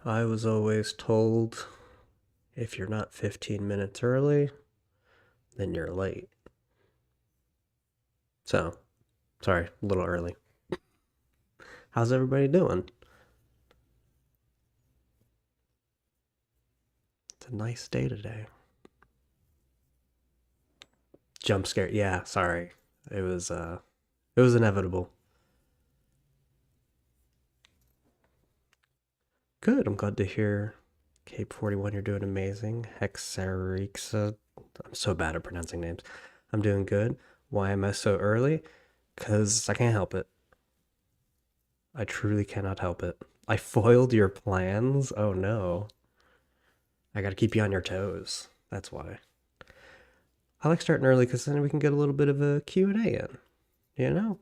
I was always told if you're not 15 minutes early, then you're late. So, sorry, a little early. How's everybody doing? It's a nice day today. Jump scare. Yeah, sorry. It was it was inevitable. Good. I'm glad to hear Cape 41 you're doing amazing. Hexarixa. I'm so bad at pronouncing names. I'm doing good. Why am I so early? Cuz I can't help it. I truly cannot help it. I foiled your plans. Oh no. I got to keep you on your toes. That's why. I like starting early because then we can get a little bit of a Q&A in. You know?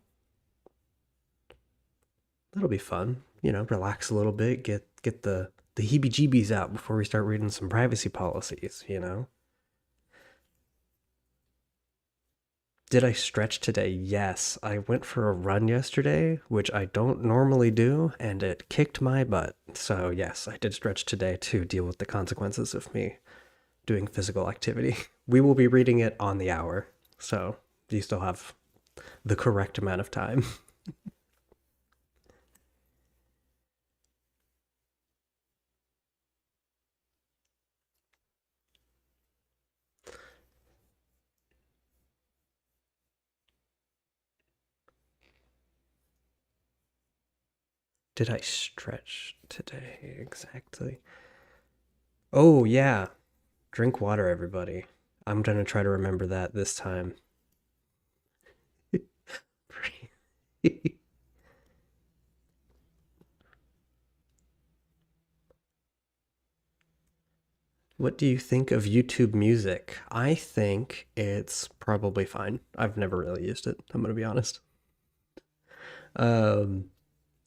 That'll be fun. Relax a little bit, get the heebie-jeebies out before we start reading some privacy policies. Did I stretch today? Yes. I went for a run yesterday, which I don't normally do, and it kicked my butt. So, yes, I did stretch today to deal with the consequences of me doing physical activity. We will be reading it on the hour, so you still have the correct amount of time. Did I stretch today exactly? Oh, yeah. Drink water, everybody. I'm going to try to remember that this time. What do you think of YouTube Music? I think it's probably fine. I've never really used it, I'm going to be honest. Um,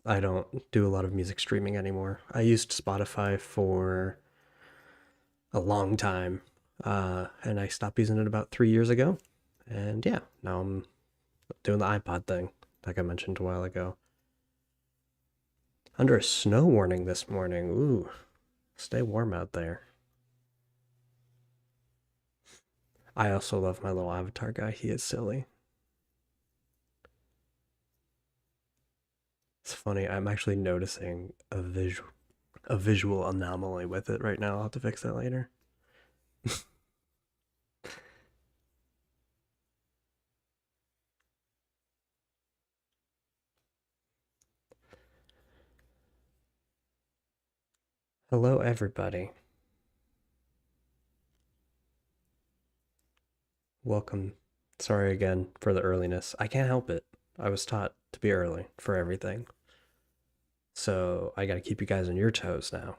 I don't do a lot of music streaming anymore. I used Spotify for a long time, and I stopped using it about 3 years ago. And yeah, now I'm doing the iPod thing, like I mentioned a while ago. Under a snow warning this morning. Ooh, stay warm out there. I also love my little avatar guy. He is silly. It's funny. I'm actually noticing a visual anomaly with it right now. I'll have to fix that later. Hello, everybody. Welcome. Sorry again for the earliness. I can't help it. I was taught to be early for everything. So I got to keep you guys on your toes now.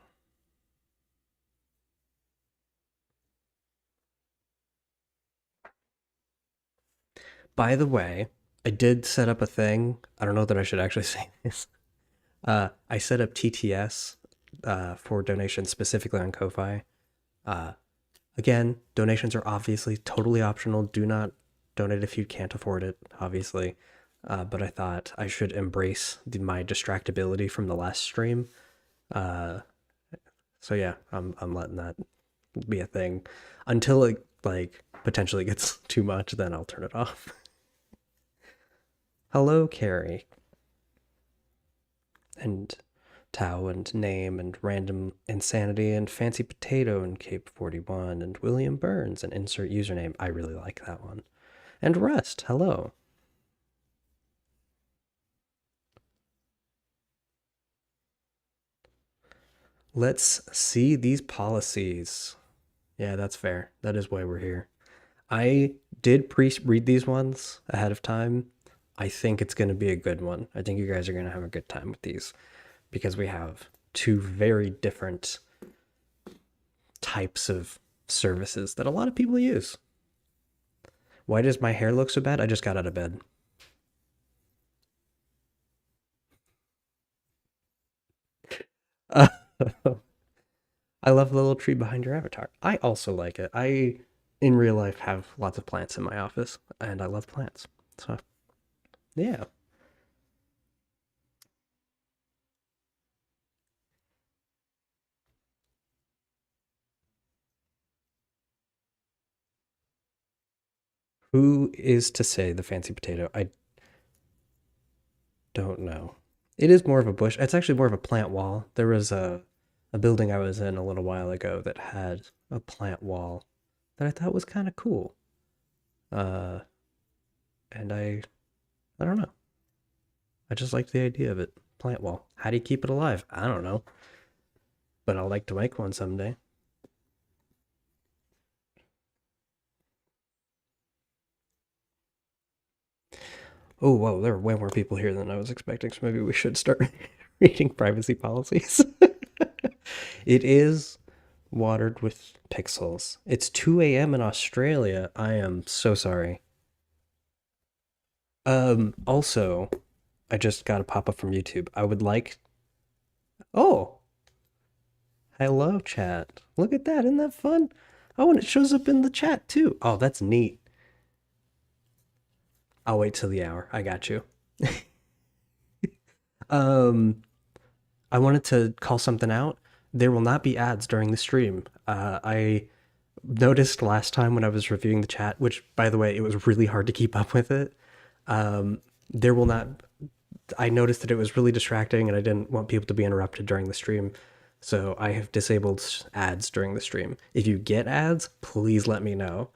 By the way, I did set up a thing. I don't know that I should actually say this. I set up TTS for donations specifically on Ko-Fi. Uh, Again, donations are obviously totally optional. Do not donate if you can't afford it, obviously. But I thought I should embrace my distractibility from the last stream. Uh, so yeah, I'm letting that be a thing until it like potentially gets too much. Then I'll turn it off. Hello, Carrie, and Tao, and Name, and Random Insanity, and Fancy Potato, and Cape 41, and William Burns, and Insert Username. I really like that one. And Rust, hello. Let's see these policies. Yeah, that's fair. That is why we're here. I did pre-read these ones ahead of time. I think it's going to be a good one. I think you guys are going to have a good time with these because we have two very different types of services that a lot of people use. Why does my hair look so bad? I just got out of bed. Uh, I love the little tree behind your avatar. I also like it. I, in real life, have lots of plants in my office, and I love plants. So, yeah. Who is to say the fancy potato? I don't know. It is more of a bush. It's actually more of a plant wall. There was a building I was in a little while ago that had a plant wall that I thought was kind of cool. Uh, and I don't know. I just liked the idea of it. Plant wall. How do you keep it alive? I don't know, but I'd like to make one someday. Oh, whoa, there are way more people here than I was expecting, so maybe we should start reading privacy policies. It is watered with pixels. It's 2 a.m. in Australia. I am so sorry. Also, I just got a pop-up from YouTube. I would like. Oh, hello, chat. Look at that. Isn't that fun? Oh, and it shows up in the chat too. Oh, that's neat. I'll wait till the hour. I got you. Um, I wanted to call something out. There will not be ads during the stream. I noticed last time when I was reviewing the chat, which by the way, it was really hard to keep up with it. There will not. I noticed that it was really distracting, and I didn't want people to be interrupted during the stream. So I have disabled ads during the stream. If you get ads, please let me know,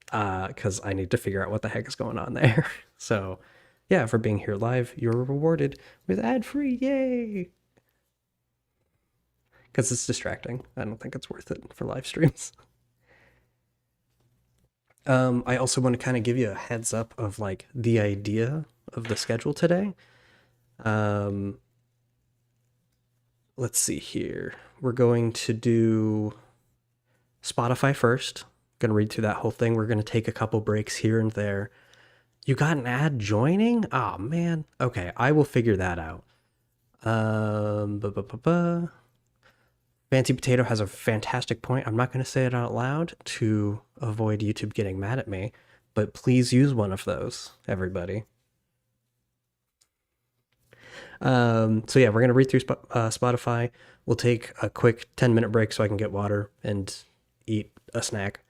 because I need to figure out what the heck is going on there. So, yeah, for being here live, you're rewarded with ad free. Yay! Because it's distracting. I don't think it's worth it for live streams. I also want to kind of give you a heads up of like the idea of the schedule today. Um, let's see here. We're going to do Spotify first. Gonna read through that whole thing. We're gonna take a couple breaks here and there. You got an ad joining? Oh man. Okay, I will figure that out. Ba ba ba ba. Fancy Potato has a fantastic point. I'm not going to say it out loud to avoid YouTube getting mad at me, but please use one of those, everybody. So yeah, we're going to read through Spotify. We'll take a quick 10-minute break so I can get water and eat a snack.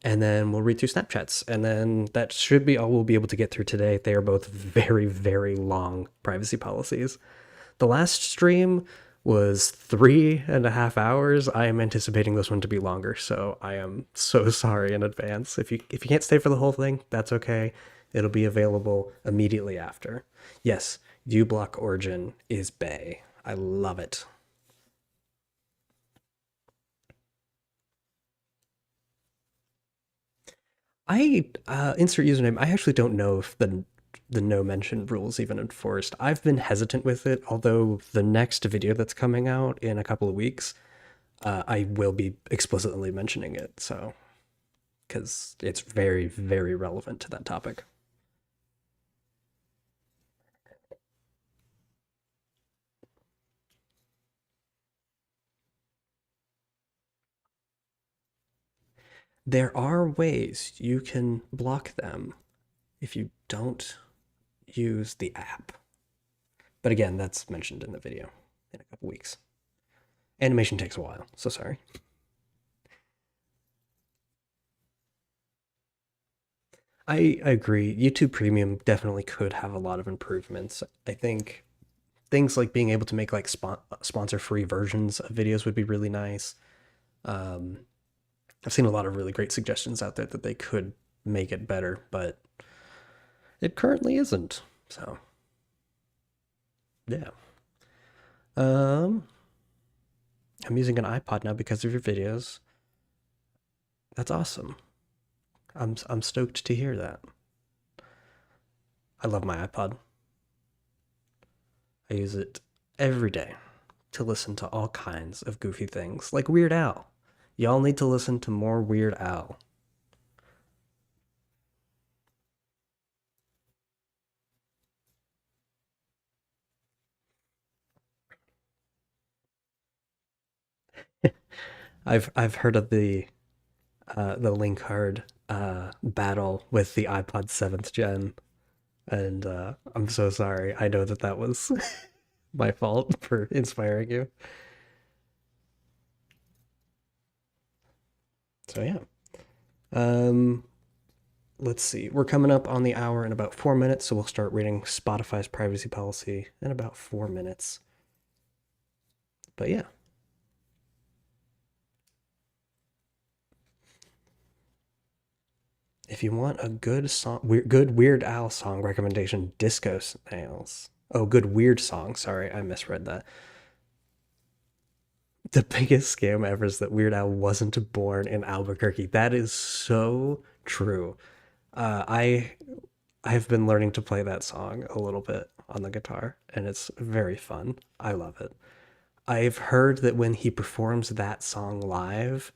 And then we'll read through Snapchats. And then that should be all we'll be able to get through today. They are both very, very long privacy policies. The last stream was 3.5 hours. I am anticipating this one to be longer, so I am so sorry in advance. If you can't stay for the whole thing, that's okay. It'll be available immediately after. Yes, uBlock origin is Bay. I love it. I insert username. I actually don't know if the no mention rule is even enforced. I've been hesitant with it, although the next video that's coming out in a couple of weeks, I will be explicitly mentioning it. So, because it's very, very relevant to that topic. There are ways you can block them if you don't use the app. But again, that's mentioned in the video in a couple weeks. Animation takes a while, so sorry. I agree. YouTube Premium definitely could have a lot of improvements. I think things like being able to make like sponsor-free versions of videos would be really nice. Um, I've seen a lot of really great suggestions out there that they could make it better, but it currently isn't. So, yeah. Um, I'm using an iPod now because of your videos. That's awesome. I'm stoked to hear that. I love my iPod. I use it every day to listen to all kinds of goofy things, like Weird Al. Y'all need to listen to more Weird Al. I've heard of the link card battle with the iPod 7th gen, and I'm so sorry. I know that that was my fault for inspiring you. So yeah. Um, let's see. We're coming up on the hour in about 4 minutes, so we'll start reading Spotify's privacy policy in about 4 minutes. But yeah. If you want a good song, good Weird Al song recommendation, Disco Snails. Oh, good weird song. Sorry, I misread that. The biggest scam ever is that Weird Al wasn't born in Albuquerque. That is so true. I I've been learning to play that song a little bit on the guitar, and it's very fun. I love it. I've heard that when he performs that song live,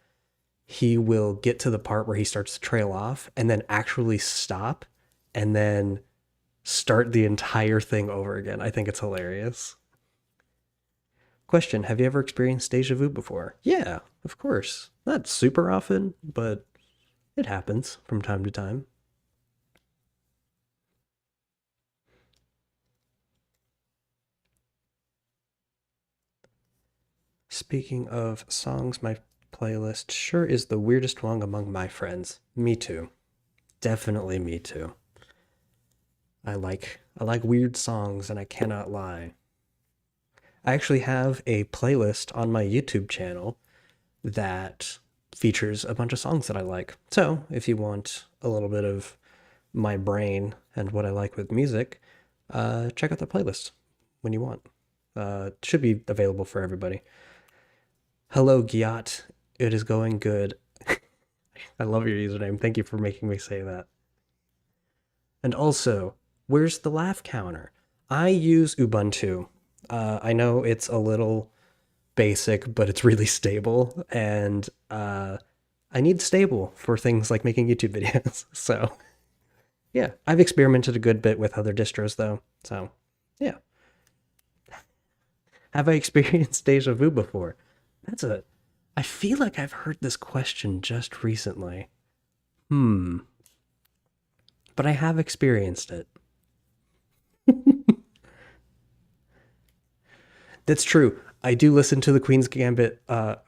he will get to the part where he starts to trail off and then actually stop and then start the entire thing over again. I think it's hilarious. Question: have you ever experienced deja vu before? Yeah, of course. Not super often, but it happens from time to time. Speaking of songs, my playlist sure is the weirdest one among my friends. Me too. Definitely me too. I like weird songs and I cannot lie. I actually have a playlist on my YouTube channel that features a bunch of songs that I like. So, if you want a little bit of my brain and what I like with music, check out the playlist when you want. It should be available for everybody. Hello, Giat. It is going good. I love your username. Thank you for making me say that. And also, where's the laugh counter? I use Ubuntu. I know it's a little basic, but it's really stable, and I need stable for things like making YouTube videos. So, yeah, I've experimented a good bit with other distros, though. So, yeah. Have I experienced deja vu before? That's a. I feel like I've heard this question just recently. Hmm. But I have experienced it. That's true. I do listen to the Queen's Gambit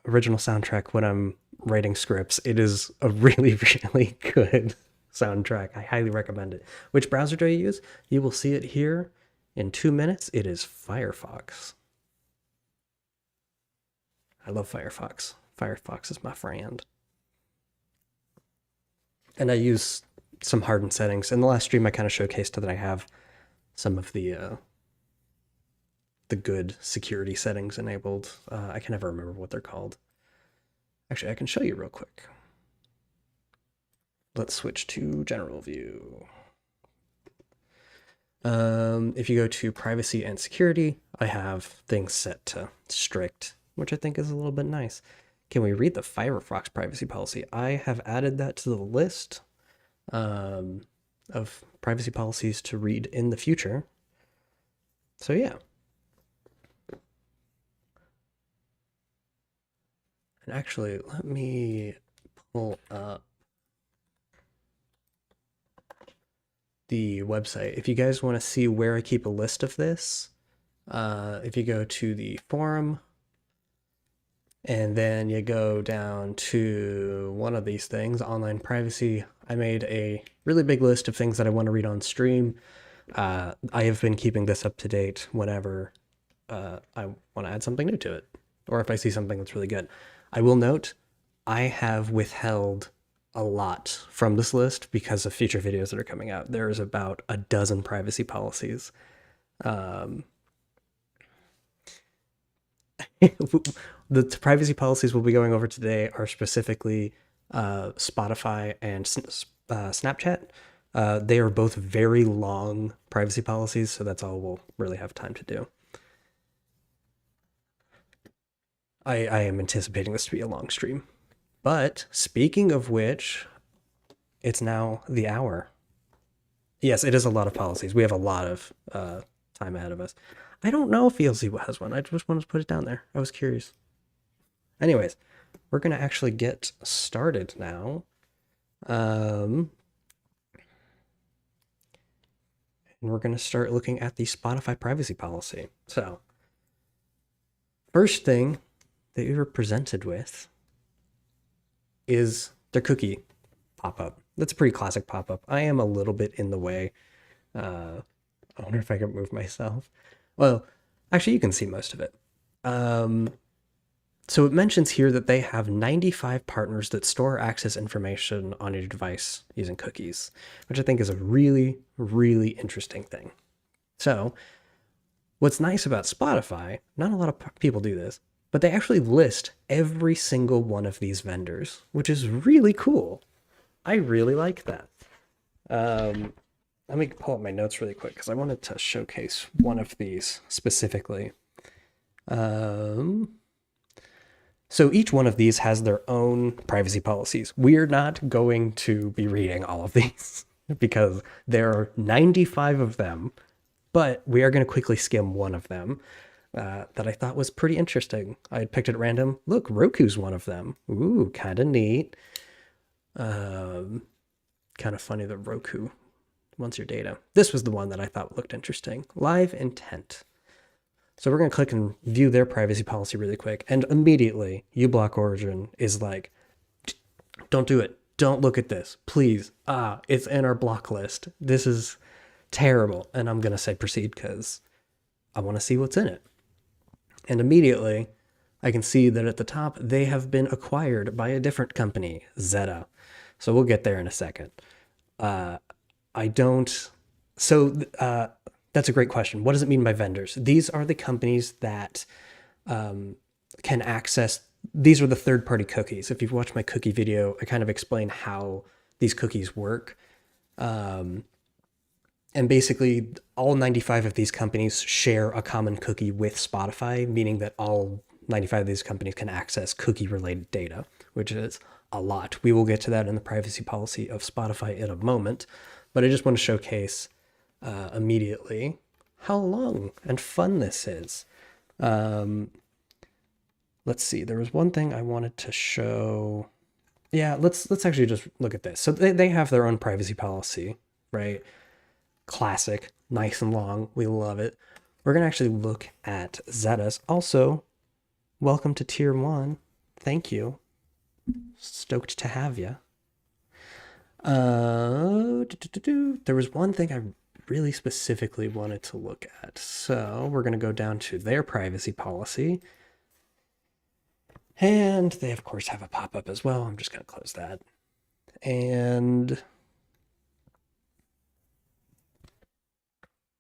original soundtrack when I'm writing scripts. It is a really, really good soundtrack. I highly recommend it. Which browser do you use? You will see it here in 2 minutes. It is Firefox. I love Firefox. Firefox is my friend. And I use some hardened settings. In the last stream, I kind of showcased that I have some of the good security settings enabled. I can never remember what they're called. Actually, I can show you real quick. Let's switch to general view. If you go to privacy and security, I have things set to strict, which I think is a little bit nice. Can we read the Firefox privacy policy? I have added that to the list of privacy policies to read in the future. So yeah. And actually, let me pull up the website. If you guys want to see where I keep a list of this, if you go to the forum and then you go down to one of these things, online privacy, I made a really big list of things that I want to read on stream. I have been keeping this up to date whenever I want to add something new to it, or if I see something that's really good. I will note, I have withheld a lot from this list because of future videos that are coming out. There's about a dozen privacy policies. The privacy policies we'll be going over today are specifically Spotify and Snapchat. They are both very long privacy policies, so that's all we'll really have time to do. I am anticipating this to be a long stream. But speaking of which, it's now the hour. Yes, it is a lot of policies. We have a lot of time ahead of us. I don't know if ELC has one. I just wanted to put it down there. I was curious. Anyways, we're going to actually get started now. And we're going to start looking at the Spotify privacy policy. So, first thing that we were presented with is their cookie pop-up. That's a pretty classic pop-up. I am a little bit in the way. I wonder if I can move myself. Well, actually, you can see most of it. Um, so it mentions here that they have 95 partners that store access information on your device using cookies, which I think is a really, really interesting thing. So what's nice about Spotify, not a lot of people do this, but they actually list every single one of these vendors, which is really cool. I really like that. Let me pull up my notes really quick because I wanted to showcase one of these specifically. So each one of these has their own privacy policies. We're not going to be reading all of these because there are 95 of them, but we are going to quickly skim one of them that I thought was pretty interesting. I had picked it at random. Look, Roku's one of them. Ooh, kind of neat. Kind of funny that Roku wants your data. This was the one that I thought looked interesting. Live intent. So we're going to click and view their privacy policy really quick. And immediately, uBlock Origin is like, don't do it. Don't look at this. Please. It's in our block list. This is terrible. And I'm going to say proceed because I want to see what's in it. And immediately, I can see that at the top, they have been acquired by a different company, Zeta. So we'll get there in a second. That's a great question. What does it mean by vendors? These are the companies that can access, these are the third-party cookies. If you've watched my cookie video, I kind of explain how these cookies work. And basically, all 95 of these companies share a common cookie with Spotify, meaning that all 95 of these companies can access cookie-related data, which is a lot. We will get to that in the privacy policy of Spotify in a moment, but I just want to showcase immediately how long and fun this is. Let's see. There was one thing I wanted to show. Yeah, let's actually just look at this. So they have their own privacy policy, right? Classic, nice and long. We love it. We're going to actually look at Zeta's. Also, welcome to Tier 1. Thank you. Stoked to have you. There was one thing I really specifically wanted to look at. So we're going to go down to their privacy policy. And they, of course, have a pop-up as well. I'm just going to close that. And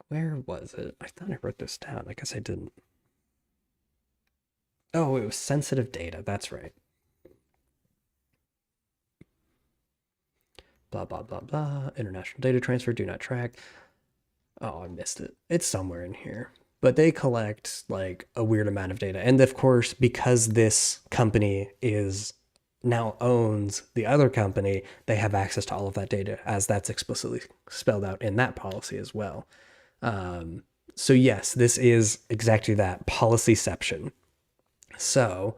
where was it? I thought I wrote this down. I guess I didn't. Oh, it was sensitive data. That's right. Blah, blah, blah, blah. International data transfer, do not track. Oh, I missed it. It's somewhere in here. But they collect like a weird amount of data. And of course, because this company is now owns the other company, they have access to all of that data as that's explicitly spelled out in that policy as well. So yes, this is exactly that, policyception. So,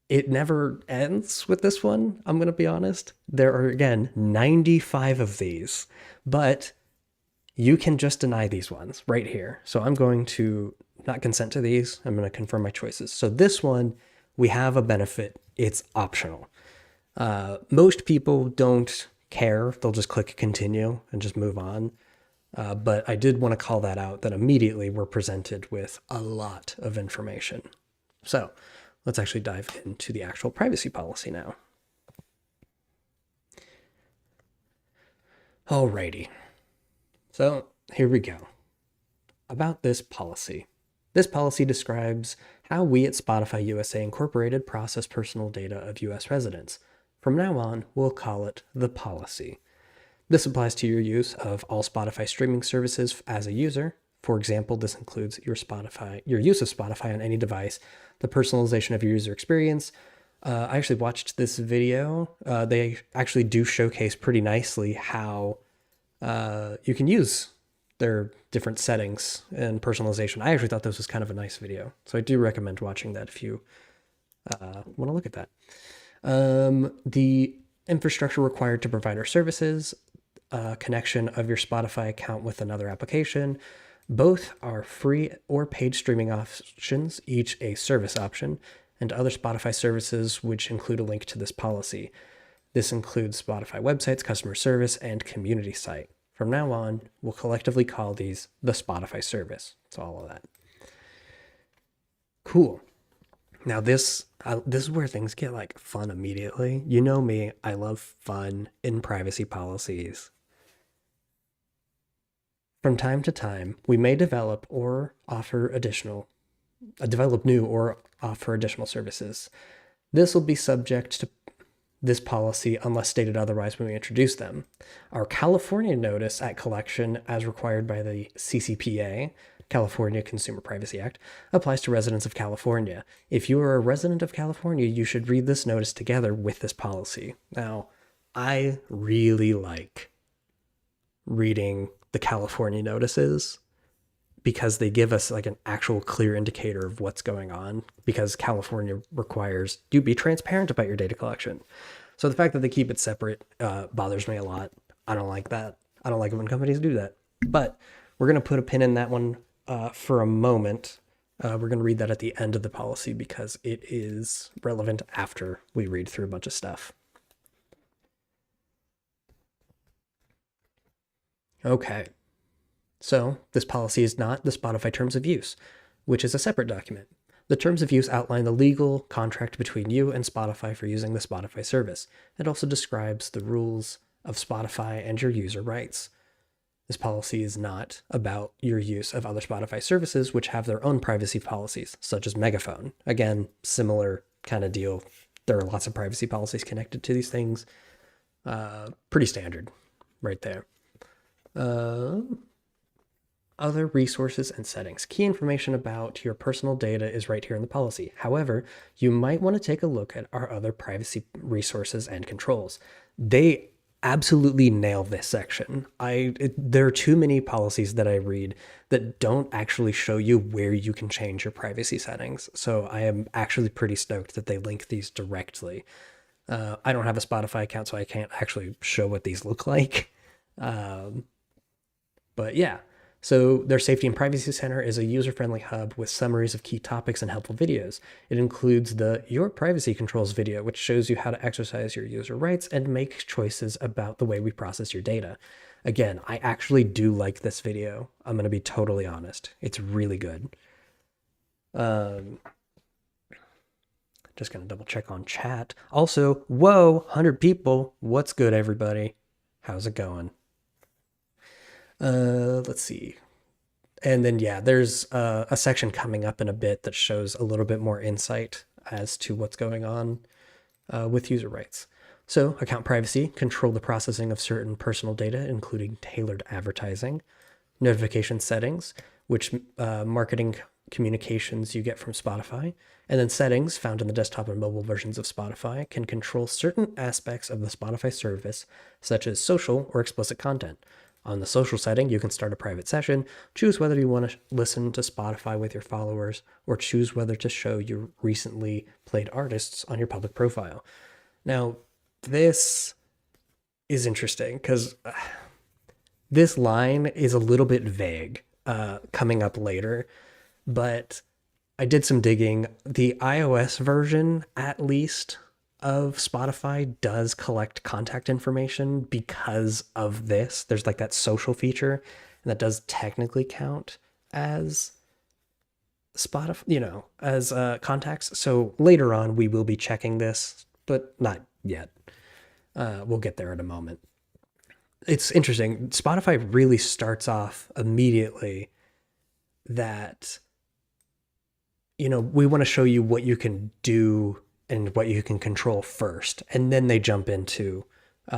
it never ends with this one, I'm going to be honest. There are, again, 95 of these, but you can just deny these ones right here. So I'm going to not consent to these. I'm going to confirm my choices. So this one, we have a benefit. It's optional. Most people don't care. They'll just click continue and just move on. But I did want to call that out, that immediately we're presented with a lot of information. So let's actually dive into the actual privacy policy now. Alrighty. So here we go. About this policy. This policy describes how we at Spotify USA Incorporated process personal data of US residents. From now on, we'll call it the policy. This applies to your use of all Spotify streaming services as a user. For example, this includes your use of Spotify on any device, the personalization of your user experience. I actually watched this video. They actually do showcase pretty nicely how you can use their different settings and personalization. I actually thought this was kind of a nice video. So I do recommend watching that if you want to look at that. The infrastructure required to provide our services, connection of your Spotify account with another application. Both are free or paid streaming options, each a service option, and other Spotify services, which include a link to this policy. This includes Spotify websites, customer service, and community site. From now on, we'll collectively call these the Spotify service. It's all of that. Cool. Now this is where things get like fun immediately. You know me, I love fun in privacy policies. From time to time, we may develop new or offer additional services. This will be subject to this policy unless stated otherwise when we introduce them. Our California notice at collection, as required by the CCPA, California Consumer Privacy Act, applies to residents of California. If you are a resident of California, you should read this notice together with this policy. Now, I really like reading the California notices because they give us like an actual clear indicator of what's going on, because California requires you be transparent about your data collection. So the fact that they keep it separate bothers me a lot. I don't like that. I don't like it when companies do that. But we're going to put a pin in that one for a moment. We're going to read that at the end of the policy because it is relevant after we read through a bunch of stuff. Okay. So this policy is not the Spotify Terms of Use, which is a separate document. The Terms of Use outline the legal contract between you and Spotify for using the Spotify service. It also describes the rules of Spotify and your user rights. This policy is not about your use of other Spotify services, which have their own privacy policies, such as Megaphone. Again, similar kind of deal. There are lots of privacy policies connected to these things. Pretty standard right there. Other resources and settings. Key information about your personal data is right here in the policy. However, you might want to take a look at our other privacy resources and controls. They absolutely nail this section. There are too many policies that I read that don't actually show you where you can change your privacy settings. So I am actually pretty stoked that they link these directly. I don't have a Spotify account, so I can't actually show what these look like. But yeah. So their Safety and Privacy Center is a user-friendly hub with summaries of key topics and helpful videos. It includes the Your Privacy Controls video, which shows you how to exercise your user rights and make choices about the way we process your data. Again, I actually do like this video. I'm going to be totally honest. It's really good. Just going to double check on chat. Also, whoa, 100 people. What's good, everybody? How's it going? Let's see. And then, yeah, there's a section coming up in a bit that shows a little bit more insight as to what's going on with user rights. So account privacy, control the processing of certain personal data, including tailored advertising. Notification settings, which marketing communications you get from Spotify. And then settings, found in the desktop and mobile versions of Spotify, can control certain aspects of the Spotify service, such as social or explicit content. On the social setting, you can start a private session, choose whether you want to listen to Spotify with your followers, or choose whether to show your recently played artists on your public profile. Now, this is interesting because this line is a little bit vague coming up later, but I did some digging. The iOS version, at least, of Spotify does collect contact information because of this. There's like that social feature, and that does technically count as Spotify, as contacts. So later on, we will be checking this, but not yet. We'll get there in a moment. It's interesting. Spotify really starts off immediately that, we want to show you what you can do and what you can control first. And then they jump into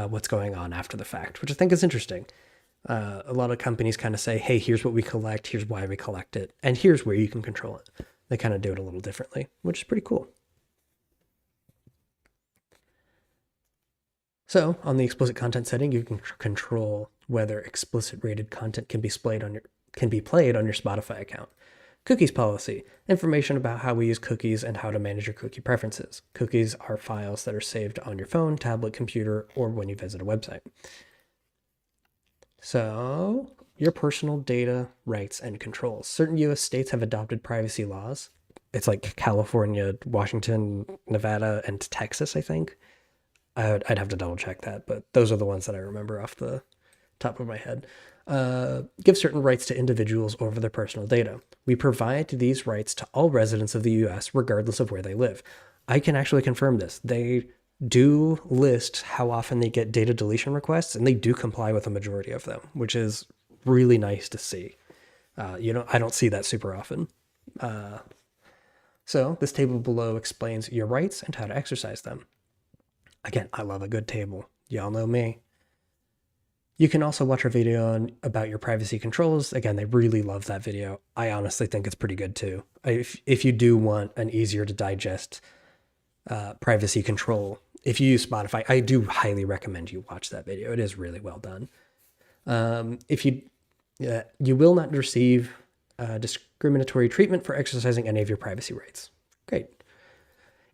what's going on after the fact, which I think is interesting. A lot of companies kind of say, hey, here's what we collect, here's why we collect it, and here's where you can control it. They kind of do it a little differently, which is pretty cool. So on the explicit content setting, you can control whether explicit rated content can be played on your Spotify account. Cookies policy, information about how we use cookies and how to manage your cookie preferences. Cookies are files that are saved on your phone, tablet, computer, or when you visit a website. So, your personal data rights and controls. Certain US states have adopted privacy laws. It's like California, Washington, Nevada, and Texas, I think. I'd have to double check that, but those are the ones that I remember off the top of my head. Give certain rights to individuals over their personal data. We provide these rights to all residents of the US, regardless of where they live. I can actually confirm this. They do list how often they get data deletion requests, and they do comply with a majority of them, which is really nice to see. I don't see that super often. So this table below explains your rights and how to exercise them. Again, I love a good table. Y'all know me. You can also watch our video about your privacy controls. Again, they really love that video. I honestly think it's pretty good too. If you do want an easier to digest privacy control, if you use Spotify, I do highly recommend you watch that video. It is really well done. If you will not receive discriminatory treatment for exercising any of your privacy rights. Great.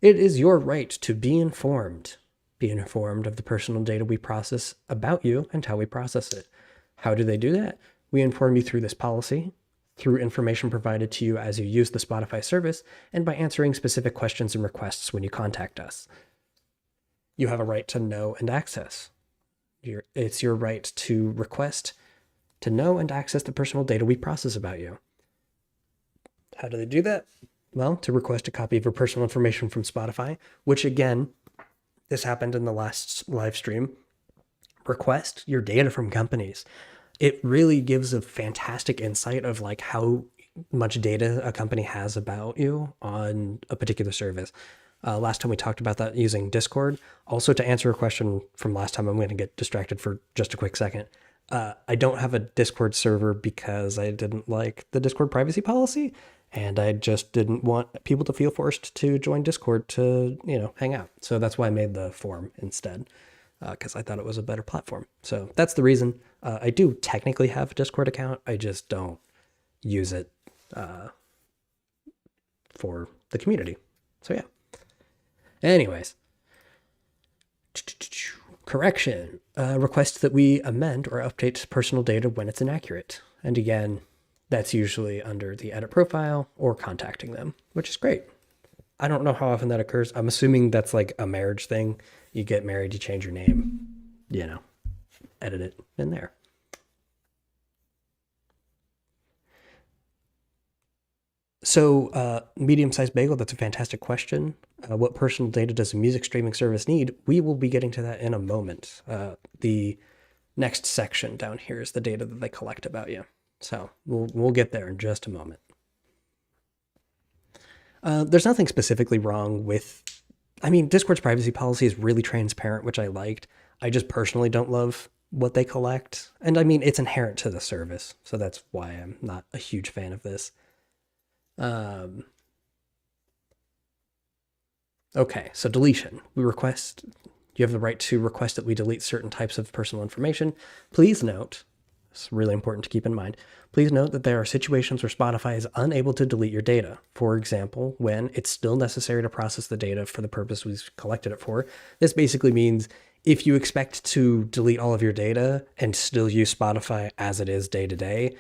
It is your right to be informed. Be informed of the personal data we process about you and how we process it. How do they do that? We inform you through this policy, through information provided to you as you use the Spotify service, and by answering specific questions and requests when you contact us. You have a right to know and access. It's your right to request to know and access the personal data we process about you. How do they do that? Well, to request a copy of your personal information from Spotify, which again, this happened in the last live stream. Request your data from companies. It really gives a fantastic insight of like how much data a company has about you on a particular service. Last time we talked about that using Discord. Also, to answer a question from last time, I'm going to get distracted for just a quick second. I don't have a Discord server because I didn't like the Discord privacy policy, and I just didn't want people to feel forced to join Discord to, hang out. So that's why I made the forum instead, because I thought it was a better platform. So that's the reason. I do technically have a Discord account. I just don't use it for the community. So yeah. Anyways. Correction. Request that we amend or update personal data when it's inaccurate. And again, that's usually under the edit profile or contacting them, which is great. I don't know how often that occurs. I'm assuming that's like a marriage thing. You get married, you change your name, edit it in there. So medium-sized bagel, that's a fantastic question. What personal data does a music streaming service need? We will be getting to that in a moment. The next section down here is the data that they collect about you. So we'll get there in just a moment. There's nothing specifically wrong with, Discord's privacy policy is really transparent, which I liked. I just personally don't love what they collect. And it's inherent to the service. So that's why I'm not a huge fan of this. Okay, so deletion. You have the right to request that we delete certain types of personal information. Please note, it's really important to keep in mind, please note that there are situations where Spotify is unable to delete your data. For example, when it's still necessary to process the data for the purpose we've collected it for. This basically means if you expect to delete all of your data and still use Spotify as it is day to day,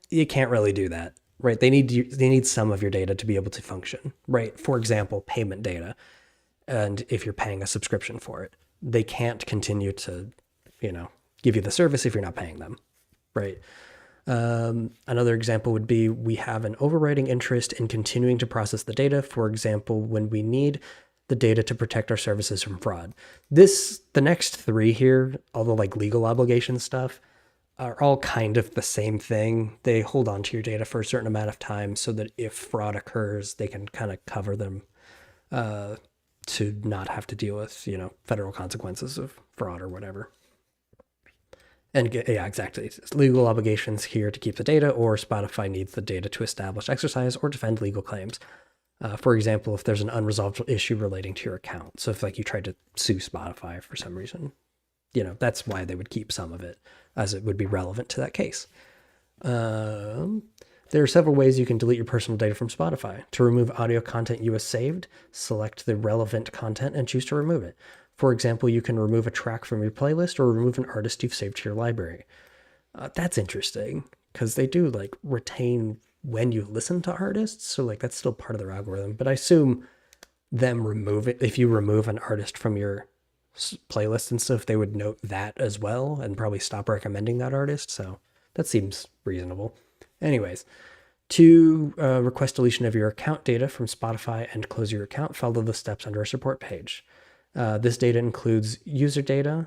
you can't really do that. Right, they need some of your data to be able to function. Right, for example, payment data, and if you're paying a subscription for it, they can't continue to, give you the service if you're not paying them. Right. Another example would be we have an overriding interest in continuing to process the data. For example, when we need the data to protect our services from fraud. The next three here, all the legal obligation stuff, are all kind of the same thing. They hold on to your data for a certain amount of time so that if fraud occurs, they can kind of cover them to not have to deal with, federal consequences of fraud or whatever. And yeah, exactly. It's legal obligations here to keep the data, or Spotify needs the data to establish, exercise, or defend legal claims. For example, if there's an unresolved issue relating to your account. So if you tried to sue Spotify for some reason, that's why they would keep some of it, as it would be relevant to that case. There are several ways you can delete your personal data from Spotify. To remove audio content you have saved, select the relevant content and choose to remove it. For example, you can remove a track from your playlist or remove an artist you've saved to your library. That's interesting, because they do retain when you listen to artists, so that's still part of their algorithm. But I assume them remove it if you remove an artist from your playlists and stuff, they would note that as well and probably stop recommending that artist. So that seems reasonable. Anyways, to request deletion of your account data from Spotify and close your account, follow the steps under our support page. This data includes user data,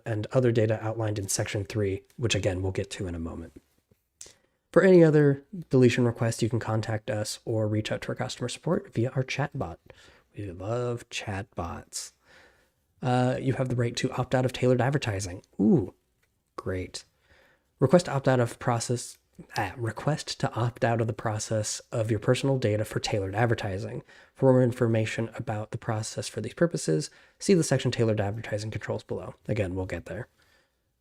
and other data outlined in Section 3, which again, we'll get to in a moment. For any other deletion requests, you can contact us or reach out to our customer support via our chatbot. We love chatbots. You have the right to opt out of tailored advertising. Ooh, great. Request to opt out of the process of your personal data for tailored advertising. For more information about the process for these purposes, see the section Tailored Advertising Controls below. Again, we'll get there.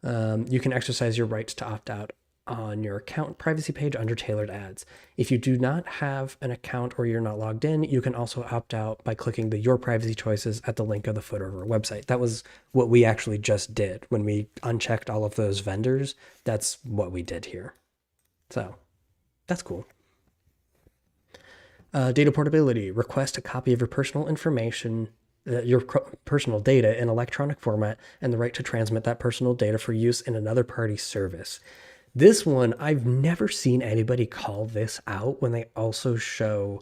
You can exercise your rights to opt out on your account privacy page under Tailored Ads. If you do not have an account or you're not logged in, you can also opt out by clicking the Your Privacy Choices at the link of the footer of our website. That was what we actually just did. When we unchecked all of those vendors, that's what we did here. So that's cool. Data portability. Request a copy of your personal information, your personal data in electronic format, and the right to transmit that personal data for use in another party's service. This one, I've never seen anybody call this out when they also show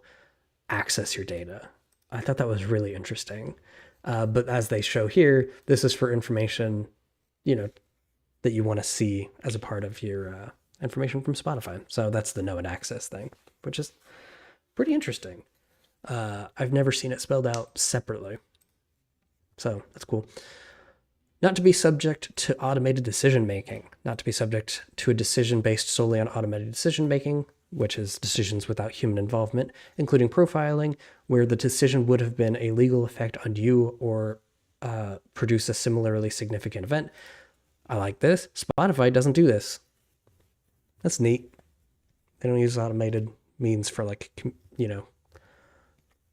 access your data. I thought that was really interesting. But as they show here, this is for information, that you want to see as a part of your information from Spotify. So that's the know and access thing, which is pretty interesting. I've never seen it spelled out separately. So that's cool. Not to be subject to automated decision-making, not to be subject to a decision based solely on automated decision-making, which is decisions without human involvement, including profiling, where the decision would have been a legal effect on you or produce a similarly significant event. I like this. Spotify doesn't do this. That's neat. They don't use automated means for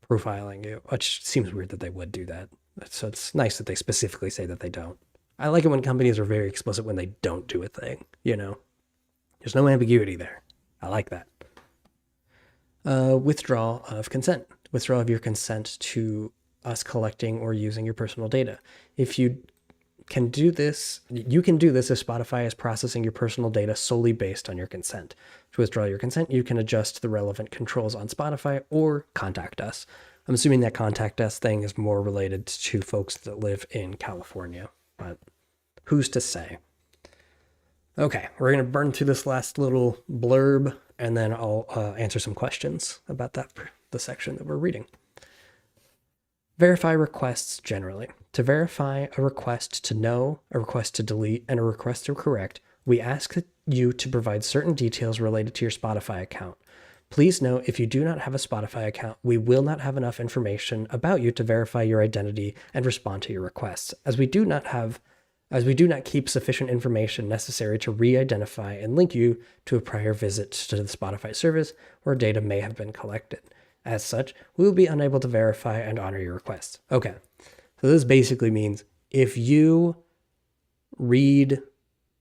profiling you, which seems weird that they would do that. So it's nice that they specifically say that they don't. I like it when companies are very explicit when they don't do a thing, There's no ambiguity there. I like that. Withdrawal of consent. Withdrawal of your consent to us collecting or using your personal data. If you can do this if Spotify is processing your personal data solely based on your consent. To withdraw your consent, you can adjust the relevant controls on Spotify or contact us. I'm assuming that contact us thing is more related to folks that live in California, but who's to say? Okay, we're going to burn through this last little blurb, and then I'll answer some questions about the section that we're reading. Verify requests generally. To verify a request to know, a request to delete, and a request to correct, we ask you to provide certain details related to your Spotify account. Please note, if you do not have a Spotify account, we will not have enough information about you to verify your identity and respond to your requests, as we do not keep sufficient information necessary to re-identify and link you to a prior visit to the Spotify service where data may have been collected. As such, we will be unable to verify and honor your requests. Okay, so this basically means if you read,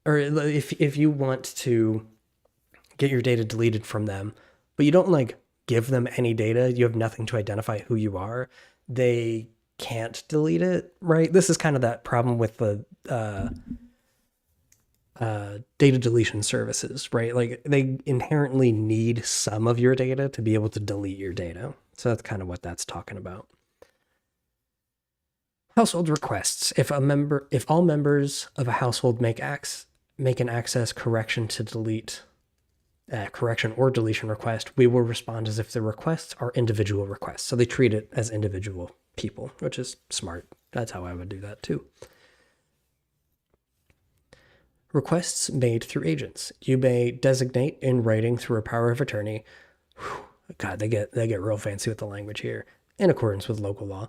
or if you want to get your data deleted from them, but you don't give them any data, you have nothing to identify who you are, they can't delete it, right? This is kind of that problem with the data deletion services, right? They inherently need some of your data to be able to delete your data. So that's kind of what that's talking about. Household requests. If all members of a household make an access correction to delete correction or deletion request, we will respond as if the requests are individual requests. So they treat it as individual people, which is smart. That's how I would do that too. Requests made through agents. You may designate in writing through a power of attorney. God, they get real fancy with the language here. In accordance with local law,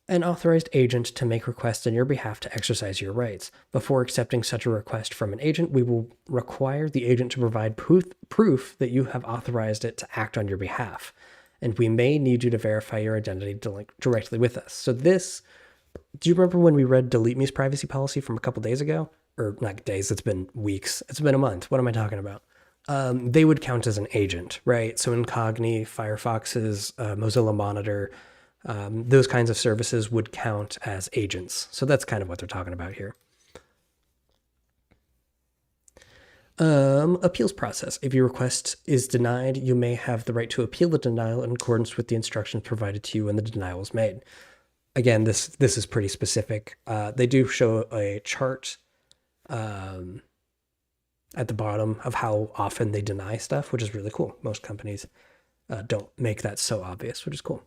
an authorized agent to make requests on your behalf to exercise your rights. Before accepting such a request from an agent, we will require the agent to provide proof that you have authorized it to act on your behalf. And we may need you to verify your identity directly with us. So this, do you remember when we read Delete Me's privacy policy from a couple days ago? Or not days, it's been weeks. It's been a month. What am I talking about? They would count as an agent, right? So Incogni, Firefox's Mozilla Monitor, Those kinds of services would count as agents. So that's kind of what they're talking about here. Appeals process. If your request is denied, you may have the right to appeal the denial in accordance with the instructions provided to you when the denial was made. Again, this is pretty specific. They do show a chart at the bottom of how often they deny stuff, which is really cool. Most companies don't make that so obvious, which is cool.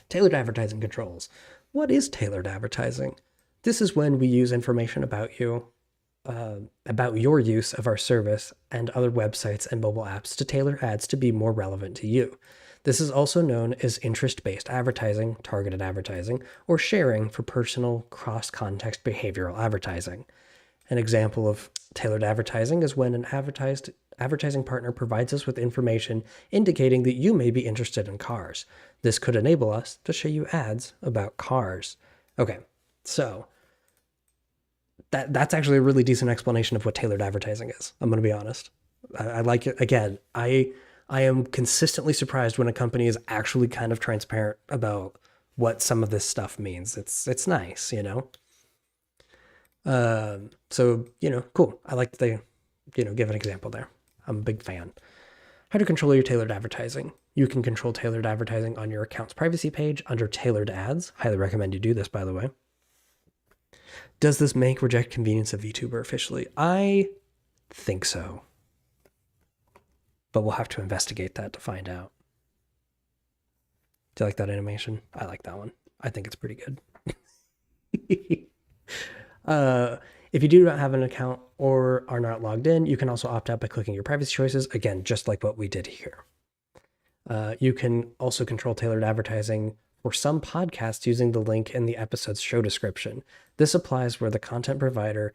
Tailored advertising controls. What is tailored advertising? This is when we use information about you, about your use of our service and other websites and mobile apps to tailor ads to be more relevant to you. This is also known as interest-based advertising, targeted advertising, or sharing for personal cross-context behavioral advertising. An example of tailored advertising is when an advertising partner provides us with information indicating that you may be interested in cars. This could enable us to show you ads about cars. Okay, so that's actually a really decent explanation of what tailored advertising is. I'm going to be honest. I like it. Again, I am consistently surprised when a company is actually kind of transparent about what some of this stuff means. It's nice, you know? So, cool. I like that they, give an example there. I'm a big fan. How to control your tailored advertising. You can control tailored advertising on your account's privacy page under tailored ads. Highly recommend you do this, by the way. Does this make reject convenience of VTuber officially? I think so. But we'll have to investigate that to find out. Do you like that animation? I like that one. I think it's pretty good. If you do not have an account or are not logged in, you can also opt out by clicking your privacy choices. Again, just like what we did here. You can also control tailored advertising for some podcasts using the link in the episode's show description. This applies where the content provider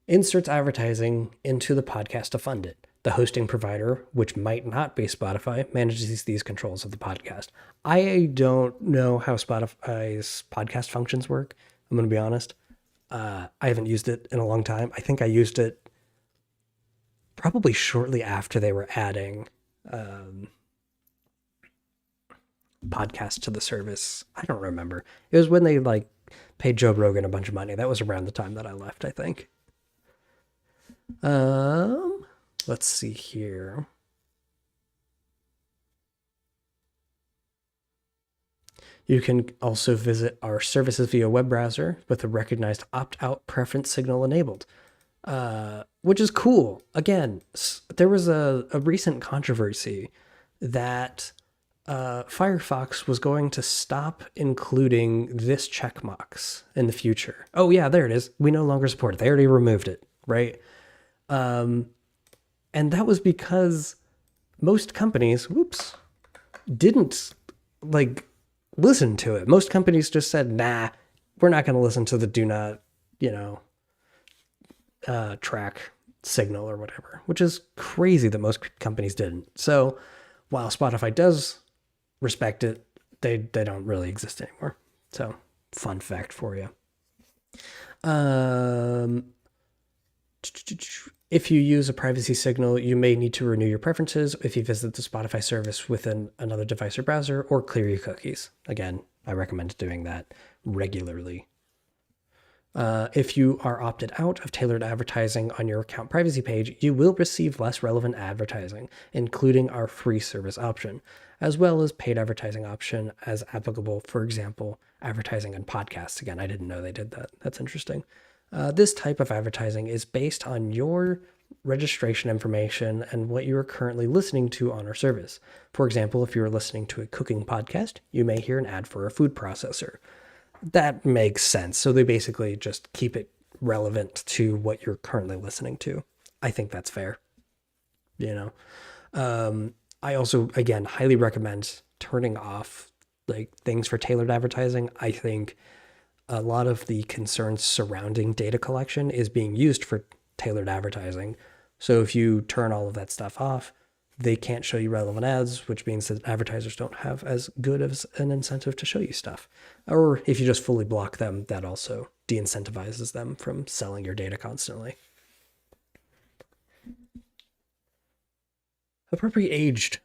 inserts advertising into the podcast to fund it. The hosting provider, which might not be Spotify, manages these controls of the podcast. I don't know how Spotify's podcast functions work. I'm going to be honest. I haven't used it in a long time. I think I used it probably shortly after they were adding podcasts to the service. I don't remember. It was when they paid Joe Rogan a bunch of money. That was around the time that I left, I think. Let's see here. You can also visit our services via web browser with a recognized opt-out preference signal enabled, which is cool. Again, there was a recent controversy that Firefox was going to stop including this checkbox in the future. Oh yeah, there it is. We no longer support it. They already removed it, right? And that was because most companies, didn't listen to it. Most companies just said, nah, we're not going to listen to the do not, track signal or whatever, which is crazy that most companies didn't. So while Spotify does respect it, they don't really exist anymore. So fun fact for you. If you use a privacy signal, you may need to renew your preferences if you visit the Spotify service within another device or browser, or clear your cookies. Again, I recommend doing that regularly. If you are opted out of tailored advertising on your account privacy page, you will receive less relevant advertising, including our free service option, as well as paid advertising option as applicable, for example, advertising on podcasts. Again, I didn't know they did that. That's interesting. This type of advertising is based on your registration information and what you are currently listening to on our service. For example, if you're listening to a cooking podcast, you may hear an ad for a food processor. That makes sense. So they basically just keep it relevant to what you're currently listening to. I think that's fair. I also, again, highly recommend turning off things for tailored advertising. I think a lot of the concerns surrounding data collection is being used for tailored advertising. So if you turn all of that stuff off, they can't show you relevant ads, which means that advertisers don't have as good of an incentive to show you stuff. Or if you just fully block them, that also de-incentivizes them from selling your data constantly. Appropriate aged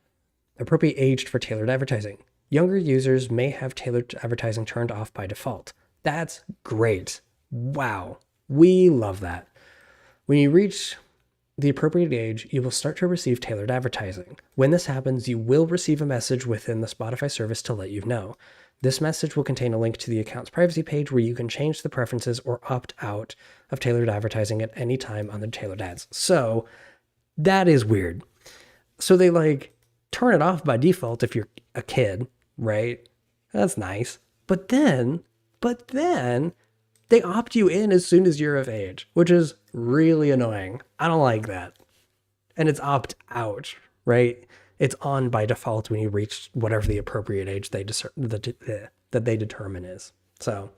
for tailored advertising. Younger users may have tailored advertising turned off by default. That's great. Wow. We love that. When you reach the appropriate age, you will start to receive tailored advertising. When this happens, you will receive a message within the Spotify service to let you know. This message will contain a link to the account's privacy page where you can change the preferences or opt out of tailored advertising at any time on the tailored ads. So that is weird. So they like turn it off by default if you're a kid, right? That's nice. But then they opt you in as soon as you're of age, which is really annoying. I don't like that. And it's opt out, right? It's on by default when you reach whatever the appropriate age that they determine is. So,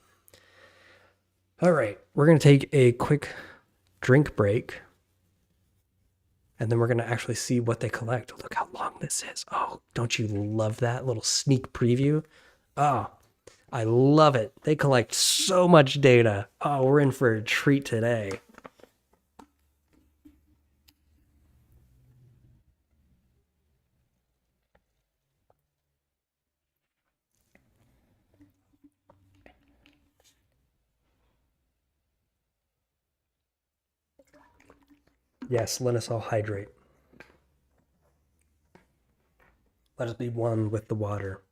all right, we're going to take a quick drink break. And then we're going to actually see what they collect. Look how long this is. Oh, don't you love that little sneak preview? Oh, I love it. They collect so much data. Oh, we're in for a treat today. Yes, let us all hydrate. Let us be one with the water.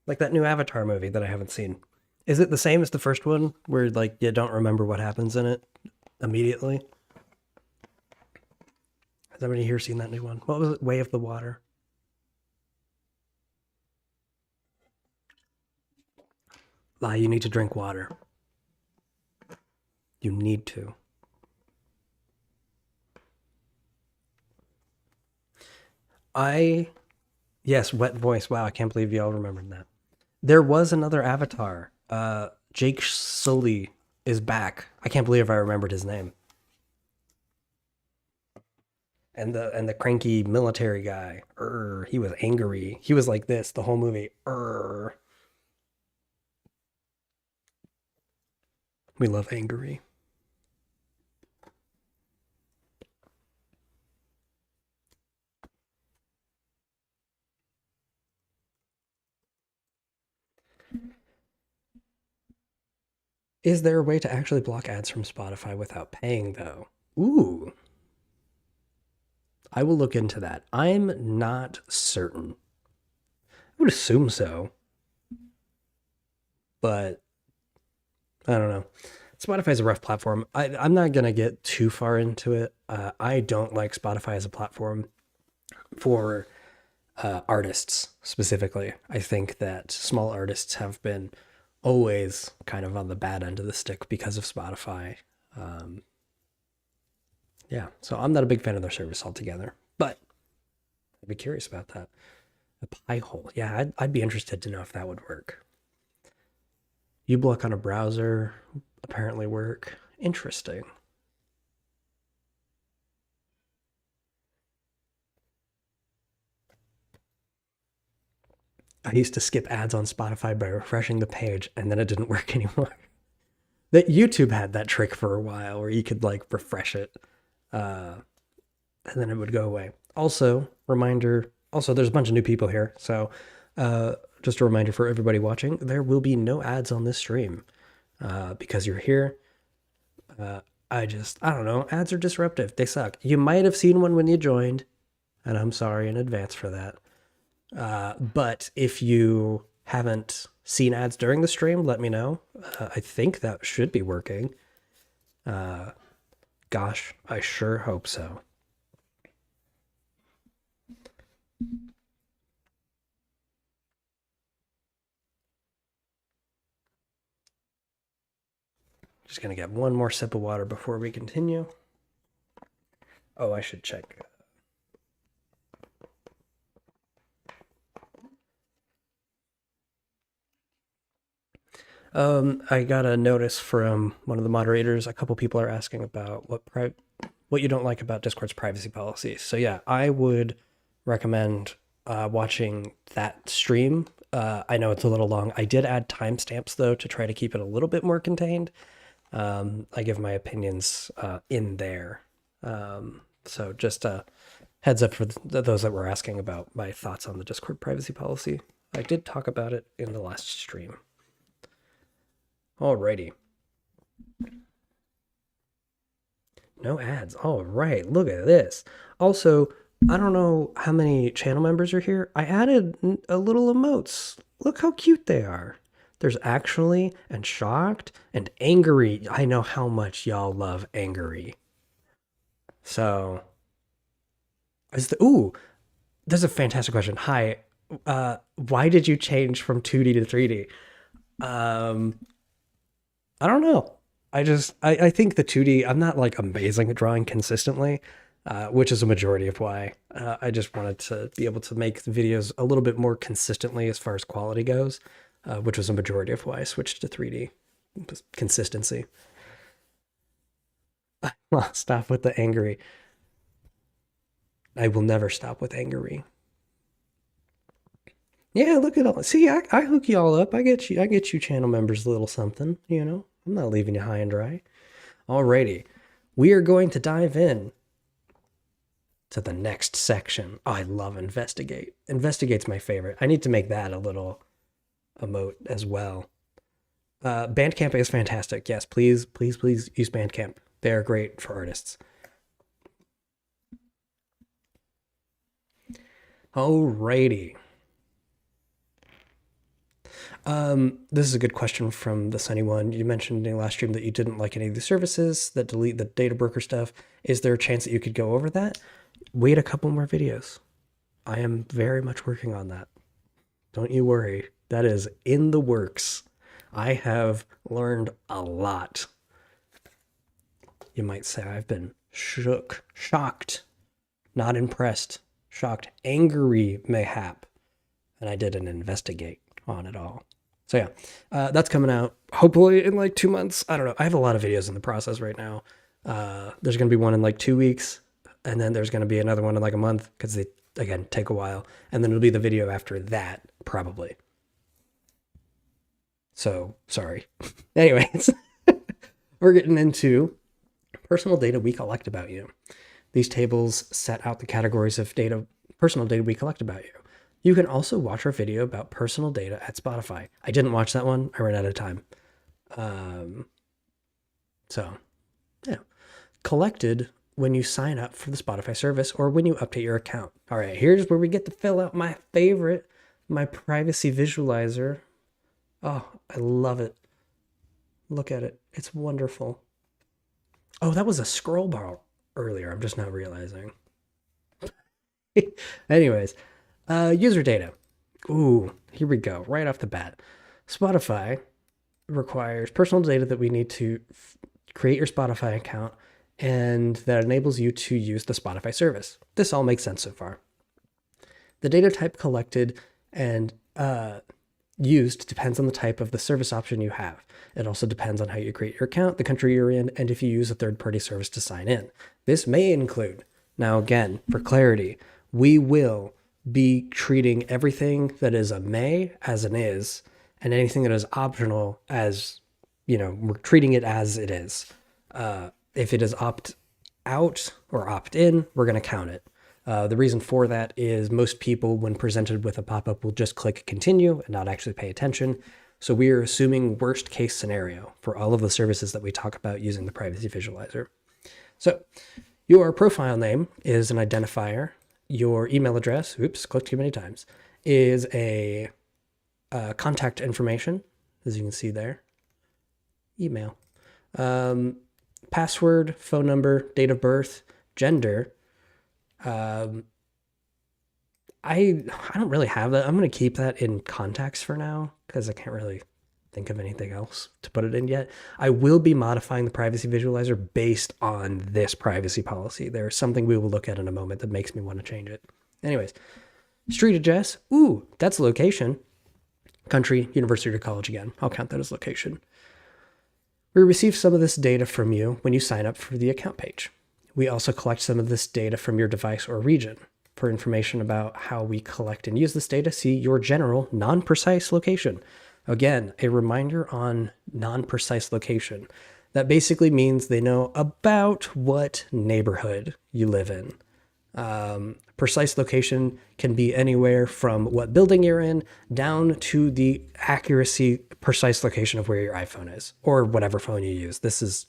Like that new Avatar movie that I haven't seen. Is it the same as the first one where like you don't remember what happens in it immediately? Has anybody here seen that new one? What was it? Way of the Water. Lie, you need to drink water. You need to. Yes, wet voice. Wow, I can't believe y'all remembered that. There was another Avatar. Jake Sully is back. I can't believe I remembered his name. And the cranky military guy. He was angry. He was like this the whole movie. We love angry. Is there a way to actually block ads from Spotify without paying, though? Ooh, I will look into that. I'm not certain. I would assume so, but I don't know. Spotify is a rough platform. I'm not going to get too far into it. I don't like Spotify as a platform for artists specifically. I think that small artists have been always kind of on the bad end of the stick because of Spotify. Um, yeah, so I'm not a big fan of their service altogether, but I'd be curious about that. A pie hole. Yeah, I'd be interested to know if that would work. uBlock on a browser apparently work. Interesting. I used to skip ads on Spotify by refreshing the page, and then it didn't work anymore. That YouTube had that trick for a while where you could like refresh it, uh, and then it would go away. Also, reminder. Also, there's a bunch of new people here, so just a reminder for everybody watching: there will be no ads on this stream because you're here. Uh, I don't know. Ads are disruptive. They suck. You might have seen one when you joined, and I'm sorry in advance for that. But if you haven't seen ads during the stream, let me know. I think that should be working. Uh, Gosh, I sure hope so. Just gonna get one more sip of water before we continue. Oh, I should check. I got a notice from one of the moderators. A couple people are asking about what you don't like about Discord's privacy policy. So yeah, I would recommend watching that stream. I know it's a little long. I did add timestamps though to try to keep it a little bit more contained. I give my opinions in there. So just a heads up for those that were asking about my thoughts on the Discord privacy policy. I did talk about it in the last stream. Alrighty. No ads. All right, look at this. Also, I don't know how many channel members are here. I added a little emotes. Look how cute they are. There's actually and shocked and angry. I know how much y'all love angry. So, ooh, that's a fantastic question. Hi, why did you change from 2D to 3D? Um, I don't know. I think the 2D, I'm not like amazing at drawing consistently, which is a majority of why. I just wanted to be able to make the videos a little bit more consistently as far as quality goes, which was a majority of why I switched to 3D. Just consistency. Well, stop with the angry. I will never stop with angry. Yeah, look at all. See, I hook you all up. I get you channel members a little something, you know. I'm not leaving you high and dry. Alrighty. We are going to dive in to the next section. Oh, I love investigate. Investigate's my favorite. I need to make that a little emote as well. Bandcamp is fantastic. Yes, please use Bandcamp. They are great for artists. Alrighty. This is a good question from the Sunny One. You mentioned in the last stream that you didn't like any of the services that delete the data broker stuff. Is there a chance that you could go over that? Wait a couple more videos. I am very much working on that. Don't you worry. That is in the works. I have learned a lot. You might say I've been shocked, not impressed, shocked, angry, mayhap. And I did an investigate on it all. So yeah, that's coming out hopefully in like 2 months. I don't know. I have a lot of videos in the process right now. There's going to be one in like 2 weeks, and then there's going to be another one in like a month because they, again, take a while. And then it'll be the video after that, probably. So, sorry. Anyways, we're getting into personal data we collect about you. These tables set out the categories of data, personal data we collect about you. You can also watch our video about personal data at Spotify. I didn't watch that one. I ran out of time. So, yeah. Collected when you sign up for the Spotify service or when you update your account. All right, here's where we get to fill out my favorite, my privacy visualizer. Oh, I love it. Look at it. It's wonderful. Oh, that was a scroll bar earlier. I'm just not realizing. Anyways, user data. Ooh, here we go. Right off the bat. Spotify requires personal data that we need to create your Spotify account, and that enables you to use the Spotify service. This all makes sense so far. The data type collected and used depends on the type of the service option you have. It also depends on how you create your account, the country you're in, and if you use a third-party service to sign in. This may include, now again, for clarity, we will be treating everything that is a may as an is, and anything that is optional as, you know, we're treating it as it is. If it is opt out or opt in, we're going to count it. The reason for that is most people, when presented with a pop-up, will just click continue and not actually pay attention. So we are assuming worst case scenario for all of the services that we talk about using the privacy visualizer. So your profile name is an identifier. Your email address, oops, clicked too many times, is a contact information, as you can see there. Email. Password, phone number, date of birth, gender. I don't really have that. I'm going to keep that in contacts for now because I can't really think of anything else to put it in yet. I will be modifying the privacy visualizer based on this privacy policy. There's something we will look at in a moment that makes me want to change it. Anyways, street address. Ooh, that's location. Country, university, or college again. I'll count that as location. We receive some of this data from you when you sign up for the account page. We also collect some of this data from your device or region. For information about how we collect and use this data, see your general non-precise location. Again, a reminder on non-precise location. That basically means they know about what neighborhood you live in. Precise location can be anywhere from what building you're in down to the accuracy, precise location of where your iPhone is or whatever phone you use. This is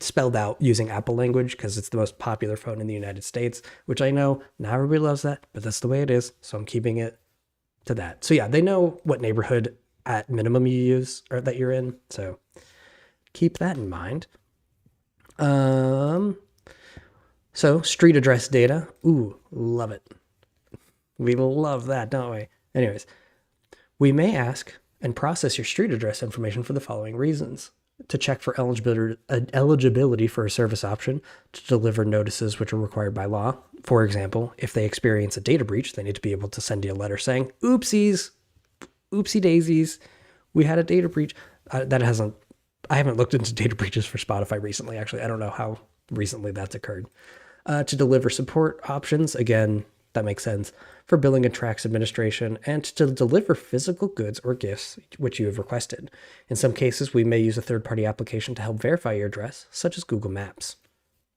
spelled out using Apple language because it's the most popular phone in the United States, which I know not everybody loves that, but that's the way it is. So I'm keeping it to that. So yeah, they know what neighborhood at minimum you use or that you're in. So keep that in mind. So street address data. Ooh, love it. We love that, don't we? Anyways, we may ask and process your street address information for the following reasons: to check for eligibility for a service option, to deliver notices which are required by law. For example, if they experience a data breach, they need to be able to send you a letter saying, oopsies, oopsie daisies, we had a data breach. I haven't looked into data breaches for Spotify recently, actually. I don't know how recently that's occurred. To deliver support options, again, that makes sense, for billing and tax administration, and to deliver physical goods or gifts which you have requested. In some cases, we may use a third-party application to help verify your address, such as Google Maps.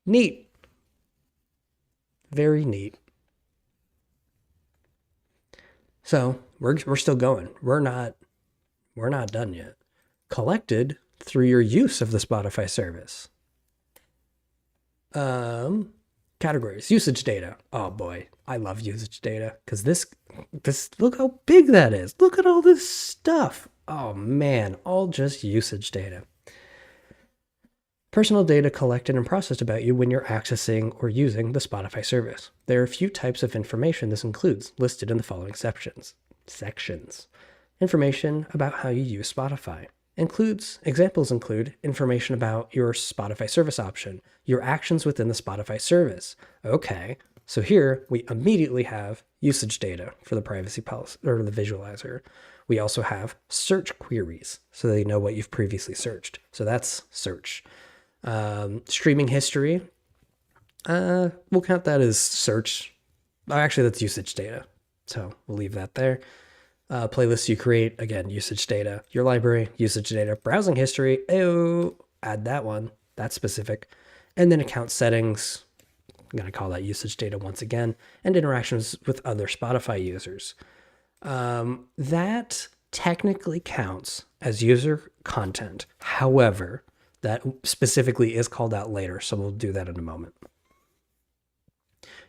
Neat. Very neat. So we're still going. We're not done yet. Collected through your use of the Spotify service. Categories, usage data. Oh boy, I love usage data because this, look how big that is. Look at all this stuff. Oh man, all just usage data. Personal data collected and processed about you when you're accessing or using the Spotify service. There are a few types of information this includes, listed in the following sections. Information about how you use Spotify. Examples include information about your Spotify service option, your actions within the Spotify service. Okay, so here we immediately have usage data for the privacy policy or the visualizer. We also have search queries, so they know what you've previously searched. So that's search. Streaming history, we'll count that as search. Actually, that's usage data. So we'll leave that there. Playlists you create, again, usage data. Your library, usage data. Browsing history, add that one. That's specific. And then account settings, I'm going to call that usage data once again. And interactions with other Spotify users. That technically counts as user content. However, that specifically is called out later, so we'll do that in a moment.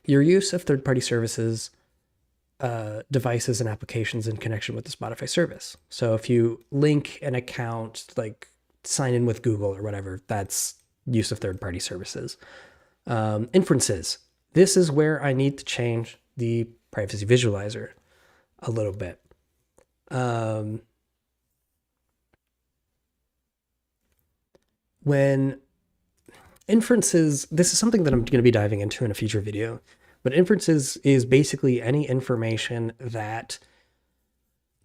Your use of third-party services, devices and applications in connection with the Spotify service. So if you link an account, like sign in with Google or whatever, that's use of third-party services. Inferences. This is where I need to change the privacy visualizer a little bit. When inferences, this is something that I'm going to be diving into in a future video, but inferences is basically any information that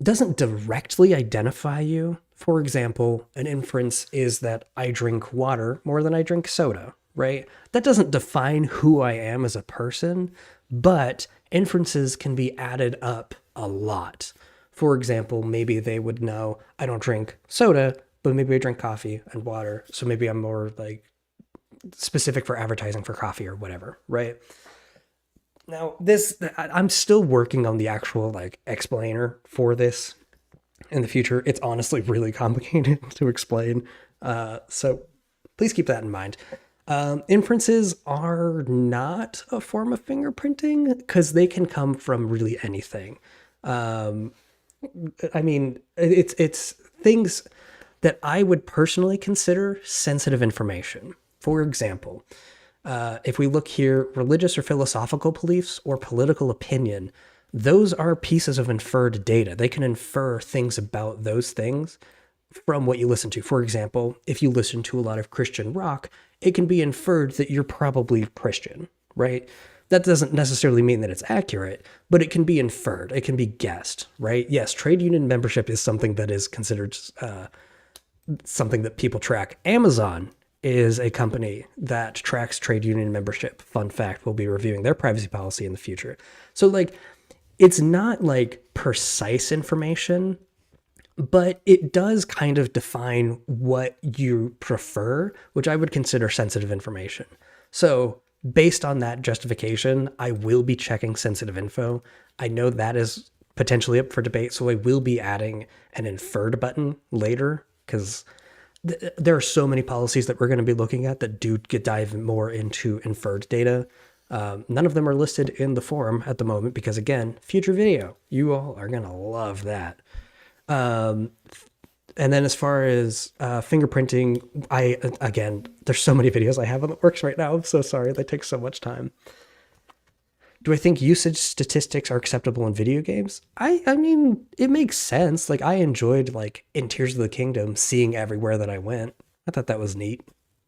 doesn't directly identify you. For example, an inference is that I drink water more than I drink soda, right? That doesn't define who I am as a person, but inferences can be added up a lot. For example, maybe they would know I don't drink soda, but maybe I drink coffee and water. So maybe I'm more like specific for advertising for coffee or whatever, right? Now, I'm still working on the actual like explainer for this in the future. It's honestly really complicated to explain. So please keep that in mind. Inferences are not a form of fingerprinting because they can come from really anything. I mean, it's things that I would personally consider sensitive information. For example, if we look here, religious or philosophical beliefs or political opinion, those are pieces of inferred data. They can infer things about those things from what you listen to. For example, if you listen to a lot of Christian rock, it can be inferred that you're probably Christian, right? That doesn't necessarily mean that it's accurate, but it can be inferred. It can be guessed, right? Yes, trade union membership is something that is considered something that people track. Amazon is a company that tracks trade union membership. Fun fact, we'll be reviewing their privacy policy in the future. So like, it's not like precise information, but it does kind of define what you prefer, which I would consider sensitive information. So based on that justification, I will be checking sensitive info. I know that is potentially up for debate, so I will be adding an inferred button later because there are so many policies that we're going to be looking at that do dive more into inferred data. None of them are listed in the forum at the moment because, again, future video. You all are going to love that. And then as far as fingerprinting, there's so many videos I have in the works right now. I'm so sorry. They take so much time. Do I think usage statistics are acceptable in video games? I mean, it makes sense. Like, I enjoyed, like, in Tears of the Kingdom, seeing everywhere that I went. I thought that was neat,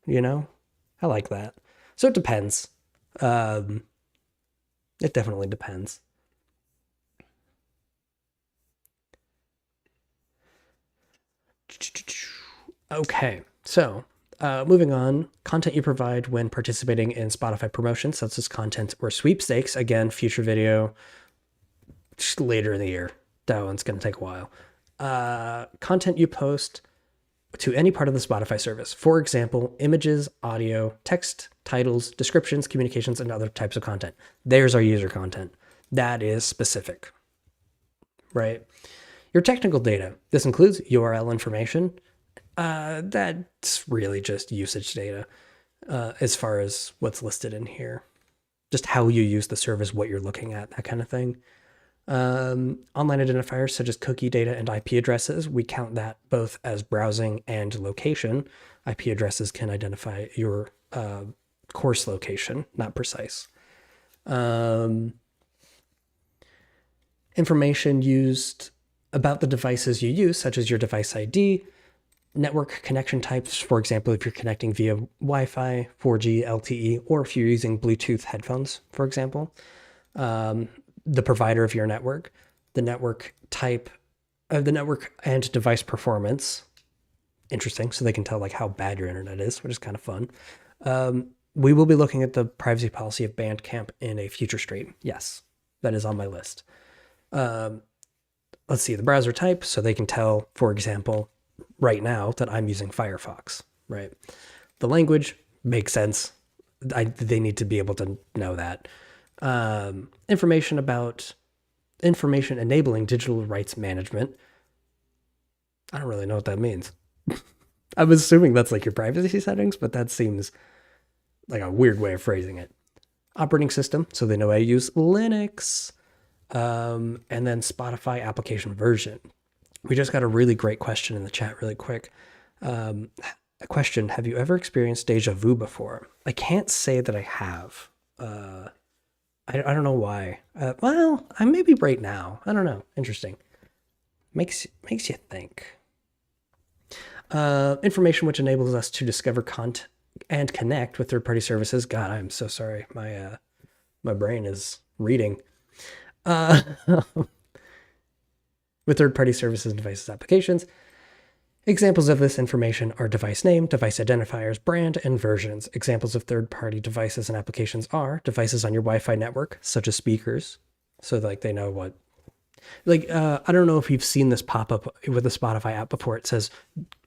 you know? I like that. So it depends. It definitely depends. Okay, so moving on, content you provide when participating in Spotify promotions, such as content or sweepstakes. Again, future video just later in the year. That one's going to take a while. Content you post to any part of the Spotify service. For example, images, audio, text, titles, descriptions, communications, and other types of content. There's our user content. That is specific, right? Your technical data. This includes URL information. That's really just usage data as far as what's listed in here. Just how you use the service, what you're looking at, that kind of thing. Online identifiers such as cookie data and IP addresses, we count that both as browsing and location. IP addresses can identify your course location, not precise. Information used about the devices you use, such as your device ID, network connection types, for example, if you're connecting via Wi-Fi, 4G, LTE, or if you're using Bluetooth headphones, for example. The provider of your network, the network type of the network and device performance. Interesting. So they can tell like how bad your internet is, which is kind of fun. We will be looking at the privacy policy of Bandcamp in a future stream. Yes, that is on my list. Let's see the browser type. So they can tell, for example, right now that I'm using Firefox, right? The language makes sense. They need to be able to know that. Information enabling digital rights management. I don't really know what that means. I'm assuming that's like your privacy settings, but that seems like a weird way of phrasing it. Operating system, so they know I use Linux. And then Spotify application version. We just got a really great question in the chat really quick. A question, have you ever experienced deja vu before? I can't say that I have. I don't know why. Well, I maybe right now. I don't know. Interesting. Makes you think. Information which enables us to discover content and connect with third-party services. God, I'm so sorry. My brain is reading. With third-party services and devices applications. Examples of this information are device name, device identifiers, brand, and versions. Examples of third-party devices and applications are devices on your Wi-Fi network, such as speakers. So like they know what, like, I don't know if you've seen this pop up with the Spotify app before. It says,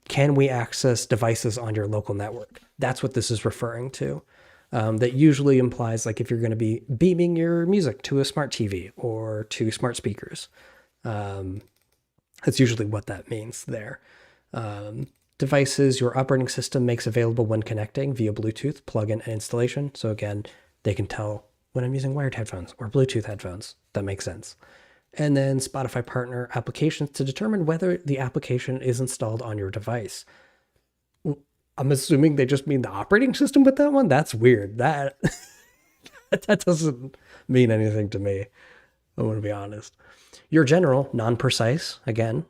can we access devices on your local network? That's what this is referring to. That usually implies like if you're going to be beaming your music to a smart TV or to smart speakers. That's usually what that means there. Devices your operating system makes available when connecting via Bluetooth, plugin, and installation. So again, they can tell when I'm using wired headphones or Bluetooth headphones. That makes sense. And then Spotify partner applications to determine whether the application is installed on your device. I'm assuming they just mean the operating system with that one. That's weird. That doesn't mean anything to me. I want to be honest. Your general, non-precise, again,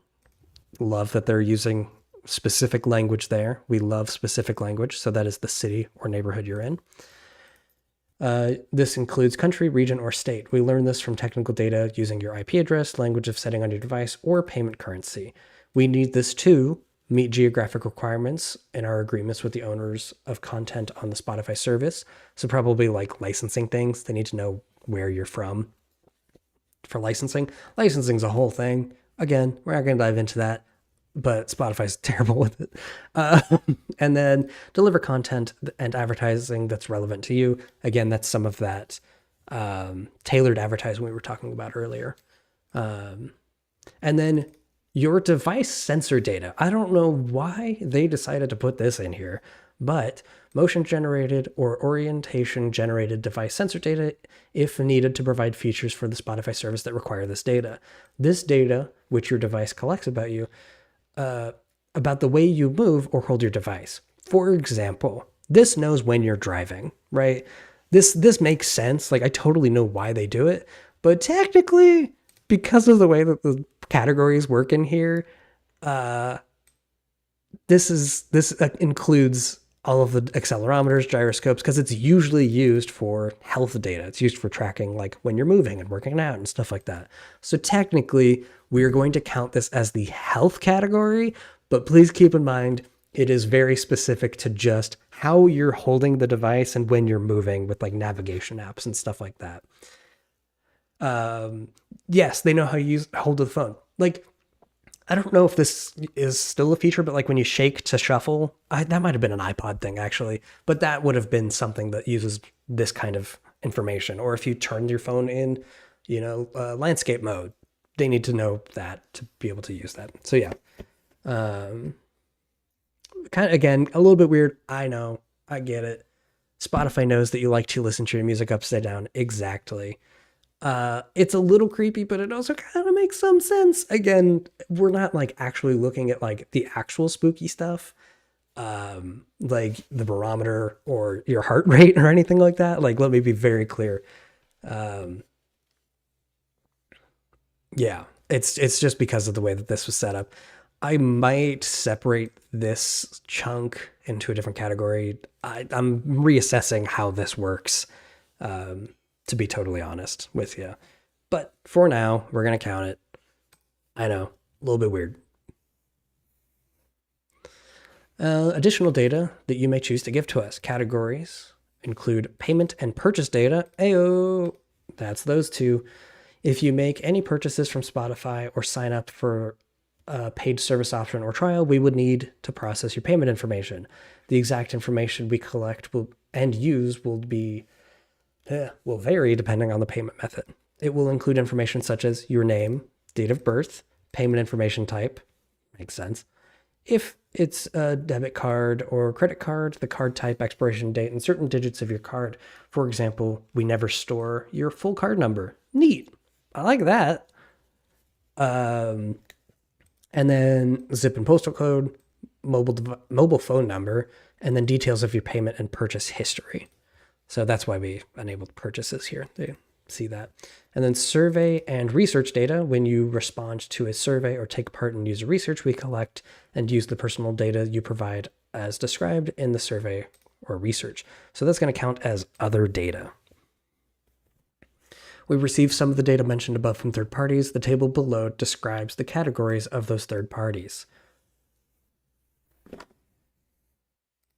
love that they're using specific language there. We love specific language. So that is the city or neighborhood you're in. This includes country, region, or state. We learn this from technical data using your IP address, language of setting on your device, or payment currency. We need this to meet geographic requirements in our agreements with the owners of content on the Spotify service. So probably like licensing things. They need to know where you're from for licensing. Licensing is a whole thing. Again, we're not going to dive into that. but Spotify's terrible with it. Uh, and then deliver content and advertising that's relevant to you. Again, that's some of that tailored advertising we were talking about earlier. And then your device sensor data. I don't know why they decided to put this in here, but motion generated or orientation generated device sensor data if needed to provide features for the Spotify service that require this data. This data, which your device collects about you, about the way you move or hold your device. For example, this knows when you're driving, right? This makes sense. Like I totally know why they do it, but technically, because of the way that the categories work in here, this includes all of the accelerometers, gyroscopes, because it's usually used for health data. It's used for tracking like when you're moving and working out and stuff like that. So technically, we are going to count this as the health category, but please keep in mind it is very specific to just how you're holding the device and when you're moving with like navigation apps and stuff like that. Yes, they know how you hold the phone. Like I don't know if this is still a feature, but like when you shake to shuffle, that might have been an iPod thing actually, but that would have been something that uses this kind of information. Or if you turn your phone in, landscape mode, they need to know that to be able to use that. So yeah, kind of again a little bit weird. I know, I get it. Spotify knows that you like to listen to your music upside down. Exactly. It's a little creepy, but it also kind of makes some sense. Again, we're not like actually looking at like the actual spooky stuff, like the barometer or your heart rate or anything like that. Like, let me be very clear. Yeah, it's just because of the way that this was set up. I might separate this chunk into a different category. I'm reassessing how this works. To be totally honest with you. But for now, we're going to count it. I know, a little bit weird. Additional data that you may choose to give to us. Categories include payment and purchase data. Ayo, that's those two. If you make any purchases from Spotify or sign up for a paid service option or trial, we would need to process your payment information. The exact information we collect and use will vary depending on the payment method. It will include information such as your name, date of birth, payment information type, makes sense. If it's a debit card or credit card, the card type, expiration date, and certain digits of your card. For example, we never store your full card number. Neat. I like that. And then zip and postal code, mobile phone number, and then details of your payment and purchase history. So that's why we enabled purchases here. They see that. And then survey and research data. When you respond to a survey or take part in user research, we collect and use the personal data you provide as described in the survey or research. So that's going to count as other data. We received some of the data mentioned above from third parties. The table below describes the categories of those third parties.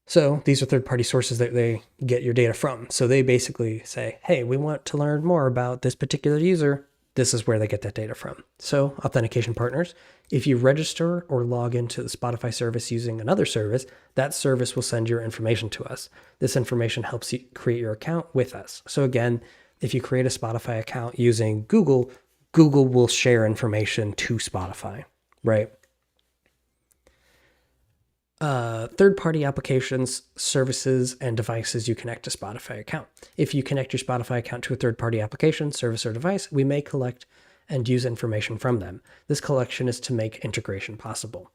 So these are third-party sources that they get your data from. So they basically say, hey, we want to learn more about this particular user. This is where they get that data from. So authentication partners, if you register or log into the Spotify service using another service, that service will send your information to us. This information helps you create your account with us. So again, if you create a Spotify account using Google, Google will share information to Spotify, right? Third-party applications, services, and devices you connect to Spotify account. If you connect your Spotify account to a third-party application, service, or device, we may collect and use information from them. This collection is to make integration possible.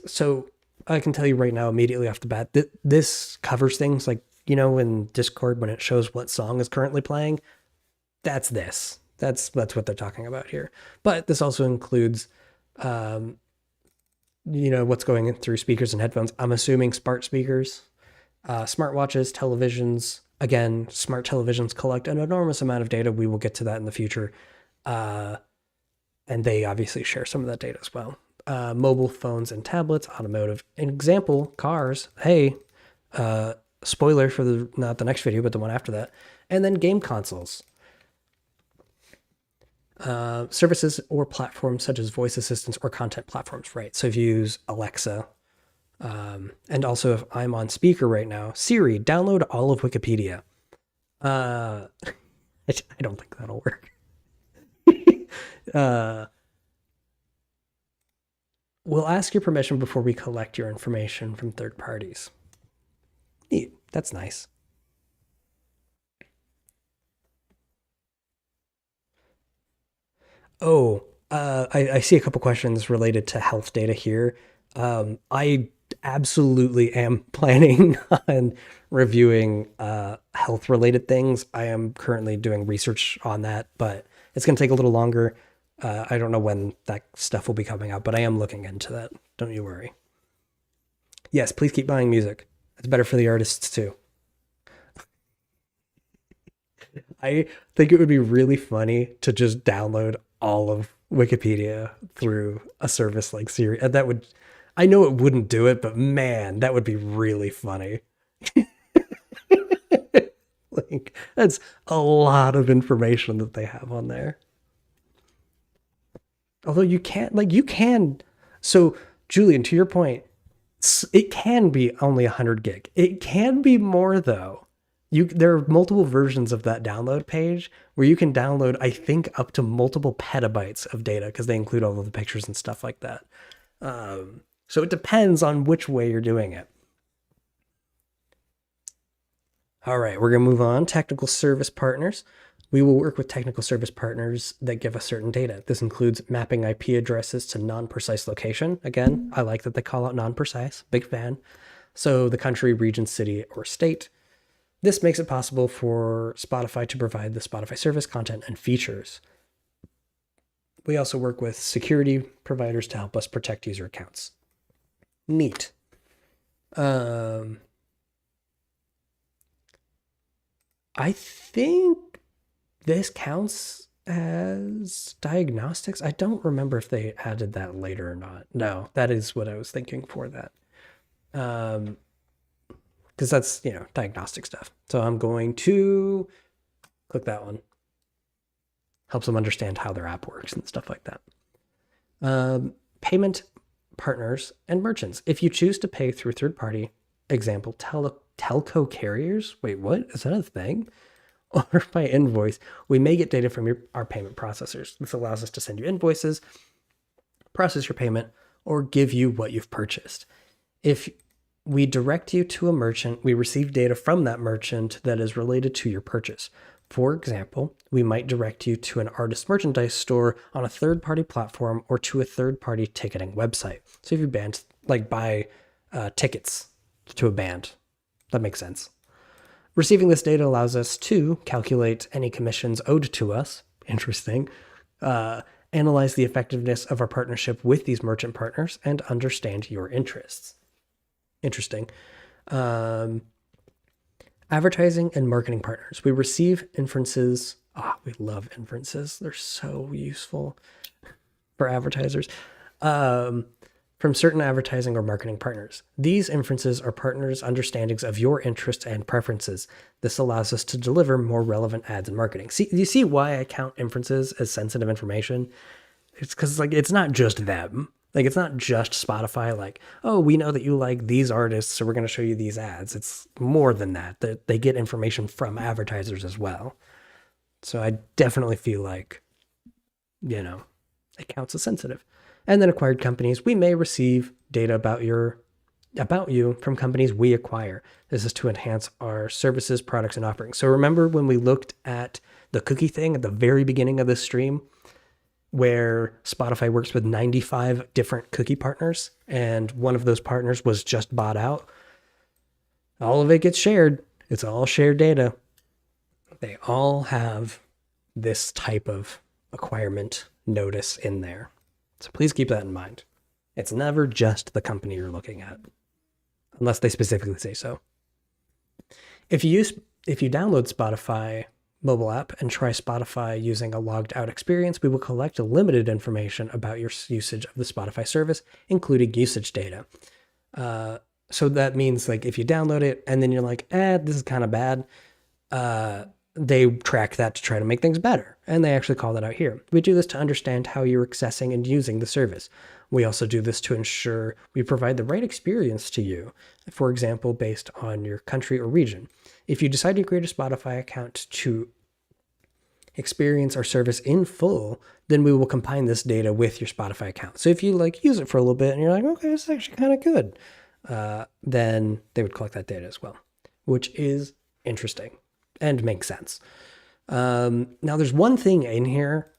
So I can tell you right now, immediately off the bat, this covers things like, in Discord, when it shows what song is currently playing, that's this. That's what they're talking about here. But this also includes what's going in through speakers and headphones. I'm assuming smart speakers, smartwatches, televisions. Again, smart televisions collect an enormous amount of data. We will get to that in the future. And they obviously share some of that data as well. Mobile phones and tablets, automotive. An example, cars. Hey, spoiler for not the next video, but the one after that. And then game consoles. Services or platforms such as voice assistants or content platforms, right? So if you use Alexa, and also if I'm on speaker right now, Siri, download all of Wikipedia. Uh, I don't think that'll work. uh, we'll ask your permission before we collect your information from third parties. Neat. That's nice. Oh, I see a couple questions related to health data here. I absolutely am planning on reviewing health related things. I am currently doing research on that, but it's going to take a little longer. I don't know when that stuff will be coming out, but I am looking into that. Don't you worry. Yes, please keep buying music. It's better for the artists too. I think it would be really funny to just download all of Wikipedia through a service like Siri. And that would, I know it wouldn't do it, but man, that would be really funny. Like, that's a lot of information that they have on there. Although you can't, like, you can. So, Julian, to your point, it can be only 100 gig. It can be more, though. There are multiple versions of that download page where you can download, I think, up to multiple petabytes of data because they include all of the pictures and stuff like that. So it depends on which way you're doing it. All right, we're going to move on. Technical service partners. We will work with technical service partners that give us certain data. This includes mapping IP addresses to non-precise location. Again, I like that they call out non-precise. Big fan. So the country, region, city, or state. This makes it possible for Spotify to provide the Spotify service content and features. We also work with security providers to help us protect user accounts. Neat. I think this counts as diagnostics. I don't remember if they added that later or not. No, that is what I was thinking for that. Because that's, diagnostic stuff. So I'm going to click that one. Helps them understand how their app works and stuff like that. Payment partners and merchants. If you choose to pay through third party, example, telco carriers. Wait, what? Is that a thing? Or by invoice, we may get data from our payment processors. This allows us to send you invoices, process your payment, or give you what you've purchased. If we direct you to a merchant, we receive data from that merchant that is related to your purchase. For example, we might direct you to an artist merchandise store on a third-party platform or to a third-party ticketing website. So if you buy tickets to a band, that makes sense. Receiving this data allows us to calculate any commissions owed to us. Interesting. Analyze the effectiveness of our partnership with these merchant partners and understand your interests. Interesting. Advertising and marketing partners. We receive inferences. We love inferences. They're so useful for advertisers. From certain advertising or marketing partners. These inferences are partners' understandings of your interests and preferences. This allows us to deliver more relevant ads and marketing. See, you see why I count inferences as sensitive information? It's because it's not just them. It's not just Spotify. Oh, we know that you like these artists, so we're going to show you these ads. It's more than that. They get information from advertisers as well. So I definitely feel like, it counts as sensitive. And then acquired companies, we may receive data about you from companies we acquire. This is to enhance our services, products, and offerings. So remember when we looked at the cookie thing at the very beginning of this stream, where Spotify works with 95 different cookie partners, and one of those partners was just bought out? All of it gets shared. It's all shared data. They all have this type of acquirement notice in there. So please keep that in mind. It's never just the company you're looking at, unless they specifically say so. If you download Spotify mobile app and try Spotify using a logged out experience, we will collect limited information about your usage of the Spotify service, including usage data. So that means if you download it and then you're like, this is kind of bad, they track that to try to make things better. And they actually call that out here. We do this to understand how you're accessing and using the service. We also do this to ensure we provide the right experience to you, for example, based on your country or region. If you decide to create a Spotify account to experience our service in full, then we will combine this data with your Spotify account. So if you like use it for a little bit and you're like, okay, this is actually kind of good, then they would collect that data as well, which is interesting and makes sense. Now, there's one thing in here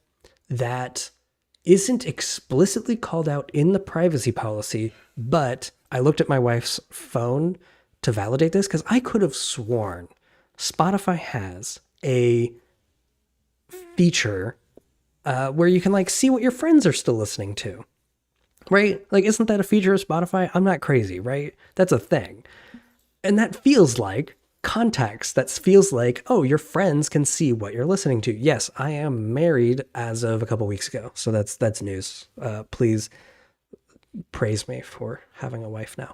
that isn't explicitly called out in the privacy policy, but I looked at my wife's phone to validate this because I could have sworn Spotify has a feature where you can like see what your friends are still listening to, right? Like, isn't that a feature of Spotify? I'm not crazy, right? That's a thing. And that feels like context. That feels like, oh, your friends can see what you're listening to. Yes, I am married as of a couple weeks ago. So that's news. Please praise me for having a wife now.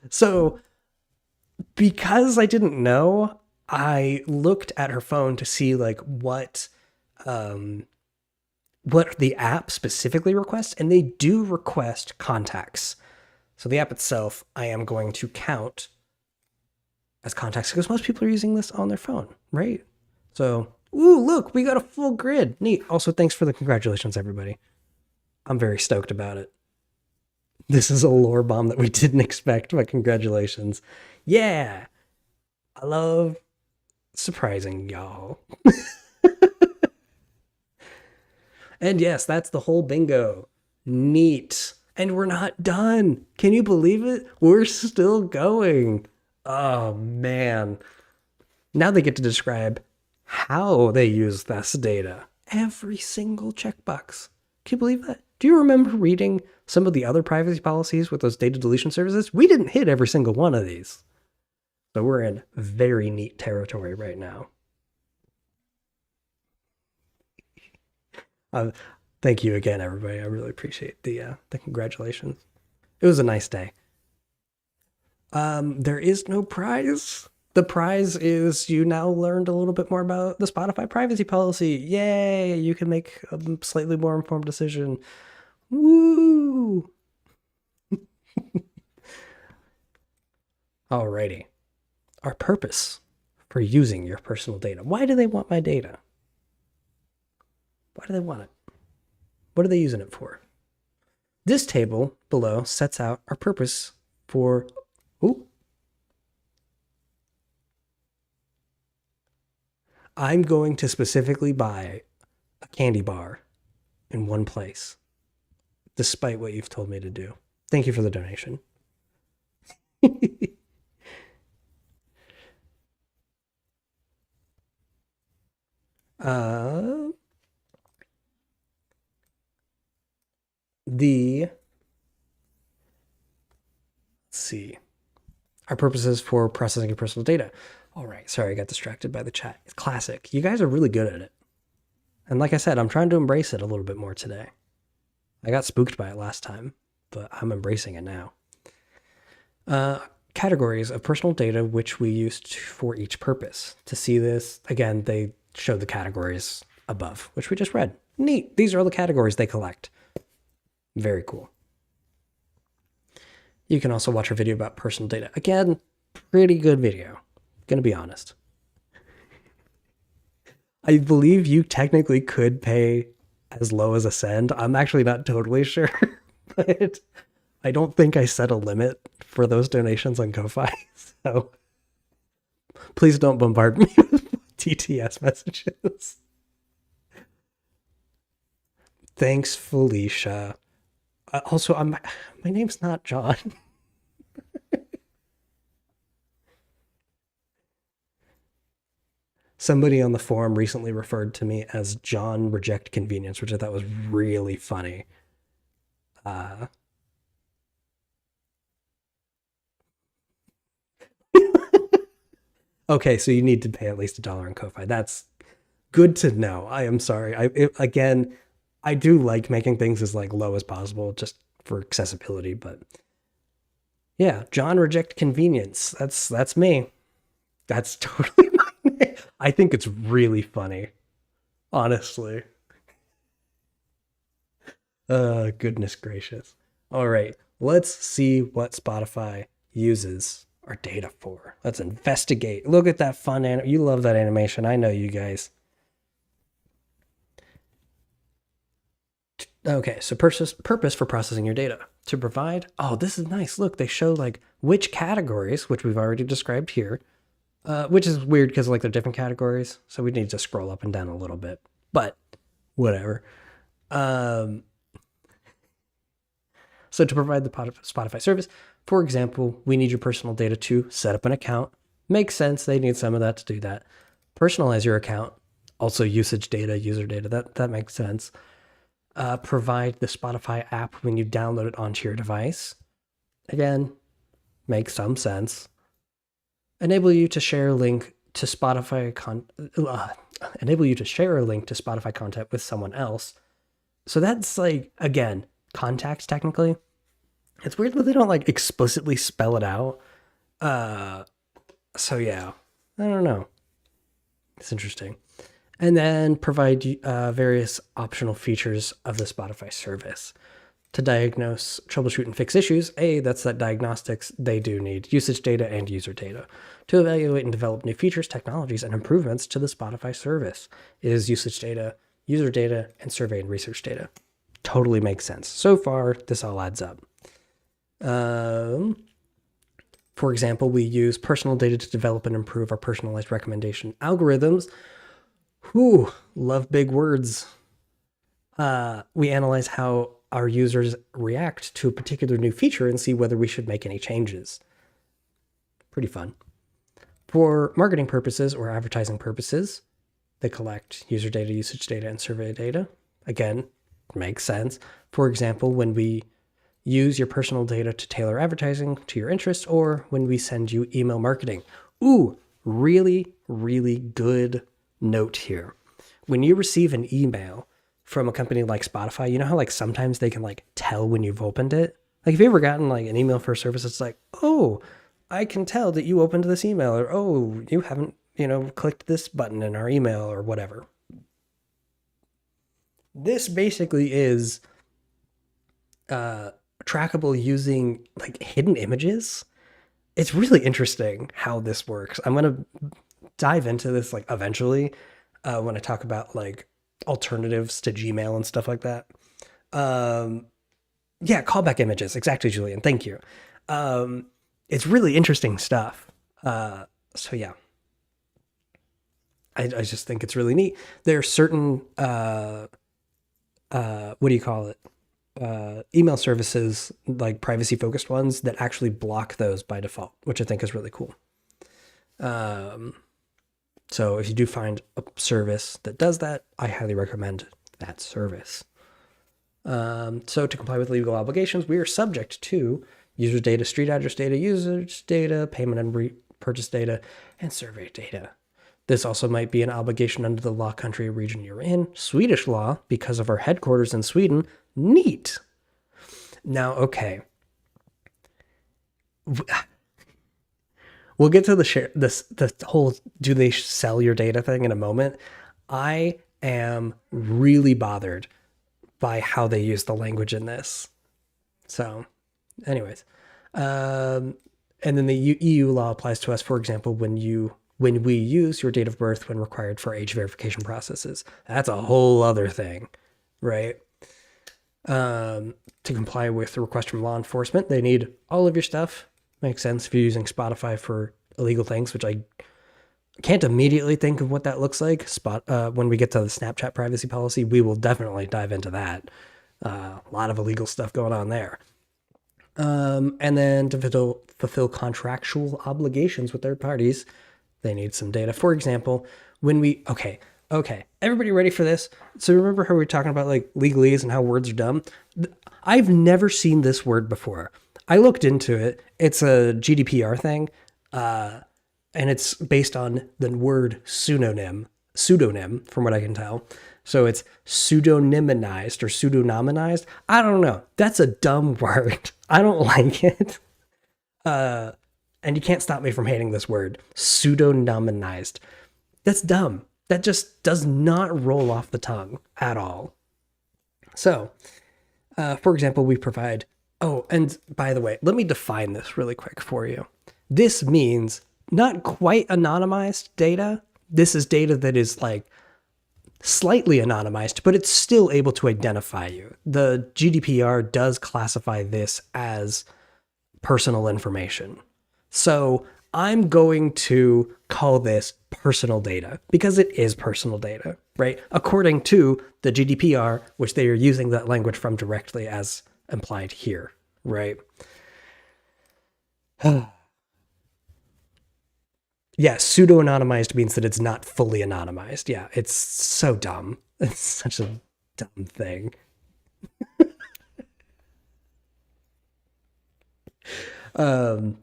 So because I didn't know, I looked at her phone to see like what the app specifically requests, and they do request contacts. So the app itself, I am going to count as contacts because most people are using this on their phone, right? So, ooh, look, we got a full grid. Neat. Also, thanks for the congratulations, everybody. I'm very stoked about it. This is a lore bomb that we didn't expect, but congratulations. Yeah. I love surprising y'all. And yes, that's the whole bingo. Neat. And we're not done. Can you believe it? We're still going. Oh, man. Now they get to describe how they use this data. Every single checkbox. Can you believe that? Do you remember reading some of the other privacy policies with those data deletion services? We didn't hit every single one of these. So we're in very neat territory right now. Thank you again, everybody. I really appreciate the congratulations. It was a nice day. There is no prize. The prize is you now learned a little bit more about the Spotify privacy policy. Yay! You can make a slightly more informed decision. Woo! Alrighty. Our purpose for using your personal data. Why do they want my data? Why do they want it? What are they using it for? This table below sets out our purpose for... Ooh. I'm going to specifically buy a candy bar in one place, despite what you've told me to do. Thank you for the donation. Let's see. Our purposes for processing your personal data. All right, sorry, I got distracted by the chat. It's classic. You guys are really good at it. And like I said, I'm trying to embrace it a little bit more today. I got spooked by it last time, but I'm embracing it now. Categories of personal data which we used for each purpose. To see this, again, they show the categories above, which we just read. Neat. These are all the categories they collect. Very cool. You can also watch our video about personal data. Again, pretty good video. Gonna be honest. I believe you technically could pay as low as a cent. I'm actually not totally sure, but I don't think I set a limit for those donations on Ko-Fi. So please don't bombard me with TTS messages. Thanks, Felicia. Also, my name's not John. Somebody on the forum recently referred to me as John Reject Convenience, which I thought was really funny. Okay, so you need to pay at least $1 on Ko-Fi. That's good to know. I am sorry. Again, I do like making things as like low as possible just for accessibility, but yeah, John Reject Convenience. That's me. That's totally my name. I think it's really funny, honestly. Goodness gracious. All right, let's see what Spotify uses our data for. Let's investigate. Look at that fun you love that animation. I know you guys. Okay, so purpose for processing your data to provide. Oh, this is nice. Look, they show like which categories, which we've already described here, which is weird because like they're different categories. So we need to scroll up and down a little bit, but whatever. Um, So to provide the Spotify service, for example, we need your personal data to set up an account. Makes sense. They need some of that to do that. Personalize your account. Also usage data, user data. That makes sense. Provide the Spotify app when you download it onto your device. Again, makes some sense. Enable you to share a link to Spotify enable you to share a link to Spotify content with someone else. So that's like, again, contacts technically. It's weird that they don't like explicitly spell it out. So yeah, I don't know. It's interesting. And then provide various optional features of the Spotify service to diagnose, troubleshoot, and fix issues. That's that diagnostics. They do need usage data and user data to evaluate and develop new features, technologies, and improvements to the Spotify service. It is usage data, user data, and survey and research data. Totally makes sense. So far, this all adds up. For example, we use personal data to develop and improve our personalized recommendation algorithms. Whew, love big words. We analyze how our users react to a particular new feature and see whether we should make any changes. Pretty fun. For marketing purposes or advertising purposes, they collect user data, usage data, and survey data. Again, makes sense. For example, when we use your personal data to tailor advertising to your interests, or when we send you email marketing. Ooh, really, really good note here. When you receive an email from a company like Spotify, you know how like sometimes they can like tell when you've opened it? Like have you ever gotten like an email for a service that's like, oh, I can tell that you opened this email, or oh, you haven't, clicked this button in our email or whatever. This basically is trackable using like hidden images. It's really interesting how this works. I'm going to dive into this like eventually when I talk about like alternatives to Gmail and stuff like that. Yeah, callback images. Exactly, Julian. Thank you. It's really interesting stuff. So yeah, I just think it's really neat. There are certain what do you call it? Email services, like privacy focused ones, that actually block those by default, which I think is really cool. So if you do find a service that does that, I highly recommend that service. So to comply with legal obligations, we are subject to user data, street address data, usage data, payment and purchase data, and survey data. This also might be an obligation under the law country or region you're in. Swedish law, because of our headquarters in Sweden. Neat. Now, okay. We'll get to the whole do they sell your data thing in a moment. I am really bothered by how they use the language in this. So, anyways. And then the EU law applies to us, for example, when we use your date of birth when required for age verification processes. That's a whole other thing, right? To comply with the request from law enforcement, they need all of your stuff. Makes sense if you're using Spotify for illegal things, which I can't immediately think of what that looks like. When we get to the Snapchat privacy policy, we will definitely dive into that. A lot of illegal stuff going on there. And then to fulfill contractual obligations with third parties, they need some data. For example, when okay, everybody ready for this? So remember how we were talking about like legalese and how words are dumb? I've never seen this word before. I looked into it. It's a GDPR thing, and it's based on the word pseudonym, from what I can tell. So it's pseudonymized or pseudonymized. I don't know. That's a dumb word. I don't like it. and you can't stop me from hating this word, pseudonymized. That's dumb. That just does not roll off the tongue at all. So, for example, we provide, oh, and by the way, let me define this really quick for you. This means not quite anonymized data. This is data that is like slightly anonymized, but it's still able to identify you. The GDPR does classify this as personal information. So I'm going to call this personal data because it is personal data, right? According to the GDPR, which they are using that language from directly as implied here, right? Yeah, pseudo-anonymized means that it's not fully anonymized. Yeah, it's so dumb. It's such a dumb thing. And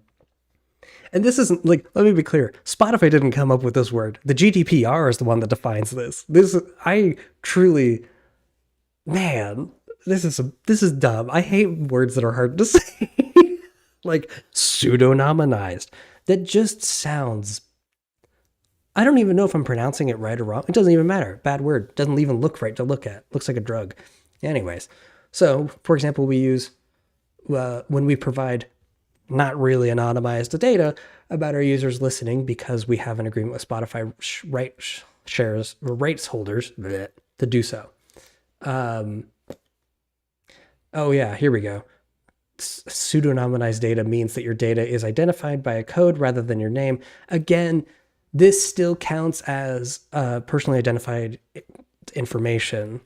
this isn't like, let me be clear. Spotify didn't come up with this word. The GDPR is the one that defines this. I truly, man, this is dumb. I hate words that are hard to say. Like pseudonymized. That just sounds, I don't even know if I'm pronouncing it right or wrong. It doesn't even matter. Bad word. Doesn't even look right to look at. Looks like a drug. Anyways, so for example, we use, when we provide not really anonymized data about our users listening because we have an agreement with Spotify rights holders to do so. Oh yeah, here we go. Pseudonymized data means that your data is identified by a code rather than your name. Again, this still counts as personally identified information.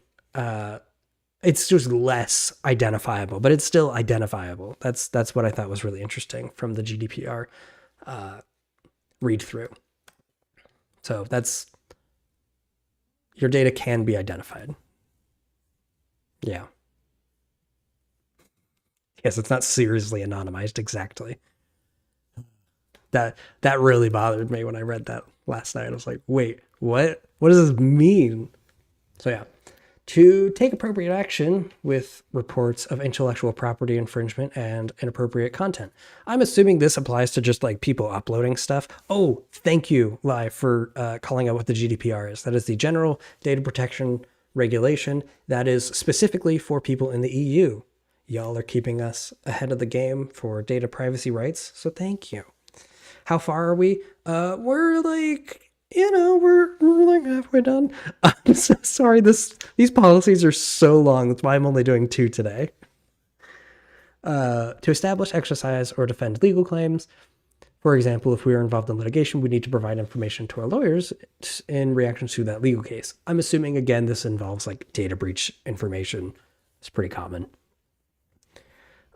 It's just less identifiable, but it's still identifiable. That's what I thought was really interesting from the GDPR read through. So that's, your data can be identified. Yeah. Yes, it's not seriously anonymized exactly. That really bothered me when I read that last night. I was like, wait, what? What does this mean? So yeah. To take appropriate action with reports of intellectual property infringement and inappropriate content. I'm assuming this applies to just like people uploading stuff. Oh, thank you, Live, for calling out what the GDPR is. That is the General Data Protection Regulation. That is specifically for people in the EU. Y'all are keeping us ahead of the game for data privacy rights, so thank you. How far are we? We're like, we're like halfway done. I'm so sorry. These policies are so long. That's why I'm only doing 2 today. To establish, exercise, or defend legal claims. For example, if we are involved in litigation, we need to provide information to our lawyers in reaction to that legal case. I'm assuming, again, this involves like data breach information. It's pretty common.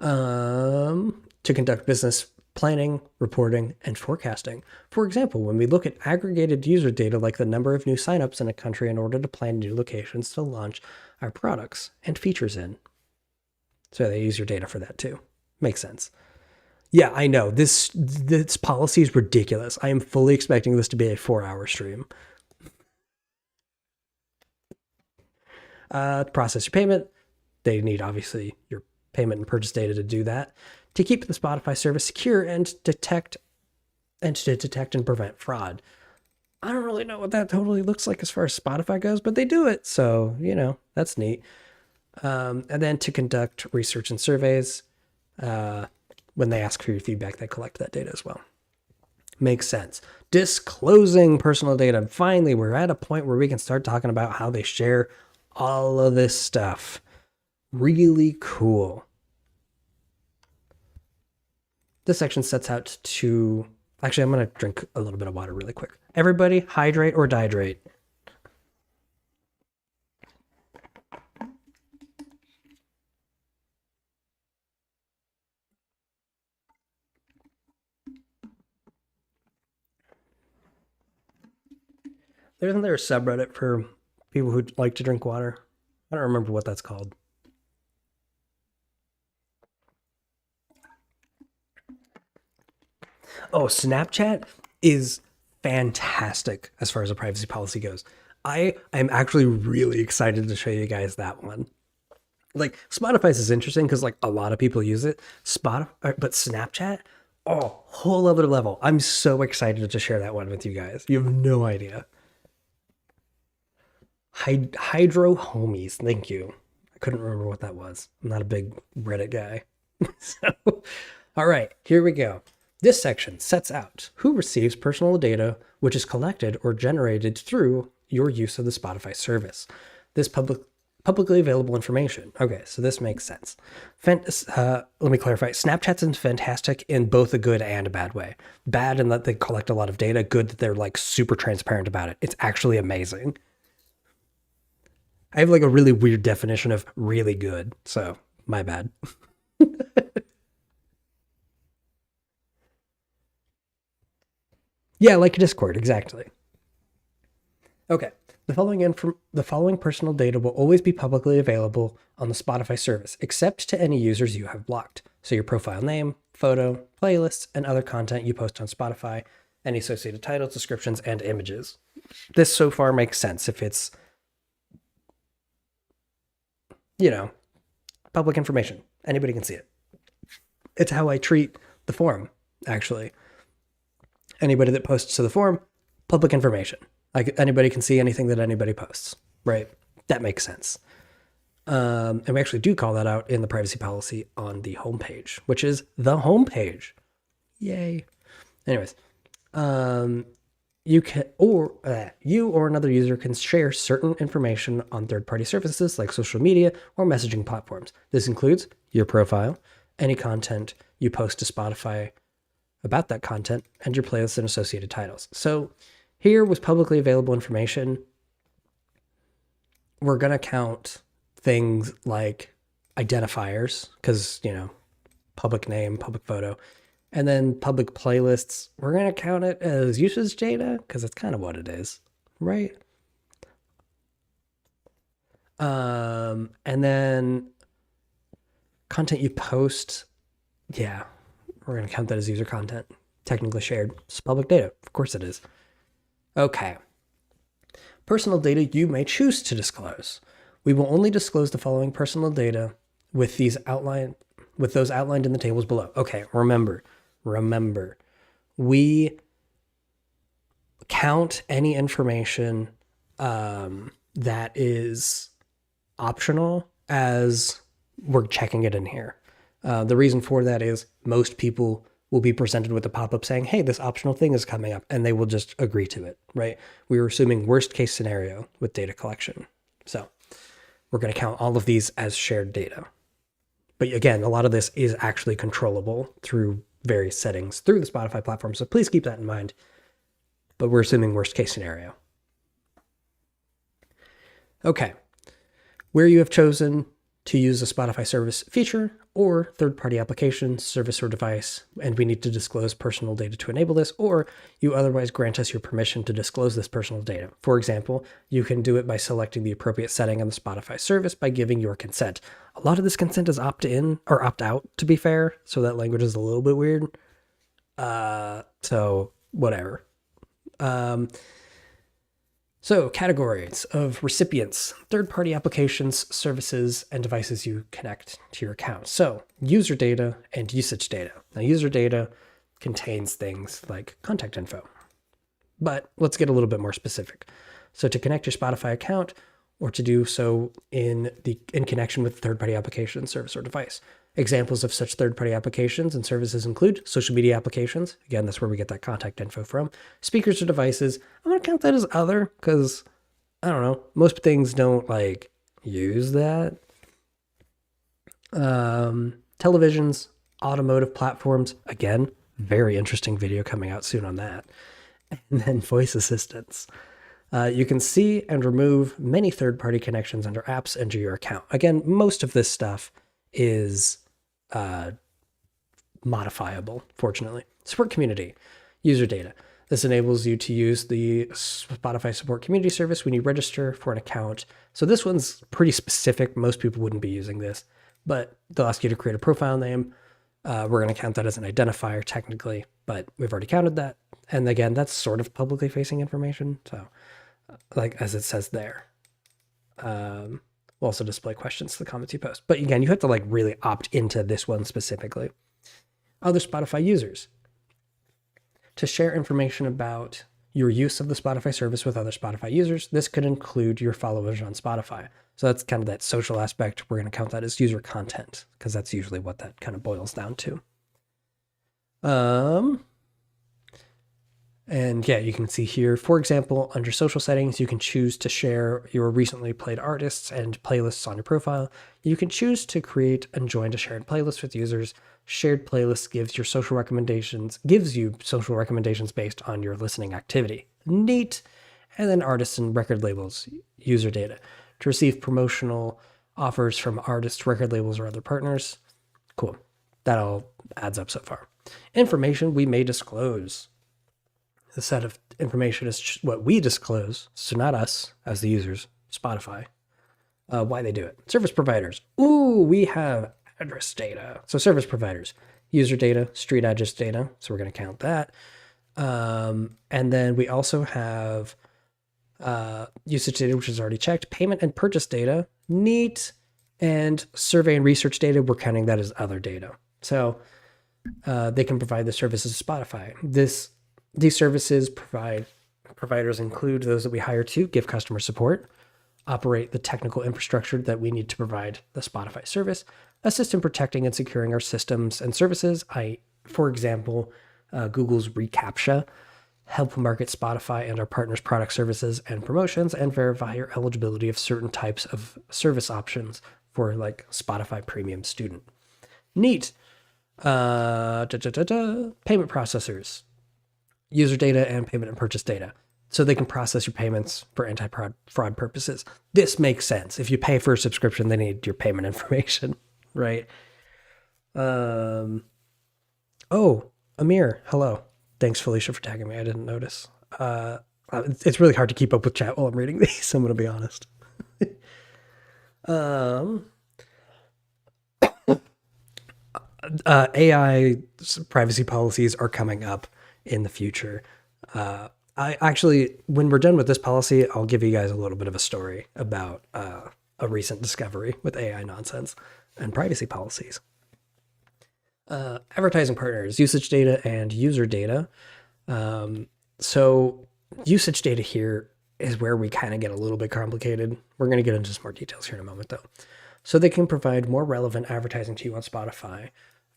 To conduct business planning, reporting, and forecasting. For example, when we look at aggregated user data like the number of new signups in a country in order to plan new locations to launch our products and features in. So they use your data for that too. Makes sense. Yeah, I know. This policy is ridiculous. I am fully expecting this to be a 4-hour stream. To process your payment, they need obviously your payment and purchase data to do that. To keep the Spotify service secure and to detect and prevent fraud. I don't really know what that totally looks like as far as Spotify goes, but they do it. So, that's neat. And then to conduct research and surveys. When they ask for your feedback, they collect that data as well. Makes sense. Disclosing personal data. Finally, we're at a point where we can start talking about how they share all of this stuff. Really cool. This section sets out to... Actually, I'm going to drink a little bit of water really quick. Everybody, hydrate or dihydrate. Isn't there a subreddit for people who like to drink water? I don't remember what that's called. Oh, Snapchat is fantastic as far as a privacy policy goes. I am actually really excited to show you guys that one. Like, Spotify's is interesting because like a lot of people use it. But Snapchat, Oh, whole other level. I'm so excited to share that one with you guys. You have no idea. Hydro homies. Thank you. I couldn't remember what that was. I'm not a big Reddit guy. So, all right, here we go. This section sets out who receives personal data which is collected or generated through your use of the Spotify service. This publicly available information. Okay, so this makes sense. Let me clarify. Snapchat's fantastic in both a good and a bad way. Bad in that they collect a lot of data. Good that they're like super transparent about it. It's actually amazing. I have like a really weird definition of really good, so my bad. Yeah, like Discord, exactly. Okay. The following personal data will always be publicly available on the Spotify service, except to any users you have blocked. So your profile name, photo, playlists, and other content you post on Spotify, any associated titles, descriptions, and images. This so far makes sense if it's, you know, public information. Anybody can see it. It's how I treat the forum, actually. Anybody that posts to the forum, public information. Like anybody can see anything that anybody posts, right? That makes sense. And we actually do call that out in the privacy policy on the homepage, which is the homepage. Yay. Anyways, you or another user can share certain information on third-party services like social media or messaging platforms. This includes your profile, any content you post to Spotify about that content, and your playlists and associated titles. So here was publicly available information. We're going to count things like identifiers, because, public name, public photo, and then public playlists. We're going to count it as usage data, because that's kind of what it is, right? And then content you post, yeah, we're going to count that as user content, technically shared. It's public data. Of course it is. Okay. Personal data you may choose to disclose. We will only disclose the following personal data with those outlined in the tables below. Okay, remember, we count any information that is optional as we're checking it in here. The reason for that is most people will be presented with a pop-up saying, hey, this optional thing is coming up, and they will just agree to it, right? We were assuming worst case scenario with data collection. So we're going to count all of these as shared data. But again, a lot of this is actually controllable through various settings through the Spotify platform. So please keep that in mind. But we're assuming worst case scenario. Okay. Where you have chosen to use a Spotify service feature or third-party application, service, or device, and we need to disclose personal data to enable this, or you otherwise grant us your permission to disclose this personal data. For example, you can do it by selecting the appropriate setting on the Spotify service by giving your consent. A lot of this consent is opt-in or opt-out, to be fair, so that language is a little bit weird. So whatever. So categories of recipients, third-party applications, services, and devices you connect to your account. So user data and usage data. Now user data contains things like contact info, but let's get a little bit more specific. So to connect your Spotify account or to do so in connection with third-party application, service, or device. Examples of such third-party applications and services include social media applications. Again, that's where we get that contact info from. Speakers or devices. I'm going to count that as other because, I don't know, most things don't use that. Televisions, automotive platforms. Again, very interesting video coming out soon on that. And then voice assistants. You can see and remove many third-party connections under apps into your account. Again, most of this stuff is modifiable, fortunately. Support community, user data. This enables you to use the Spotify support community service when you register for an account. So this one's pretty specific. Most people wouldn't be using this, but they'll ask you to create a profile name. We're going to count that as an identifier technically, but we've already counted that. And again, that's sort of publicly facing information. So as it says there. We'll also display questions to the comments you post. But again, you have to really opt into this one specifically. other Spotify users. To share information about your use of the Spotify service with other Spotify users, this could include your followers on Spotify. So that's kind of that social aspect. We're going to count that as user content because that's usually what that kind of boils down to. And yeah, you can see here, for example, under social settings, you can choose to share your recently played artists and playlists on your profile. You can choose to create and join a shared playlist with users. Shared playlists gives you social recommendations based on your listening activity. Neat. And then artists and record labels, user data. To receive promotional offers from artists, record labels, or other partners. Cool. That all adds up so far. Information we may disclose. The set of information is what we disclose, so not us as the users, Spotify. Why they do it. Service providers. Ooh, we have address data. So service providers, user data, street address data. So we're going to count that. And then we also have usage data, which is already checked. Payment and purchase data. Neat. And survey and research data, we're counting that as other data. So they can provide the services of Spotify. These services providers include those that we hire to give customer support, operate the technical infrastructure that we need to provide the Spotify service, assist in protecting and securing our systems and services. For example, Google's reCAPTCHA, help market Spotify and our partners' product services and promotions, and verify your eligibility of certain types of service options for like Spotify Premium Student. Neat. Payment processors. User data and payment and purchase data. So they can process your payments for anti-fraud purposes. This makes sense. If you pay for a subscription, they need your payment information, right? Oh, Amir, hello. Thanks, Felicia, for tagging me. I didn't notice. It's really hard to keep up with chat while I'm reading these, I'm going to be honest. AI privacy policies are coming up in the future. I actually, when we're done with this policy, I'll give you guys a little bit of a story about a recent discovery with AI nonsense and privacy policies. Advertising partners, usage data and user data. So usage data here is where we kind of get a little bit complicated. We're going to get into some more details here in a moment though. So they can provide more relevant advertising to you on Spotify.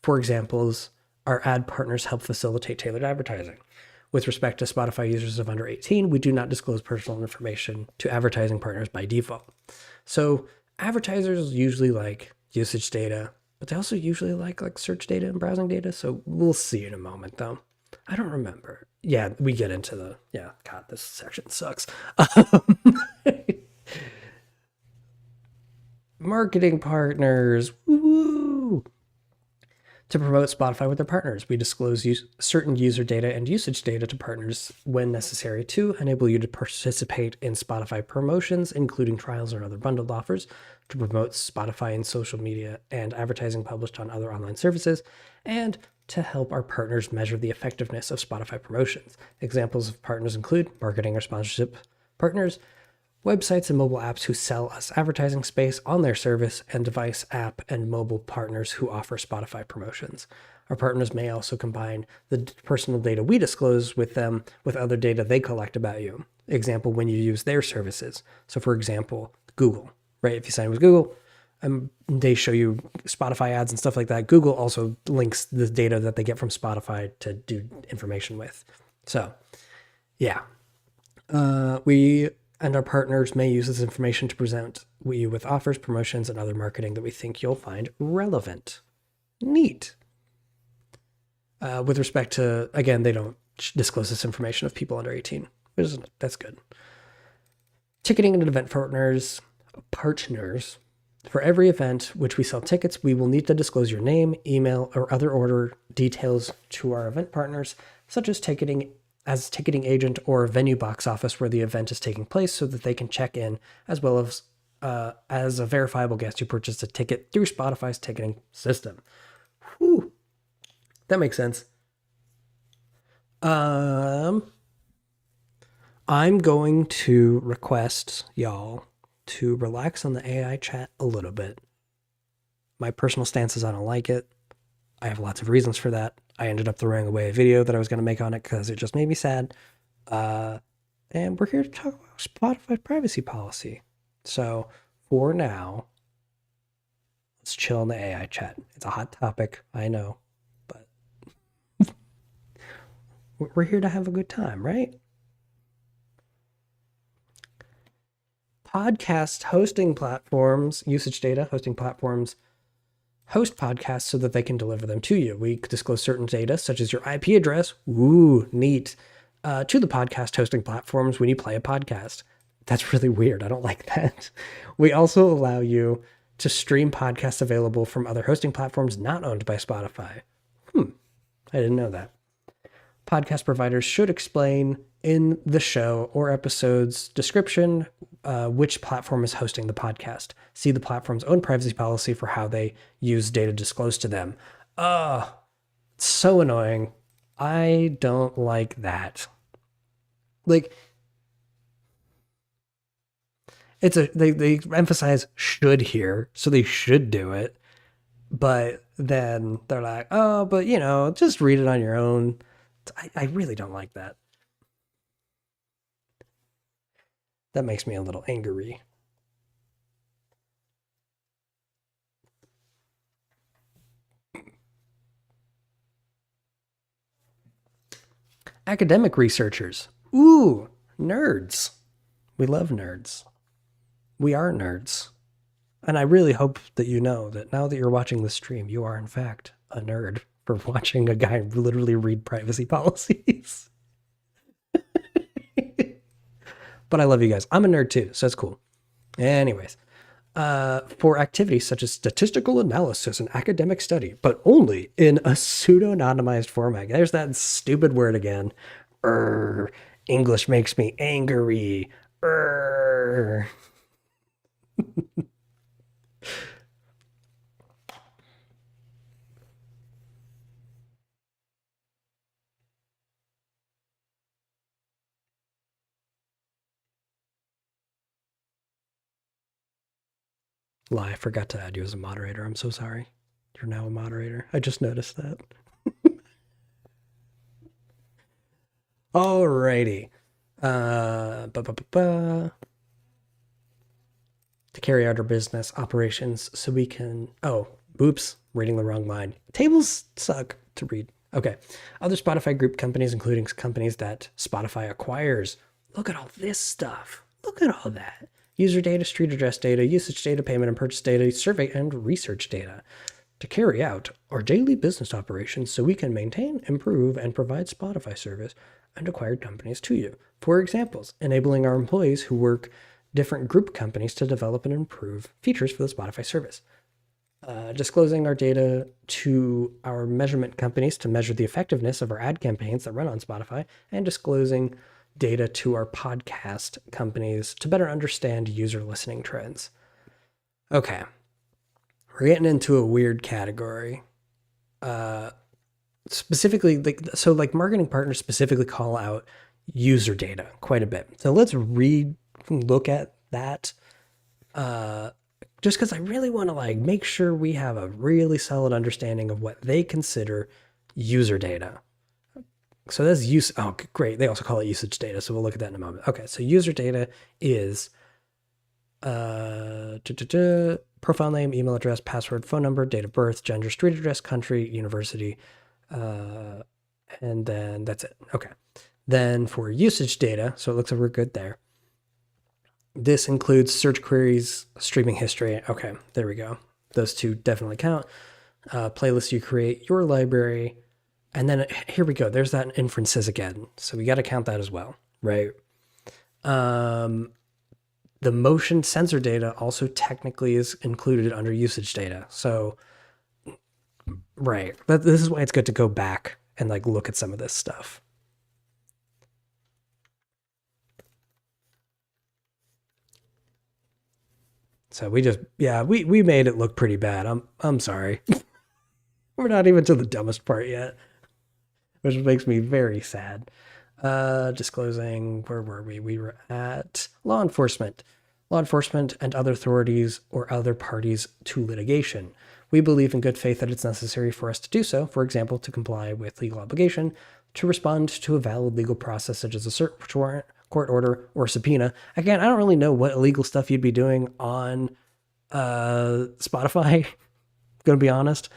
For examples, our ad partners help facilitate tailored advertising. With respect to Spotify users of under 18, we do not disclose personal information to advertising partners by default. So advertisers usually like usage data, but they also usually like search data and browsing data. So we'll see in a moment though. I don't remember. Yeah, we get into God, this section sucks. Marketing partners. Woo! To promote Spotify with their partners, we disclose certain user data and usage data to partners when necessary to enable you to participate in Spotify promotions, including trials or other bundled offers, to promote Spotify in social media and advertising published on other online services, and to help our partners measure the effectiveness of Spotify promotions. Examples of partners include marketing or sponsorship partners, websites and mobile apps who sell us advertising space on their service, and device, app, and mobile partners who offer Spotify promotions. Our partners may also combine the personal data we disclose with them with other data they collect about you. Example, when you use their services. So for example, Google, right? If you sign with Google, they show you Spotify ads and stuff like that. Google also links the data that they get from Spotify to do information with. So yeah, we and our partners may use this information to present you with offers, promotions, and other marketing that we think you'll find relevant. Neat. With respect to, again, they don't disclose this information of people under 18. That's good. Ticketing and event partners. For every event which we sell tickets, we will need to disclose your name, email, or other order details to our event partners, such as ticketing agent or venue box office where the event is taking place, so that they can check in, as well as a verifiable guest who purchased a ticket through Spotify's ticketing system. Whew. That makes sense. I'm going to request y'all to relax on the AI chat a little bit. My personal stance is I don't like it. I have lots of reasons for that. I ended up throwing away a video that I was going to make on it because it just made me sad. Uh, and we're here to talk about Spotify privacy policy. So for now, let's chill in the AI chat. It's a hot topic, I know, but we're here to have a good time, right? Podcast hosting platforms, usage data hosting platforms host podcasts so that they can deliver them to you. We disclose certain data, such as your IP address, ooh, neat, to the podcast hosting platforms when you play a podcast. That's really weird. I don't like that. We also allow you to stream podcasts available from other hosting platforms not owned by Spotify. I didn't know that. Podcast providers should explain in the show or episode's description which platform is hosting the podcast. See the platform's own privacy policy for how they use data disclosed to them. It's so annoying. I don't like that. Like, they emphasize should here, so they should do it. But then they're like, oh, but just read it on your own. I really don't like that. That makes me a little angry. Academic researchers. Ooh, nerds. We love nerds. We are nerds. And I really hope that you know that now that you're watching the stream, you are in fact a nerd for watching a guy literally read privacy policies. But I love you guys. I'm a nerd too, so it's cool. Anyways, for activities such as statistical analysis and academic study, but only in a pseudo-anonymized format. There's that stupid word again. English makes me angry. Lie, I forgot to add you as a moderator. I'm so sorry. You're now a moderator. I just noticed that. Alrighty. To carry out our business operations so we can. Oh, oops, reading the wrong line. Tables suck to read. Okay. Other Spotify group companies, including companies that Spotify acquires. Look at all this stuff. Look at all that. User data, street address data, usage data, payment and purchase data, survey and research data to carry out our daily business operations so we can maintain, improve, and provide Spotify service and acquired companies to you. For examples, enabling our employees who work different group companies to develop and improve features for the Spotify service. Disclosing our data to our measurement companies to measure the effectiveness of our ad campaigns that run on Spotify, and disclosing data to our podcast companies to better understand user listening trends. Okay. We're getting into a weird category. Specifically, like marketing partners specifically call out user data quite a bit. So let's look at that. Just because I really want to make sure we have a really solid understanding of what they consider user data. So that's use. Oh, great. They also call it usage data. So we'll look at that in a moment. Okay. So user data is profile name, email address, password, phone number, date of birth, gender, street address, country, university, and then that's it. Okay. Then for usage data, so it looks like we're good there. This includes search queries, streaming history. Okay, there we go. Those two definitely count. Playlists you create, your library, and then here we go. There's that inferences again. So we got to count that as well, right? The motion sensor data also technically is included under usage data. So, right. This is why it's good to go back and look at some of this stuff. So we made it look pretty bad. I'm sorry. We're not even to the dumbest part yet, which makes me very sad. Disclosing, where were we? We were at law enforcement. law enforcement, and other authorities or other parties to litigation. We believe in good faith that it's necessary for us to do so, for example, to comply with legal obligation, to respond to a valid legal process such as a search warrant, court order, or subpoena. Again, I don't really know what illegal stuff you'd be doing on Spotify, gonna be honest.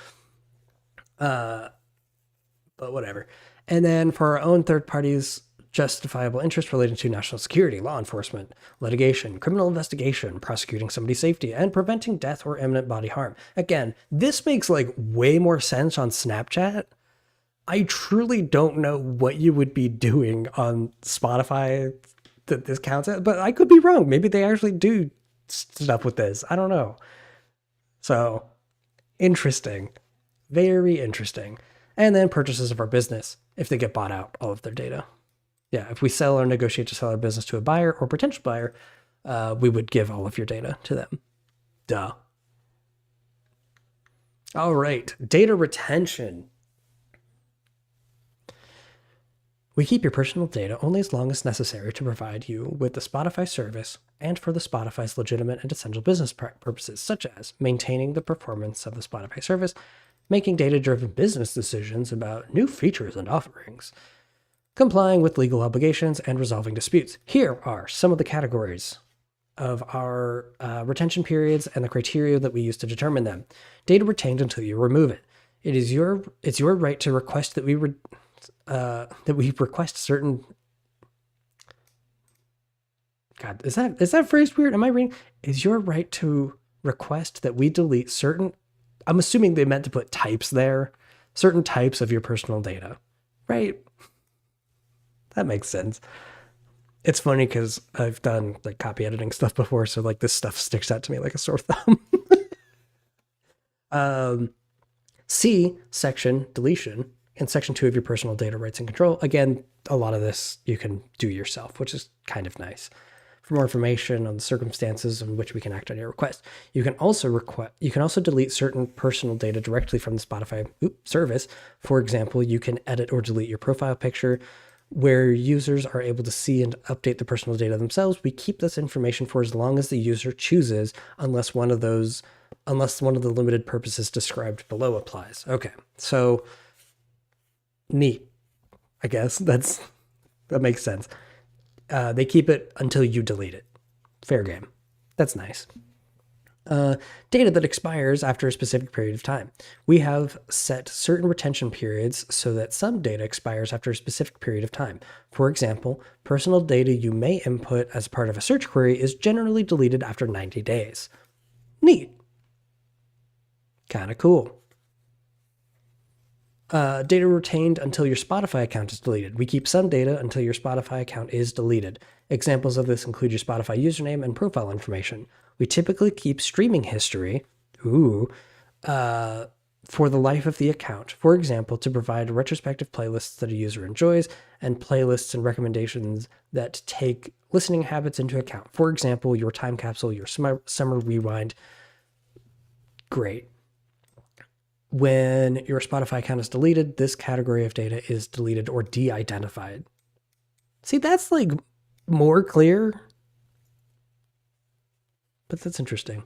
But whatever. And then for our own third parties, justifiable interest relating to national security, law enforcement, litigation, criminal investigation, prosecuting somebody's safety, and preventing death or imminent bodily harm. Again, this makes like way more sense on Snapchat. I truly don't know what you would be doing on Spotify that this counts as, but I could be wrong. Maybe they actually do stuff with this. I don't know. So interesting. Very interesting. And then purchases of our business if they get bought out, all of their data. Yeah, if we sell or negotiate to sell our business to a buyer or potential buyer, we would give all of your data to them. Duh. All right, data retention. We keep your personal data only as long as necessary to provide you with the Spotify service and for the Spotify's legitimate and essential business purposes, such as maintaining the performance of the Spotify service, making data-driven business decisions about new features and offerings, complying with legal obligations, and resolving disputes. Here are some of the categories of our retention periods and the criteria that we use to determine them. Data retained until you remove it. It's your right to request that we request certain. God, is that phrase weird? Am I reading? Is your right to request that we delete certain. I'm assuming they meant to put types there. Certain types of your personal data, right? That makes sense. It's funny because I've done like copy editing stuff before, so like this stuff sticks out to me like a sore thumb. C, section deletion, in section 2 of your personal data rights and control. Again, a lot of this you can do yourself, which is kind of nice. For more information on the circumstances in which we can act on your request, you can also delete certain personal data directly from the Spotify service. For example, you can edit or delete your profile picture. Where users are able to see and update the personal data themselves, we keep this information for as long as the user chooses, unless one of the limited purposes described below applies. Okay, so neat. I guess that makes sense. They keep it until you delete it. Fair game. That's nice. Data that expires after a specific period of time. We have set certain retention periods so that some data expires after a specific period of time. For example, personal data you may input as part of a search query is generally deleted after 90 days. Neat. Kind of cool. Data retained until your Spotify account is deleted. We keep some data until your Spotify account is deleted. Examples of this include your Spotify username and profile information. We typically keep streaming history, for the life of the account. For example, to provide retrospective playlists that a user enjoys and playlists and recommendations that take listening habits into account. For example, your time capsule, your summer rewind. Great. When your Spotify account is deleted, this category of data is deleted or de-identified. See, that's like more clear, but that's interesting.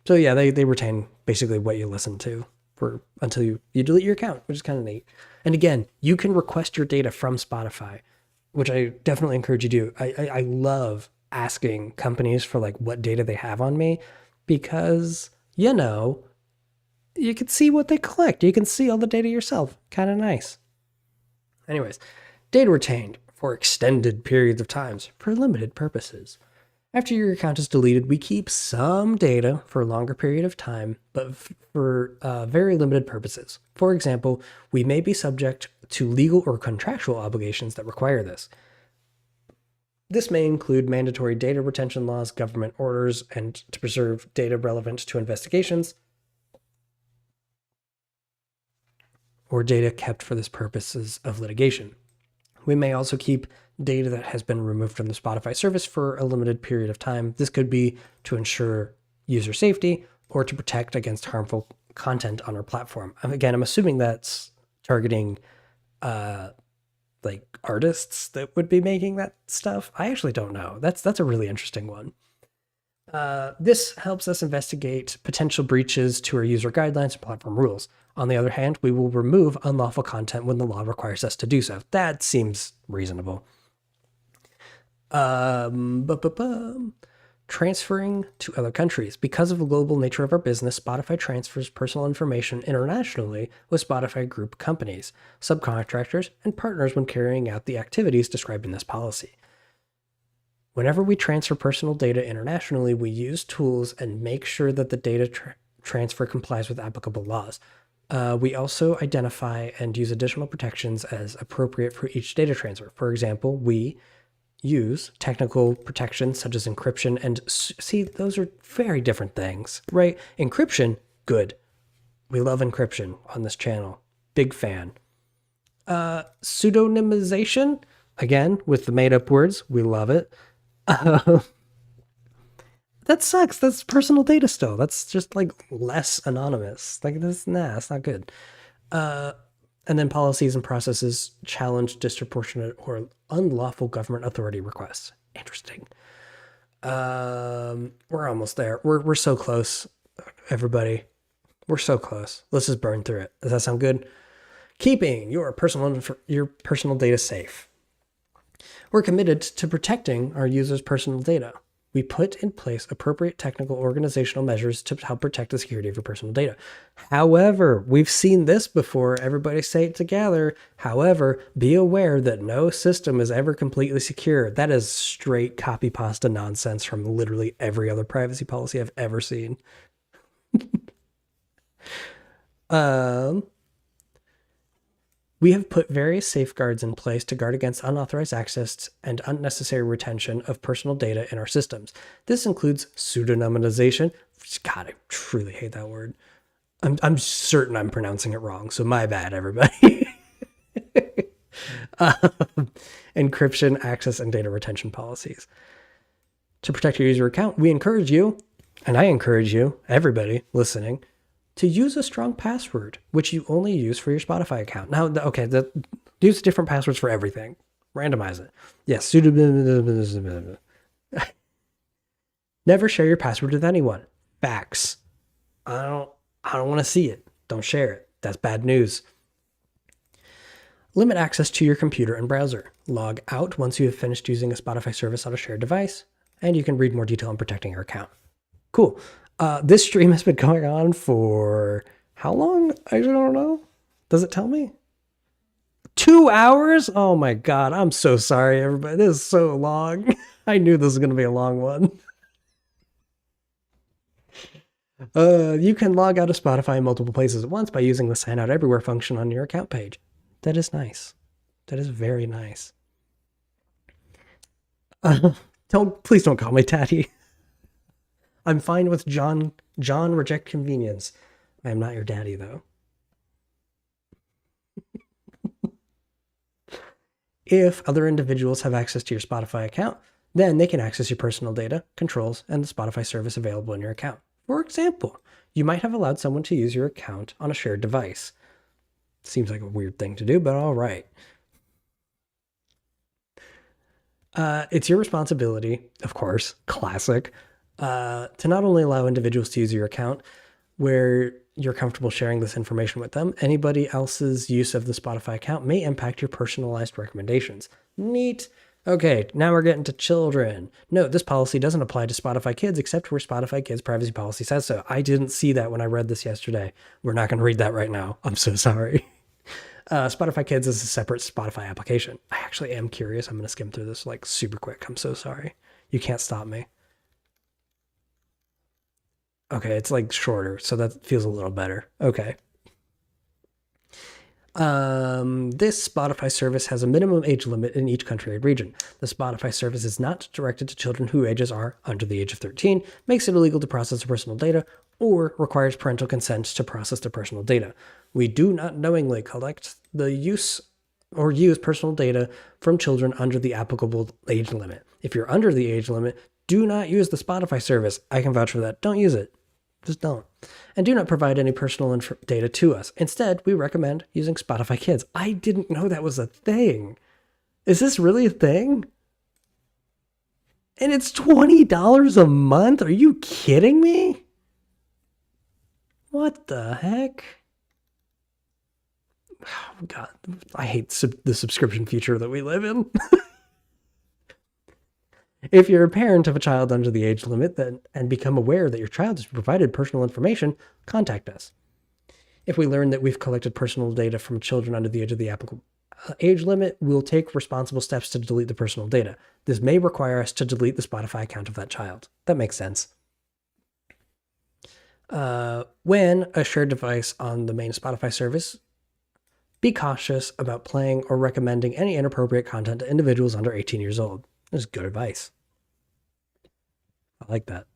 So yeah, they retain basically what you listen to until you delete your account, which is kind of neat. And again, you can request your data from Spotify, which I definitely encourage you to do. I love asking companies for like what data they have on me because, you can see what they collect. You can see all the data yourself. Kind of nice. Anyways, data retained for extended periods of times for limited purposes. After your account is deleted, we keep some data for a longer period of time, but for very limited purposes. For example, we may be subject to legal or contractual obligations that require this. This may include mandatory data retention laws, government orders, and to preserve data relevant to investigations, or data kept for this purposes of litigation. We may also keep data that has been removed from the Spotify service for a limited period of time. This could be to ensure user safety or to protect against harmful content on our platform. Again, I'm assuming that's targeting like artists that would be making that stuff? I actually don't know. That's a really interesting one. This helps us investigate potential breaches to our user guidelines and platform rules. On the other hand, we will remove unlawful content when the law requires us to do so. That seems reasonable. Transferring to other countries. Because of the global nature of our business, Spotify transfers personal information internationally with Spotify Group companies, subcontractors, and partners when carrying out the activities described in this policy. Whenever we transfer personal data internationally, we use tools and make sure that the data transfer complies with applicable laws. We also identify and use additional protections as appropriate for each data transfer. For example, we use technical protections such as encryption and see, those are very different things, right? Encryption, good. We love encryption on this channel. Big fan. Pseudonymization, again, with the made up words, we love it. That sucks. That's personal data still. That's just like less anonymous. Like that's not good. And then policies and processes challenge disproportionate or unlawful government authority requests. Interesting. We're almost there. We're so close, everybody. We're so close. Let's just burn through it. Does that sound good? Keeping your personal data safe. We're committed to protecting our users' personal data. We put in place appropriate technical organizational measures to help protect the security of your personal data. However, we've seen this before. Everybody say it together. However, be aware that no system is ever completely secure. That is straight copy pasta nonsense from literally every other privacy policy I've ever seen. We have put various safeguards in place to guard against unauthorized access and unnecessary retention of personal data in our systems. This includes pseudonymization. God, I truly hate that word. I'm certain I'm pronouncing it wrong, so my bad, everybody. Encryption, access, and data retention policies. To protect your user account, we encourage you, and I encourage you, everybody listening, to use a strong password, which you only use for your Spotify account. Now, okay, use different passwords for everything. Randomize it. Yes, never share your password with anyone. Facts. I don't want to see it. Don't share it. That's bad news. Limit access to your computer and browser. Log out once you have finished using a Spotify service on a shared device, and you can read more detail on protecting your account. Cool. This stream has been going on for how long? I don't know. Does it tell me? 2 hours? Oh my God. I'm so sorry, everybody. This is so long. I knew this was going to be a long one. You can log out of Spotify in multiple places at once by using the Sign Out Everywhere function on your account page. That is nice. That is very nice. Please don't call me Daddy. I'm fine with John reject convenience. I am not your daddy, though. If other individuals have access to your Spotify account, then they can access your personal data, controls, and the Spotify service available in your account. For example, you might have allowed someone to use your account on a shared device. Seems like a weird thing to do, but all right. It's your responsibility, of course, classic, to not only allow individuals to use your account where you're comfortable sharing this information with them, anybody else's use of the Spotify account may impact your personalized recommendations. Neat. Okay, now we're getting to children. Note, this policy doesn't apply to Spotify Kids except where Spotify Kids privacy policy says so. I didn't see that when I read this yesterday. We're not going to read that right now. I'm so sorry. Spotify Kids is a separate Spotify application. I actually am curious. I'm going to skim through this like super quick. I'm so sorry. You can't stop me. Okay, it's like shorter, so that feels a little better. Okay. This Spotify service has a minimum age limit in each country and region. The Spotify service is not directed to children whose ages are under the age of 13, makes it illegal to process their personal data, or requires parental consent to process their personal data. We do not knowingly collect the use or use personal data from children under the applicable age limit. If you're under the age limit, do not use the Spotify service. I can vouch for that. Don't use it. Just don't. And do not provide any personal data to us. Instead, we recommend using Spotify Kids. I didn't know that was a thing. Is this really a thing? And it's $20 a month? Are you kidding me? What the heck? Oh, God, I hate the subscription future that we live in. If you're a parent of a child under the age limit and become aware that your child has provided personal information, contact us. If we learn that we've collected personal data from children under the age of the applicable age limit, we'll take responsible steps to delete the personal data. This may require us to delete the Spotify account of that child. That makes sense. When a shared device on the main Spotify service, be cautious about playing or recommending any inappropriate content to individuals under 18 years old. That's good advice. I like that.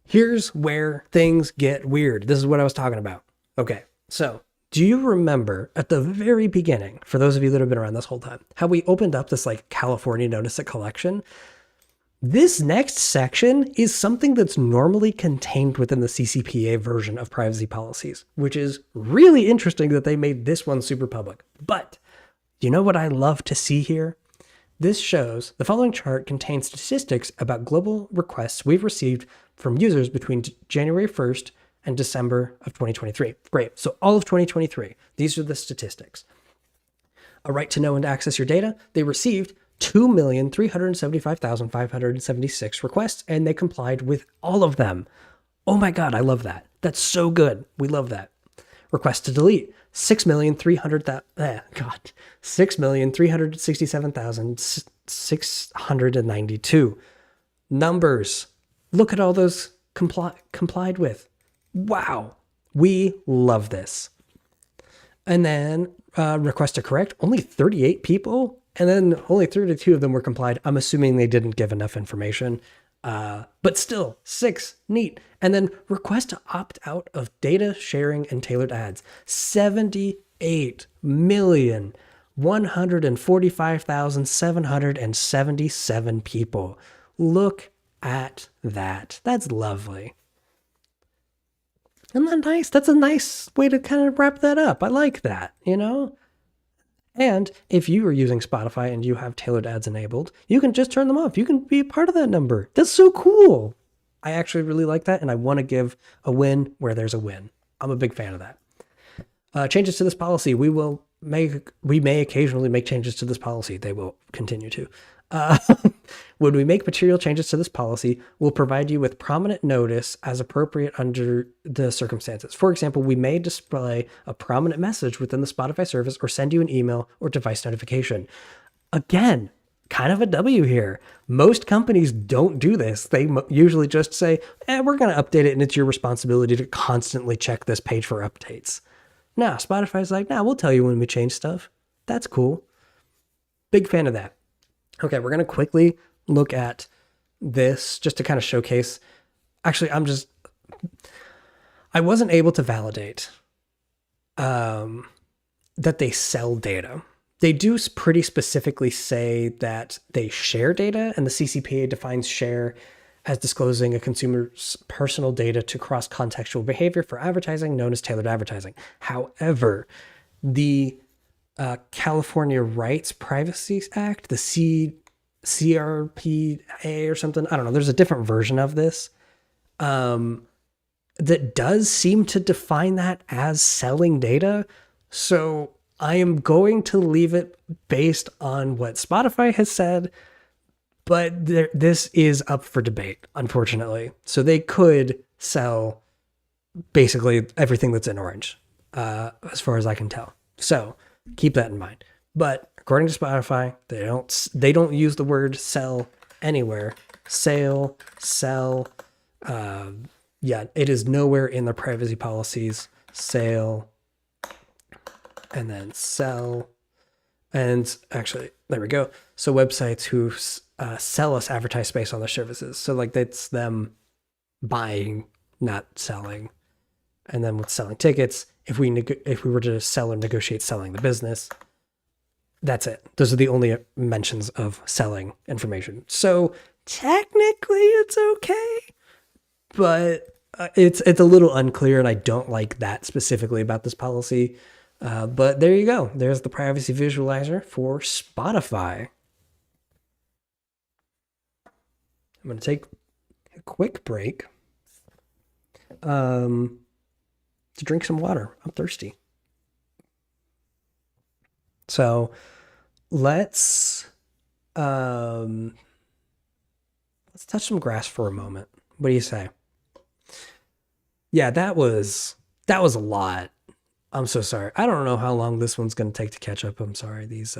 Here's where things get weird. This is what I was talking about. Okay, so do you remember at the very beginning, for those of you that have been around this whole time, how we opened up this like California notice at collection? This next section is something that's normally contained within the CCPA version of privacy policies, which is really interesting that they made this one super public. But you know what I love to see here? This shows the following chart contains statistics about global requests we've received from users between January 1st and December of 2023. Great. So all of 2023, these are the statistics. A right to know and access your data. They received 2,375,576 requests, and they complied with all of them. Oh my God, I love that. That's so good. We love that. Requests to delete. 6,367,692 numbers. Look at all those complied with. Wow, we love this. And then request to correct, only 38 people, and then only 32 of them were complied. I'm assuming they didn't give enough information. But still, 6, neat. And then request to opt out of data sharing and tailored ads. 78,145,777 people. Look at that. That's lovely. Isn't that nice? That's a nice way to kind of wrap that up. I like that, you know? And if you are using Spotify and you have tailored ads enabled, you can just turn them off. You can be a part of that number. That's so cool. I actually really like that, and I want to give a win where there's a win. I'm a big fan of that. Changes to this policy. We may occasionally make changes to this policy. They will continue to. When we make material changes to this policy, we'll provide you with prominent notice as appropriate under the circumstances. For example, we may display a prominent message within the Spotify service or send you an email or device notification. Again, kind of a W here. Most companies don't do this. They usually just say, we're going to update it and it's your responsibility to constantly check this page for updates. Nah, Spotify's like, we'll tell you when we change stuff. That's cool. Big fan of that. Okay, we're going to quickly look at this just to kind of showcase. Actually, I wasn't able to validate that they sell data. They do pretty specifically say that they share data, and the CCPA defines share as disclosing a consumer's personal data to cross-contextual behavior for advertising, known as tailored advertising. However, the California Rights Privacy Act, the CRPA or something, I don't know, there's a different version of this that does seem to define that as selling data. So I am going to leave it based on what Spotify has said, but this is up for debate, unfortunately. So they could sell basically everything that's in orange, as far as I can tell. So keep that in mind. But according to Spotify, they don't use the word sell anywhere. Sale, sell. It is nowhere in their privacy policies. Sale, and then sell. And actually, there we go. So websites who sell us advertised space on their services. So like that's them buying, not selling. And then with selling tickets, if we were to sell or negotiate selling the business, that's it. Those are the only mentions of selling information. So technically it's okay, but it's a little unclear, and I don't like that specifically about this policy. But there you go. There's the privacy visualizer for Spotify. I'm going to take a quick break to drink some water. I'm thirsty. So um, let's touch some grass for a moment. What do you say? Yeah, that was a lot. I'm so sorry. I don't know how long this one's going to take to catch up. I'm sorry. These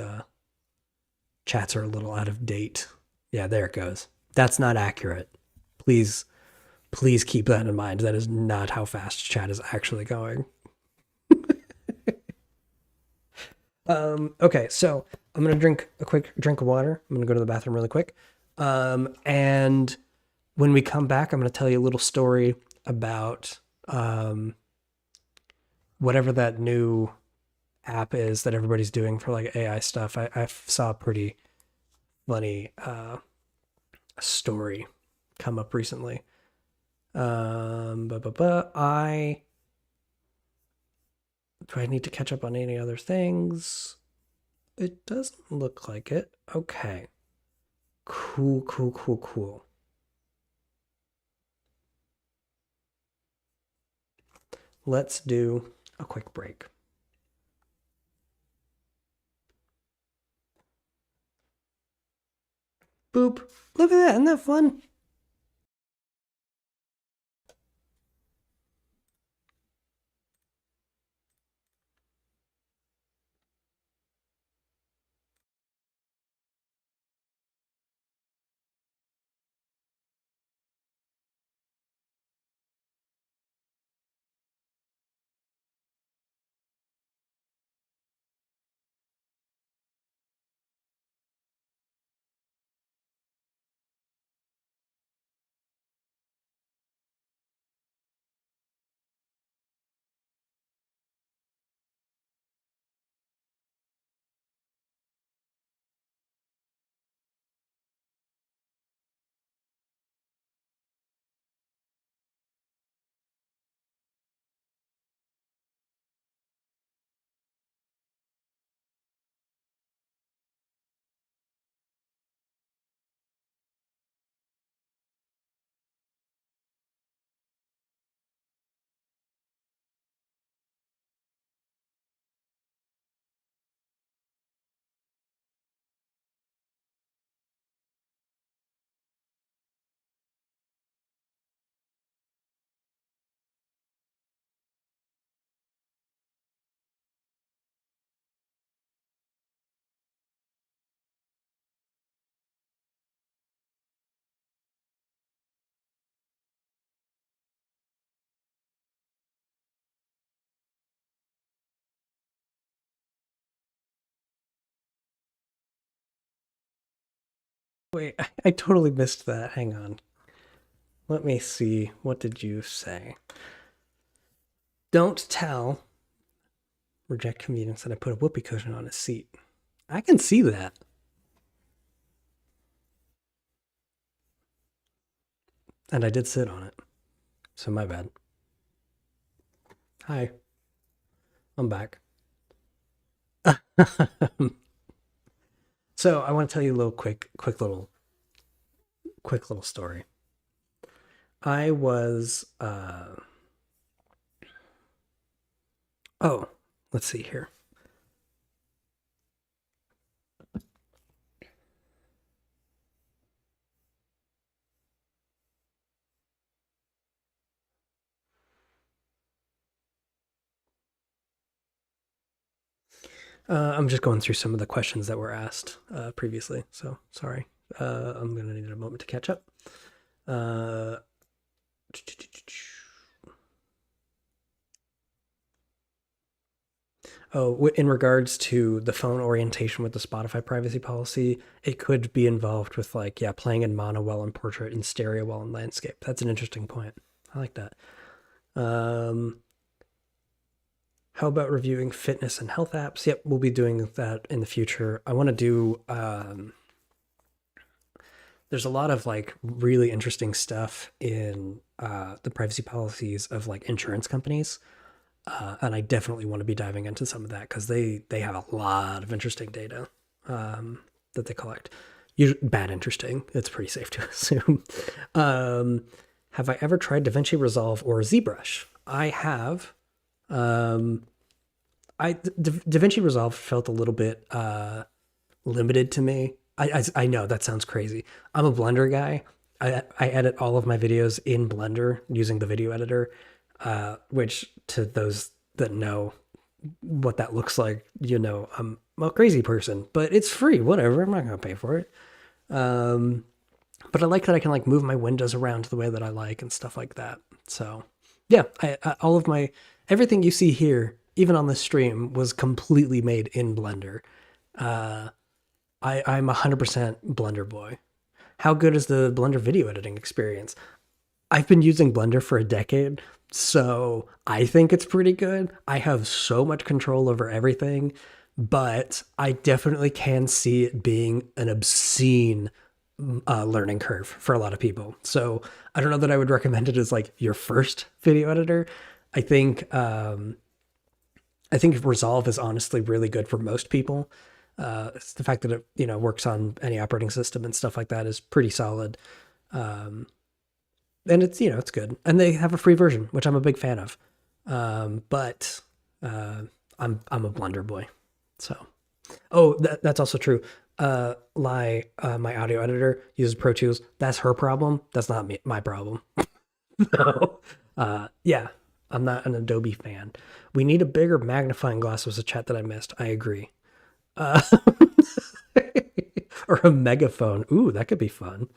chats are a little out of date. Yeah, there it goes. That's not accurate. Please, please keep that in mind. That is not how fast chat is actually going. Okay, so I'm gonna drink a quick drink of water. I'm gonna go to the bathroom really quick. And when we come back, I'm gonna tell you a little story about whatever that new app is that everybody's doing for like AI stuff. I saw a pretty funny story come up recently. I do I need to catch up on any other things? It doesn't look like it. Okay. Cool, cool, cool, cool. Let's do a quick break. Boop. Look at that. Isn't that fun? Wait, I totally missed that. Hang on. Let me see. What did you say? Don't tell reject convenience that I put a whoopee cushion on his seat. I can see that. And I did sit on it. So my bad. Hi. I'm back. So I want to tell you a little quick little story. I was oh, let's see here. I'm just going through some of the questions that were asked previously, so sorry. I'm gonna need a moment to catch up. Oh, in regards to the phone orientation with the Spotify privacy policy, it could be involved with like, yeah, playing in mono well in portrait and stereo well in landscape. That's an interesting point. I like that. How about reviewing fitness and health apps? Yep, we'll be doing that in the future. I want to do there's a lot of like really interesting stuff in the privacy policies of like insurance companies. And I definitely want to be diving into some of that because they have a lot of interesting data that they collect. Bad interesting. It's pretty safe to assume. Have I ever tried DaVinci Resolve or ZBrush? I have. DaVinci Resolve felt a little bit limited to me. I know that sounds crazy. I'm a Blender guy. I edit all of my videos in Blender using the video editor, which to those that know what that looks like, I'm a crazy person, but it's free. Whatever. I'm not going to pay for it. But I like that I can like move my windows around the way that I like and stuff like that. So yeah, all of everything you see here, even on the stream, was completely made in Blender. I'm 100% Blender boy. How good is the Blender video editing experience? I've been using Blender for a decade, so I think it's pretty good. I have so much control over everything, but I definitely can see it being an obscene learning curve for a lot of people. So I don't know that I would recommend it as like your first video editor. I think Resolve is honestly really good for most people. It's the fact that it works on any operating system and stuff like that is pretty solid. And it's good. And they have a free version, which I'm a big fan of. But I'm a Blender boy. So, that's also true. My audio editor uses Pro Tools. That's her problem. That's not my problem. So, yeah, I'm not an Adobe fan. We need a bigger magnifying glass was a chat that I missed. I agree. Or a megaphone. Ooh, that could be fun.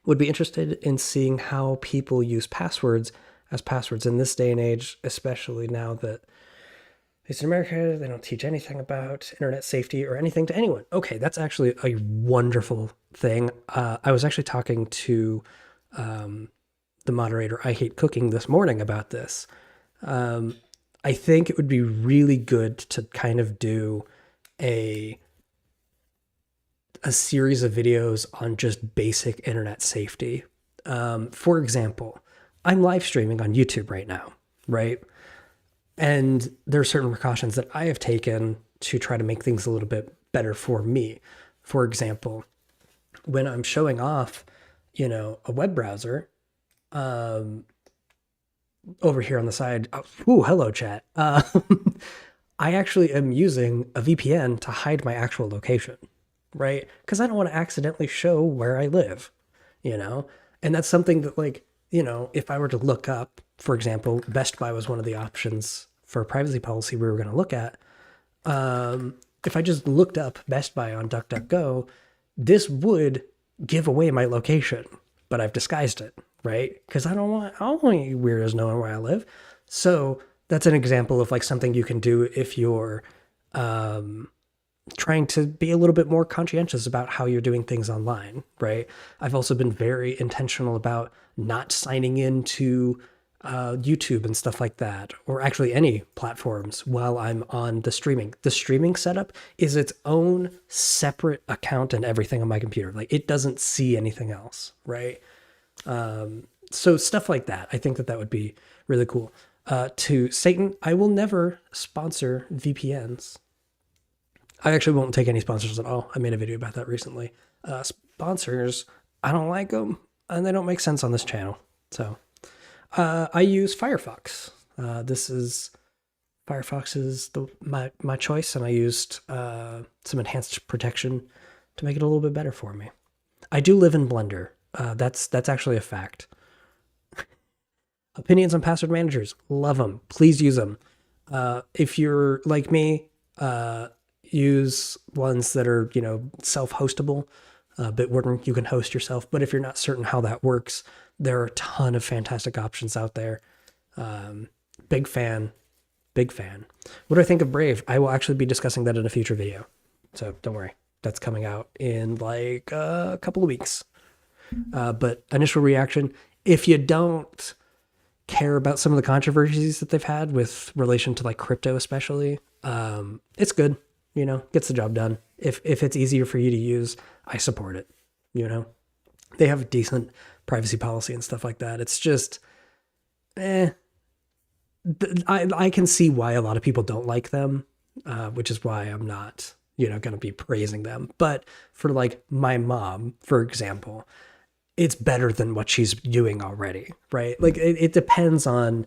Would be interested in seeing how people use passwords as passwords in this day and age, especially now that it's in America, they don't teach anything about internet safety or anything to anyone. Okay, that's actually a wonderful thing. I was actually talking to the moderator, I Hate Cooking, this morning about this. I think it would be really good to kind of do a series of videos on just basic internet safety. For example, I'm live streaming on YouTube right now, right? And there are certain precautions that I have taken to try to make things a little bit better for me. For example, when I'm showing off, a web browser, over here on the side, hello chat. I actually am using a VPN to hide my actual location, right? Because I don't want to accidentally show where I live, And that's something that, like, if I were to look up, for example, Best Buy was one of the options for a privacy policy we were going to look at. If I just looked up Best Buy on DuckDuckGo, this would give away my location, but I've disguised it, right? Because I don't want you weirdos knowing where I live. So that's an example of like something you can do if you're trying to be a little bit more conscientious about how you're doing things online, right? I've also been very intentional about not signing into YouTube and stuff like that, or actually any platforms while I'm on the streaming. The streaming setup is its own separate account and everything on my computer. Like, it doesn't see anything else, right? So stuff like that. I think that would be really cool. To Satan, I will never sponsor VPNs. I actually won't take any sponsors at all. I made a video about that recently. Sponsors, I don't like them, and they don't make sense on this channel. So I use Firefox. Firefox is my choice, and I used some enhanced protection to make it a little bit better for me. I do live in Blender. That's actually a fact. Opinions on password managers, love them. Please use them. If you're like me, use ones that are, self-hostable. Bitwarden, you can host yourself. But if you're not certain how that works, there are a ton of fantastic options out there. Big fan. What do I think of Brave? I will actually be discussing that in a future video. So don't worry. That's coming out in like a couple of weeks. But initial reaction, if you don't care about some of the controversies that they've had with relation to like crypto especially, it's good, gets the job done. If it's easier for you to use, I support it. They have a decent privacy policy and stuff like that. It's just I can see why a lot of people don't like them, which is why I'm not, going to be praising them. But for like my mom, for example, it's better than what she's doing already, right? Like it depends on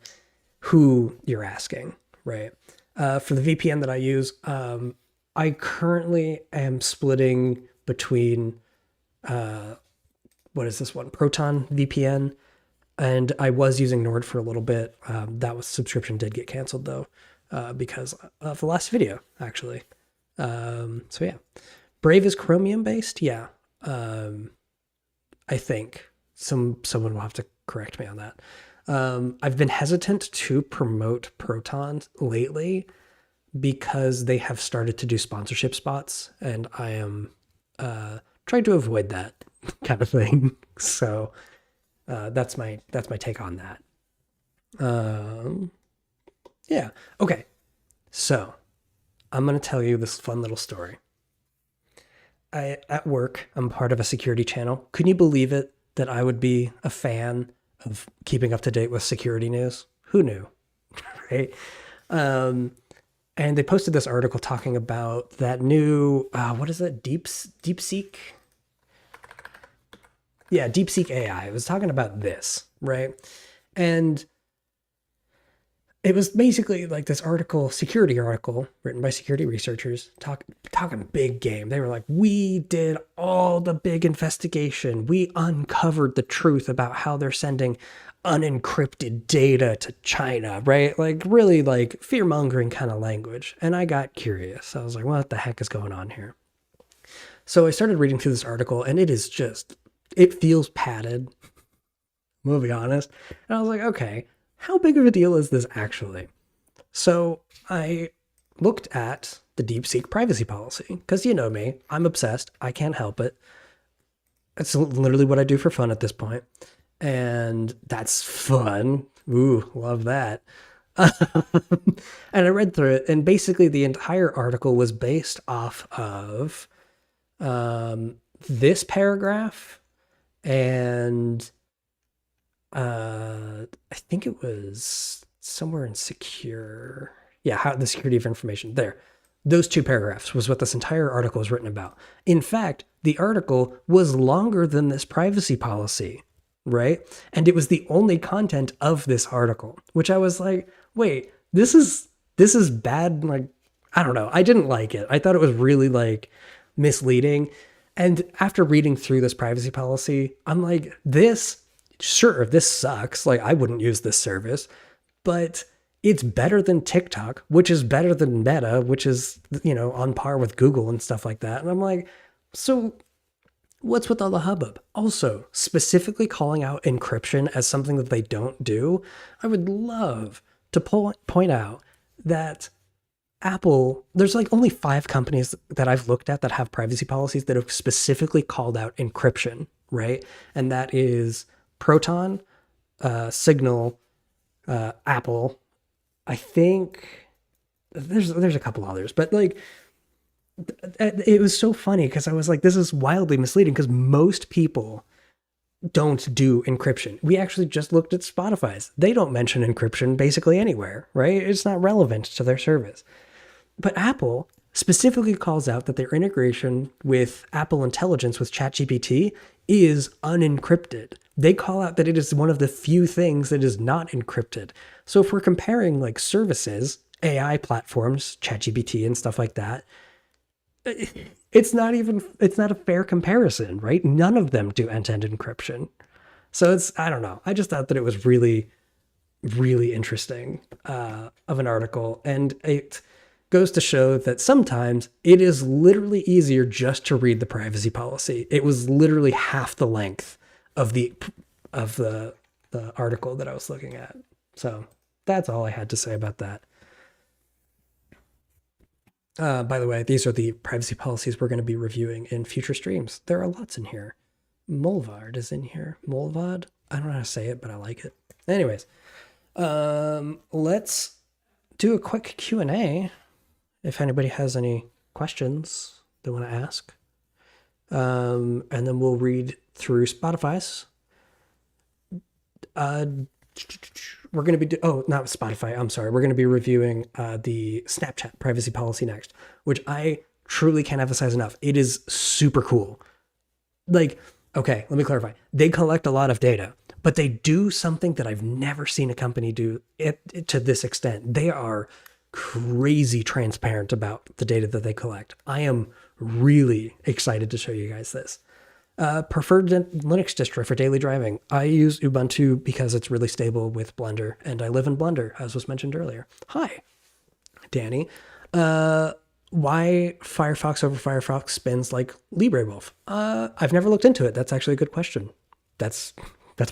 who you're asking, right? For the VPN that I use, I currently am splitting between what is this one? Proton VPN, and I was using Nord for a little bit. That was subscription did get canceled though, because of the last video actually. So yeah, Brave is Chromium based. Yeah, I think someone will have to correct me on that. I've been hesitant to promote Proton lately because they have started to do sponsorship spots, and I am trying to avoid that kind of thing. So that's my take on that. Yeah. Okay. So I'm gonna tell you this fun little story. At work, I'm part of a security channel. Can you believe it that I would be a fan of keeping up to date with security news? Who knew, right? Um, and they posted this article talking about that new what is it? DeepSeek? Yeah, DeepSeek AI. It was talking about this, right? And it was basically like this article, security article written by security researchers, talking big game. They were like, we did all the big investigation. We uncovered the truth about how they're sending unencrypted data to China, right? Like really like fear mongering kind of language. And I got curious. I was like, what the heck is going on here? So I started reading through this article, and it feels padded. We'll be honest. And I was like, okay, how big of a deal is this actually? So I looked at the DeepSeek privacy policy because you know me, I'm obsessed. I can't help it. It's literally what I do for fun at this point. And that's fun. Ooh, love that. And I read through it, and basically the entire article was based off of this paragraph and I think it was somewhere in secure. Yeah, how the security of information there. Those two paragraphs was what this entire article was written about. In fact, the article was longer than this privacy policy, right? And it was the only content of this article, which I was like, wait, this is bad. Like, I don't know. I didn't like it. I thought it was really like misleading. And after reading through this privacy policy, I'm like, sure, this sucks. Like, I wouldn't use this service, but it's better than TikTok, which is better than Meta, which is, on par with Google and stuff like that. And I'm like, so what's with all the hubbub? Also, specifically calling out encryption as something that they don't do, I would love to point out that Apple, there's like only 5 companies that I've looked at that have privacy policies that have specifically called out encryption, right? And that is Proton, Signal, Apple. I think there's a couple others, but like it was so funny because I was like, this is wildly misleading because most people don't do encryption. We actually just looked at Spotify's. They don't mention encryption basically anywhere, right? It's not relevant to their service. But Apple specifically calls out that their integration with Apple Intelligence with ChatGPT is unencrypted. They call out that it is one of the few things that is not encrypted. So if we're comparing like services, AI platforms, ChatGPT and stuff like that, it's not a fair comparison, right? None of them do end-to-end encryption. So I don't know. I just thought that it was really, really interesting of an article. And it goes to show that sometimes it is literally easier just to read the privacy policy. It was literally half the length of the article that I was looking at. So that's all I had to say about that. By the way, these are the privacy policies we're going to be reviewing in future streams. There are lots in here. Molvard is in here. Molvad? I don't know how to say it, but I like it. Anyways, let's do a quick Q&A if anybody has any questions they want to ask. And then we'll read through Spotify's. we're going to be, oh, not Spotify. I'm sorry. We're going to be reviewing the Snapchat privacy policy next, which I truly can't emphasize enough. It is super cool. Like, okay, let me clarify. They collect a lot of data, but they do something that I've never seen a company do to this extent. They are crazy transparent about the data that they collect. I am really excited to show you guys this. Preferred Linux distro for daily driving. I use Ubuntu because it's really stable with Blender, and I live in Blender, as was mentioned earlier. Hi, Danny. Why Firefox over Firefox spins like LibreWolf? I've never looked into it. That's actually a good question. That's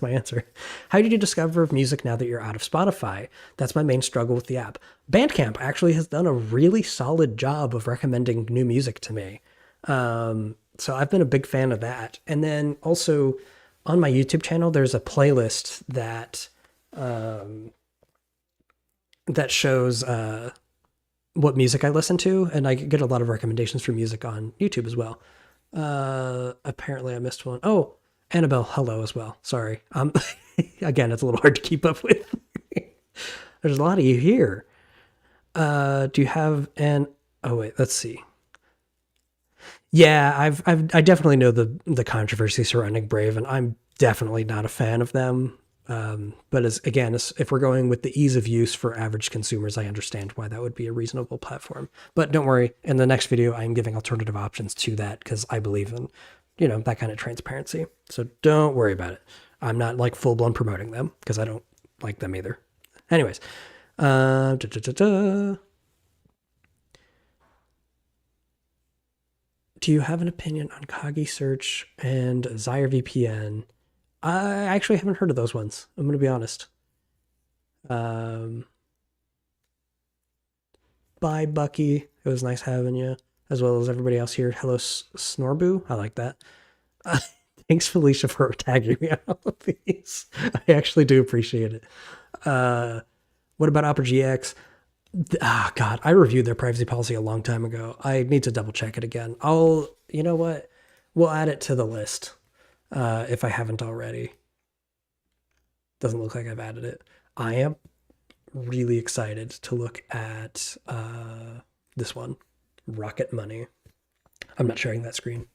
my answer. How did you discover music now that you're out of Spotify? That's my main struggle with the app. Bandcamp actually has done a really solid job of recommending new music to me. So I've been a big fan of that. And then also on my YouTube channel, there's a playlist that that shows what music I listen to, and I get a lot of recommendations for music on YouTube as well. Apparently I missed one. Oh, Annabelle, hello as well. Sorry. Again, it's a little hard to keep up with. There's a lot of you here. Do you have an? Oh wait, let's see. Yeah, I definitely know the controversy surrounding Brave, and I'm definitely not a fan of them. But if we're going with the ease of use for average consumers, I understand why that would be a reasonable platform. But don't worry, in the next video, I'm giving alternative options to that because I believe in, that kind of transparency. So don't worry about it. I'm not like full blown promoting them because I don't like them either. Anyways, da, da, da, da. Do you have an opinion on Kagi Search and Zyre VPN? I actually haven't heard of those ones. I'm going to be honest. Bye, Bucky. It was nice having you, as well as everybody else here. Hello, Snorboo. I like that. Thanks, Felicia, for tagging me on all of these. I actually do appreciate it. What about Opera GX? God, I reviewed their privacy policy a long time ago. I need to double check it again. You know what? We'll add it to the list if I haven't already. Doesn't look like I've added it. I am really excited to look at this one, Rocket Money. I'm not sharing that screen.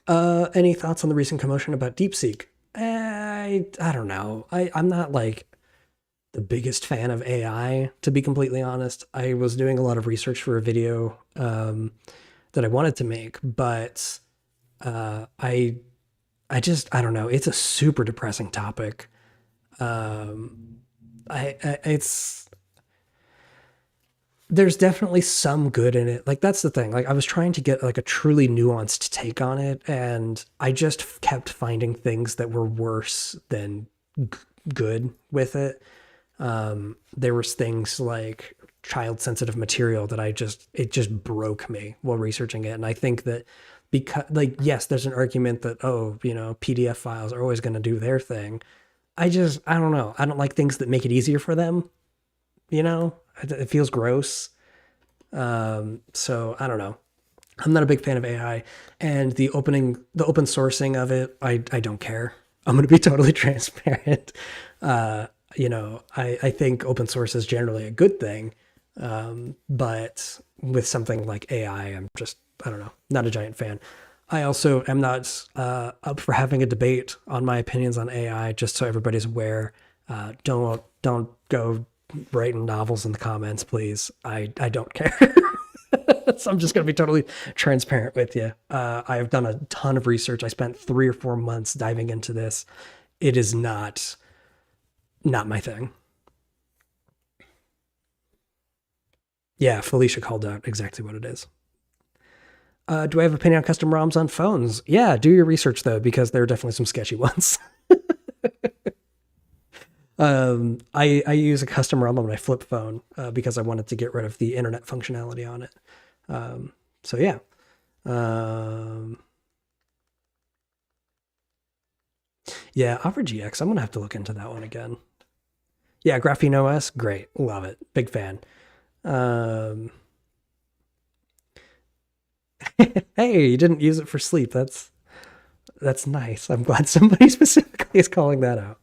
Any thoughts on the recent commotion about DeepSeek? I don't know. I'm not like the biggest fan of AI, to be completely honest. I was doing a lot of research for a video that I wanted to make, but I don't know. It's a super depressing topic. There's definitely some good in it. Like, that's the thing. Like, I was trying to get like a truly nuanced take on it, and I just kept finding things that were worse than good with it. There was things like child sensitive material that it just broke me while researching it. And I think that because, like, yes, there's an argument that, PDF files are always going to do their thing. I don't know. I don't like things that make it easier for them. It feels gross. So I don't know. I'm not a big fan of AI, and the open sourcing of it, I don't care. I'm going to be totally transparent. I think open source is generally a good thing. But with something like AI, I don't know, not a giant fan. I also am not up for having a debate on my opinions on AI, just so everybody's aware. Don't go writing novels in the comments, please. I don't care. So I'm just going to be totally transparent with you. I've done a ton of research. I spent 3 or 4 months diving into this. It is not my thing. Yeah, Felicia called out exactly what it is. Do I have opinion on custom ROMs on phones? Yeah, do your research though, because there are definitely some sketchy ones. I use a custom ROM on my flip phone because I wanted to get rid of the internet functionality on it. So yeah. Yeah, Opera GX. I'm gonna have to look into that one again. Yeah, Graphene OS, great, love it, big fan. Hey, you didn't use it for sleep. That's That's nice. I'm glad somebody specifically is calling that out.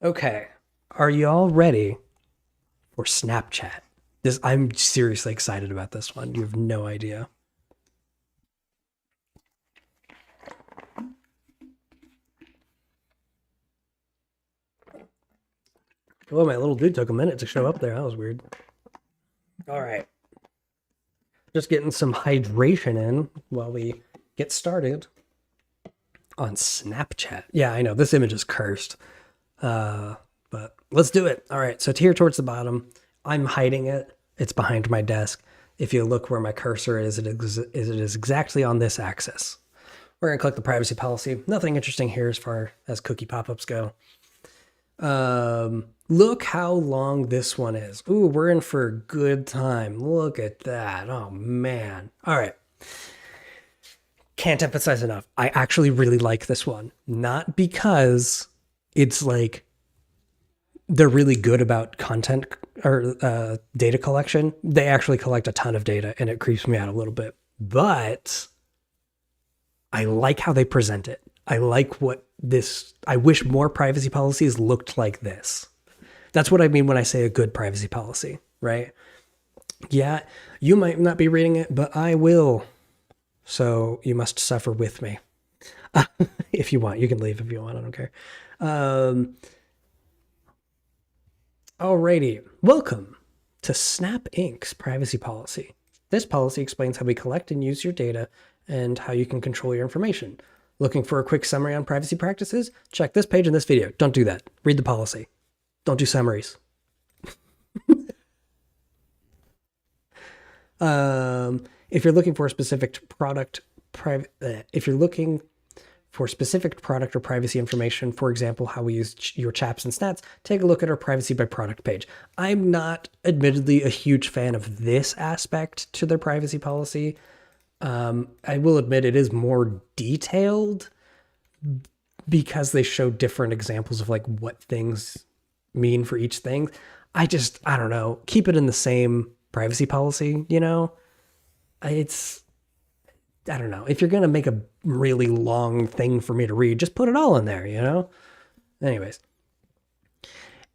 Okay. Are y'all ready for Snapchat? I'm seriously excited about this one. You have no idea. Oh, my little dude took a minute to show up there. That was weird. All right. Just getting some hydration in while we get started on Snapchat. Yeah, I know. This image is cursed. But let's do it. All right. So here towards the bottom, I'm hiding it. It's behind my desk. If you look where my cursor is, it is exactly on this axis. We're going to click the privacy policy. Nothing interesting here as far as cookie pop-ups go. Look how long this one is. Ooh, we're in for a good time. Look at that. Oh, man. All right. Can't emphasize enough. I actually really like this one. Not because it's like they're really good about content or data collection. They actually collect a ton of data, and it creeps me out a little bit. But I like how they present it. I like I wish more privacy policies looked like this. That's what I mean when I say a good privacy policy, right? Yeah, you might not be reading it, but I will. So you must suffer with me. If you want, you can leave if you want. I don't care. Alrighty. Welcome to Snap Inc.'s privacy policy. This policy explains how we collect and use your data and how you can control your information. Looking for a quick summary on privacy practices? Check this page in this video. Don't do that. Read the policy. Don't do summaries. If you're looking for a specific product, if you're looking for specific product or privacy information, for example, how we use your chaps and stats, take a look at our privacy by product page. I'm not admittedly a huge fan of this aspect to their privacy policy. I will admit it is more detailed because they show different examples of like what things mean for each thing. I don't know, keep it in the same privacy policy, you know? I don't know. If you're going to make a really long thing for me to read, just put it all in there, you know? Anyways.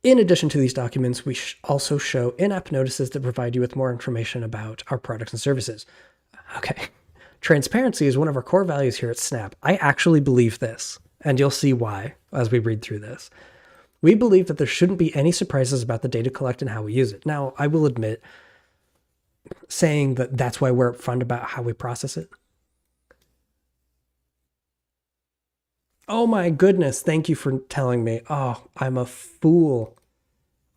In addition to these documents, we also show in-app notices that provide you with more information about our products and services. Okay. Transparency is one of our core values here at Snap. I actually believe this, and you'll see why as we read through this. We believe that there shouldn't be any surprises about the data collected and how we use it. Now, I will admit, saying that that's why we're upfront about how we process it. Oh my goodness, thank you for telling me. Oh, I'm a fool.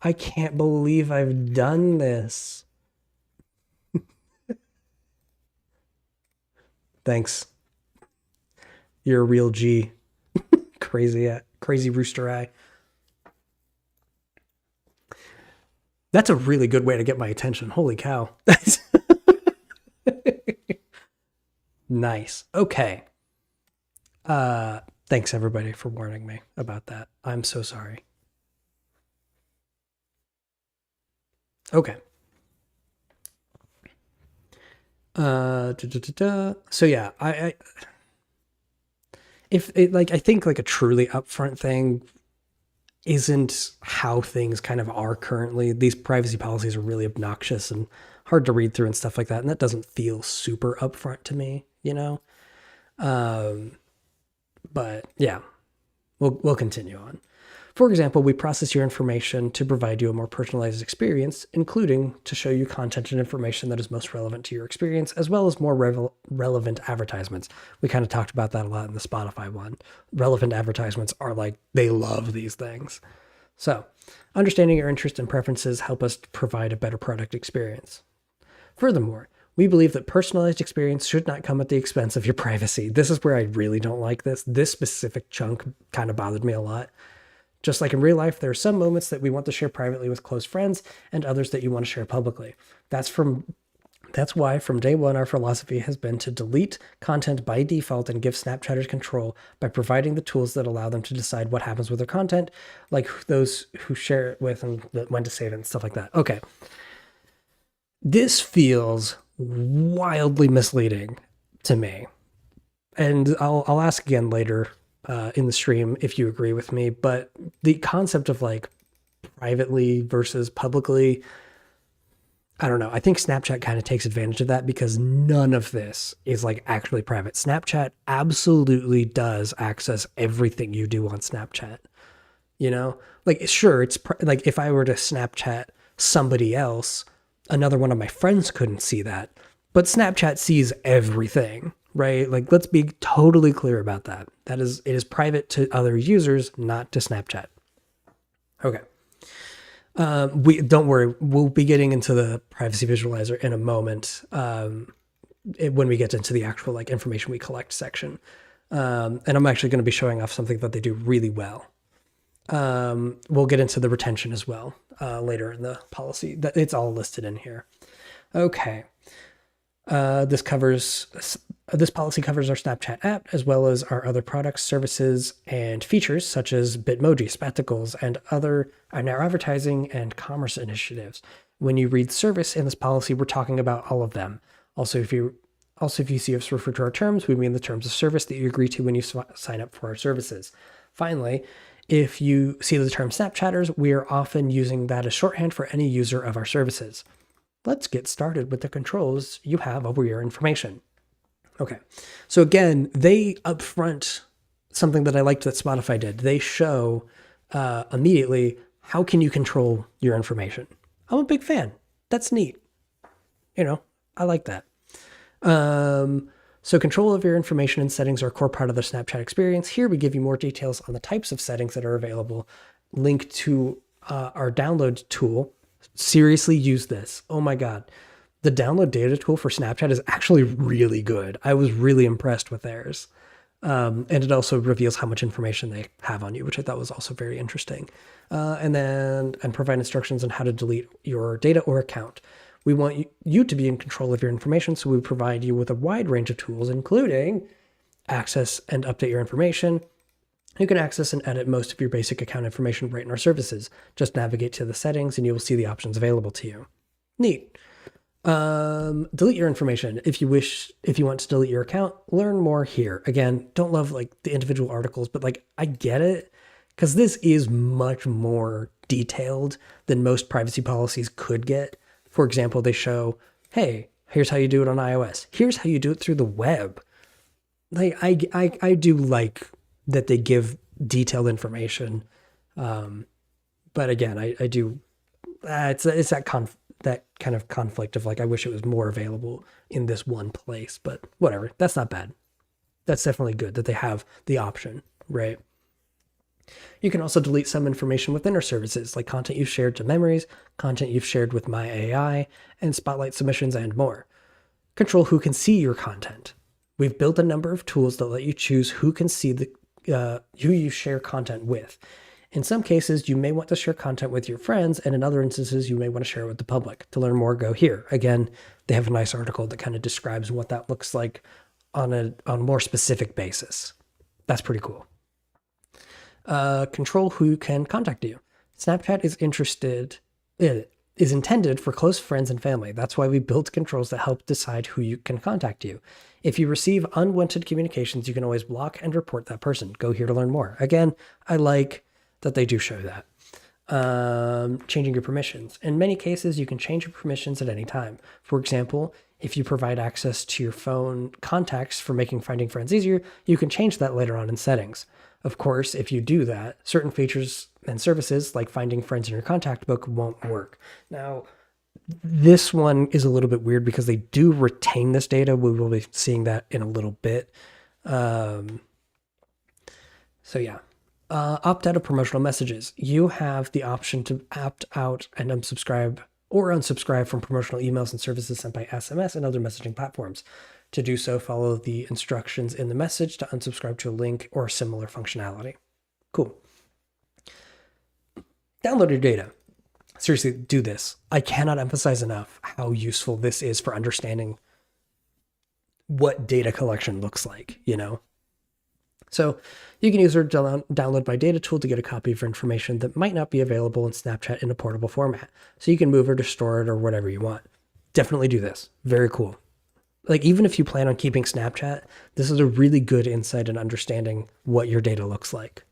I can't believe I've done this. Thanks. You're a real G. Crazy rooster eye. That's a really good way to get my attention. Holy cow. Nice. Okay. Thanks everybody for warning me about that. I'm so sorry. Okay. So yeah, I think like a truly upfront thing isn't how things kind of are currently. These privacy policies are really obnoxious and hard to read through and stuff like that. And that doesn't feel super upfront to me, you know? But yeah, we'll continue on. For example, we process your information to provide you a more personalized experience, including to show you content and information that is most relevant to your experience, as well as more relevant advertisements. We kind of talked about that a lot in the Spotify one. Relevant advertisements are like, they love these things. So, understanding your interests and preferences help us provide a better product experience. Furthermore, we believe that personalized experience should not come at the expense of your privacy. This is where I really don't like this. This specific chunk kind of bothered me a lot. Just like in real life, there are some moments that we want to share privately with close friends and others that you want to share publicly. That's why from day one, our philosophy has been to delete content by default and give Snapchatters control by providing the tools that allow them to decide what happens with their content, like those who share it with and when to save it and stuff like that. Okay. This feels wildly misleading to me. and I'll ask again later in the stream if you agree with me, but the concept of like privately versus publicly, I don't know. I think Snapchat kind of takes advantage of that because none of this is like actually private. Snapchat absolutely does access everything you do on Snapchat. You know, like sure, it's like if I were to Snapchat somebody else, another one of my friends couldn't see that, but Snapchat sees everything, right? Like let's be totally clear about that. It is private to other users, not to Snapchat. Okay. We don't worry. We'll be getting into the privacy visualizer in a moment when we get into the actual like information we collect section. And I'm actually going to be showing off something that they do really well. We'll get into the retention as well later in the policy. It's all listed in here. Okay. This policy covers our Snapchat app as well as our other products, services, and features such as Bitmoji, Spectacles, and our advertising and commerce initiatives. When you read service in this policy, we're talking about all of them. Also, if you see us refer to our terms, we mean the terms of service that you agree to when you sign up for our services. Finally, if you see the term Snapchatters, we are often using that as shorthand for any user of our services. Let's get started with the controls you have over your information. Okay, so again, they upfront something that I liked that Spotify did. They show immediately how can you control your information. I'm a big fan. That's neat. You know, I like that. So control of your information and settings are a core part of the Snapchat experience. Here we give you more details on the types of settings that are available. Link to our download tool. Seriously use this. Oh my God. The download data tool for Snapchat is actually really good. I was really impressed with theirs. And it also reveals how much information they have on you, which I thought was also very interesting. And provide instructions on how to delete your data or account. We want you to be in control of your information, so we provide you with a wide range of tools, including access and update your information. You can access and edit most of your basic account information right in our services. Just navigate to the settings and you will see the options available to you. Neat. Delete your information. If you want to delete your account, learn more here. Again, don't love like the individual articles, but like I get it because this is much more detailed than most privacy policies could get. For example, they show, hey, here's how you do it on iOS. Here's how you do it through the web. Like I do like that they give detailed information. But again, I do, it's that kind of conflict of like, I wish it was more available in this one place, but whatever. That's not bad. That's definitely good that they have the option, right? You can also delete some information within our services, like content you've shared to memories, content you've shared with My AI, and Spotlight submissions, and more. Control who can see your content. We've built a number of tools that let you choose who can see who you share content with. In some cases, you may want to share content with your friends, and in other instances, you may want to share it with the public. To learn more, go here. Again, they have a nice article that kind of describes what that looks like on a more specific basis. That's pretty cool. Control who can contact you. Snapchat is intended for close friends and family. That's why we built controls that help decide who you can contact you. If you receive unwanted communications, you can always block and report that person. Go here to learn more. Again, I like that they do show that. Changing your permissions. In many cases, you can change your permissions at any time. For example, if you provide access to your phone contacts for making finding friends easier, you can change that later on in settings. Of course, if you do that, certain features and services like finding friends in your contact book won't work. Now, this one is a little bit weird because they do retain this data. We will be seeing that in a little bit. So yeah. Opt out of promotional messages. You have the option to opt out and unsubscribe from promotional emails and services sent by SMS and other messaging platforms. To do so, follow the instructions in the message to unsubscribe to a link or similar functionality. Cool. Download your data. Seriously, do this. I cannot emphasize enough how useful this is for understanding what data collection looks like, you know? So you can use our download my data tool to get a copy of information that might not be available in Snapchat in a portable format. So you can move it or store it or whatever you want. Definitely do this. Very cool. Like, even if you plan on keeping Snapchat, this is a really good insight in understanding what your data looks like.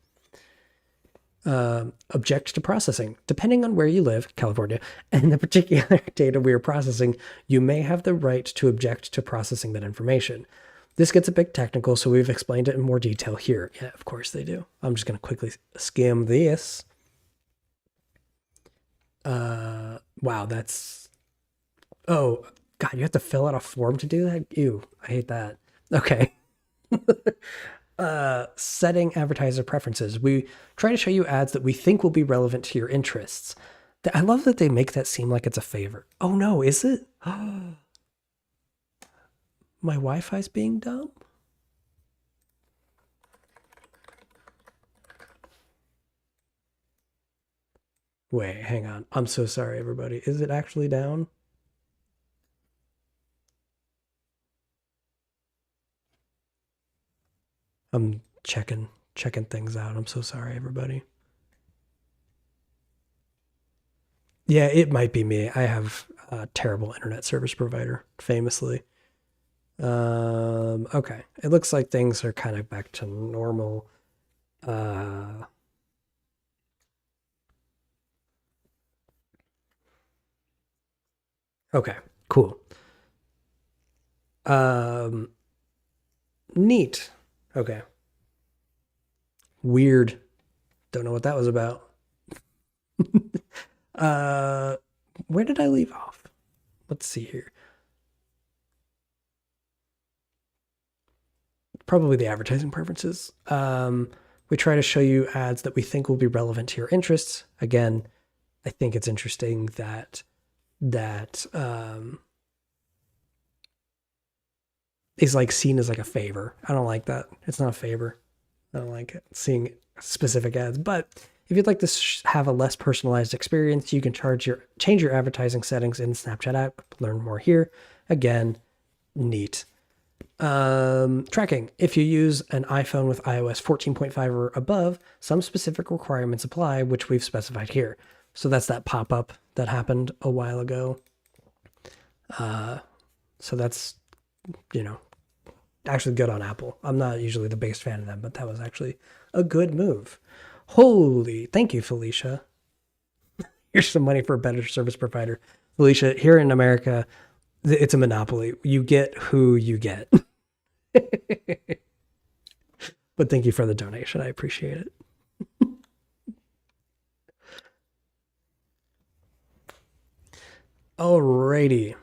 Object to processing. Depending on where you live, California, and the particular data we are processing, you may have the right to object to processing that information. This gets a bit technical, so we've explained it in more detail here. Yeah, of course they do. I'm just going to quickly skim this. Wow, that's... Oh, God, you have to fill out a form to do that? Ew, I hate that. Okay. Setting advertiser preferences. We try to show you ads that we think will be relevant to your interests. I love that they make that seem like it's a favor. Oh no, is it? My Wi-Fi's being dumb? Wait, hang on. I'm so sorry, everybody. Is it actually down? I'm checking things out. I'm so sorry, everybody. Yeah, it might be me. I have a terrible internet service provider, famously. Okay. It looks like things are kind of back to normal. Okay, cool. Neat. Okay. Weird. Don't know what that was about. Where did I leave off? Let's see here. Probably the advertising preferences. We try to show you ads that we think will be relevant to your interests. Again, I think it's interesting that is like seen as like a favor. I don't like that. It's not a favor. I don't like it, seeing specific ads. But if you'd like to have a less personalized experience, you can change your advertising settings in the Snapchat app. Learn more here. Again, neat. Tracking. If you use an iPhone with iOS 14.5 or above, some specific requirements apply, which we've specified here. So that's that pop-up that happened a while ago. So that's, actually good on Apple. I'm not usually the biggest fan of them, but that was actually a good move. Holy, thank you, Felicia. Here's some money for a better service provider. Felicia, here in America, it's a monopoly. You get who you get. But thank you for the donation. I appreciate it. Alrighty.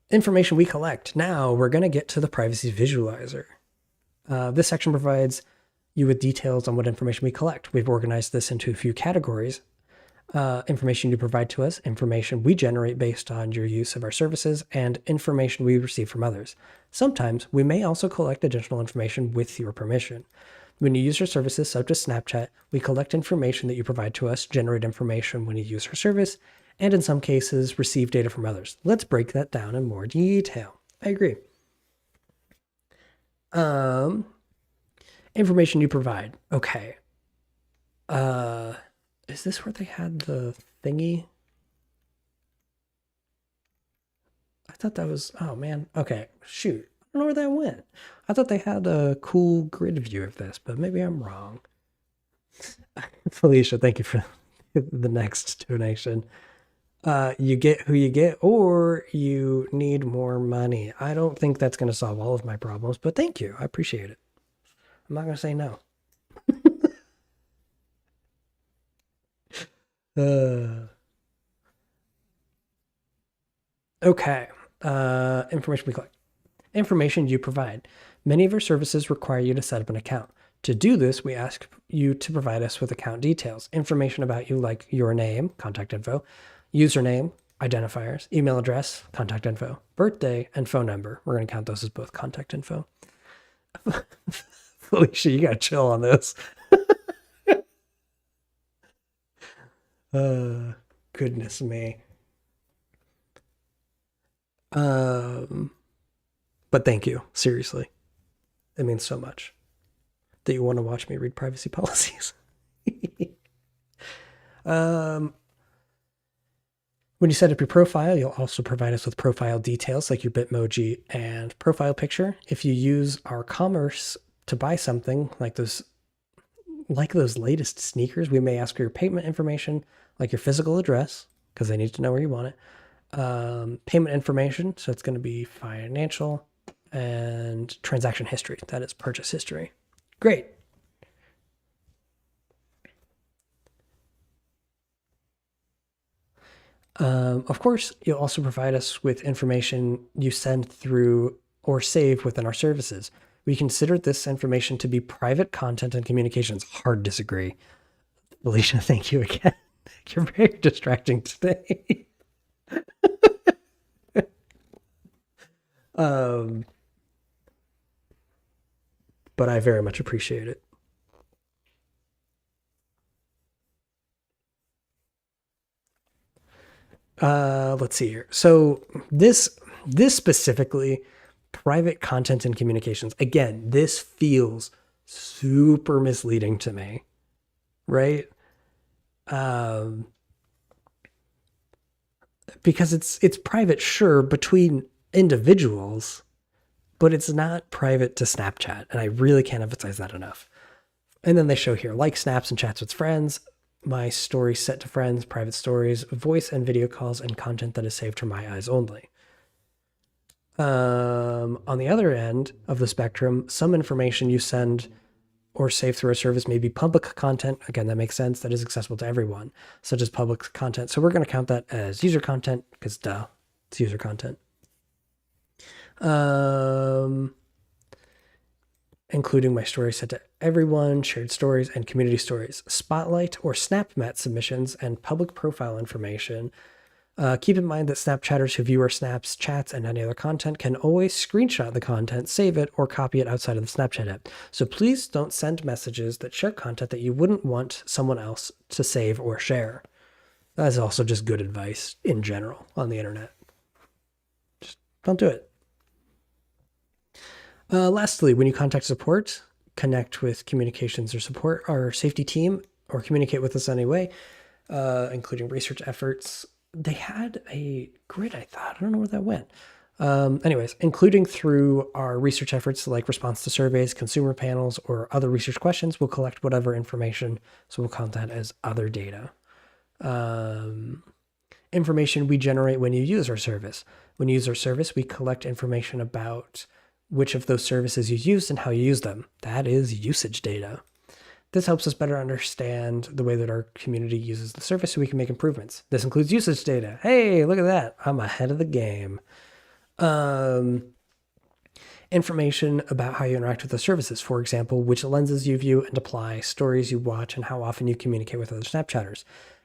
Information we collect. Now we're going to get to the privacy visualizer. This section provides you with details on what information we collect. We've organized this into a few categories. Information you provide to us, information we generate based on your use of our services, and information we receive from others. Sometimes we may also collect additional information with your permission. When you use our services such as Snapchat, we collect information that you provide to us, generate information when you use our service, and in some cases, receive data from others. Let's break that down in more detail. I agree. Information you provide. Okay. Is this where they had the thingy? I thought that was, oh man. Okay, shoot. I don't know where that went. I thought they had a cool grid view of this, but maybe I'm wrong. Felicia, thank you for the next donation. You get who you get, or you need more money. I don't think that's going to solve all of my problems, but thank you. I appreciate it. I'm not going to say no. Okay. Information we collect. Information you provide. Many of our services require you to set up an account. To do this, we ask you to provide us with account details, information about you like your name, contact info, username, identifiers, email address, contact info, birthday, and phone number. We're going to count those as both contact info. Felicia, you got to chill on this. Goodness me. But thank you. Seriously. It means so much that you want to watch me read privacy policies. When you set up your profile, you'll also provide us with profile details like your Bitmoji and profile picture. If you use our commerce to buy something like those latest sneakers, we may ask for your payment information, like your physical address, because they need to know where you want it. Payment information, so it's going to be financial, and transaction history, that is purchase history. Great. Of course, you'll also provide us with information you send through or save within our services. We consider this information to be private content and communications. Hard disagree. Alicia, thank you again. You're very distracting today. But I very much appreciate it. Let's see here. So this specifically, private content and communications. Again, this feels super misleading to me, right? Because it's private, sure, between individuals, but it's not private to Snapchat, and I really can't emphasize that enough. And then they show here like snaps and chats with friends, my stories set to friends, private stories, voice and video calls, and content that is saved for my eyes only. On the other end of the spectrum, some information you send or save through a service may be public content. Again, that makes sense. That is accessible to everyone, such as public content. So we're going to count that as user content because duh, it's user content. Including my stories set to everyone, shared stories, and community stories, Spotlight or SnapMat submissions, and public profile information. Keep in mind that Snapchatters who view our snaps, chats, and any other content can always screenshot the content, save it, or copy it outside of the Snapchat app. So please don't send messages that share content that you wouldn't want someone else to save or share. That is also just good advice in general on the internet. Just don't do it. Lastly, when you contact support, connect with communications or support our safety team, or communicate with us anyway, including research efforts. They had a grid, I thought. I don't know where that went. Anyways, including through our research efforts like response to surveys, consumer panels, or other research questions, we'll collect whatever information. So we'll count that as other data. Information we generate when you use our service. When you use our service, we collect information about which of those services you used and how you use them. That is usage data. This helps us better understand the way that our community uses the service so we can make improvements. This includes usage data. Hey, look at that. I'm ahead of the game. Information about how you interact with the services. For example, which lenses you view and apply, stories you watch, and how often you communicate with other Snapchatters.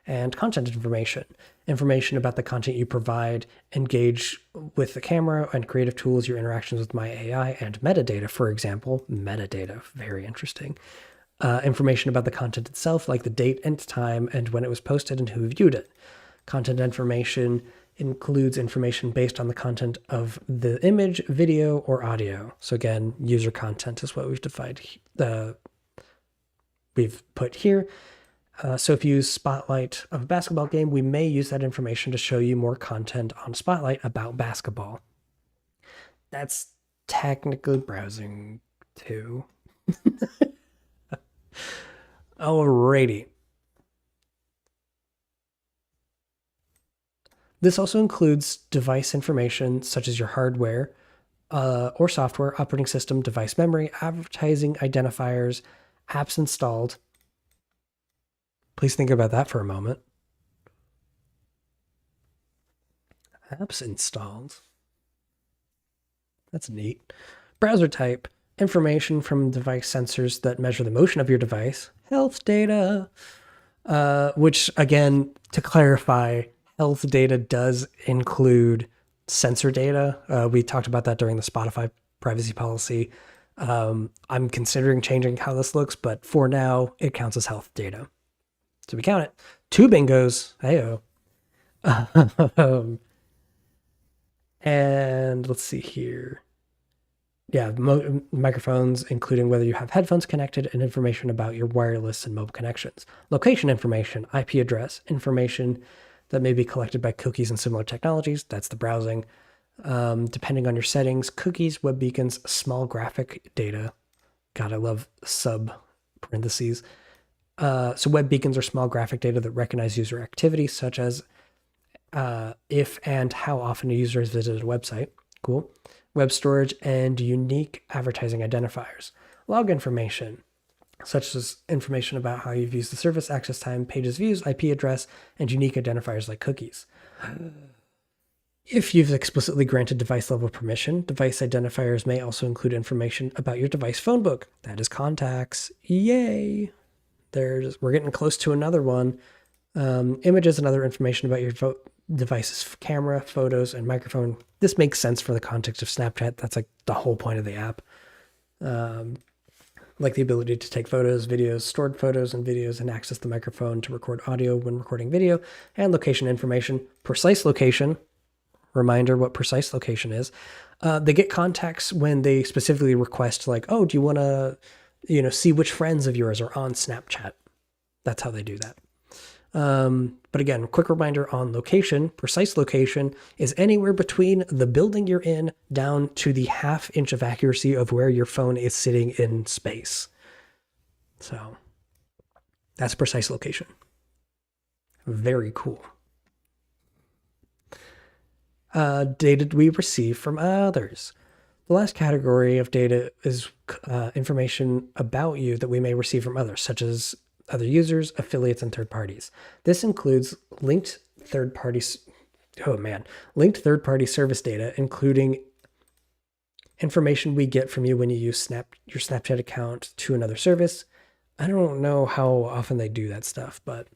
And content information. Information about the content you provide, engage with the camera, and creative tools, your interactions with my AI, and metadata, for example. Metadata, very interesting. Information about the content itself, like the date and time and when it was posted and who viewed it. Content information includes information based on the content of the image, video, or audio. So again, user content is what we've defined. We've put here. So if you use Spotlight of a basketball game, we may use that information to show you more content on Spotlight about basketball. That's technically browsing too. Alrighty. This also includes device information such as your hardware or software, operating system, device memory, advertising identifiers, apps installed. Please think about that for a moment. Apps installed. That's neat. Browser type. Information from device sensors that measure the motion of your device. Health data. Which, again, to clarify, health data does include sensor data. We talked about that during the Spotify privacy policy. I'm considering changing how this looks, but for now, it counts as health data. So we count it. 2 bingos. Hey-oh. And let's see here. Yeah, microphones, including whether you have headphones connected, and information about your wireless and mobile connections. Location information, IP address, information that may be collected by cookies and similar technologies. That's the browsing. Depending on your settings, cookies, web beacons, small graphic data. God, I love sub parentheses. So web beacons are small graphic data that recognize user activity, such as if and how often a user has visited a website. Cool. Web storage and unique advertising identifiers. Log information, such as information about how you've used the service, access time, pages views, IP address, and unique identifiers like cookies. If you've explicitly granted device level permission, device identifiers may also include information about your device phone book. That is contacts. Yay! We're getting close to another one. Images and other information about your device's camera, photos, and microphone. This makes sense for the context of Snapchat. That's like the whole point of the app. Like the ability to take photos, videos, stored photos and videos, and access the microphone to record audio when recording video, and location information, precise location. Reminder what precise location is. They get contacts when they specifically request, like, oh, do you want to, see which friends of yours are on Snapchat? That's how they do that. But again, quick reminder on location. Precise location is anywhere between the building you're in down to the half-inch of accuracy of where your phone is sitting in space. So that's precise location. Very cool. Data we receive from others. The last category of data is information about you that we may receive from others, such as other users, affiliates, and third parties. This includes linked third-party service data, including information we get from you when you use your Snapchat account to another service. I don't know how often they do that stuff, but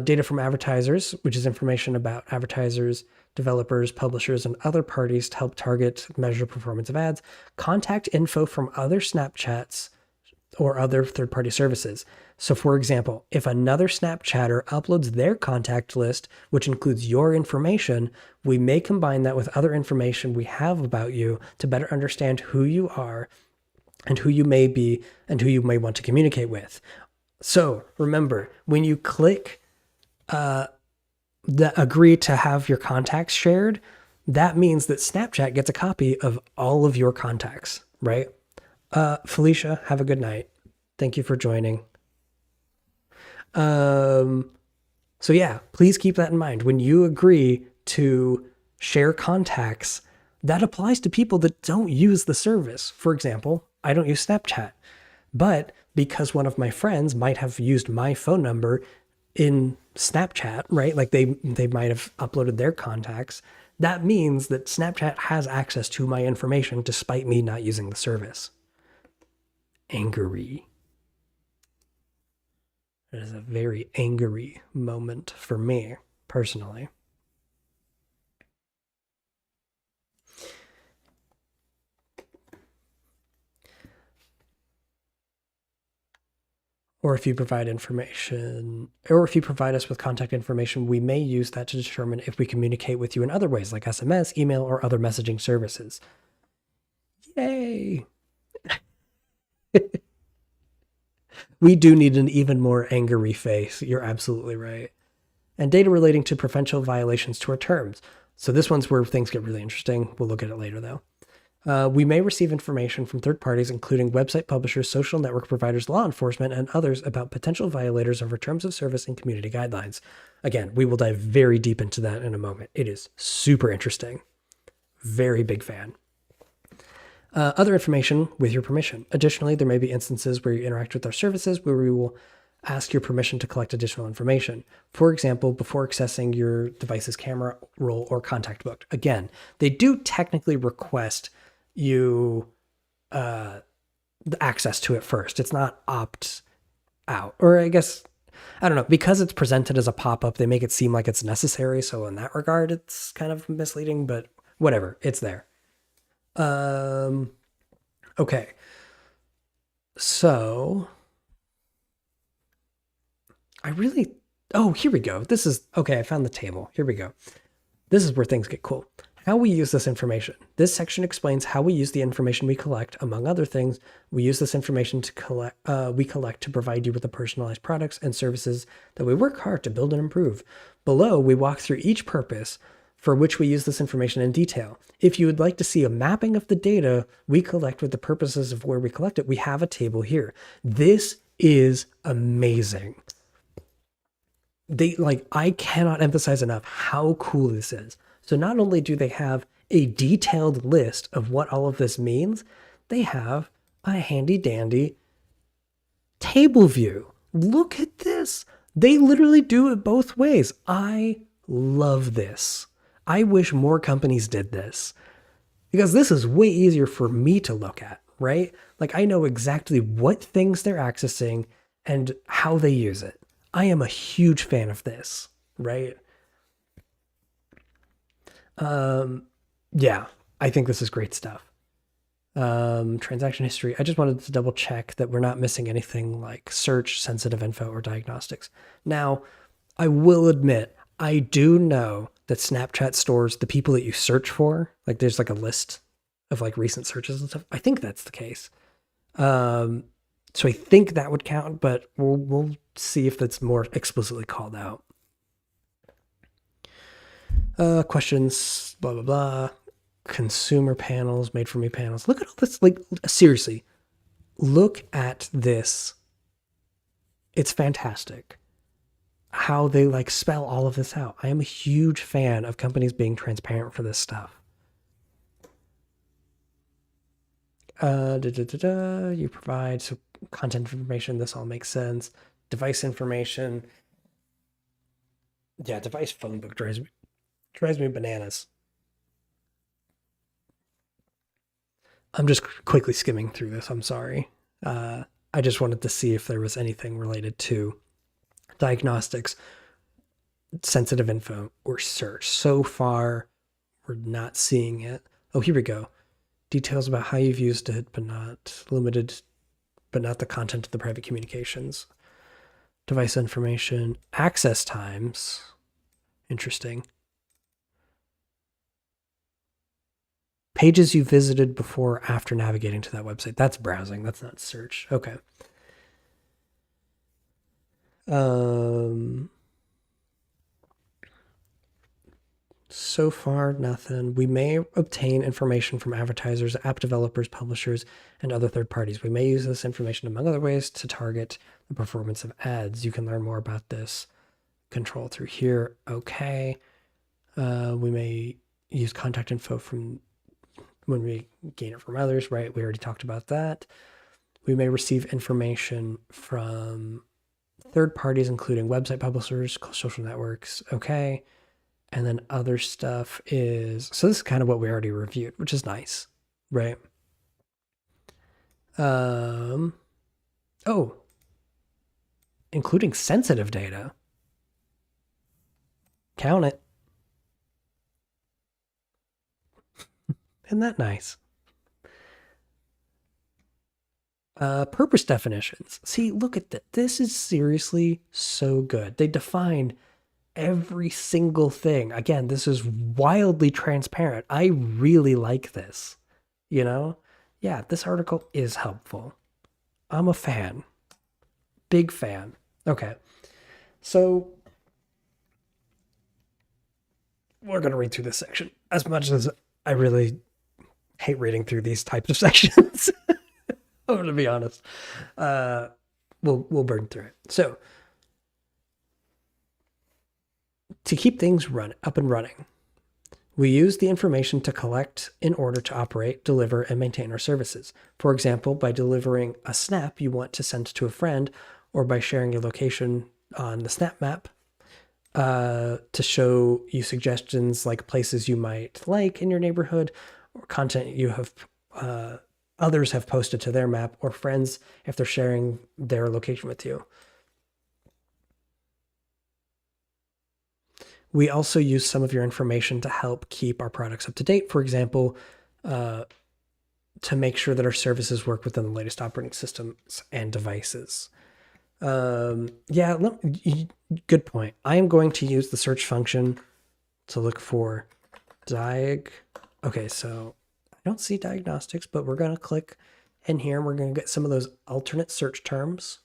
data from advertisers, which is information about advertisers, developers, publishers, and other parties to help target, measure performance of ads. Contact info from other Snapchats or other third-party services. So for example, if another Snapchatter uploads their contact list, which includes your information, we may combine that with other information we have about you to better understand who you are and who you may be and who you may want to communicate with. So remember, when you click agree to have your contacts shared, that means that Snapchat gets a copy of all of your contacts, right? Felicia, have a good night. Thank you for joining. So yeah, please keep that in mind. When you agree to share contacts, that applies to people that don't use the service. For example, I don't use Snapchat, but because one of my friends might have used my phone number in Snapchat, right? Like they might have uploaded their contacts. That means that Snapchat has access to my information despite me not using the service. Angry. It is a very angry moment for me, personally. Or if you provide information, or if you provide us with contact information, we may use that to determine if we communicate with you in other ways, like SMS, email, or other messaging services. Yay! We do need an even more angry face. You're absolutely right. And data relating to potential violations to our terms. So this one's where things get really interesting. We'll look at it later, though. We may receive information from third parties, including website publishers, social network providers, law enforcement, and others about potential violators of our terms of service and community guidelines. Again, we will dive very deep into that in a moment. It is super interesting. Very big fan. Other information with your permission. Additionally, there may be instances where you interact with our services where we will ask your permission to collect additional information. For example, before accessing your device's camera roll or contact book. Again, they do technically request you the access to it first. It's not opt out. Or I guess, I don't know, because it's presented as a pop-up, they make it seem like it's necessary. So in that regard, it's kind of misleading, but whatever, it's there. Okay. So oh, here we go. Okay, I found the table. Here we go. This is where things get cool. How we use this information. This section explains how we use the information we collect. Among other things, we use this information to collect to provide you with the personalized products and services that we work hard to build and improve. Below, we walk through each purpose for which we use this information in detail. If you would like to see a mapping of the data we collect with the purposes of where we collect it, we have a table here. This is amazing. I cannot emphasize enough how cool this is. So not only do they have a detailed list of what all of this means, they have a handy dandy table view. Look at this. They literally do it both ways. I love this. I wish more companies did this because this is way easier for me to look at, right? Like I know exactly what things they're accessing and how they use it. I am a huge fan of this, right? Yeah, I think this is great stuff. Transaction history. I just wanted to double check that we're not missing anything like search, sensitive info, or diagnostics. Now, I will admit, I do know that Snapchat stores the people that you search for. Like there's like a list of like recent searches and stuff. I think that's the case. So I think that would count, but we'll see if that's more explicitly called out. Questions, blah, blah, blah. Consumer panels, made for me panels. Look at all this. Like, seriously, look at this. It's fantastic how they like spell all of this out. I am a huge fan of companies being transparent for this stuff. You provide so content information. This all makes sense. Device information. Yeah, device phone book drives me bananas. I'm just quickly skimming through this. I'm sorry. I just wanted to see if there was anything related to diagnostics, sensitive info, or search. So far, we're not seeing it. Oh, here we go. Details about how you've used it, but not the content of the private communications. Device information, access times. Interesting. Pages you visited before or after navigating to that website. That's browsing. That's not search. Okay. So far, nothing. We may obtain information from advertisers, app developers, publishers, and other third parties. We may use this information, among other ways, to target the performance of ads. You can learn more about this. Control through here. Okay. We may use contact info from when we gain it from others, right? We already talked about that. We may receive information from third parties, including website publishers, social networks. Okay. And then other stuff is, so this is kind of what we already reviewed, which is nice, right? Oh, including sensitive data. Count it. Isn't that nice? Purpose definitions. See, look at that. This is seriously so good. They defined every single thing. Again, this is wildly transparent. I really like this. You know? Yeah, this article is helpful. I'm a fan. Big fan. Okay. So we're going to read through this section. As much as I really hate reading through these types of sections, I'm going to be honest. We'll burn through it. So to keep things up and running, we use the information to collect in order to operate, deliver, and maintain our services. For example, by delivering a snap you want to send to a friend, or by sharing your location on the snap map to show you suggestions like places you might like in your neighborhood, or content you have others have posted to their map, or friends if they're sharing their location with you. We also use some of your information to help keep our products up to date. For example, to make sure that our services work within the latest operating systems and devices. Yeah, good point. I am going to use the search function to look for Okay, so I don't see diagnostics, but we're going to click in here and we're going to get some of those alternate search terms.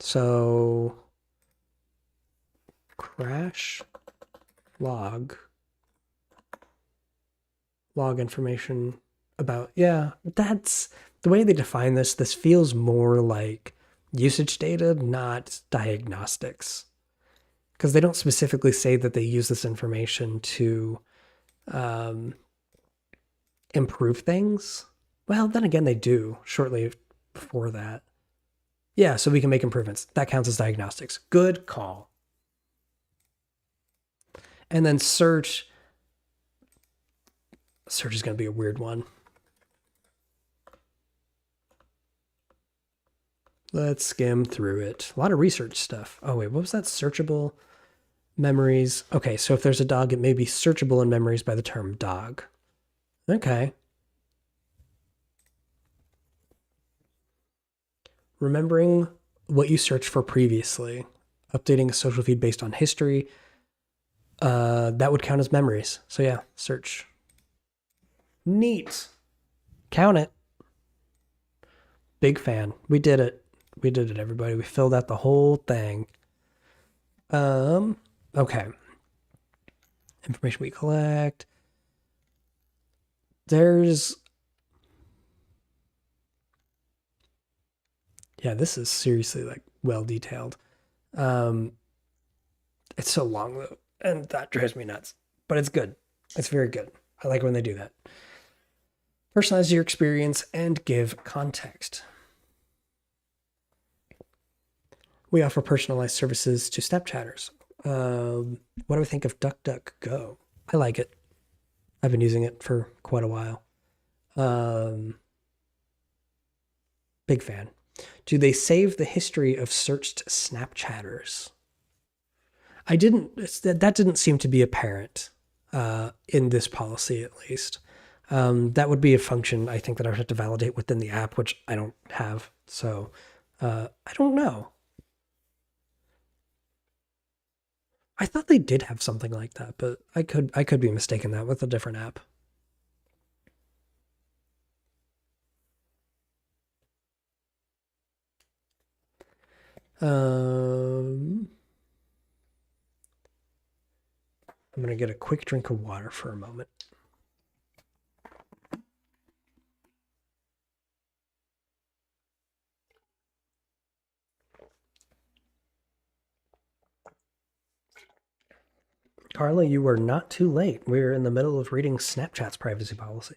So crash log information about, yeah, that's the way they define this. This feels more like usage data, not diagnostics, because they don't specifically say that they use this information to improve things. Well, then again, they do shortly before that. Yeah, so we can make improvements. That counts as diagnostics. Good call. And then search. Search is going to be a weird one. Let's skim through it. A lot of research stuff. Oh, wait, what was that? Searchable memories. Okay, so if there's a dog, it may be searchable in memories by the term dog. Okay. Remembering what you searched for previously. Updating a social feed based on history. That would count as memories. So yeah, search. Neat. Count it. Big fan. We did it. We did it, everybody. We filled out the whole thing. Okay. Information we collect. There's... Yeah, this is seriously like well detailed. It's so long though, and that drives me nuts. But it's good. It's very good. I like when they do that. Personalize your experience and give context. We offer personalized services to Snapchatters. What do we think of DuckDuckGo? I like it. I've been using it for quite a while. Big fan. Do they save the history of searched Snapchatters? I didn't. That didn't seem to be apparent in this policy, at least. That would be a function I think that I would have to validate within the app, which I don't have. So I don't know. I thought they did have something like that, but I could be mistaken that with a different app. I'm gonna get a quick drink of water for a moment. Carla, you were not too late. We're in the middle of reading Snapchat's privacy policy.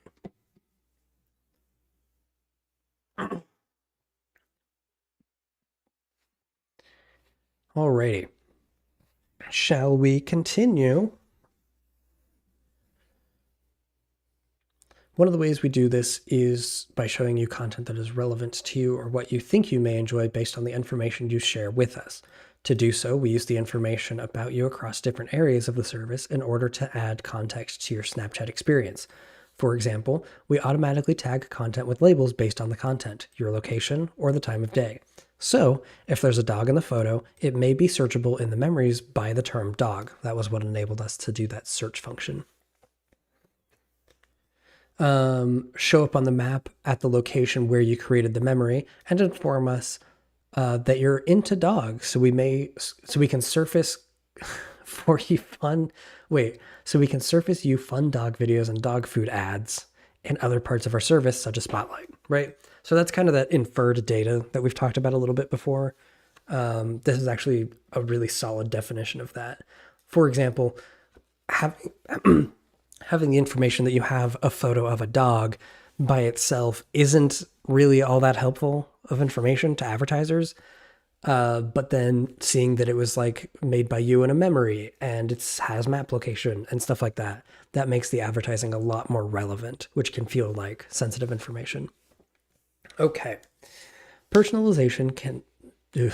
Alrighty. Shall we continue? One of the ways we do this is by showing you content that is relevant to you or what you think you may enjoy based on the information you share with us. To do so, we use the information about you across different areas of the service in order to add context to your Snapchat experience. For example, we automatically tag content with labels based on the content, your location, or the time of day. So, if there's a dog in the photo, it may be searchable in the memories by the term dog. That was what enabled us to do that search function. Show up on the map at the location where you created the memory and inform us that you're into dogs, so we can surface for you fun. So we can surface you fun dog videos and dog food ads in other parts of our service, such as Spotlight, right? So that's kind of that inferred data that we've talked about a little bit before. This is actually a really solid definition of that. For example, having the information that you have a photo of a dog by itself isn't really all that helpful of information to advertisers. But then seeing that it was like made by you in a memory and it has map location and stuff like that, that makes the advertising a lot more relevant, which can feel like sensitive information. Okay. Personalization can...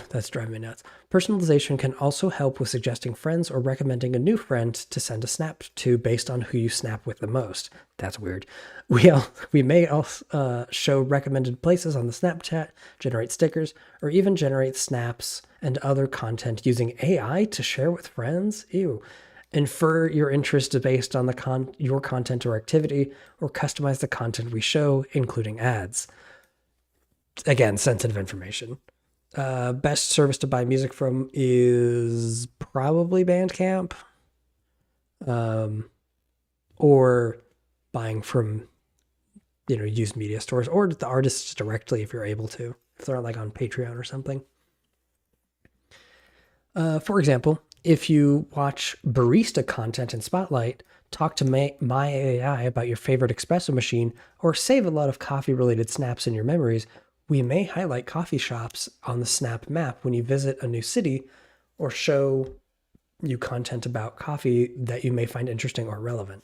that's driving me nuts. Personalization can also help with suggesting friends or recommending a new friend to send a snap to based on who you snap with the most. That's weird. We may also show recommended places on the Snapchat, generate stickers, or even generate snaps and other content using AI to share with friends. Ew. Infer your interest based on your content or activity, or customize the content we show, including ads. Again, sensitive information. Best service to buy music from is probably Bandcamp, or buying from used media stores, or the artists directly if you're able to, if they're like on Patreon or something. For example, if you watch barista content in Spotlight, talk to my AI about your favorite espresso machine, or save a lot of coffee related snaps in your memories, we may highlight coffee shops on the Snap map when you visit a new city, or show you content about coffee that you may find interesting or relevant.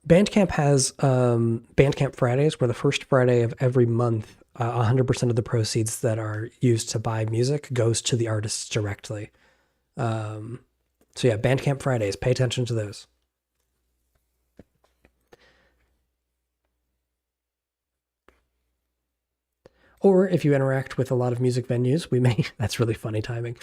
Bandcamp has Bandcamp Fridays, where the first Friday of every month, 100% of the proceeds that are used to buy music goes to the artists directly. So yeah, Bandcamp Fridays, pay attention to those. Or if you interact with a lot of music venues, we may, that's really funny timing.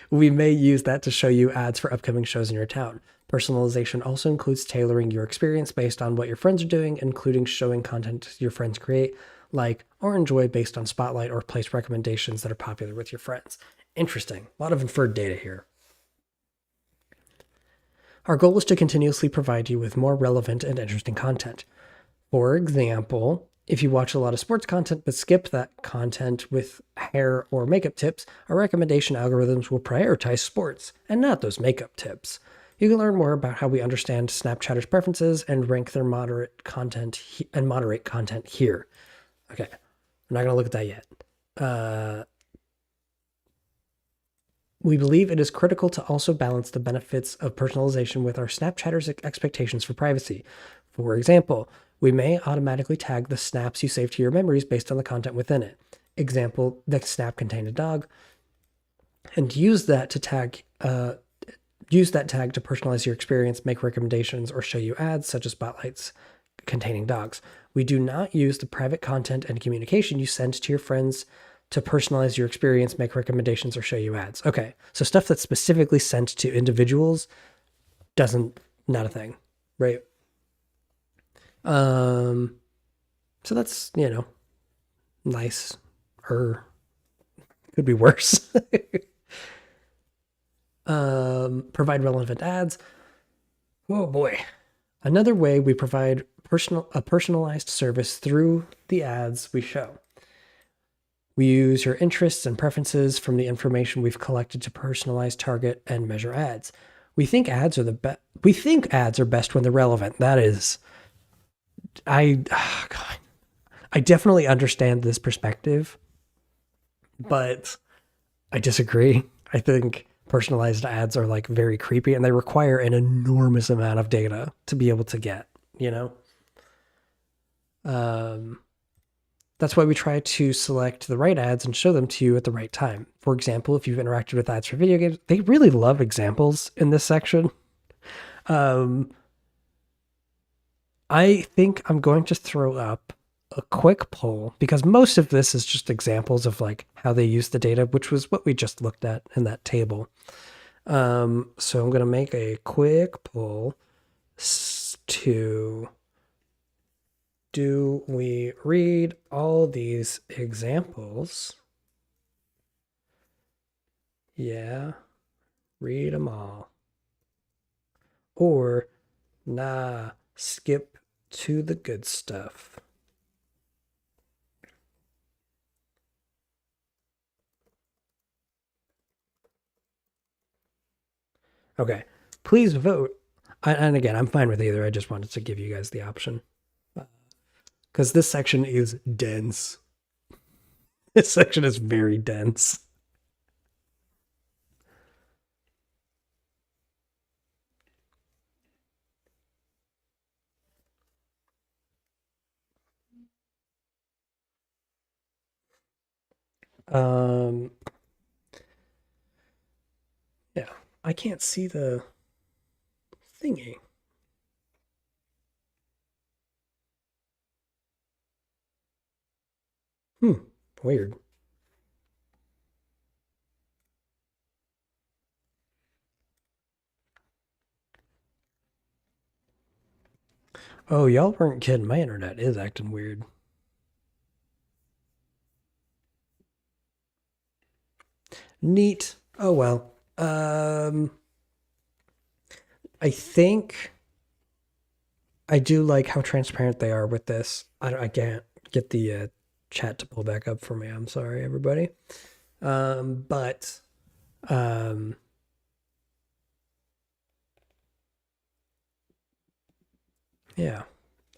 We may use that to show you ads for upcoming shows in your town. Personalization also includes tailoring your experience based on what your friends are doing, including showing content your friends create, like or enjoy based on Spotlight, or place recommendations that are popular with your friends. Interesting. A lot of inferred data here. Our goal is to continuously provide you with more relevant and interesting content. For example, if you watch a lot of sports content but skip that content with hair or makeup tips, our recommendation algorithms will prioritize sports and not those makeup tips. You can learn more about how we understand Snapchatters' preferences and rank their moderate content here. Okay, we're not going to look at that yet. We believe it is critical to also balance the benefits of personalization with our Snapchatters' expectations for privacy. For example, we may automatically tag the snaps you save to your memories based on the content within it. Example, the snap contained a dog, and use that tag to personalize your experience, make recommendations, or show you ads such as spotlights containing dogs. We do not use the private content and communication you send to your friends to personalize your experience, make recommendations, or show you ads. Okay, so stuff that's specifically sent to individuals not a thing, right? So that's, nice, or could be worse. Provide relevant ads. Oh boy. Another way we provide a personalized service through the ads we show. We use your interests and preferences from the information we've collected to personalize, target, and measure ads. We think ads are best when they're relevant. That is, God, I definitely understand this perspective, but I disagree. I think personalized ads are like very creepy, and they require an enormous amount of data to be able to get, That's why we try to select the right ads and show them to you at the right time. For example, if you've interacted with ads for video games, they really love examples in this section. I think I'm going to throw up a quick poll, because most of this is just examples of like how they use the data, which was what we just looked at in that table. So I'm going to make a quick poll to, do we read all these examples? Yeah, read them all. Or, nah, skip to the good stuff. Okay, please vote. And again, I'm fine with either. I just wanted to give you guys the option. Because this section is dense. This section is very dense. Yeah, I can't see the thingy. Weird. Oh, y'all weren't kidding. My internet is acting weird. Neat. Oh well. I think I do like how transparent they are with this. I can't get the chat to pull back up for me. I'm sorry, everybody. But um, yeah,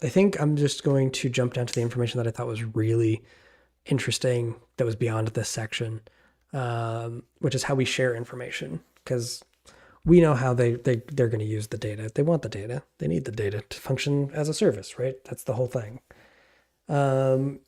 I think I'm just going to jump down to the information that I thought was really interesting that was beyond this section, which is how we share information. Because we know how they're going to use the data. They want the data. They need the data to function as a service, right? That's the whole thing. Um,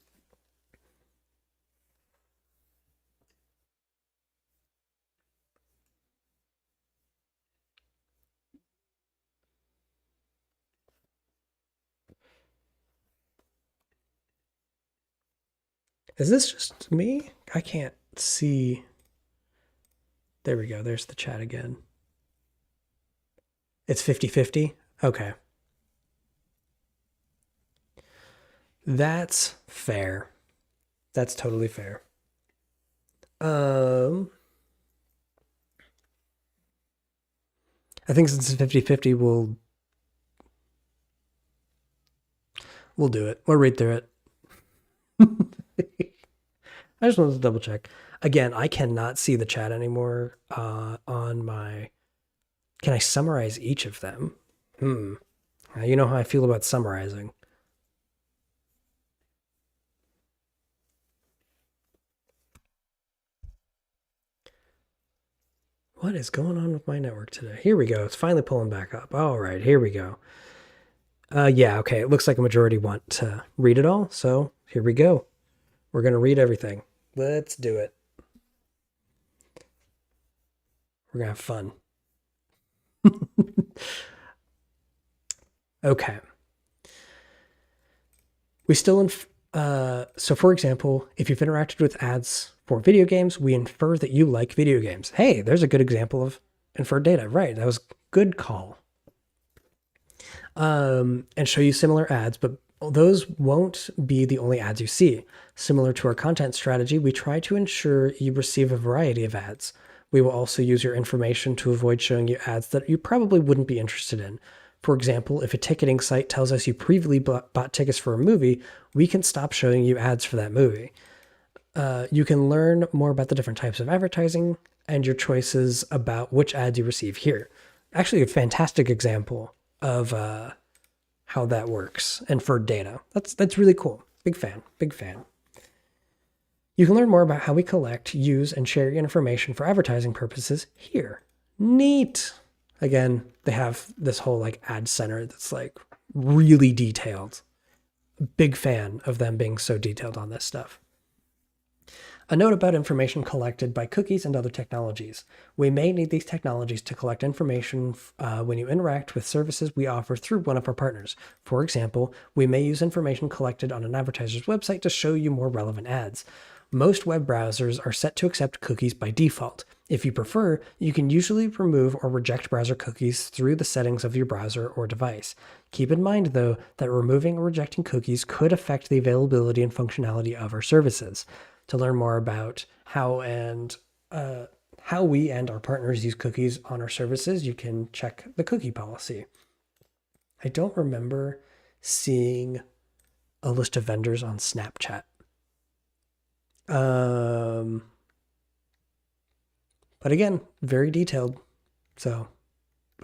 is this just me? I can't see. There we go. There's the chat again. It's 50-50. Okay. That's fair. That's totally fair. Um, I think since it's 50-50, we'll do it. We'll read through it. I just wanted to double check. Again, I cannot see the chat anymore on my. Can I summarize each of them? You know how I feel about summarizing. What is going on with my network today? Here we go. It's finally pulling back up. All right, here we go. Yeah, okay. It looks like a majority want to read it all. So here we go. We're going to read everything. Let's do it. We're going to have fun. Okay. We still, so for example, if you've interacted with ads for video games, we infer that you like video games. Hey, there's a good example of inferred data. Right. That was good call. And show you similar ads, but those won't be the only ads you see. Similar to our content strategy, we try to ensure you receive a variety of ads. We will also use your information to avoid showing you ads that you probably wouldn't be interested in. For example, if a ticketing site tells us you previously bought tickets for a movie, we can stop showing you ads for that movie. You can learn more about the different types of advertising and your choices about which ads you receive here. Actually, a fantastic example of how that works and for data. That's really cool. Big fan. Big fan. You can learn more about how we collect, use, and share your information for advertising purposes here. Neat. Again, they have this whole like ad center that's like really detailed. Big fan of them being so detailed on this stuff. A note about information collected by cookies and other technologies. We may need these technologies to collect information when you interact with services we offer through one of our partners. For example, we may use information collected on an advertiser's website to show you more relevant ads. Most web browsers are set to accept cookies by default. If you prefer, you can usually remove or reject browser cookies through the settings of your browser or device. Keep in mind, though, that removing or rejecting cookies could affect the availability and functionality of our services. To learn more about how we and our partners use cookies on our services, you can check the cookie policy. I don't remember seeing a list of vendors on Snapchat. But again, very detailed. So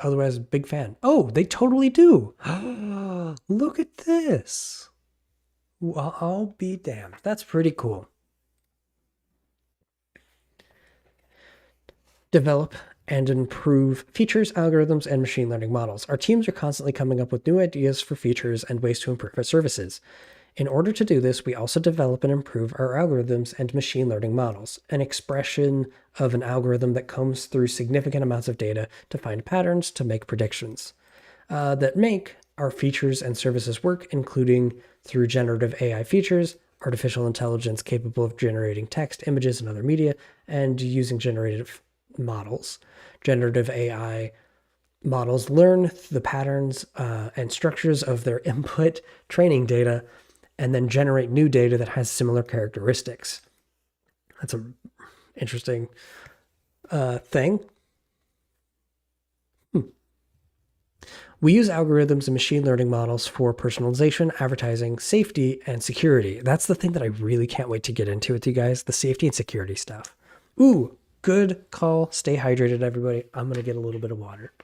otherwise, big fan. Oh, they totally do. Look at this. Well, I'll be damned. That's pretty cool. Develop and improve features, algorithms, and machine learning models. Our teams are constantly coming up with new ideas for features and ways to improve our services. In order to do this, we also develop and improve our algorithms and machine learning models, an expression of an algorithm that combs through significant amounts of data to find patterns to make predictions that make our features and services work, including through generative AI features, artificial intelligence capable of generating text, images, and other media, and using generative models. Generative AI models learn the patterns and structures of their input training data and then generate new data that has similar characteristics. That's an interesting thing. We use algorithms and machine learning models for personalization, advertising, safety, and security. That's the thing that I really can't wait to get into with you guys, the safety and security stuff. Ooh, good call. Stay hydrated, everybody. I'm going to get a little bit of water.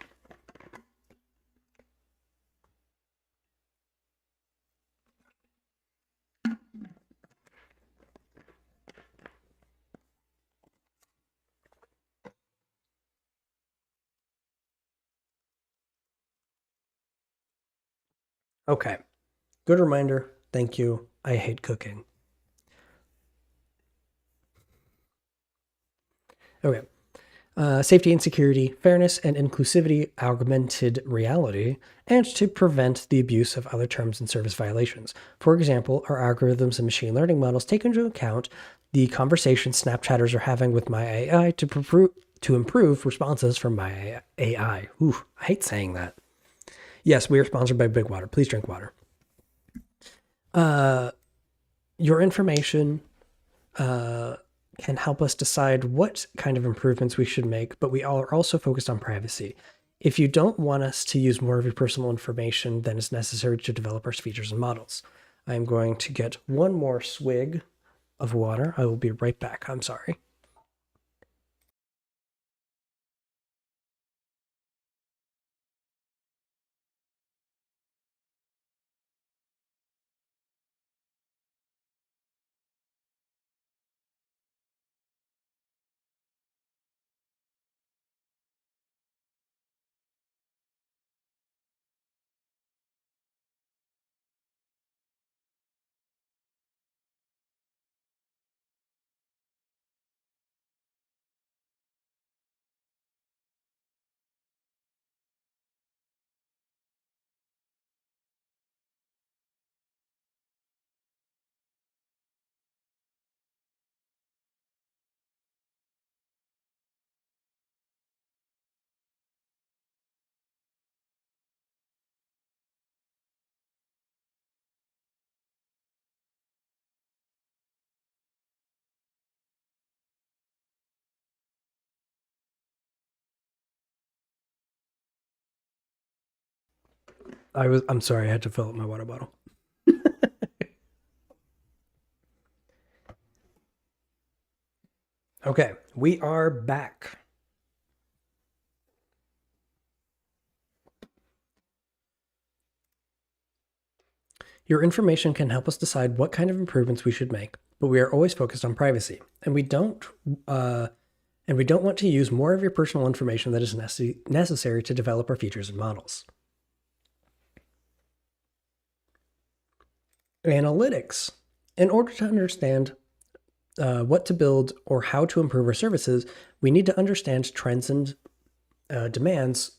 Okay. Good reminder. Thank you. I hate cooking. Okay. Safety and security, fairness and inclusivity, augmented reality, and to prevent the abuse of other terms and service violations. For example, our algorithms and machine learning models take into account the conversations Snapchatters are having with my AI to improve responses from my AI. Ooh, I hate saying that. Yes, we are sponsored by Big Water. Please drink water. Your information can help us decide what kind of improvements we should make, but we are also focused on privacy. If you don't want us to use more of your personal information than is necessary to develop our features and models, I'm going to get one more swig of water. I will be right back. I'm sorry. I'm sorry, I had to fill up my water bottle. Okay, we are back. Your information can help us decide what kind of improvements we should make, but we are always focused on privacy, and we don't want to use more of your personal information that is necessary to develop our features and models. Analytics. In order to understand what to build or how to improve our services, we need to understand trends and demands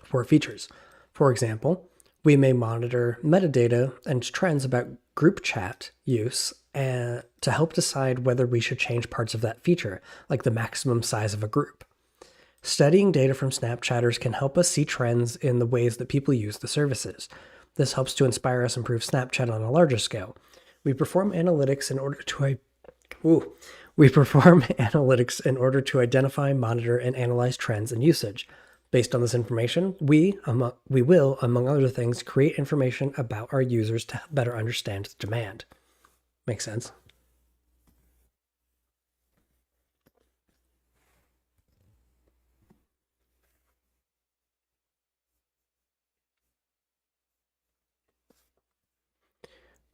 for features. For example, we may monitor metadata and trends about group chat use to help decide whether we should change parts of that feature, like the maximum size of a group. Studying data from Snapchatters can help us see trends in the ways that people use the services. This helps to inspire us to improve Snapchat on a larger scale. We perform analytics in order to identify, monitor, and analyze trends and usage. Based on this information, we will, among other things, create information about our users to better understand the demand. Makes sense?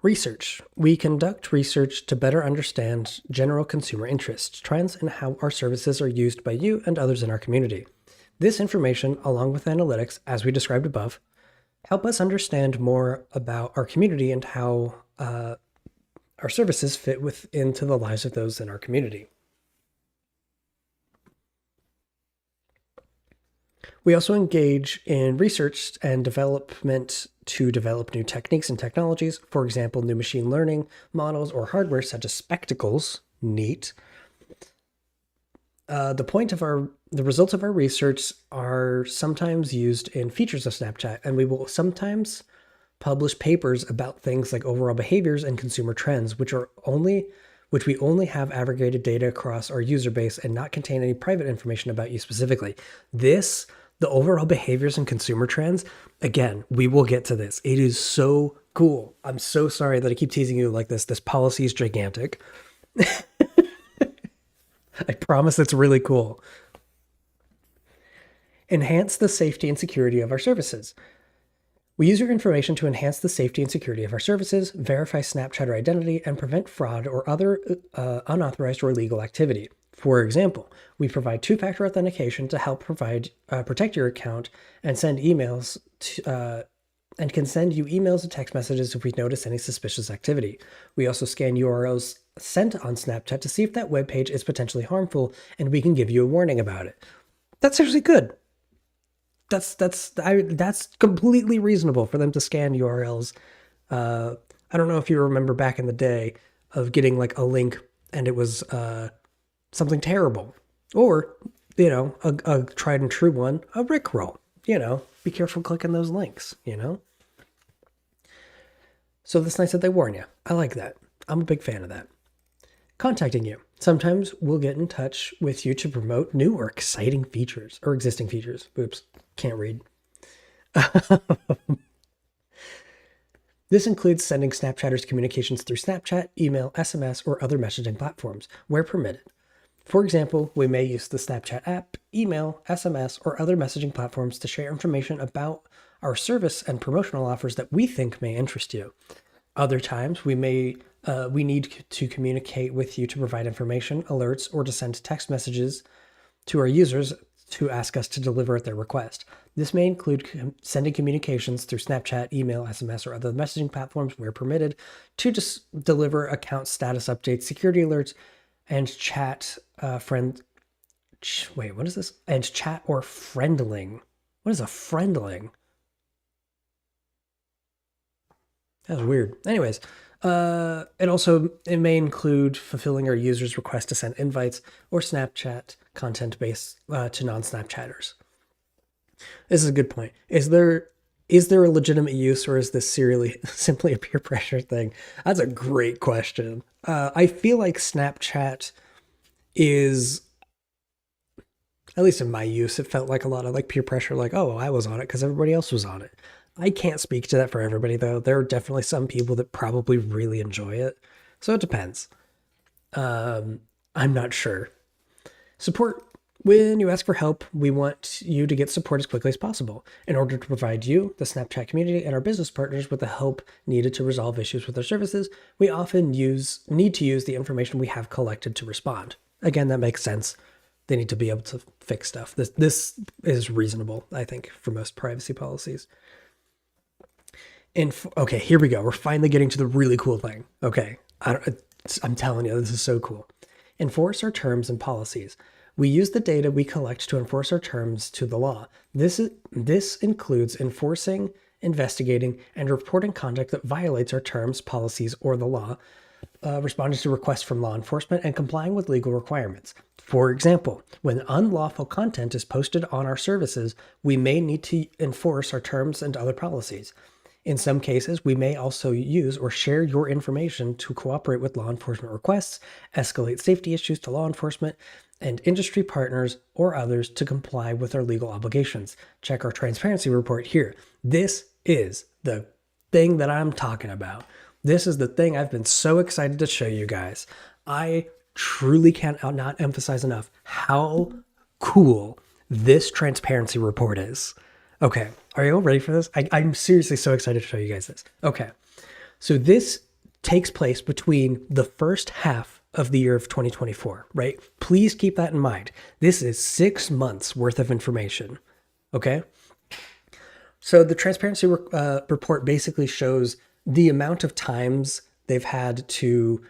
Research. We conduct research to better understand general consumer interests, trends, and how our services are used by you and others in our community. This information, along with analytics, as we described above, help us understand more about our community and how our services fit into the lives of those in our community. We also engage in research and development to develop new techniques and technologies. For example, new machine learning models or hardware such as spectacles. Neat. The point of our The results of our research are sometimes used in features of Snapchat, and we will sometimes publish papers about things like overall behaviors and consumer trends, which we only have aggregated data across our user base and not contain any private information about you specifically. The overall behaviors and consumer trends, again, we will get to this. It is so cool. I'm so sorry that I keep teasing you like this. This policy is gigantic. I promise it's really cool. Enhance the safety and security of our services. We use your information to enhance the safety and security of our services, verify Snapchatter identity, and prevent fraud or other unauthorized or illegal activity. For example, we provide two-factor authentication to help protect your account and send emails and can send you emails and text messages if we notice any suspicious activity. We also scan URLs sent on Snapchat to see if that web page is potentially harmful, and we can give you a warning about it. That's actually good. That's completely reasonable for them to scan URLs. I don't know if you remember back in the day of getting like a link and it was something terrible, or a tried and true one, a Rickroll. Be careful clicking those links. So it's nice that they warn you. I like that. I'm a big fan of that. Contacting you. Sometimes we'll get in touch with you to promote new or exciting features or existing features. Oops, can't read. This includes sending Snapchatters communications through Snapchat, email, SMS, or other messaging platforms, where permitted. For example, we may use the Snapchat app, email, SMS, or other messaging platforms to share information about our service and promotional offers that we think may interest you. Other times, we need to communicate with you to provide information, alerts, or to send text messages to our users to ask us to deliver at their request. This may include sending communications through Snapchat, email, SMS, or other messaging platforms where permitted to just deliver account status updates, security alerts, and chat what is this? And chat or friendling. What is a friendling? That was weird. Anyways, it may include fulfilling our users' request to send invites or Snapchat content based to non-Snapchatters. This is a good point. Is there a legitimate use, or is this simply a peer pressure thing? That's a great question. I feel like Snapchat is, at least in my use, it felt like a lot of like peer pressure, like, oh, I was on it because everybody else was on it. I can't speak to that for everybody, though. There are definitely some people that probably really enjoy it. So it depends. I'm not sure. Support. When you ask for help, we want you to get support as quickly as possible. In order to provide you, the Snapchat community, and our business partners with the help needed to resolve issues with our services, we often need to use the information we have collected to respond. Again, that makes sense. They need to be able to fix stuff. This is reasonable, I think, for most privacy policies. Okay, here we go. We're finally getting to the really cool thing. Okay, I'm telling you, this is so cool. Enforce our terms and policies. We use the data we collect to enforce our terms to the law. This includes enforcing, investigating, and reporting conduct that violates our terms, policies, or the law, responding to requests from law enforcement, and complying with legal requirements. For example, when unlawful content is posted on our services, we may need to enforce our terms and other policies. In some cases, we may also use or share your information to cooperate with law enforcement requests, escalate safety issues to law enforcement and industry partners or others to comply with our legal obligations. Check our transparency report here. This is the thing that I'm talking about. This is the thing I've been so excited to show you guys. I truly cannot emphasize enough how cool this transparency report is. Okay, are you all ready for this? I'm seriously so excited to show you guys this. Okay, so this takes place between the first half of the year of 2024, right? Please keep that in mind. This is 6 months worth of information, okay? So the transparency report basically shows the amount of times they've had to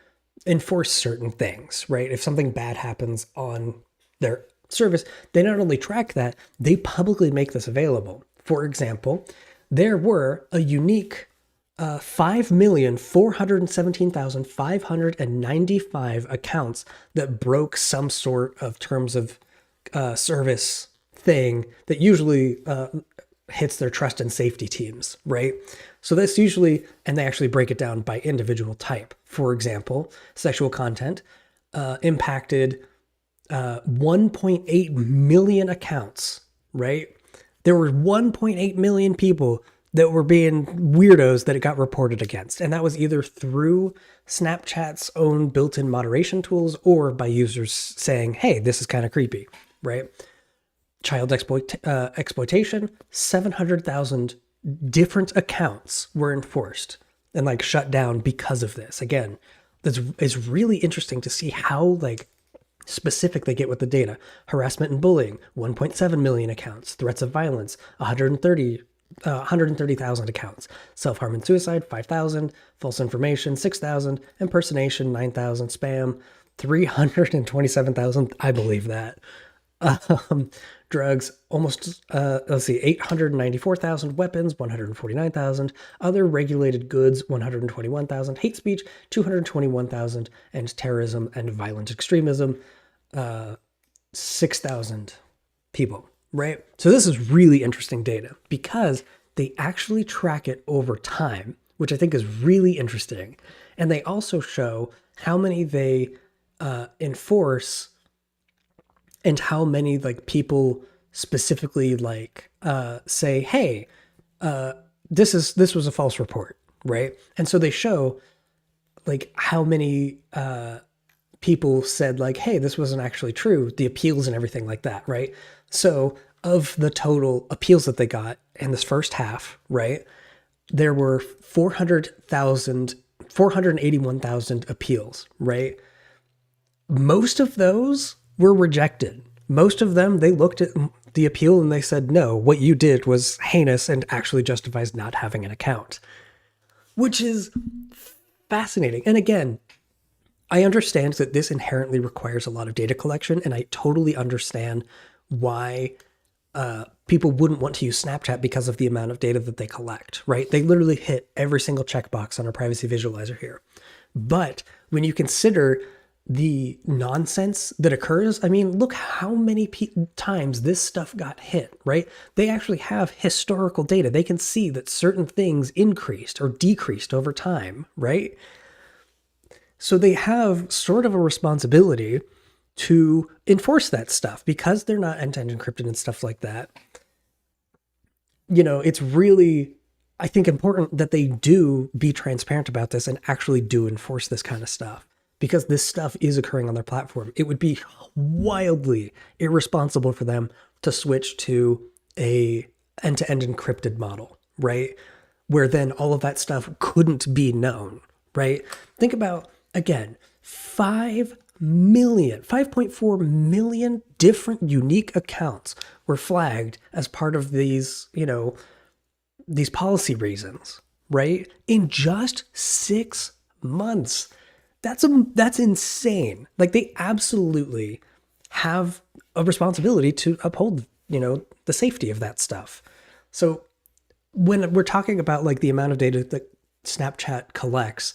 enforce certain things, right? If something bad happens on their service, they not only track that, they publicly make this available. For example, there were a unique 5,417,595 accounts that broke some sort of terms of service thing that usually hits their trust and safety teams, right? So this usually, and they actually break it down by individual type. For example, sexual content impacted 1.8 million accounts, right? There were 1.8 million people that were being weirdos that it got reported against. And that was either through Snapchat's own built-in moderation tools or by users saying, hey, this is kind of creepy, right? Child exploitation, 700,000 different accounts were enforced and like shut down because of this. Again, it's really interesting to see how like specific they get with the data. Harassment and bullying, 1.7 million accounts. Threats of violence, 130,000 accounts. Self-harm and suicide, 5,000. False information, 6,000. Impersonation, 9,000. Spam, 327,000. I believe that. Drugs, almost, 894,000. Weapons, 149,000. Other regulated goods, 121,000. Hate speech, 221,000. And terrorism and violent extremism, 6,000 people, right? So this is really interesting data because they actually track it over time, which I think is really interesting. And they also show how many they enforce and how many like people specifically like say, hey, this was a false report, right? And so they show like how many people said like, hey, this wasn't actually true, the appeals and everything like that, right? So of the total appeals that they got in this first half, right, there were 481,000 appeals, right? Most of those were rejected. Most of them, they looked at the appeal and they said, no, what you did was heinous and actually justifies not having an account, which is fascinating. And again, I understand that this inherently requires a lot of data collection, and I totally understand why people wouldn't want to use Snapchat because of the amount of data that they collect, right? They literally hit every single checkbox on our privacy visualizer here. But when you consider the nonsense that occurs, I mean, look how many times this stuff got hit, right? They actually have historical data. They can see that certain things increased or decreased over time, right? So they have sort of a responsibility to enforce that stuff because they're not end-to-end encrypted and stuff like that. You know, it's really, I think, important that they do be transparent about this and actually do enforce this kind of stuff because this stuff is occurring on their platform. It would be wildly irresponsible for them to switch to a end-to-end encrypted model, right? Where then all of that stuff couldn't be known, right? Think about, again, 5.4 million different unique accounts were flagged as part of these, you know, these policy reasons, right? In just 6 months. That's insane. Like they absolutely have a responsibility to uphold, you know, the safety of that stuff. So when we're talking about like the amount of data that Snapchat collects,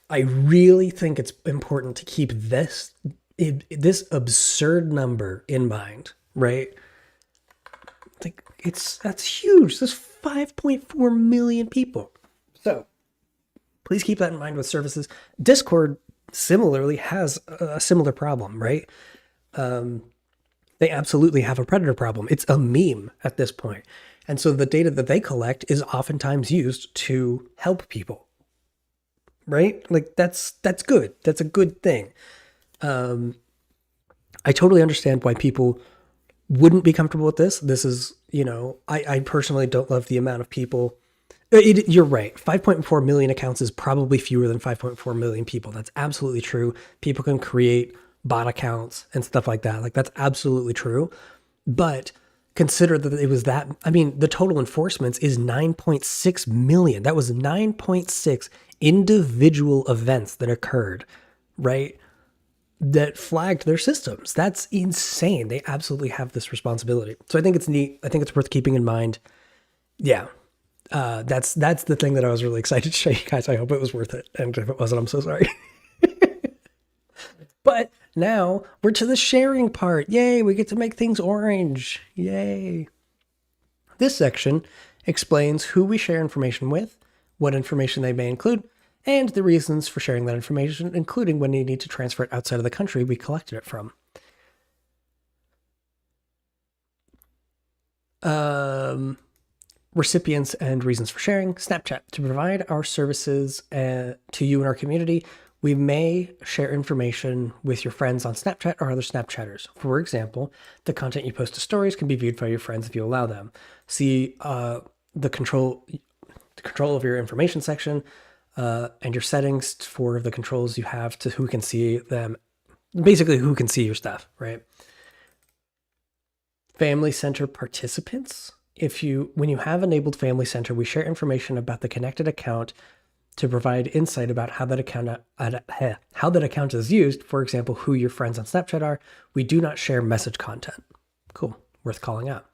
I really think it's important to keep this absurd number in mind, right? Like that's huge. That's 5.4 million people. So please keep that in mind with services. Discord similarly has a similar problem, right? They absolutely have a predator problem. It's a meme at this point. And so the data that they collect is oftentimes used to help people, right? Like that's good. That's a good thing. I totally understand why people wouldn't be comfortable with this. This is, you know, I personally don't love the amount of people. You're right. 5.4 million accounts is probably fewer than 5.4 million people. That's absolutely true. People can create bot accounts and stuff like that. Like that's absolutely true. But consider that it was that, I mean, the total enforcements is 9.6 million. That was 9.6 individual events that occurred, right? That flagged their systems. That's insane. They absolutely have this responsibility. So I think it's neat. I think it's worth keeping in mind. Yeah. That's the thing that I was really excited to show you guys. I hope it was worth it. And if it wasn't, I'm so sorry. But Now we're to the sharing part. Yay, we get to make things orange. Yay. This section explains who we share information with, what information they may include, and the reasons for sharing that information, including when you need to transfer it outside of the country we collected it from. Recipients and reasons for sharing. Snapchat. To provide our services to you and our community, we may share information with your friends on Snapchat or other Snapchatters. For example, the content you post to stories can be viewed by your friends if you allow them. See the control of your information section and your settings for the controls you have to who can see them. Basically, who can see your stuff, right? Family Center participants. When you have enabled Family Center, we share information about the connected account to provide insight about how that account is used. For example, who your friends on Snapchat are. We do not share message content. Cool, worth calling out.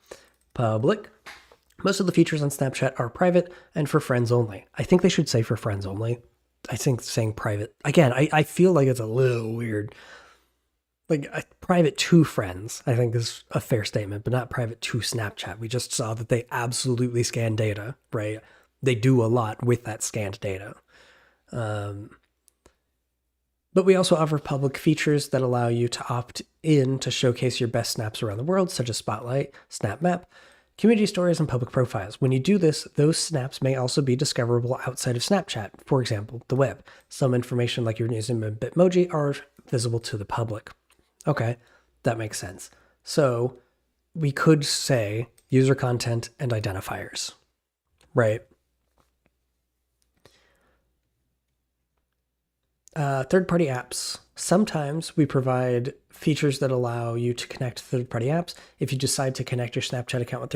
Public. Most of the features on Snapchat are private and for friends only. I think they should say for friends only. I think saying private, again, I feel like it's a little weird. Like private to friends, I think is a fair statement, but not private to Snapchat. We just saw that they absolutely scan data, right? They do a lot with that scanned data. But we also offer public features that allow you to opt in to showcase your best snaps around the world, such as Spotlight, Snap Map, community stories, and public profiles. When you do this, those snaps may also be discoverable outside of Snapchat, for example, the web. Some information like your name and Bitmoji are visible to the public. Okay, that makes sense. So we could say user content and identifiers, right? Third-party apps. Sometimes we provide features that allow you to connect to third-party apps. If you decide to connect your Snapchat account with a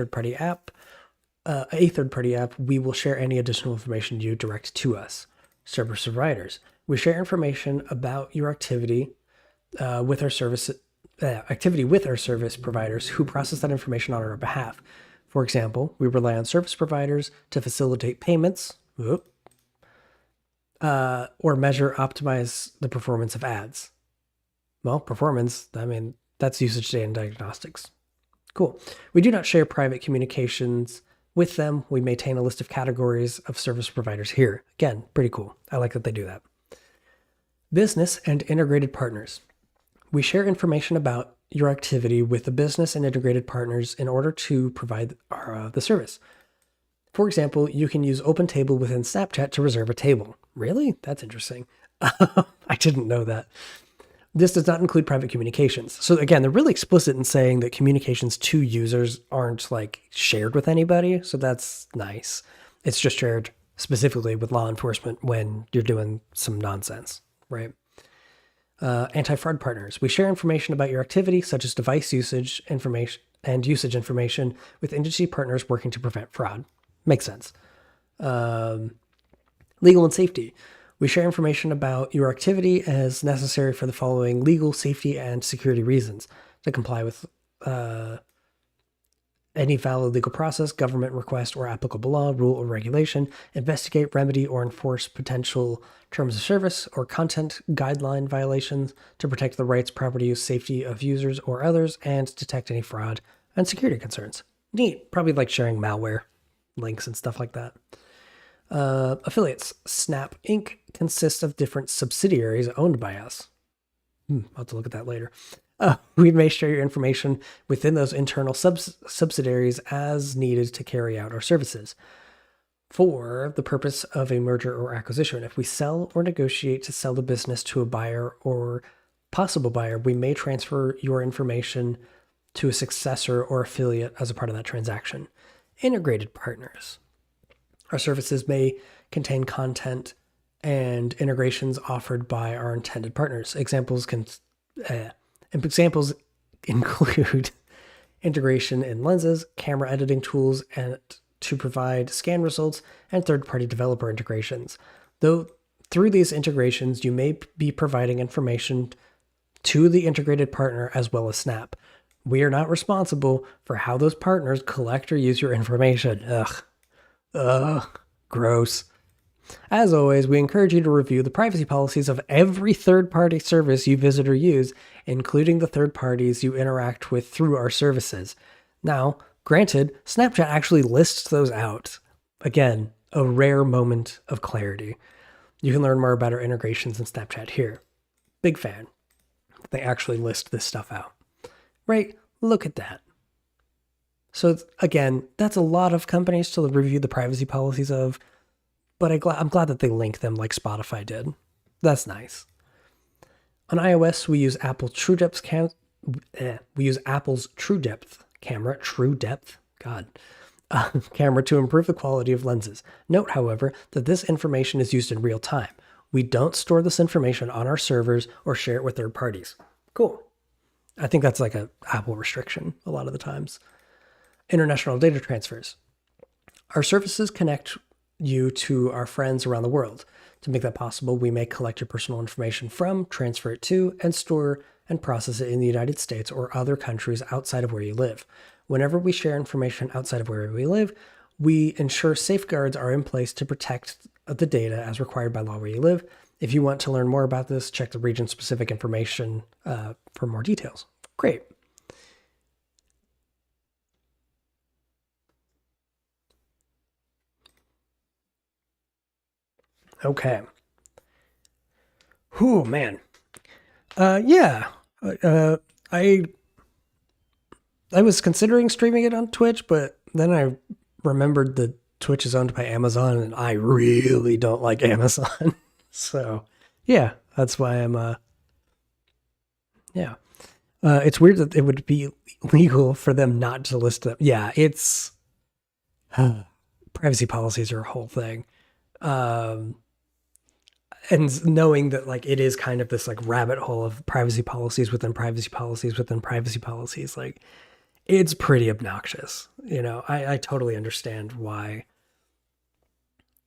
third-party app, we will share any additional information you direct to us. Service providers. We share information about your activity with our service providers who process that information on our behalf. For example, we rely on service providers to facilitate payments or optimize the performance of ads. Well, performance, I mean, that's usage data and diagnostics. Cool. We do not share private communications with them. We maintain a list of categories of service providers here. Again, pretty cool. I like that they do that. Business and integrated partners. We share information about your activity with the business and integrated partners in order to provide the service. For example, you can use OpenTable within Snapchat to reserve a table. Really? That's interesting. I didn't know that. This does not include private communications. So again, they're really explicit in saying that communications to users aren't like shared with anybody. So that's nice. It's just shared specifically with law enforcement when you're doing some nonsense, right? Anti-fraud partners. We share information about your activity, such as device usage information and usage information with industry partners working to prevent fraud. Makes sense. Legal and safety. We share information about your activity as necessary for the following legal, safety, and security reasons to comply with any valid legal process, government request, or applicable law, rule, or regulation, investigate, remedy, or enforce potential terms of service or content guideline violations to protect the rights, property use, safety of users or others, and detect any fraud and security concerns. Neat. Probably like sharing malware links and stuff like that. Affiliates. Snap Inc. consists of different subsidiaries owned by us. I'll have to look at that later. We may share your information within those internal subsidiaries as needed to carry out our services. For the purpose of a merger or acquisition, if we sell or negotiate to sell the business to a buyer or possible buyer, we may transfer your information to a successor or affiliate as a part of that transaction. Integrated partners. Our services may contain content and integrations offered by our intended partners. Examples include integration in lenses, camera editing tools, and to provide scan results, and third-party developer integrations. Though through these integrations, you may be providing information to the integrated partner as well as Snap. We are not responsible for how those partners collect or use your information. Ugh, gross. As always, we encourage you to review the privacy policies of every third-party service you visit or use, including the third parties you interact with through our services. Now, granted, Snapchat actually lists those out. Again, a rare moment of clarity. You can learn more about our integrations in Snapchat here. Big fan. They actually list this stuff out. Right? Look at that. So again, that's a lot of companies to review the privacy policies of, but I'm glad that they link them like Spotify did. That's nice. On iOS, we use Apple's TrueDepth camera to improve the quality of lenses. Note, however, that this information is used in real time. We don't store this information on our servers or share it with third parties. Cool. I think that's like an Apple restriction a lot of the times. International data transfers. Our services connect you to our friends around the world. To make that possible, we may collect your personal information from, transfer it to, and store and process it in the United States or other countries outside of where you live. Whenever we share information outside of where we live, we ensure safeguards are in place to protect the data as required by law where you live. If you want to learn more about this, check the region-specific information for more details. Great. Okay. Oh man. Yeah. I was considering streaming it on Twitch, but then I remembered that Twitch is owned by Amazon, and I really don't like Amazon. So, yeah, that's why I'm. Yeah. It's weird that it would be legal for them not to list them. Yeah, it's privacy policies are a whole thing. Um, and knowing that like it is kind of this like rabbit hole of privacy policies within privacy policies within privacy policies, like it's pretty obnoxious. I totally understand why,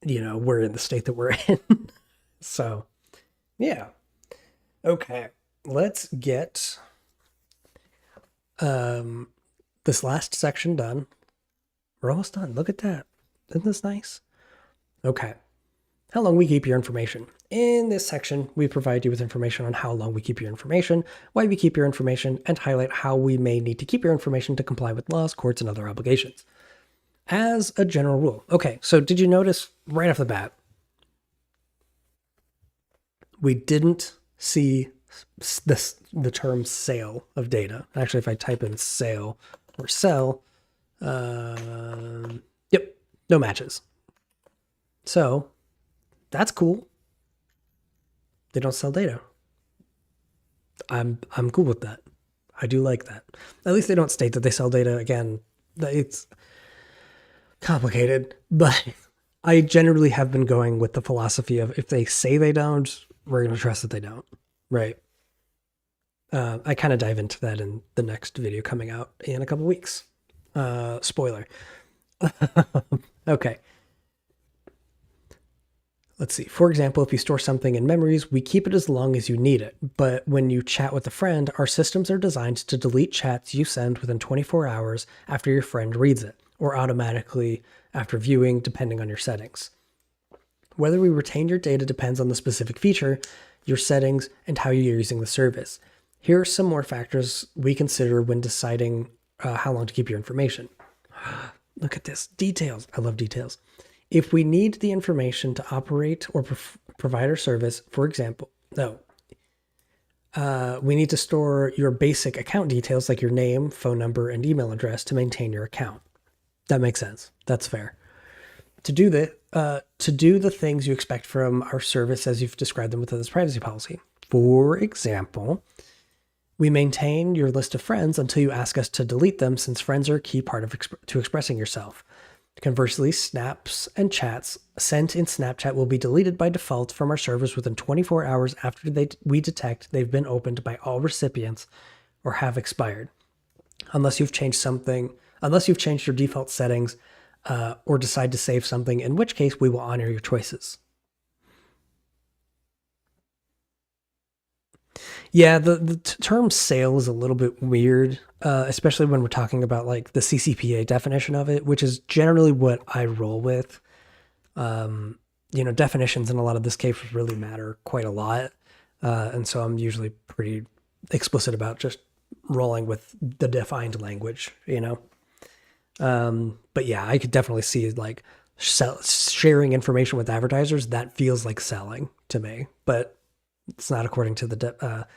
we're in the state that we're in. So, yeah. Okay. Let's get this last section done. We're almost done. Look at that. Isn't this nice? Okay. How long we keep your information. In this section, we provide you with information on how long we keep your information, why we keep your information, and highlight how we may need to keep your information to comply with laws, courts, and other obligations. As a general rule. Okay, so did you notice right off the bat, we didn't see the term sale of data. Actually, if I type in sale or sell, yep, no matches. So that's cool. They don't sell data. I'm cool with that. I do like that. At least they don't state that they sell data. Again, it's complicated, but I generally have been going with the philosophy of if they say they don't, we're going to trust that they don't. Right. I kind of dive into that in the next video coming out in a couple weeks. Spoiler. Okay. Let's see. For example, if you store something in memories, we keep it as long as you need it. But when you chat with a friend, our systems are designed to delete chats you send within 24 hours after your friend reads it, or automatically after viewing, depending on your settings. Whether we retain your data depends on the specific feature, your settings, and how you're using the service. Here are some more factors we consider when deciding how long to keep your information. Look at this. Details. I love details. If we need the information to operate or provide our service, for example, we need to store your basic account details like your name, phone number, and email address to maintain your account. That makes sense. That's fair. To do the things you expect from our service as you've described them within this privacy policy. For example, we maintain your list of friends until you ask us to delete them, since friends are a key part of to expressing yourself. Conversely, snaps and chats sent in Snapchat will be deleted by default from our servers within 24 hours after we detect they've been opened by all recipients or have expired, unless you've changed your default settings or decide to save something, in which case we will honor your choices. Yeah, the term sale is a little bit weird, especially when we're talking about like the CCPA definition of it, which is generally what I roll with. definitions in a lot of this case really matter quite a lot. And so I'm usually pretty explicit about just rolling with the defined language. But yeah, I could definitely see like sharing information with advertisers. That feels like selling to me, but it's not according to the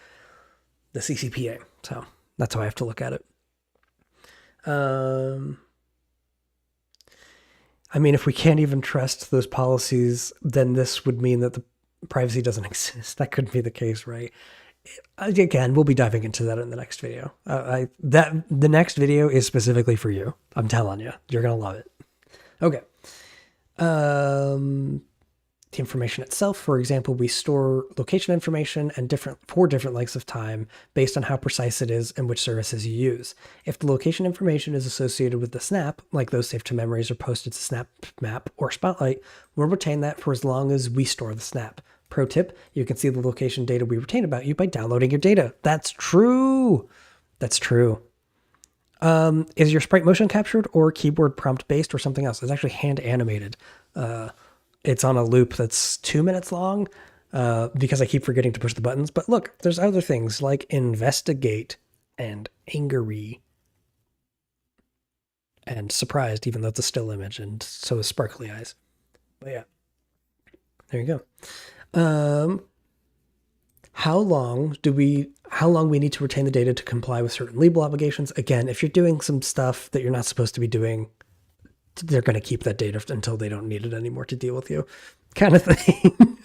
CCPA. So that's how I have to look at it. I mean, if we can't even trust those policies, then this would mean that the privacy doesn't exist. That couldn't be the case, right? Again, we'll be diving into that in the next video. The next video is specifically for you. I'm telling you, you're gonna love it. Okay. The information itself, for example, we store location information and for different lengths of time based on how precise it is and which services you use. If the location information is associated with the snap, like those saved to memories or posted to Snap Map or Spotlight, we'll retain that for as long as we store the snap. Pro tip, you can see the location data we retain about you by downloading your data. That's true. That's true. Is your sprite motion captured or keyboard prompt based or something else? It's actually hand animated. It's on a loop that's 2 minutes long because I keep forgetting to push the buttons. But look, there's other things like investigate and angry and surprised, even though it's a still image, and so is sparkly eyes. But yeah, there you go. How long we need to retain the data to comply with certain legal obligations? Again, if you're doing some stuff that you're not supposed to be doing, they're going to keep that data until they don't need it anymore to deal with you, kind of thing.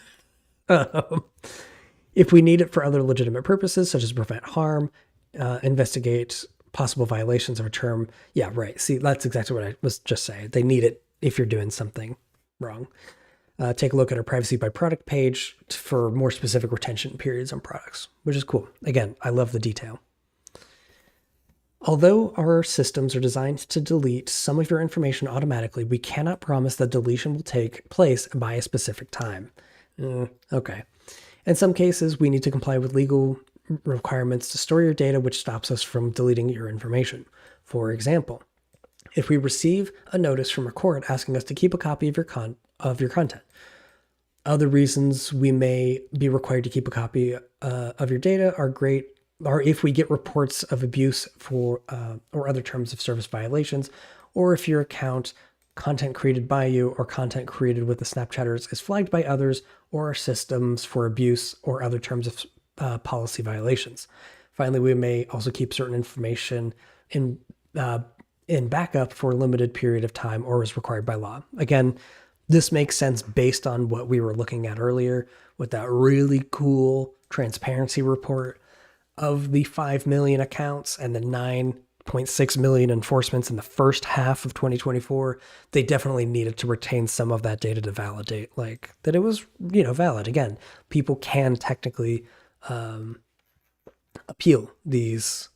If we need it for other legitimate purposes, such as prevent harm, investigate possible violations of a term. Yeah, right. See, that's exactly what I was just saying. They need it if you're doing something wrong. Take a look at our privacy by product page for more specific retention periods on products, which is cool. Again, I love the detail. Although our systems are designed to delete some of your information automatically, we cannot promise that deletion will take place by a specific time. Okay. In some cases, we need to comply with legal requirements to store your data, which stops us from deleting your information. For example, if we receive a notice from a court asking us to keep a copy of your content, other reasons we may be required to keep a copy of your data are if we get reports of abuse or other terms of service violations, or if your account, content created by you, or content created with the Snapchatters is flagged by others or our systems for abuse or other terms of policy violations. Finally, we may also keep certain information in backup for a limited period of time or as required by law. Again, this makes sense based on what we were looking at earlier with that really cool transparency report of the 5 million accounts and the 9.6 million enforcements in the first half of 2024. They definitely needed to retain some of that data to validate like that it was, valid. Again, people can technically appeal these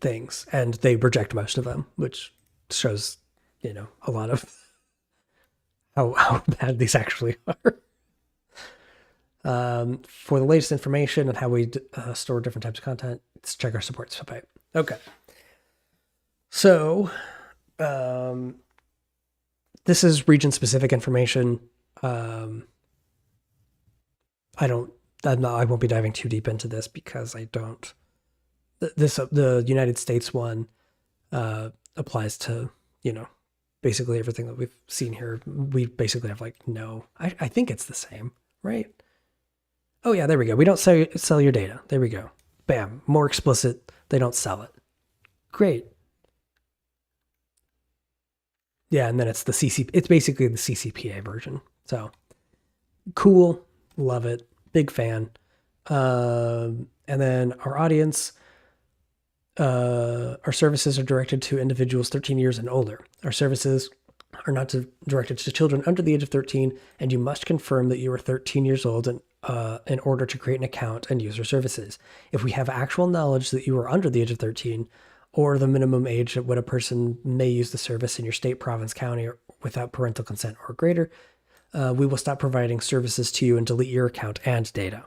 things, and they reject most of them, which shows, a lot of how bad these actually are. For the latest information on how we store different types of content, let's check our support site. Okay. So, this is region-specific information. I won't be diving too deep into this because I don't. The United States one applies to, basically everything that we've seen here. We basically have I think it's the same, right? Oh yeah, there we go. We don't sell your data. There we go. Bam. More explicit. They don't sell it. Great. Yeah, and then it's it's basically the CCPA version. So cool. Love it. Big fan. And then our audience, our services are directed to individuals 13 years and older. Our services are not directed to children under the age of 13, and you must confirm that you are 13 years old in order to create an account and use our services. If we have actual knowledge that you are under the age of 13, or the minimum age at what a person may use the service in your state, province, county, or without parental consent or greater, we will stop providing services to you and delete your account and data.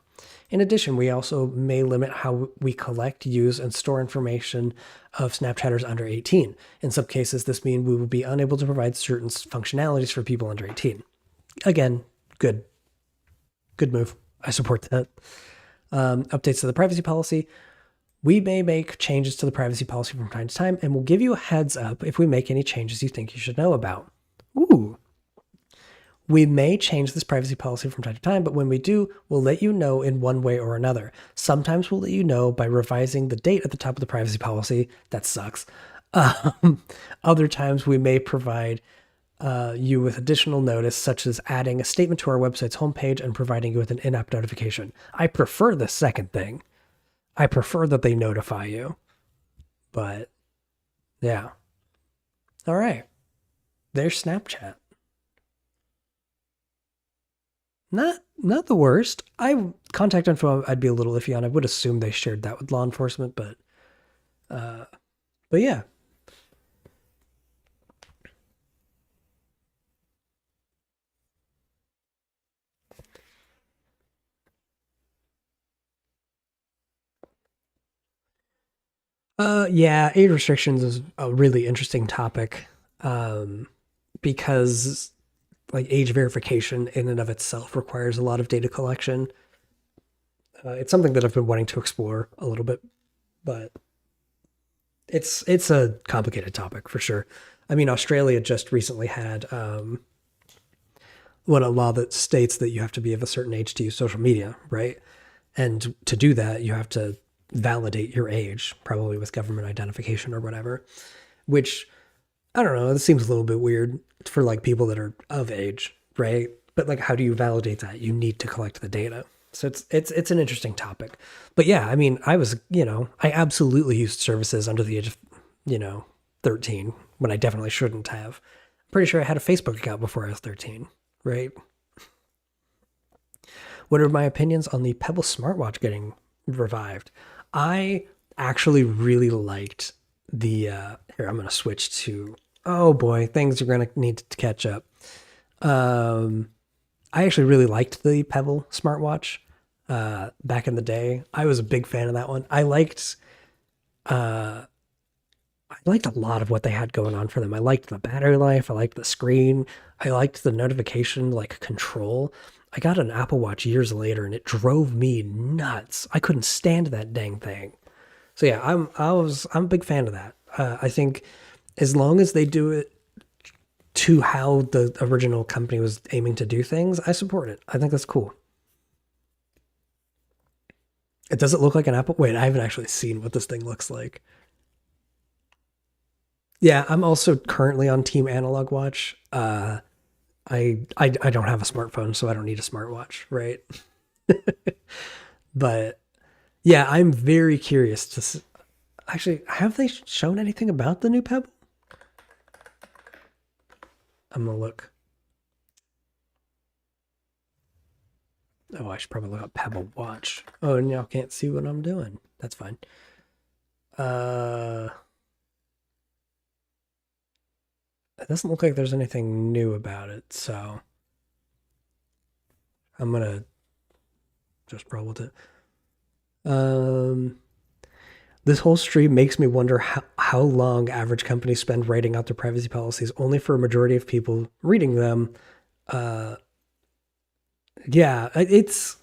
In addition, we also may limit how we collect, use, and store information of Snapchatters under 18. In some cases, this means we will be unable to provide certain functionalities for people under 18. Again, good move. I support that. Updates to the privacy policy. We may make changes to the privacy policy from time to time, and we'll give you a heads up if we make any changes you think you should know about. Ooh. We may change this privacy policy from time to time, but when we do, we'll let you know in one way or another. Sometimes we'll let you know by revising the date at the top of the privacy policy. That sucks. Other times we may provide you with additional notice, such as adding a statement to our website's homepage and providing you with an in-app notification. I prefer the second thing. I prefer that they notify you. But yeah. All right. There's Snapchat. Not the worst. Contact info I'd be a little iffy on. I would assume they shared that with law enforcement, but yeah. Yeah, age restrictions is a really interesting topic. Because like age verification in and of itself requires a lot of data collection. It's something that I've been wanting to explore a little bit, but it's a complicated topic for sure. I mean, Australia just recently had a law that states that you have to be of a certain age to use social media, right? And to do that, you have to validate your age, probably with government identification or whatever, which I don't know, it seems a little bit weird for like people that are of age, right? But like, how do you validate that? You need to collect the data. So it's an interesting topic. But yeah, I mean, I absolutely used services under the age of, 13 when I definitely shouldn't have. I'm pretty sure I had a Facebook account before I was 13, right? What are my opinions on the Pebble smartwatch getting revived? I actually really liked the here, I'm going to switch to, oh boy, things are going to need to catch up. I actually really liked the Pebble smartwatch back in the day. I was a big fan of that one. I liked a lot of what they had going on for them. I liked the battery life. I liked the screen. I liked the notification like control. I got an Apple Watch years later and it drove me nuts. I couldn't stand that dang thing. So yeah, I'm a big fan of that. I think as long as they do it to how the original company was aiming to do things, I support it. I think that's cool. It doesn't look like an Apple. Wait, I haven't actually seen what this thing looks like. Yeah, I'm also currently on Team Analog Watch. I don't have a smartphone, so I don't need a smartwatch, right? But yeah, I'm very curious to actually, have they shown anything about the new Pebble? I'm gonna look. Oh, I should probably look up Pebble Watch. Oh, and y'all can't see what I'm doing. That's fine. It doesn't look like there's anything new about it, so I'm gonna just roll with it. This whole stream makes me wonder how long average companies spend writing out their privacy policies, only for a majority of people reading them. Yeah, there's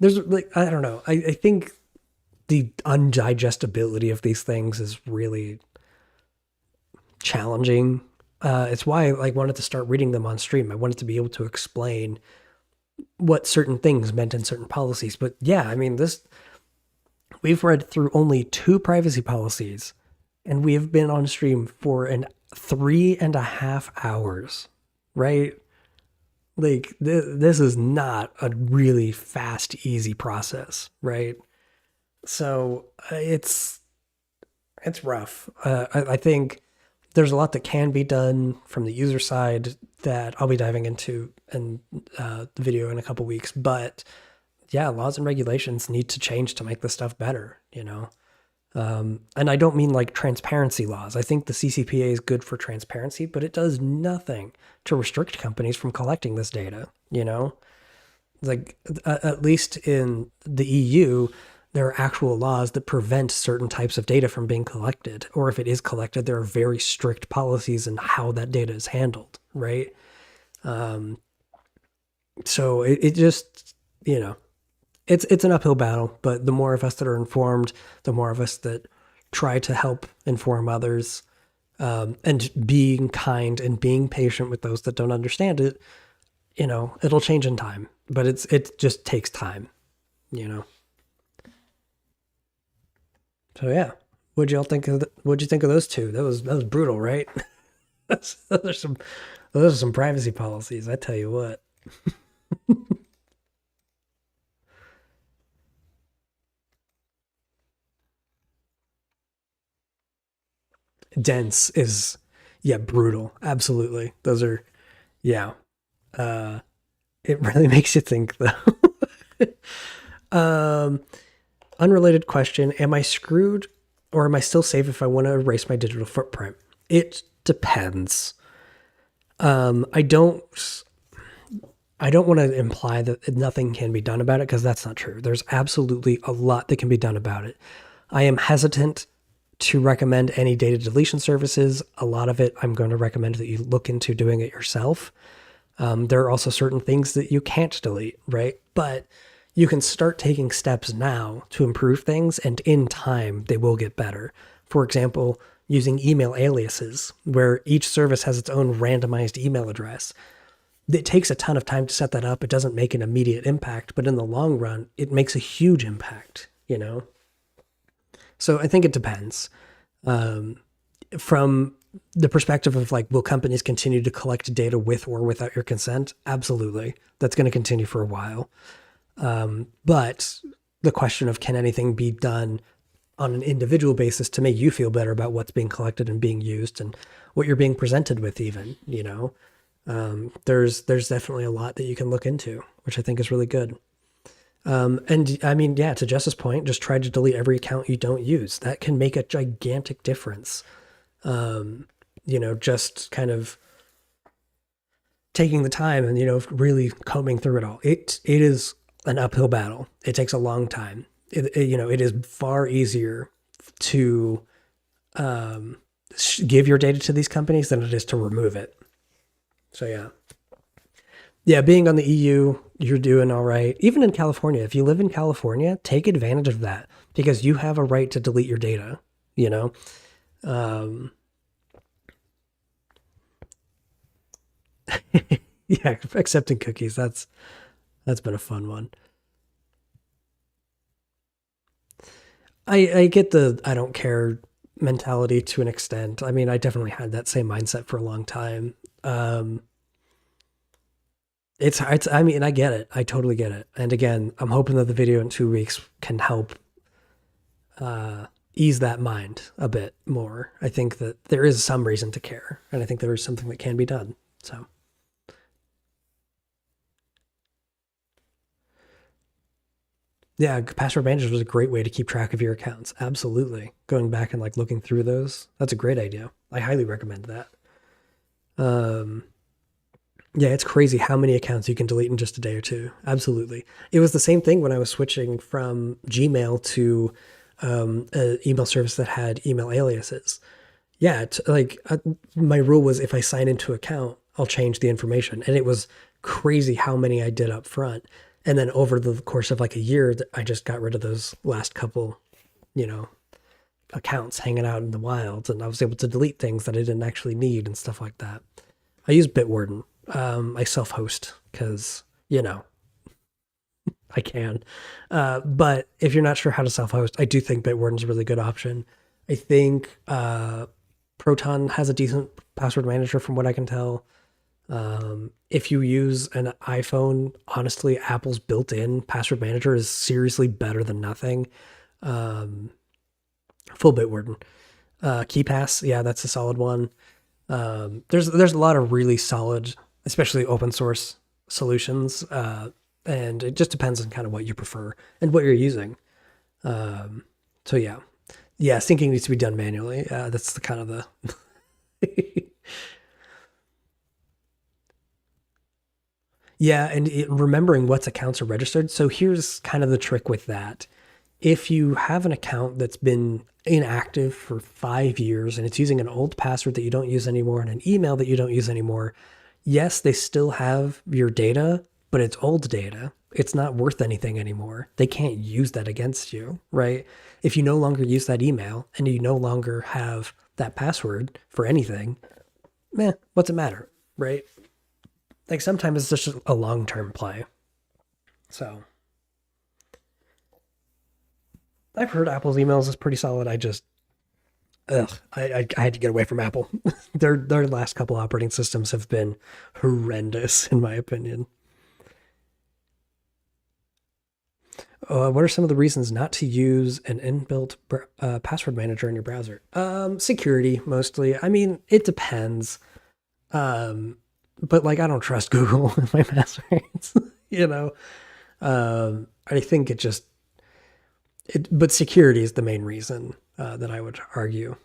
like, I don't know. I think the undigestibility of these things is really challenging. It's why I wanted to start reading them on stream. I wanted to be able to explain what certain things meant in certain policies. But yeah, I mean, we've read through only 2 privacy policies, and we have been on stream for 3.5 hours, right? Like this is not a really fast, easy process, right? So it's rough. I think there's a lot that can be done from the user side that I'll be diving into in the video in a couple weeks. But yeah, laws and regulations need to change to make this stuff better, And I don't mean like transparency laws. I think the CCPA is good for transparency, but it does nothing to restrict companies from collecting this data, you know? Like, at least in the EU, there are actual laws that prevent certain types of data from being collected. Or if it is collected, there are very strict policies in how that data is handled, right? So it just, you know, it's an uphill battle, but the more of us that are informed, the more of us that try to help inform others, and being kind and being patient with those that don't understand it, you know, it'll change in time. But it just takes time, you know. So yeah, what'd you think of those two? That was brutal, right? those are some those are some privacy policies. I tell you what. Dense is, yeah, brutal. Absolutely. Those are, yeah. Uh, it really makes you think though. um, Unrelated question: am I screwed, or am I still safe if I want to erase my digital footprint? It depends. I don't. I don't want to imply that nothing can be done about it because that's not true. There's absolutely a lot that can be done about it. I am hesitant to recommend any data deletion services. A lot of it, I'm going to recommend that you look into doing it yourself. There are also certain things that you can't delete, right? But you can start taking steps now to improve things, and in time, they will get better. For example, using email aliases, where each service has its own randomized email address. It takes a ton of time to set that up. It doesn't make an immediate impact, but in the long run, it makes a huge impact, you know? So I think it depends. From the perspective of like, will companies continue to collect data with or without your consent? Absolutely. That's going to continue for a while. But the question of can anything be done on an individual basis to make you feel better about what's being collected and being used and what you're being presented with, even, you know, there's definitely a lot that you can look into, which I think is really good. And I mean, yeah, to Jess's point, just try to delete every account you don't use. That can make a gigantic difference. You know, just kind of taking the time and, you know, really combing through it all. It is an uphill battle. It takes a long time. You know, it is far easier to give your data to these companies than it is to remove it. So yeah. Yeah, being on the EU, you're doing all right. Even in California, if you live in California, take advantage of that because you have a right to delete your data, you know? Um, yeah, accepting cookies. That's been a fun one. I get the I don't care mentality to an extent. I mean, I definitely had that same mindset for a long time. Um, it's I mean, I get it. I totally get it. And again, I'm hoping that the video in 2 weeks can help ease that mind a bit more. I think that there is some reason to care, and I think there is something that can be done. So yeah, password managers was a great way to keep track of your accounts. Absolutely, going back and like looking through those, that's a great idea. I highly recommend that. Um, yeah, it's crazy how many accounts you can delete in just a day or two. Absolutely. It was the same thing when I was switching from Gmail to an email service that had email aliases. Yeah, my rule was if I sign into an account, I'll change the information. And it was crazy how many I did up front. And then over the course of like a year, I just got rid of those last couple, you know, accounts hanging out in the wild. And I was able to delete things that I didn't actually need and stuff like that. I use Bitwarden. I self-host because, you know, I can. But if you're not sure how to self-host, I do think Bitwarden's a really good option. I think Proton has a decent password manager from what I can tell. If you use an iPhone, honestly, Apple's built-in password manager is seriously better than nothing. Um, Full Bitwarden. KeyPass, yeah, that's a solid one. There's a lot of really solid, especially open source solutions, and it just depends on kind of what you prefer and what you're using. So yeah, Yeah, syncing needs to be done manually. That's the kind of the yeah, and remembering what accounts are registered. So here's kind of the trick with that. If you have an account that's been inactive for 5 years and it's using an old password that you don't use anymore and an email that you don't use anymore, yes, they still have your data, but it's old data. It's not worth anything anymore. They can't use that against you, right? If you no longer use that email and you no longer have that password for anything, what's it matter, right? Like sometimes it's just a long term play. So I've heard Apple's emails is pretty solid. I just I had to get away from Apple. Their last couple operating systems have been horrendous, in my opinion. What are some of the reasons not to use an inbuilt password manager in your browser? Security, mostly. I mean, it depends. Um, but like, I don't trust Google with my passwords. you know, I think it just but security is the main reason that I would argue.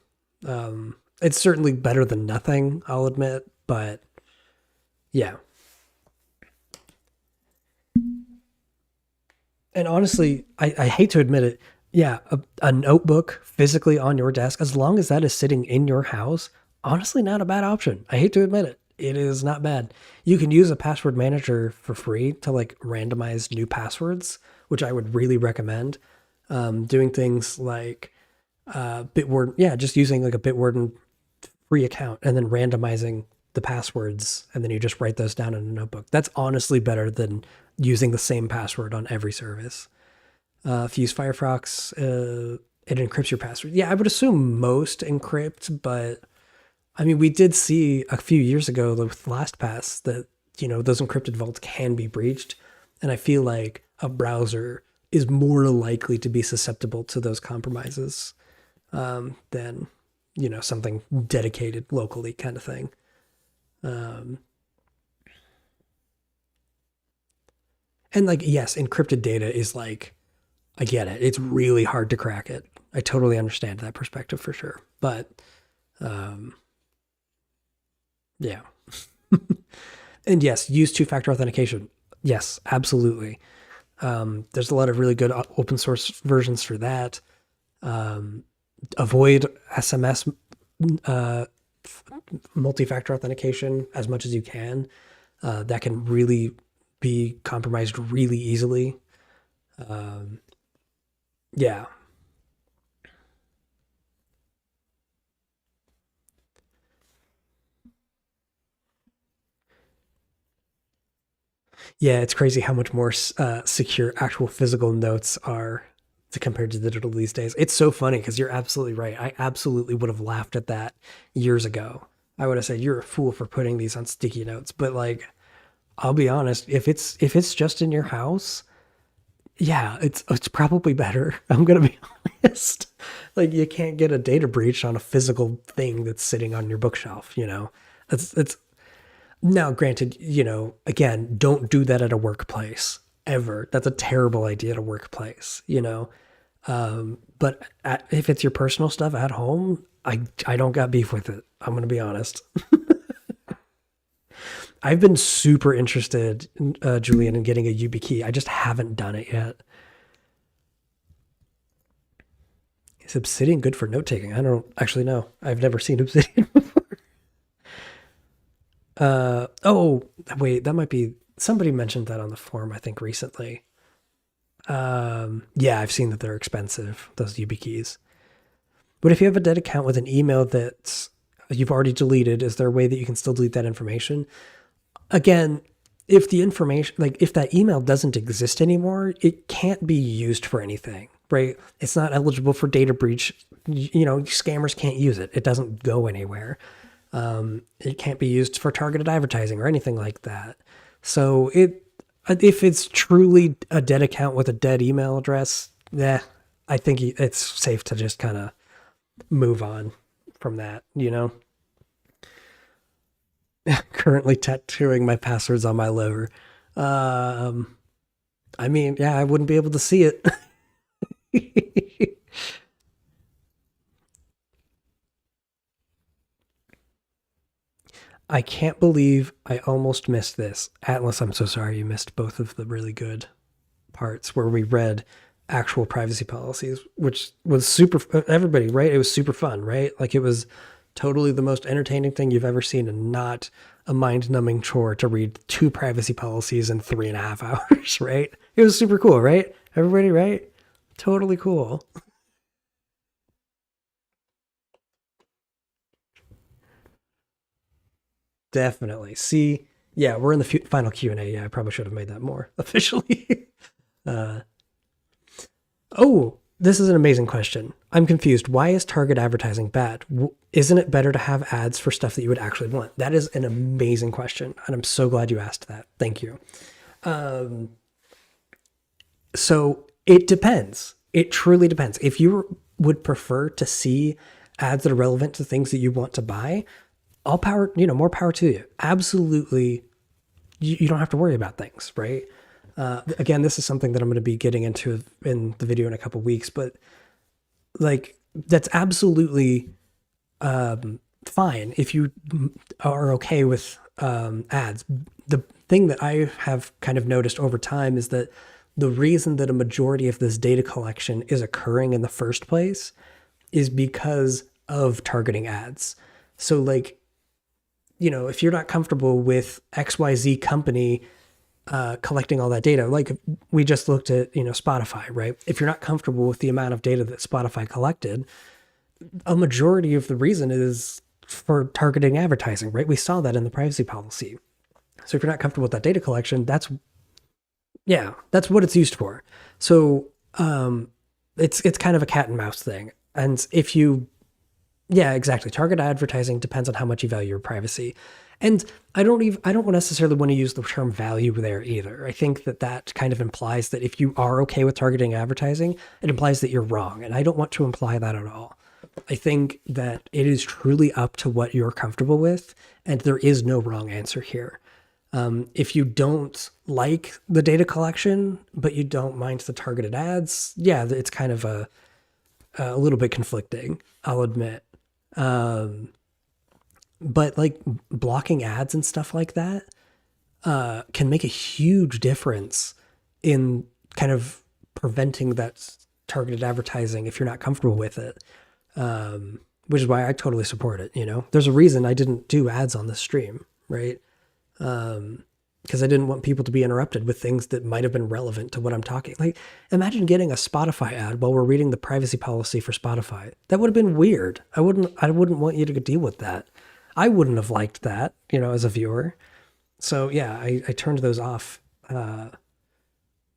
It's certainly better than nothing, I'll admit, but yeah. And honestly, I hate to admit it. Yeah, a notebook physically on your desk, as long as that is sitting in your house, honestly, not a bad option. I hate to admit it. It is not bad. You can use a password manager for free to like randomize new passwords, which I would really recommend. Doing things like Bitword, yeah, just using like a Bitwarden free account and then randomizing the passwords and then you just write those down in a notebook. That's honestly better than using the same password on every service. If you use Firefox, it encrypts your password. Yeah, I would assume most encrypt, but I mean, we did see a few years ago with LastPass that, those encrypted vaults can be breached. And I feel like a browser is more likely to be susceptible to those compromises than, something dedicated locally kind of thing. Um, and like, yes, encrypted data is like, I get it. It's really hard to crack it. I totally understand that perspective for sure. But um, yeah. And yes, use two factor authentication. Yes, absolutely. There's a lot of really good open source versions for that. Um, avoid SMS uh, multi factor authentication as much as you can. That can really be compromised really easily. Um, yeah. Yeah, it's crazy how much more secure actual physical notes are to compared to digital these days. It's so funny because you're absolutely right. I absolutely would have laughed at that years ago. I would have said you're a fool for putting these on sticky notes. But like, I'll be honest, if it's just in your house, yeah, it's probably better. I'm gonna be honest. Like you can't get a data breach on a physical thing that's sitting on your bookshelf. It's now, granted, again, don't do that at a workplace ever. That's a terrible idea at a workplace. But if it's your personal stuff at home, I don't got beef with it. I'm gonna be honest. I've been super interested, Julian, in getting a YubiKey. I just haven't done it yet. Is Obsidian good for note taking? I don't actually know. I've never seen Obsidian. Oh, wait, that might be somebody mentioned that on the forum, I think recently. Yeah, I've seen that they're expensive, those YubiKeys. But if you have a dead account with an email that you've already deleted, is there a way that you can still delete that information? Again, if the information, like if that email doesn't exist anymore, it can't be used for anything, right? It's not eligible for data breach. Scammers can't use it. It doesn't go anywhere. It can't be used for targeted advertising or anything like that. So if it's truly a dead account with a dead email address, I think it's safe to just kind of move on from that. Currently tattooing my passwords on my lover. Um, I mean, yeah, I wouldn't be able to see it. I can't believe I almost missed this. Atlas, I'm so sorry you missed both of the really good parts where we read actual privacy policies, which was super, everybody, right? It was super fun, right? Like it was totally the most entertaining thing you've ever seen and not a mind numbing chore to read two privacy policies in 3.5 hours, right? It was super cool, right? Everybody, right? Totally cool. Definitely. See, yeah, we're in the final Q&A. Yeah, I probably should have made that more officially. uh, Oh, this is an amazing question. I'm confused. Why is target advertising bad? Isn't it better to have ads for stuff that you would actually want? That is an amazing question. And I'm so glad you asked that. Thank you. Um, so it depends. It truly depends. If you would prefer to see ads that are relevant to things that you want to buy, all power, more power to you. Absolutely. You don't have to worry about things, right? Again, this is something that I'm going to be getting into in the video in a couple weeks, but like that's absolutely fine if you are okay with ads. The thing that I have kind of noticed over time is that the reason that a majority of this data collection is occurring in the first place is because of targeting ads. So like, if you're not comfortable with XYZ company collecting all that data, like we just looked at, Spotify, right? If you're not comfortable with the amount of data that Spotify collected, a majority of the reason is for targeting advertising, right? We saw that in the privacy policy. So if you're not comfortable with that data collection, that's what it's used for. So it's kind of a cat and mouse thing. And if you yeah, exactly. Target advertising depends on how much you value your privacy. And I don't necessarily want to use the term value there either. I think that kind of implies that if you are okay with targeting advertising, it implies that you're wrong. And I don't want to imply that at all. I think that it is truly up to what you're comfortable with, and there is no wrong answer here. If you don't like the data collection, but you don't mind the targeted ads, yeah, it's kind of a little bit conflicting, I'll admit. Um, but like blocking ads and stuff like that can make a huge difference in kind of preventing that targeted advertising if you're not comfortable with it. Which is why I totally support it. There's a reason I didn't do ads on the stream, right? Because I didn't want people to be interrupted with things that might have been relevant to what I'm talking. Like, imagine getting a Spotify ad while we're reading the privacy policy for Spotify. That would have been weird. I wouldn't want you to deal with that. I wouldn't have liked that, as a viewer. So yeah, I turned those off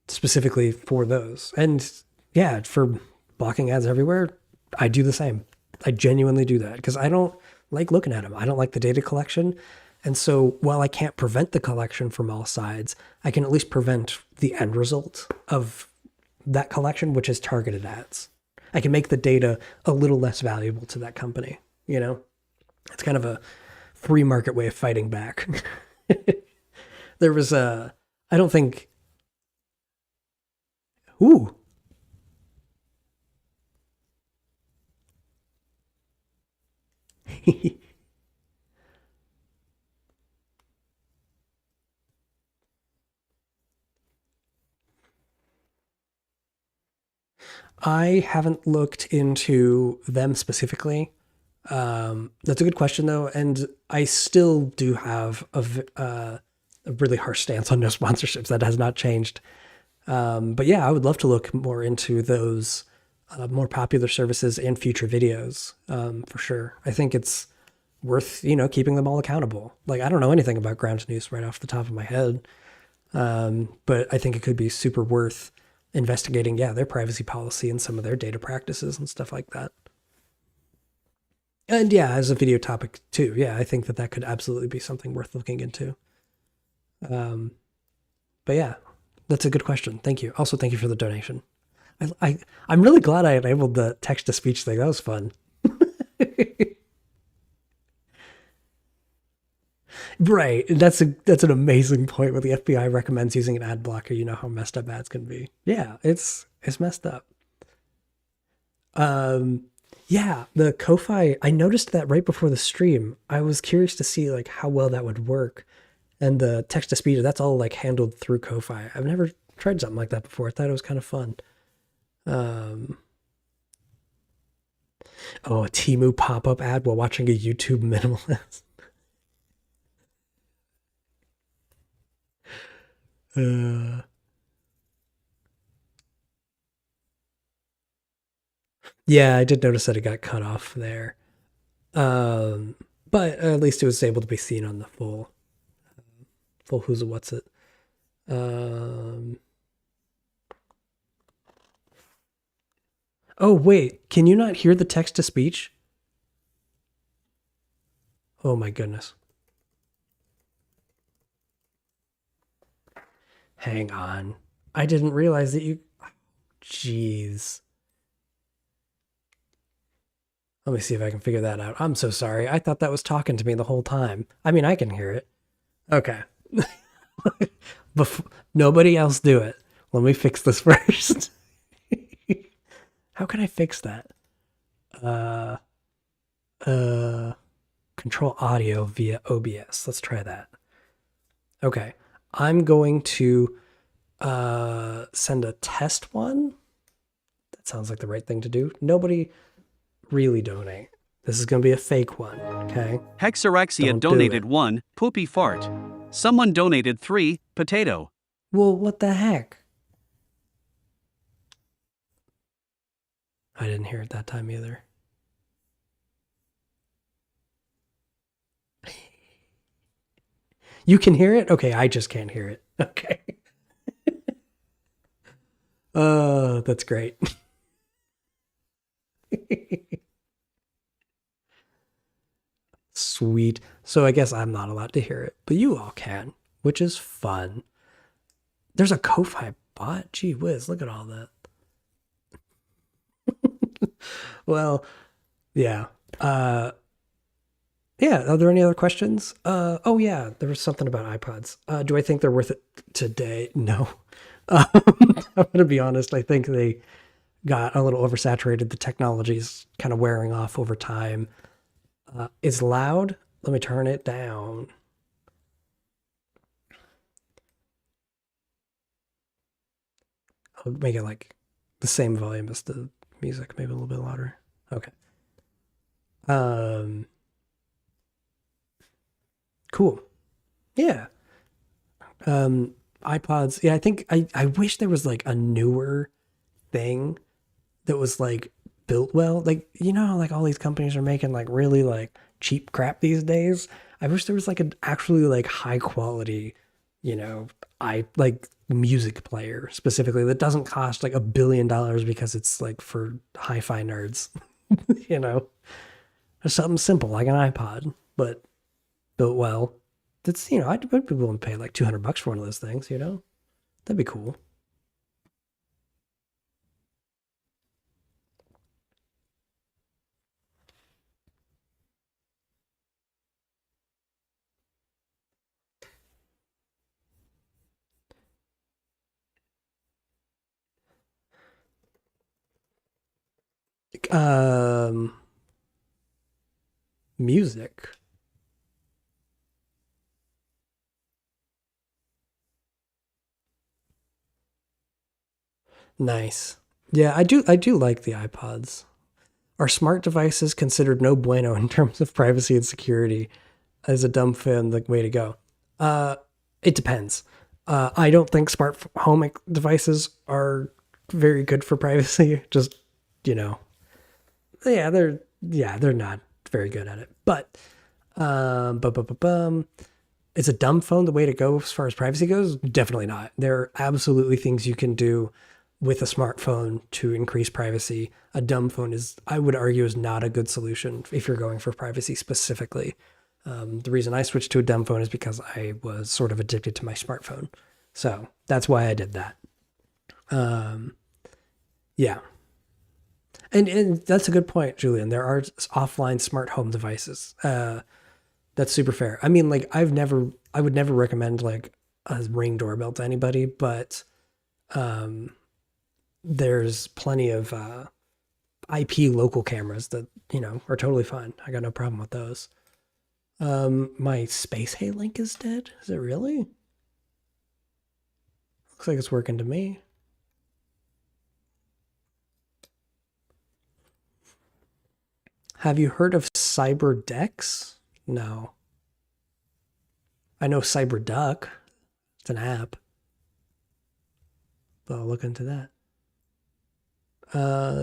specifically for those. And yeah, for blocking ads everywhere, I do the same. I genuinely do that because I don't like looking at them. I don't like the data collection. And so while I can't prevent the collection from all sides, I can at least prevent the end result of that collection, which is targeted ads. I can make the data a little less valuable to that company. It's kind of a free market way of fighting back. There was I don't think, ooh, I haven't looked into them specifically. That's a good question though, and I still do have a really harsh stance on no sponsorships. That has not changed. But yeah, I would love to look more into those more popular services and future videos for sure. I think it's worth keeping them all accountable. Like I don't know anything about ground news right off the top of my head, but I think it could be super worth investigating. Yeah, their privacy policy and some of their data practices and stuff like that. And yeah, as a video topic too. Yeah, I think that could absolutely be something worth looking into. Um, but yeah, that's a good question. Thank you. Also, thank you for the donation. I'm really glad I enabled the text to speech thing. That was fun. Right. That's an amazing point where the FBI recommends using an ad blocker. You know how messed up ads can be. Yeah, it's messed up. Um, Yeah, the Ko-Fi, I noticed that right before the stream. I was curious to see like how well that would work. And the text to speech, that's all like handled through Ko-Fi. I've never tried something like that before. I thought it was kind of fun. Um, oh, a Timu pop-up ad while watching a YouTube minimalist. Uh, yeah, I did notice that it got cut off there. Um, but at least it was able to be seen on the full who's a what's it. Um, oh wait, can you not hear the text to speech? Oh my goodness. Hang on. I didn't realize that you. Jeez. Let me see if I can figure that out. I'm so sorry. I thought that was talking to me the whole time. I mean, I can hear it. Okay. Nobody else do it. Let me fix this first. How can I fix that? Uh, uh, control audio via OBS. Let's try that. Okay. I'm going to send a test one. That sounds like the right thing to do. Nobody really donate. This is going to be a fake one, okay? Hexorexia Don't do donated it. 1, poopy fart. Someone donated 3, potato. Well, what the heck? I didn't hear it that time either. You can hear it? Okay, I just can't hear it. Okay. That's great. Sweet. So I guess I'm not allowed to hear it, but you all can, which is fun. There's a Ko-Fi bot. Gee whiz, look at all that. Well, yeah. Yeah, are there any other questions? Oh yeah, there was something about iPods. Do I think they're worth it today? No. I'm gonna be honest. I think they got a little oversaturated. The technology's kind of wearing off over time. It's loud. Let me turn it down. I'll make it like the same volume as the music, maybe a little bit louder. Okay. Um, cool. Yeah. iPods. Yeah, I think I wish there was like a newer thing that was like built well. Like, you know how like all these companies are making like really like cheap crap these days? I wish there was like an actually like high quality, I like music player specifically that doesn't cost like $1 billion because it's like for hi-fi nerds. you know, There's something simple like an iPod, but built well. That's I'd be willing to pay like $200 for one of those things. That'd be cool. Um, music. Nice. Yeah, I do like the iPods. Are smart devices considered no bueno in terms of privacy and security? As a dumb fan, the way to go. Uh, it depends. I don't think smart home devices are very good for privacy. Just you know, they're not very good at it. But is a dumb phone the way to go as far as privacy goes? Definitely not. There are absolutely things you can do with a smartphone to increase privacy. A dumb phone is, I would argue, is not a good solution if you're going for privacy specifically. The reason I switched to a dumb phone is because I was sort of addicted to my smartphone. So that's why I did that. Um, yeah. And that's a good point, Julian. There are offline smart home devices. That's super fair. I mean, like I would never recommend like a Ring doorbell to anybody, but um, there's plenty of IP local cameras that, are totally fine. I got no problem with those. My Space Hay link is dead. Is it really? Looks like it's working to me. Have you heard of CyberDex? No. I know CyberDuck. It's an app. But I'll look into that.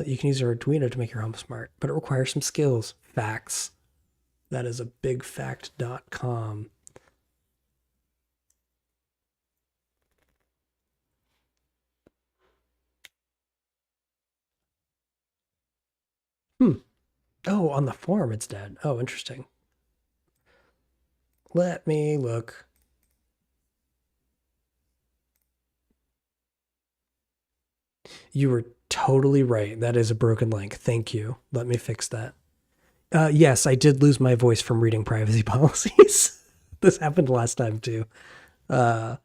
You can use your Arduino to make your home smart, but it requires some skills. Facts. That is a bigfact.com. Oh, on the forum it's dead. Oh, interesting. Let me look. You were totally right. That is a broken link. Thank you. Let me fix that. Yes, I did lose my voice from reading privacy policies. This happened last time too. Yeah,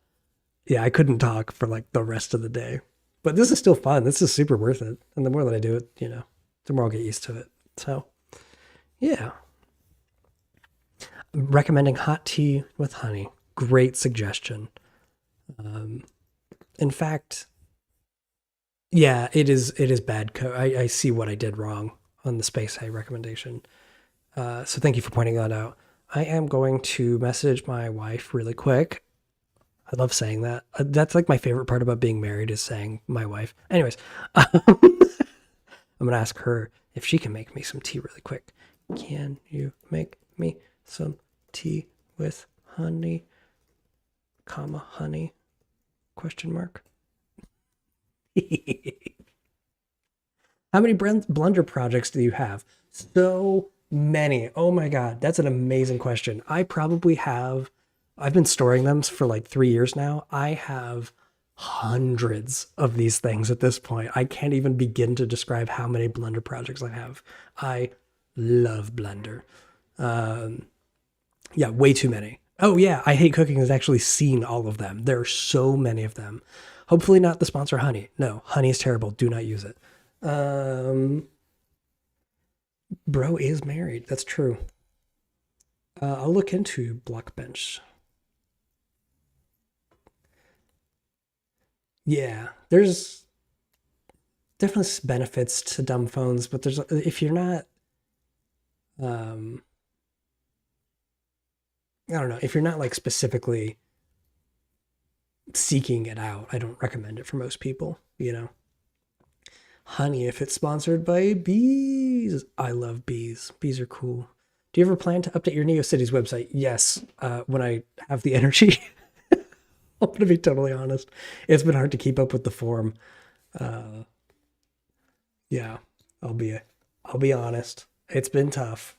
I couldn't talk for like the rest of the day. But this is still fun. This is super worth it. And the more that I do it, the more I'll get used to it. So, yeah. Recommending hot tea with honey. Great suggestion. In fact, yeah, it is bad code. I see what I did wrong on the Space Hay recommendation. So thank you for pointing that out. I am going to message my wife really quick. I love saying that. That's like my favorite part about being married is saying my wife. Anyways, I'm going to ask her if she can make me some tea really quick. Can you make me some tea with honey, honey, question mark? How many Blender projects do you have? So many. Oh my God, that's an amazing question. I've been storing them for like 3 years now. I have hundreds of these things at this point. I can't even begin to describe how many Blender projects I have. I love Blender. Yeah, way too many. Oh yeah, I Hate Cooking has actually seen all of them. There are so many of them. Hopefully not the sponsor Honey. No, Honey is terrible. Do not use it. Bro is married. That's true. I'll look into Blockbench. Yeah, there's definitely benefits to dumb phones, but if you're not, I don't know, if you're not like specifically seeking it out, I don't recommend it for most people, Honey, if it's sponsored by bees. I love bees. Bees are cool. Do you ever plan to update your NeoCities website? Yes, when I have the energy. I'm going to be totally honest. It's been hard to keep up with the forum. Yeah, I'll be honest. It's been tough.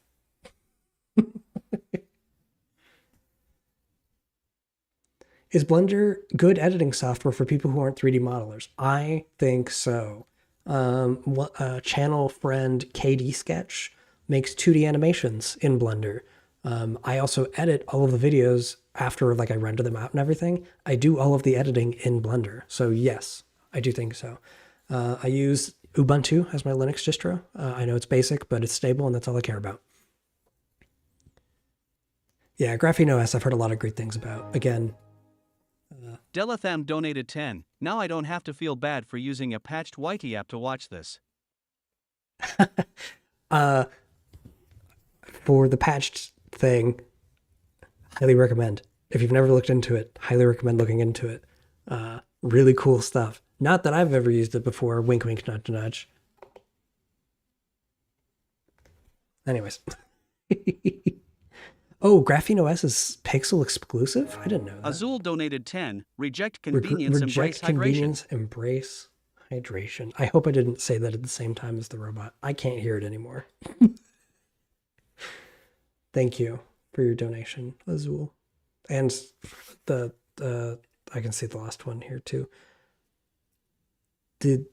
Is Blender good editing software for people who aren't 3D modelers? I think so. Channel friend KD Sketch makes 2D animations in Blender. I also edit all of the videos after like I render them out and everything. I do all of the editing in Blender. So yes, I do think so. I use Ubuntu as my Linux distro. I know it's basic, but it's stable and that's all I care about. Yeah, Graphene OS I've heard a lot of great things about. Again, Delatham donated 10. Now I don't have to feel bad for using a patched Whitey app to watch this. For the patched thing, highly recommend. If you've never looked into it, highly recommend looking into it. Really cool stuff. Not that I've ever used it before. Wink, wink, nudge, nudge. Anyways. Oh, Graphene OS is Pixel exclusive? I didn't know that. Azul donated 10. Reject convenience, embrace convenience, hydration. Embrace hydration. I hope I didn't say that at the same time as the robot. I can't hear it anymore. Thank you for your donation, Azul. And I can see the last one here too. Did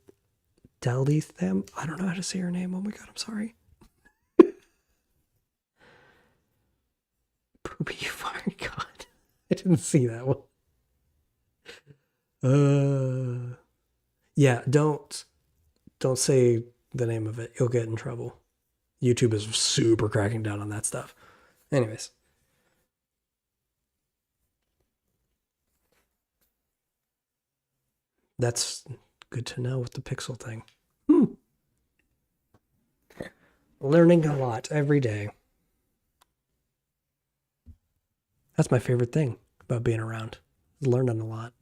Dalitham? I don't know how to say her name. Oh my God, I'm sorry. Poopy fart. God, I didn't see that one. Yeah, don't say the name of it. You'll get in trouble. YouTube is super cracking down on that stuff. Anyways. That's good to know with the pixel thing. Learning a lot every day. That's my favorite thing about being around. Learning a lot.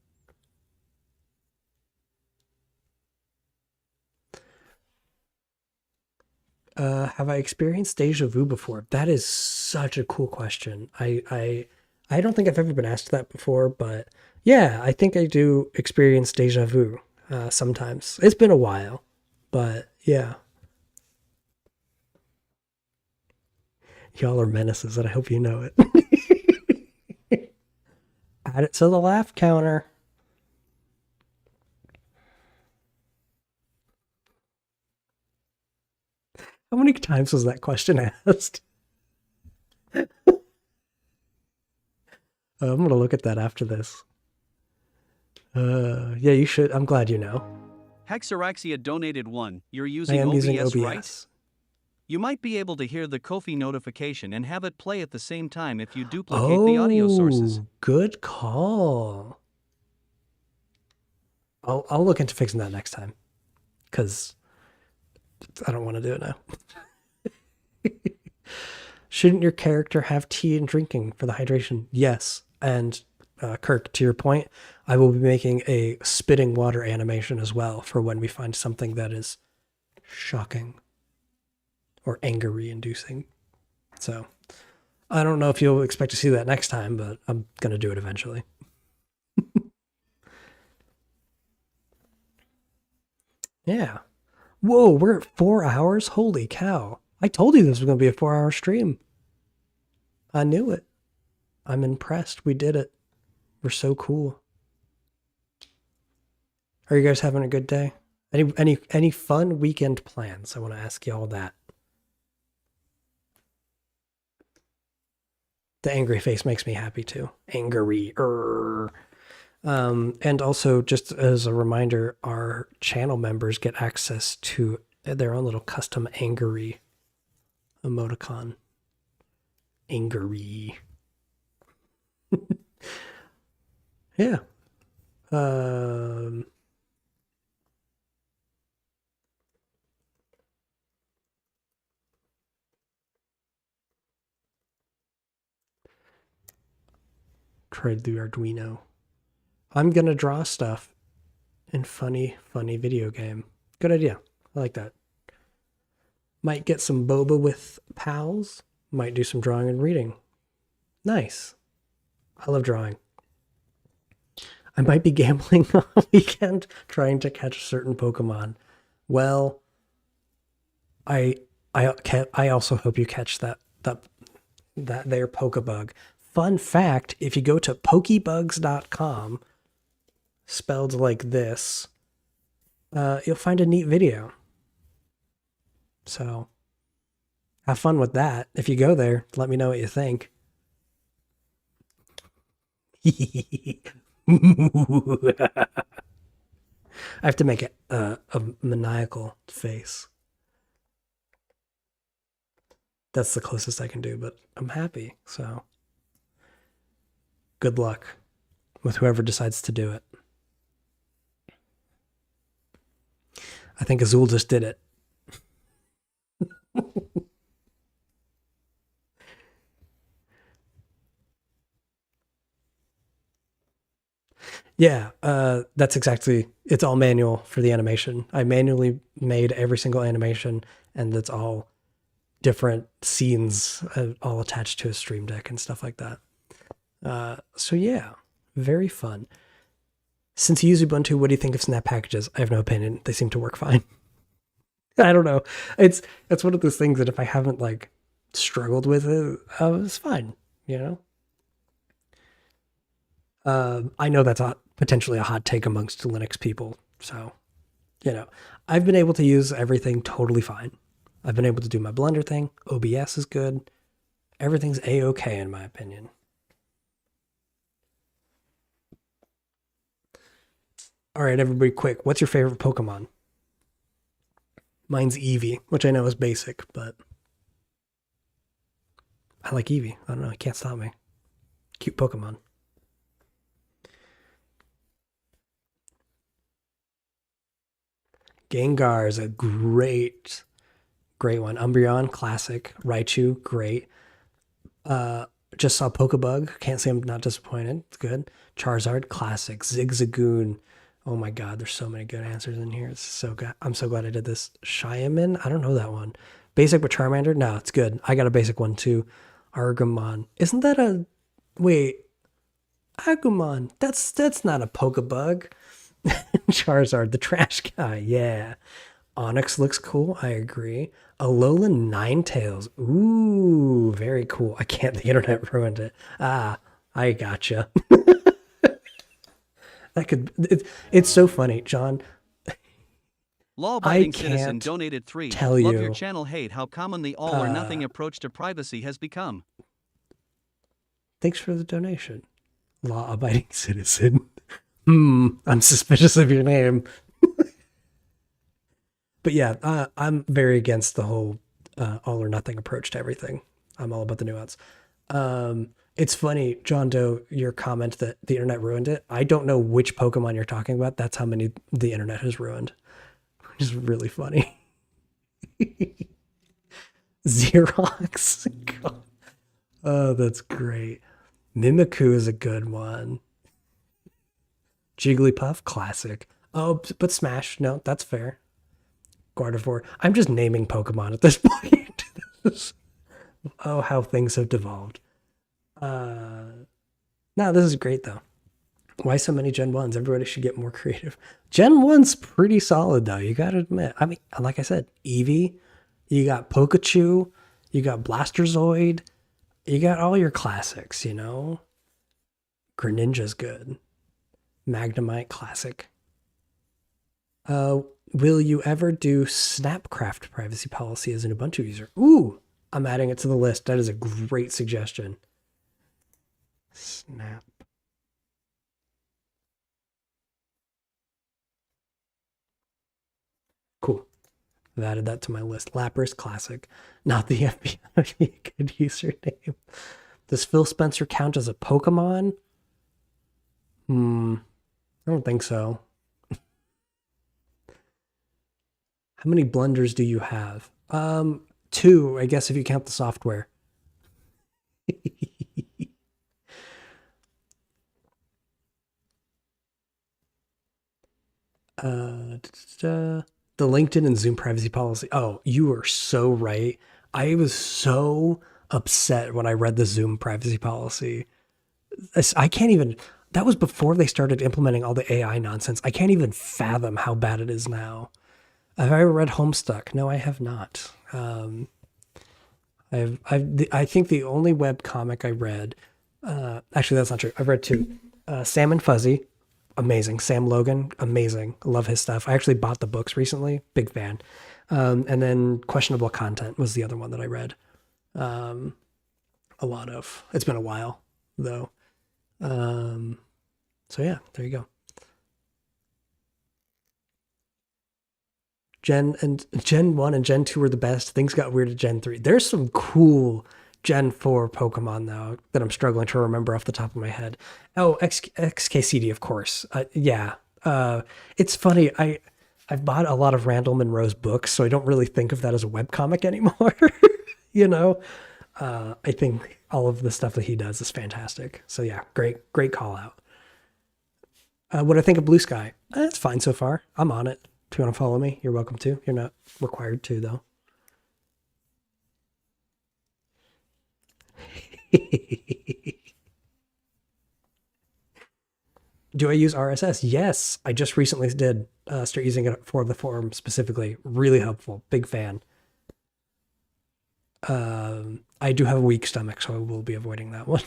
Have I experienced deja vu before? That is such a cool question. I don't think I've ever been asked that before, but yeah, I think I do experience deja vu sometimes. It's been a while, but yeah. Y'all are menaces, and I hope you know it. Add it to the laugh counter. How many times was that question asked? I'm gonna look at that after this. Yeah, you should. I'm glad you know. Hexaraxia donated 1. You're I using am OBS, using OBS. right? You might be able to hear the Ko-fi notification and have it play at the same time if you duplicate the audio sources. Good call. I'll look into fixing that next time, because I don't want to do it now. Shouldn't your character have tea and drinking for the hydration? Yes. And Kirk, to your point, I will be making a spitting water animation as well for when we find something that is shocking or angry inducing. So I don't know if you'll expect to see that next time, but I'm going to do it eventually. Yeah. Whoa, we're at 4 hours? Holy cow. I told you this was going to be a 4-hour stream. I knew it. I'm impressed. We did it. We're so cool. Are you guys having a good day? Any fun weekend plans? I want to ask you all that. The angry face makes me happy too. Angry. And also, just as a reminder, our channel members get access to their own little custom angry emoticon. Angry. Yeah. Tried the Arduino. I'm gonna draw stuff in funny video game. Good idea. I like that. Might get some boba with pals. Might do some drawing and reading. Nice. I love drawing. I might be gambling on a weekend trying to catch certain Pokemon. Well, I also hope you catch that there Pokebug. Fun fact, if you go to pokebugs.com, spelled like this, you'll find a neat video. So have fun with that. If you go there, let me know what you think. I have to make a maniacal face. That's the closest I can do, but I'm happy. So good luck with whoever decides to do it. I think Azul just did it. Yeah, that's exactly. It's all manual for the animation. I manually made every single animation, and that's all different scenes, all attached to a stream deck and stuff like that. So yeah, very fun. Since you use Ubuntu, what do you think of snap packages? I have no opinion. They seem to work fine. I don't know. It's one of those things that if I haven't like struggled with it, it's fine. You know. I know that's potentially a hot take amongst Linux people. So, I've been able to use everything totally fine. I've been able to do my Blender thing. OBS is good. Everything's A-okay in my opinion. All right, everybody, quick. What's your favorite Pokemon? Mine's Eevee, which I know is basic, but I like Eevee. I don't know. You can't stop me. Cute Pokemon. Gengar is a great one. Umbreon, classic. Raichu, great. Uh, just saw Pokebug. Can't say I'm not disappointed. It's good. Charizard, classic. Zigzagoon. Oh my god, there's so many good answers in here. It's so good. I'm so glad I did this. Shiamin? I don't know that one. Basic but Charmander? No, it's good. I got a basic one too. Argamon. Isn't that a wait? Agumon. That's not a Pokebug. Charizard, the trash guy. Yeah. Onyx looks cool. I agree. Alolan Ninetales. Ooh, very cool. I can't. The internet ruined it. Ah, I gotcha. That could. It's so funny, John. I Law-abiding citizen can't donated 3. tell Love your you. channel. Hate how common the all-or-nothing approach to privacy has become. Thanks for the donation. Law-abiding citizen. I'm suspicious of your name. But yeah, I'm very against the whole all or nothing approach to everything. I'm all about the nuance. It's funny, John Doe, your comment that the internet ruined it. I don't know which Pokemon you're talking about. That's how many the internet has ruined. Which is really funny. Xerox. God. Oh, that's great. Mimikyu is a good one. Jigglypuff, classic. Oh, but Smash, no, that's fair. Gardevoir. I'm just naming Pokemon at this point. Oh, how things have devolved. No, this is great though. Why so many Gen 1s? Everybody should get more creative. Gen 1's pretty solid though, you gotta admit. I mean, like I said, Eevee, you got Pikachu, you got Blastozoid, you got all your classics, you know? Greninja's good. Magnemite, classic. Will you ever do Snapcraft privacy policy as an Ubuntu user? Ooh, I'm adding it to the list. That is a great suggestion. Snap. Cool. I've added that to my list. Lapras, classic. Not the FBI. Good username. Does Phil Spencer count as a Pokemon? I don't think so. How many blunders do you have? 2, I guess, if you count the software. The LinkedIn and Zoom privacy policy. Oh, you are so right. I was so upset when I read the Zoom privacy policy. I can't even. That was before they started implementing all the AI nonsense. I can't even fathom how bad it is now. Have I ever read Homestuck? No, I have not. I think the only web comic I read, actually that's not true. I've read 2. Sam and Fuzzy, amazing. Sam Logan, amazing. Love his stuff. I actually bought the books recently, big fan. And then Questionable Content was the other one that I read. A lot of. It's been a while though. So yeah, there you go. Gen 1 and Gen 2 were the best. Things got weird at Gen 3. There's some cool Gen 4 Pokemon though that I'm struggling to remember off the top of my head. Oh, XKCD, of course. Yeah. It's funny. I've bought a lot of Randall Munroe's books, so I don't really think of that as a webcomic anymore. You know? I think all of the stuff that he does is fantastic. So yeah, great call out. What I think of Blue Sky? It's fine so far. I'm on it. If you want to follow me, you're welcome to. You're not required to, though. Do I use RSS? Yes, I just recently did start using it for the forum specifically. Really helpful. Big fan. I do have a weak stomach, so I will be avoiding that one.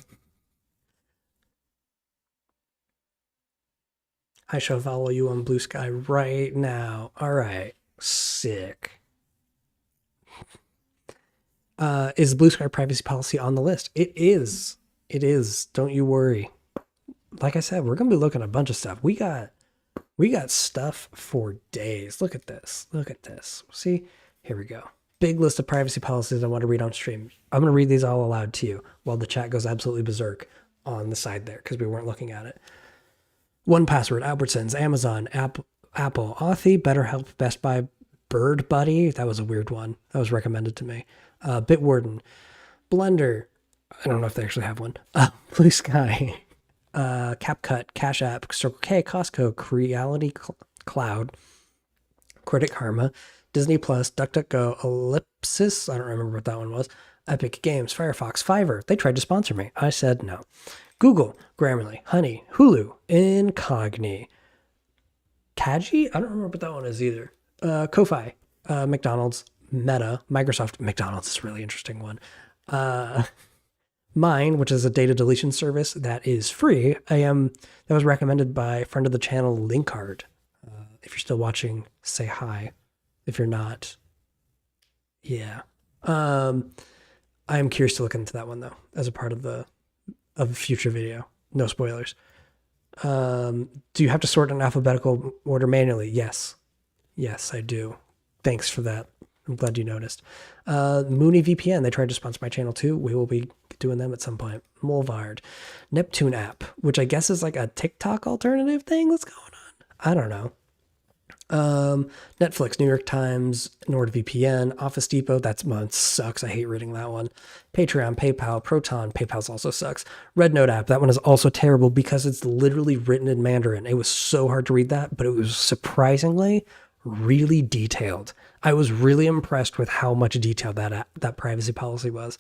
I shall follow you on Blue Sky right now. All right. Sick. Is Blue Sky privacy policy on the list? It is. It is. Don't you worry. Like I said, we're going to be looking at a bunch of stuff. We got We got stuff for days. Look at this. Look at this. See? Here we go. Big list of privacy policies I want to read on stream. I'm going to read these all aloud to you while the chat goes absolutely berserk on the side there because we weren't looking at it. 1Password, Albertsons, Amazon, Apple, Authy, BetterHelp, Best Buy, Bird Buddy. That was a weird one. That was recommended to me. Bitwarden, Blender. I don't know if they actually have one. Blue Sky, CapCut, Cash App, Circle K, Costco, Creality Cloud, Credit Karma, Disney Plus, DuckDuckGo, Ellipsis. I don't remember what that one was. Epic Games, Firefox, Fiverr. They tried to sponsor me. I said no. Google, Grammarly, Honey, Hulu, Incogni, Kaji. I don't remember what that one is either. Ko-Fi, McDonald's, Meta, Microsoft. McDonald's is a really interesting one. Mine, which is a data deletion service that is free. That was recommended by a friend of the channel, Linkard. If you're still watching, say hi. If you're not, yeah. I'm curious to look into that one though, as a part of a future video. No spoilers. Do you have to sort in alphabetical order manually? Yes. Yes, I do. Thanks for that. I'm glad you noticed. Mooney VPN, they tried to sponsor my channel too. We will be doing them at some point. Molvard. Neptune app, which I guess is like a TikTok alternative thing that's going on. I don't know. Netflix, New York Times, NordVPN, Office Depot. That one sucks. I hate reading that one. Patreon, PayPal, Proton. PayPal's also sucks. Red Note app. That one is also terrible because it's literally written in Mandarin. It was so hard to read that, but it was surprisingly really detailed. I was really impressed with how much detail that privacy policy was.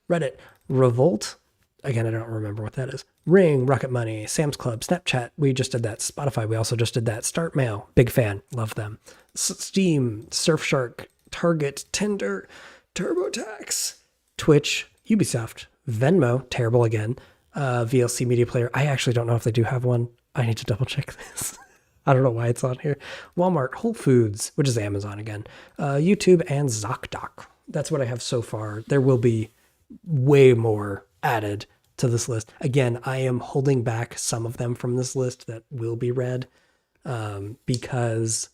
Reddit, Revolt. Again, I don't remember what that is. Ring, Rocket Money, Sam's Club, Snapchat. We just did that. Spotify, we also just did that. Start Mail, big fan, love them. Steam, Surfshark, Target, Tinder, TurboTax, Twitch, Ubisoft, Venmo, terrible again. VLC Media Player. I actually don't know if they do have one. I need to double check this. I don't know why it's on here. Walmart, Whole Foods, which is Amazon again. YouTube and ZocDoc. That's what I have so far. There will be way more added to this list. Again, I am holding back some of them from this list that will be read because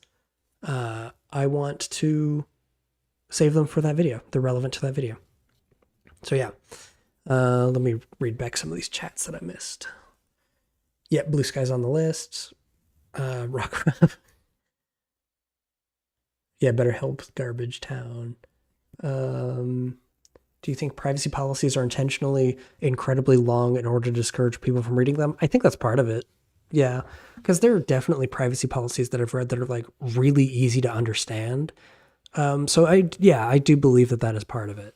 I want to save them for that video. They're relevant to that video. So yeah, let me read back some of these chats that I missed. Yeah, Blue Sky's on the list. Rock. Yeah, BetterHelp, Garbage Town. Do you think privacy policies are intentionally incredibly long in order to discourage people from reading them? I think that's part of it. Yeah, because there are definitely privacy policies that I've read that are like really easy to understand. So I do believe that is part of it.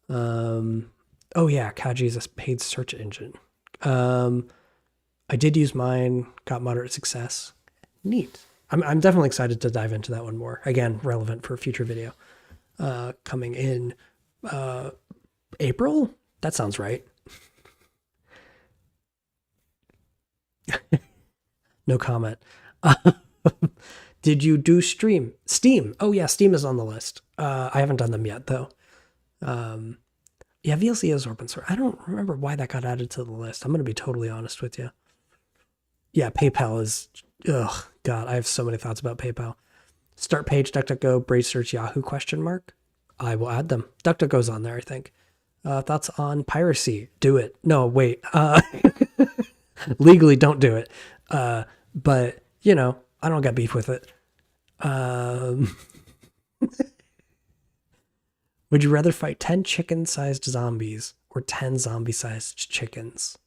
Oh yeah, Kaji is a paid search engine. I did use mine, got moderate success. Neat. I'm definitely excited to dive into that one more. Again, relevant for a future video. Coming in April? That sounds right. No comment. Did you do Steam? Oh yeah, Steam is on the list. I haven't done them yet though. Yeah, VLC is open source. I don't remember why that got added to the list. I'm going to be totally honest with you. Yeah, PayPal is, ugh, God, I have so many thoughts about PayPal. Start page, DuckDuckGo, Brave Search, Yahoo, question mark. I will add them. DuckDuckGo's on there, I think. Thoughts on piracy? Do it. No, wait. Legally, don't do it. But, you know, I don't got beef with it. Would you rather fight 10 chicken-sized zombies or 10 zombie-sized chickens?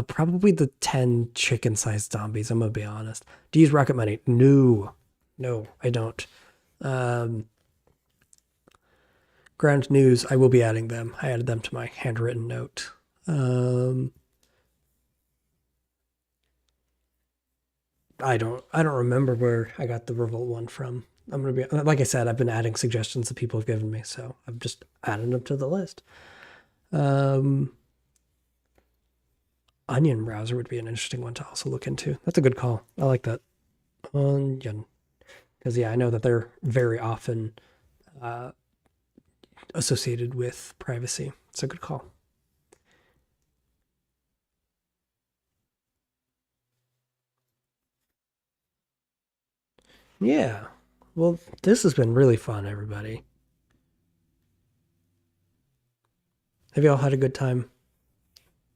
Probably the 10 chicken-sized zombies, I'm gonna be honest. Do you use Rocket Money? No, I don't. Ground News, I will be adding them. I added them to my handwritten note. I don't remember where I got the Revolt one from. I'm gonna be, like I said, I've been adding suggestions that people have given me, so I've just added them to the list. Onion browser would be an interesting one to also look into. That's a good call. I like that. Onion. Because yeah, I know that they're very often associated with privacy. It's a good call. Yeah. Well, this has been really fun, everybody. Have you all had a good time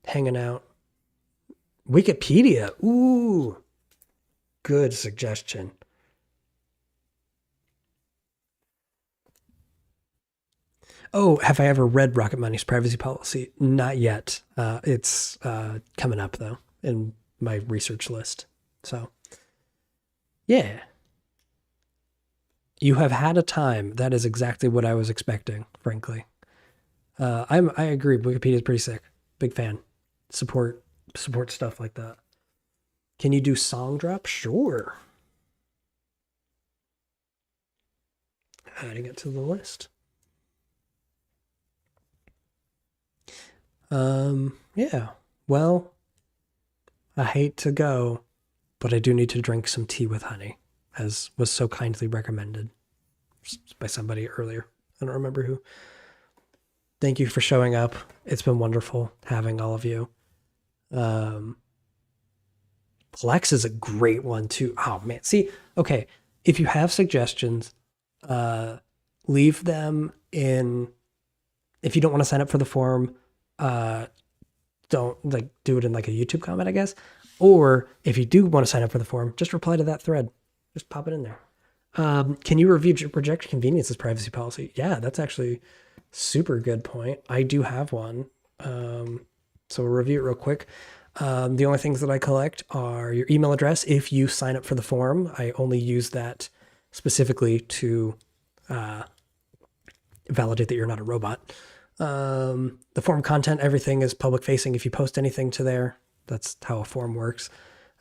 hanging out? Wikipedia. Ooh, good suggestion. Oh, have I ever read Rocket Money's privacy policy? Not yet. It's coming up, though, in my research list. So, yeah. You have had a time. That is exactly what I was expecting, frankly. I agree. Wikipedia is pretty sick. Big fan. Support stuff like that. Can you do song drop? Sure. Adding it to the list. Yeah. Well, I hate to go, but I do need to drink some tea with honey, as was so kindly recommended by somebody earlier. I don't remember who. Thank you for showing up. It's been wonderful having all of you. Plex is a great one too. Oh man, see, okay, if you have suggestions, leave them in. If you don't want to sign up for the forum, don't like do it in like a YouTube comment, I guess. Or if you do want to sign up for the forum, just reply to that thread. Just pop it in there. Can you review project convenience's privacy policy? Yeah, that's actually super good point. I do have one. So we'll review it real quick. The only things that I collect are your email address. If you sign up for the forum, I only use that specifically to validate that you're not a robot. The forum content, everything is public facing. If you post anything to there, that's how a forum works.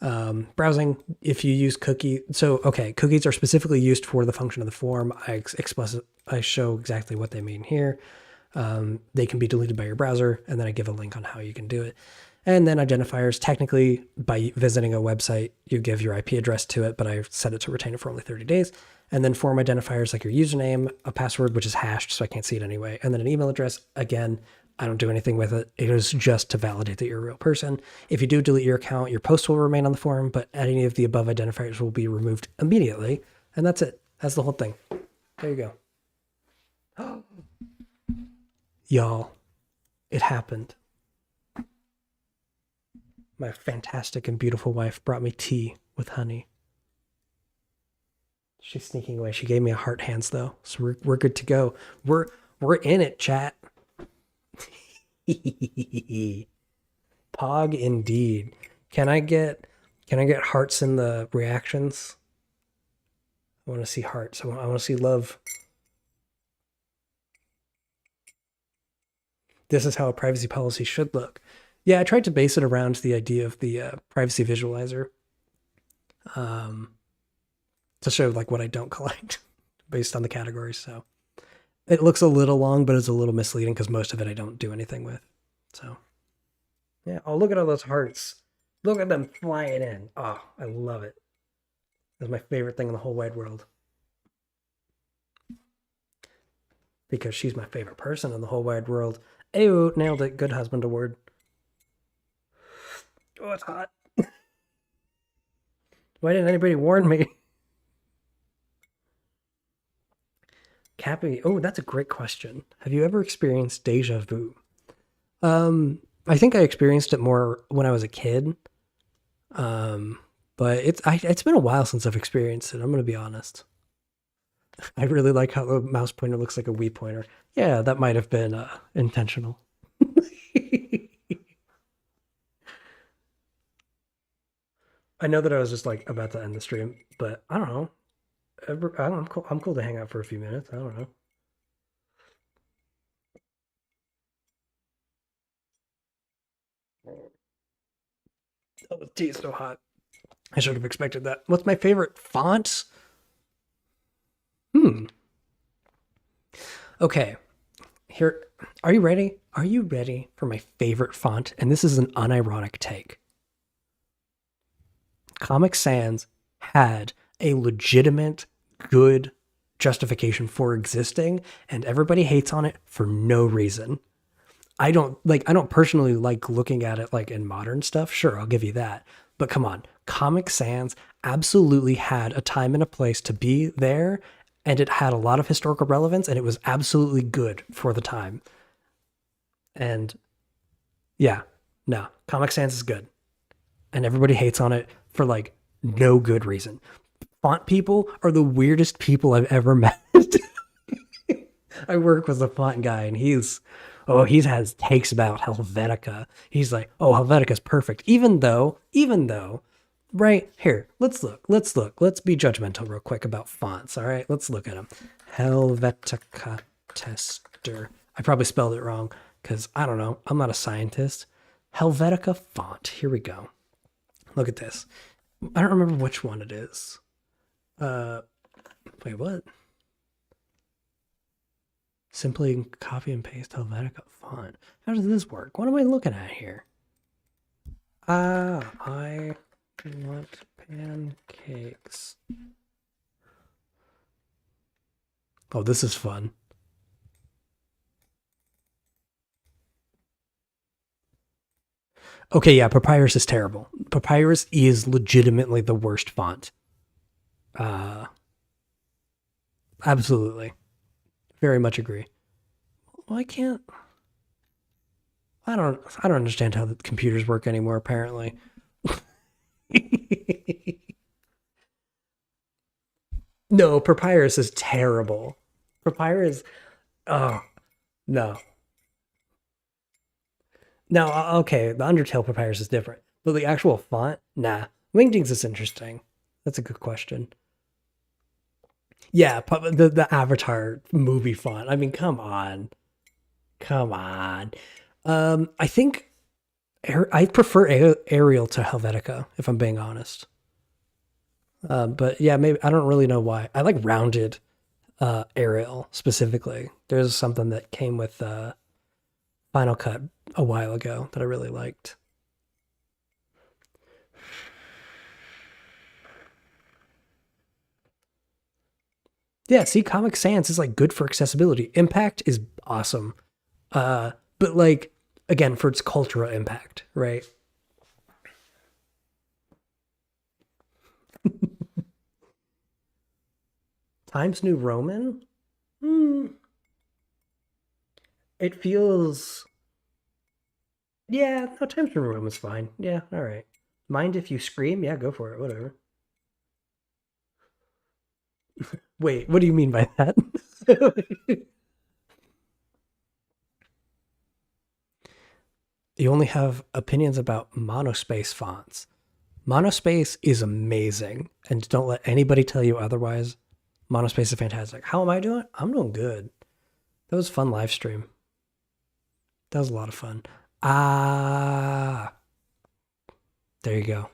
Browsing, if you use cookies are specifically used for the function of the forum. I show exactly what they mean here. They can be deleted by your browser, and then I give a link on how you can do it. And then identifiers, technically, by visiting a website, you give your IP address to it, but I set it to retain it for only 30 days. And then form identifiers like your username, a password, which is hashed, so I can't see it anyway, and then an email address. Again, I don't do anything with it. It is just to validate that you're a real person. If you do delete your account, your post will remain on the forum, but any of the above identifiers will be removed immediately. And that's it. That's the whole thing. There you go. Y'all, it happened. My fantastic and beautiful wife brought me tea with honey. She's sneaking away. She gave me a heart hands though, so we're good to go. We're in it, chat. Pog indeed. Can I get hearts in the reactions? I want to see hearts. I want to see love. This is how a privacy policy should look. Yeah, I tried to base it around the idea of the privacy visualizer. To show like what I don't collect based on the categories. So it looks a little long, but it's a little misleading because most of it I don't do anything with. So yeah. Oh, look at all those hearts. Look at them flying in. Oh, I love it. That's my favorite thing in the whole wide world. Because she's my favorite person in the whole wide world. Ew, nailed it. Good husband award. Oh, it's hot. Why didn't anybody warn me? Cappy, oh, that's a great question. Have you ever experienced deja vu? I think I experienced it more when I was a kid. But it's been a while since I've experienced it. I'm gonna be honest. I really like how the mouse pointer looks like a Wii pointer. Yeah, that might have been intentional. I know that I was just like about to end the stream, but I don't know. I'm cool. I'm cool to hang out for a few minutes. I don't know. Oh, the tea is so hot. I should have expected that. What's my favorite font? Okay. Here, are you ready? Are you ready for my favorite font? And this is an unironic take. Comic Sans had a legitimate, good justification for existing, and everybody hates on it for no reason. I don't personally like looking at it like in modern stuff. Sure, I'll give you that. But come on, Comic Sans absolutely had a time and a place to be there, and it had a lot of historical relevance, and it was absolutely good for the time. And yeah, no, Comic Sans is good. And everybody hates on it for like no good reason. Font people are the weirdest people I've ever met. I work with a font guy, and he has takes about Helvetica. He's like, oh, Helvetica's perfect. Even though, right here, let's be judgmental real quick about fonts. All right, let's look at them. Helvetica tester. I probably spelled it wrong because I don't know. I'm not a scientist. Helvetica font. Here we go. Look at this. I don't remember which one it is. Wait, what? Simply copy and paste Helvetica font. How does this work? What am I looking at here? I want pancakes. Oh, this is fun. Okay, yeah, Papyrus is terrible. Papyrus is legitimately the worst font. Uh, Absolutely. Very much agree. Well, I can't. I don't understand how the computers work anymore. Apparently. No, Papyrus is terrible. Papyrus. Oh no. Now, okay, the Undertale Papyrus is different, but the actual font, nah. Wingdings is interesting. That's a good question. Yeah, the Avatar movie font. I mean, come on, come on. I think I prefer Arial to Helvetica, if I'm being honest. But yeah, maybe I don't really know why. I like rounded Arial specifically. There's something that came with Final Cut a while ago that I really liked. Yeah, see, Comic Sans is like good for accessibility. Impact is awesome. But like again, for its cultural impact, right? Times New Roman? Hmm. It feels yeah, no, Times New Roman's fine. Yeah, all right. Mind if you scream? Yeah, go for it. Whatever. Wait, what do you mean by that? You only have opinions about monospace fonts. Monospace is amazing, and don't let anybody tell you otherwise. Monospace is fantastic. How am I doing? I'm doing good. That was a fun live stream. That was a lot of fun. Ah, there you go.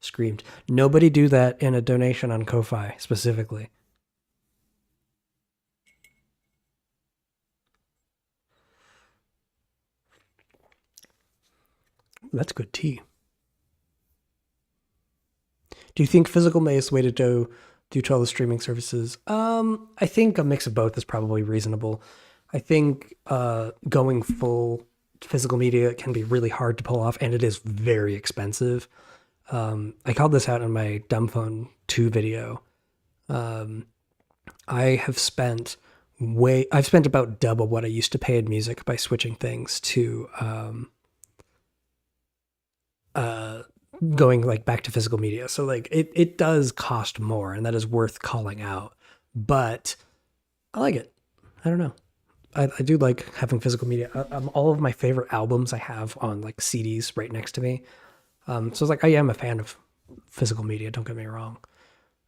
Screamed. Nobody do that in a donation on Ko-Fi specifically. That's good tea. Do you think physical may is the way to go due to all the streaming services? I think a mix of both is probably reasonable. I think going full physical media can be really hard to pull off, and it is very expensive. I called this out in my Dumb Phone 2 video. Um, I have spent I've spent about double what I used to pay in music by switching things to uh, going like back to physical media. So like it does cost more, and that is worth calling out. But I like it. I don't know. I do like having physical media. All of my favorite albums I have on like CDs right next to me. So it's like I am a fan of physical media. Don't get me wrong.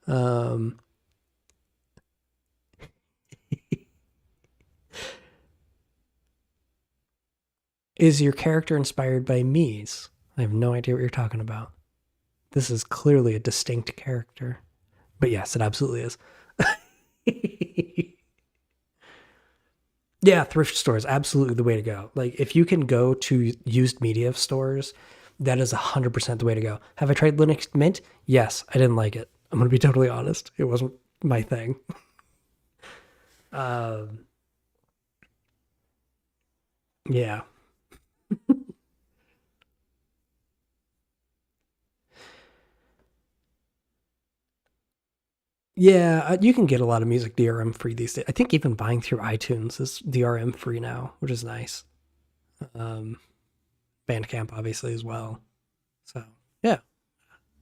Um, is your character inspired by me's? I have no idea what you're talking about. This is clearly a distinct character. But yes, it absolutely is. Yeah, thrift stores, absolutely the way to go. Like if you can go to used media stores, that is 100% the way to go. Have I tried Linux Mint? Yes, I didn't like it. I'm going to be totally honest. It wasn't my thing. Um, yeah. Yeah, you can get a lot of music DRM free these days. I think even buying through iTunes is DRM free now, which is nice. Um, Bandcamp, obviously, as well. So, yeah,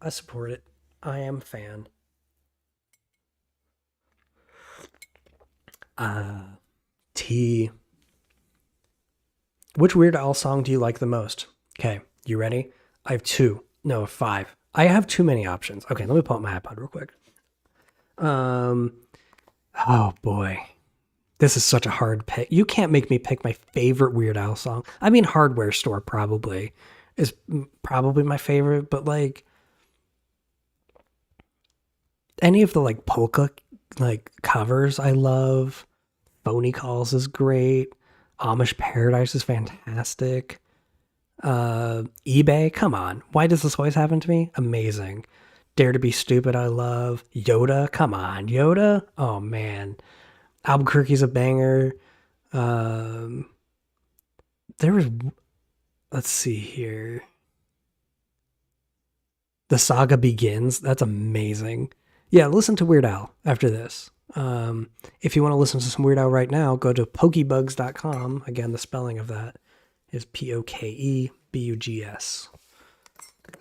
I support it. I am a fan. Uh, T. Which Weird Al song do you like the most? Okay, you ready? I have two. No, five. I have too many options. Okay, let me pull up my iPod real quick. Um, oh boy. This is such a hard pick. You can't make me pick my favorite Weird Al song. I mean, Hardware Store probably is probably my favorite, but like any of the like polka like covers I love. Phony Calls is great. Amish Paradise is fantastic. eBay, come on. Why does this always happen to me? Amazing. Dare to Be Stupid, I love. Yoda, come on. Yoda, oh man. Albuquerque's a banger. Um, there was, let's see here. The Saga Begins, that's amazing. Yeah, listen to Weird Al after this. If you want to listen to some Weird Al right now, go to pokebugs.com. Again, the spelling of that is Pokebugs.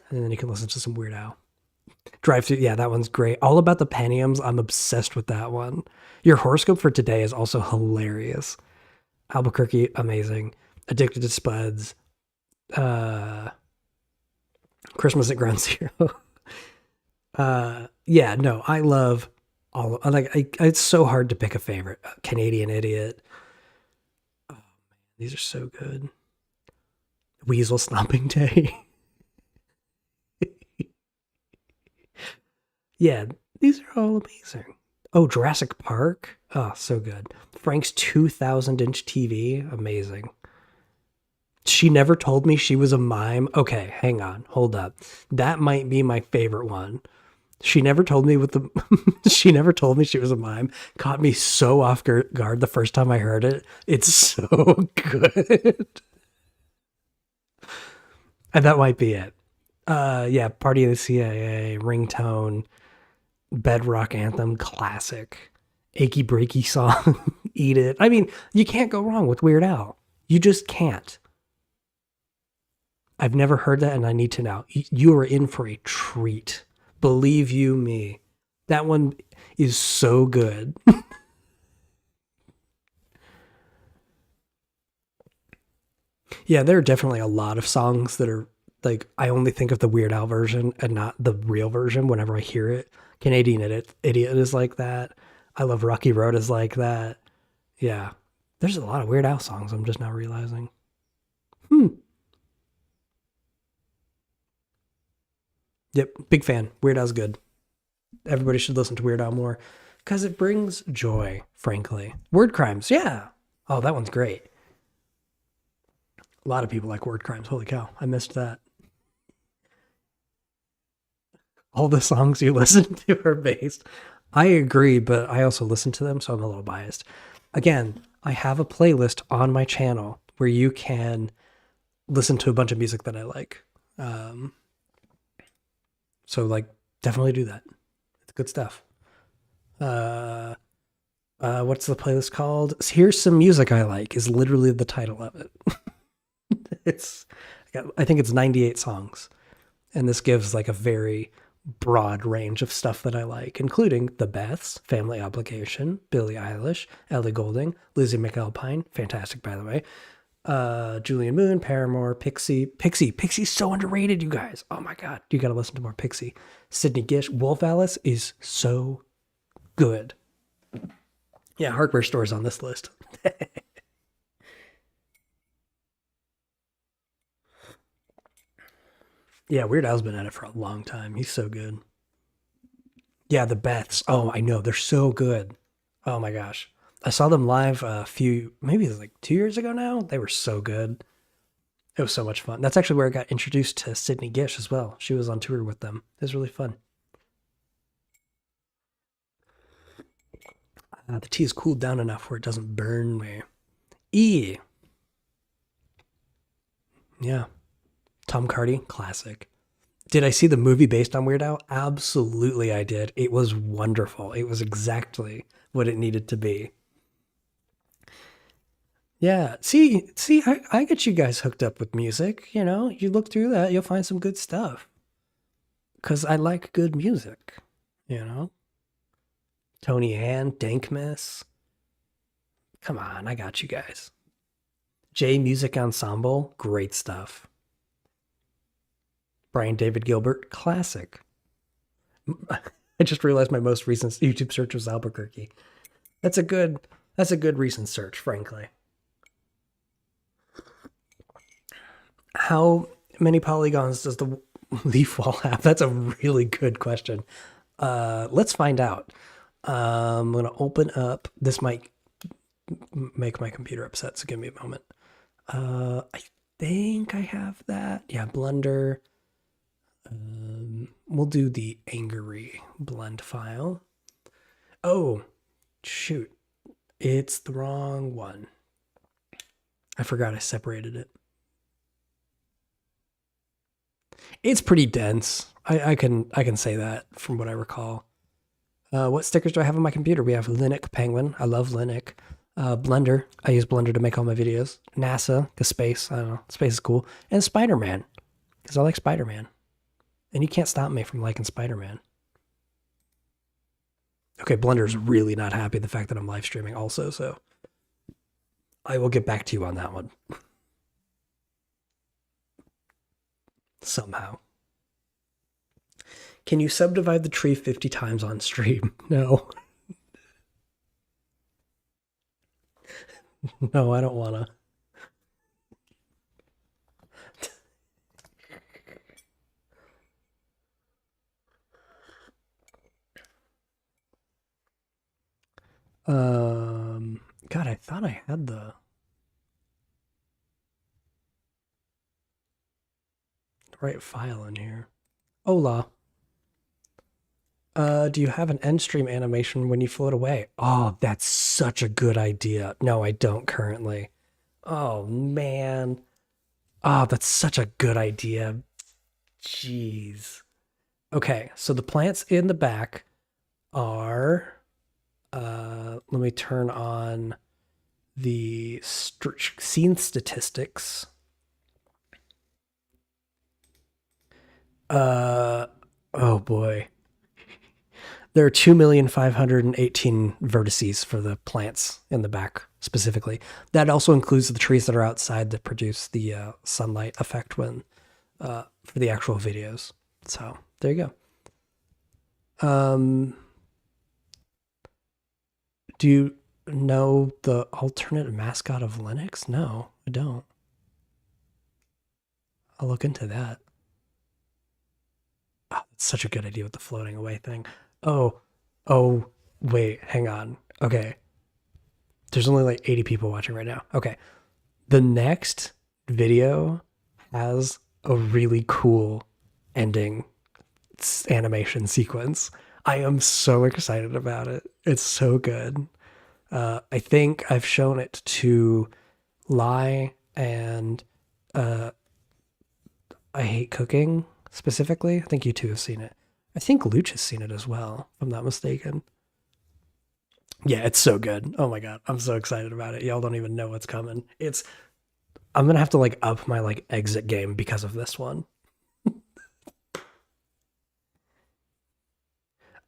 And then you can listen to some Weird Al. Drive Through, yeah, that one's great. All About the Pentiums, I'm obsessed with that one. Your horoscope for today is also hilarious. Albuquerque, amazing. Addicted to Spuds. Uh, Christmas at Ground Zero. Yeah, no, I love all. It's so hard to pick a favorite. Canadian Idiot. Oh man, these are so good. Weasel Stomping Day. Yeah, these are all amazing. Oh, Jurassic Park. Oh, so good. Frank's 2,000-inch TV. Amazing. She Never Told Me She Was a Mime. Okay, hang on. Hold up. That might be my favorite one. She never told me with the she never told me she was a mime. Caught me so off guard the first time I heard it. It's so good. And that might be it. Yeah, Party of the CIA, Ringtone, Bedrock Anthem, classic. Achy Breaky Song, Eat It. I mean, you can't go wrong with Weird Al. You just can't. I've never heard that and I need to now. You are in for a treat. Believe you me. That one is so good. Yeah, there are definitely a lot of songs that are like I only think of the Weird Al version and not the real version whenever I hear it. Idiot is like that. I Love Rocky Road is like that. Yeah. There's a lot of Weird Al songs I'm just now realizing. Hmm. Yep, big fan. Weird Al's good. Everybody should listen to Weird Al more because it brings joy, frankly. Word Crimes, yeah. Oh, that one's great. A lot of people like Word Crimes. Holy cow, I missed that. All the songs you listen to are based. I agree, but I also listen to them, so I'm a little biased. Again, I have a playlist on my channel where you can listen to a bunch of music that I like. Um, so, like, definitely do that. It's good stuff. Uh, what's the playlist called? Here's Some Music I Like is literally the title of it. It's, I think it's 98 songs. And this gives like a very broad range of stuff that I like, including The Beths, Family Obligation, Billie Eilish, Ellie Goulding, Lizzie McAlpine, fantastic by the way, Julian Moon, Paramore, Pixie's so underrated, you guys. Oh my god, you gotta listen to more Pixie. Sydney Gish, Wolf Alice is so good. Yeah, Hardware Store's on this list. Yeah, Weird Al's been at it for a long time. He's so good. Yeah, the Beths. Oh, I know. They're so good. Oh my gosh. I saw them live a few, maybe it was like 2 years ago now. They were so good. It was so much fun. That's actually where I got introduced to Sydney Gish as well. She was on tour with them. It was really fun. The tea is cooled down enough where it doesn't burn me. E. Yeah. Tom Hardy, classic. Did I see the movie based on Weird Al? Absolutely, I did. It was wonderful. It was exactly what it needed to be. Yeah. I get you guys hooked up with music. You know, you look through that, you'll find some good stuff. Because I like good music. You know, Tony Ann, Dankmas. Come on, I got you guys. J Music Ensemble, great stuff. Brian David Gilbert, classic. I just realized my most recent YouTube search was Albuquerque. That's a good recent search, frankly. How many polygons does the leaf wall have? That's a really good question. Let's find out. I'm gonna open up. This might make my computer upset, so give me a moment. I think I have that. Yeah, Blender. We'll do the angry blend file. Oh, shoot. It's the wrong one. I forgot I separated it. It's pretty dense. I can say that from what I recall. What stickers do I have on my computer? We have Linux Penguin. I love Linux. Blender. I use Blender to make all my videos. NASA, because space. I don't know. Space is cool. And Spider-Man, because I like Spider-Man. And you can't stop me from liking Spider-Man. Okay, Blender's really not happy the fact that I'm live streaming also, so I will get back to you on that one. Somehow. Can you subdivide the tree 50 times on stream? No. No, I don't wanna. God, I thought I had the right file in here. Hola. Do you have an end stream animation when you float away? Oh, that's such a good idea. No, I don't currently. Oh, man. Oh, that's such a good idea. Jeez. Okay, so the plants in the back are. Let me turn on the scene statistics. Oh boy. There are 2,518,000 vertices for the plants in the back specifically. That also includes the trees that are outside that produce the sunlight effect when for the actual videos. So there you go. Do you know the alternate mascot of Linux? No, I don't. I'll look into that. Oh, that's such a good idea with the floating away thing. Oh, wait, hang on. Okay. There's only like 80 people watching right now. Okay. The next video has a really cool ending animation sequence. I am so excited about it. It's so good. I think I've shown it to Lai and I Hate Cooking specifically. I think you two have seen it. I think Luch has seen it as well, if I'm not mistaken. Yeah, it's so good. Oh my god, I'm so excited about it. Y'all don't even know what's coming. I'm gonna have to like up my like exit game because of this one.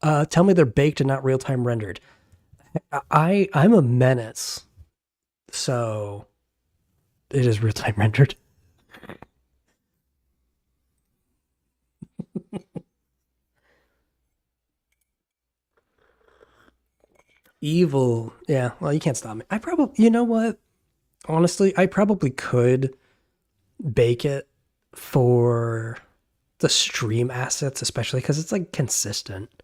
Tell me they're baked and not real time rendered. I'm a menace, so it is real time rendered. Evil, yeah. Well, you can't stop me. I probably, you know what? Honestly, I probably could bake it for the stream assets, especially because it's like consistent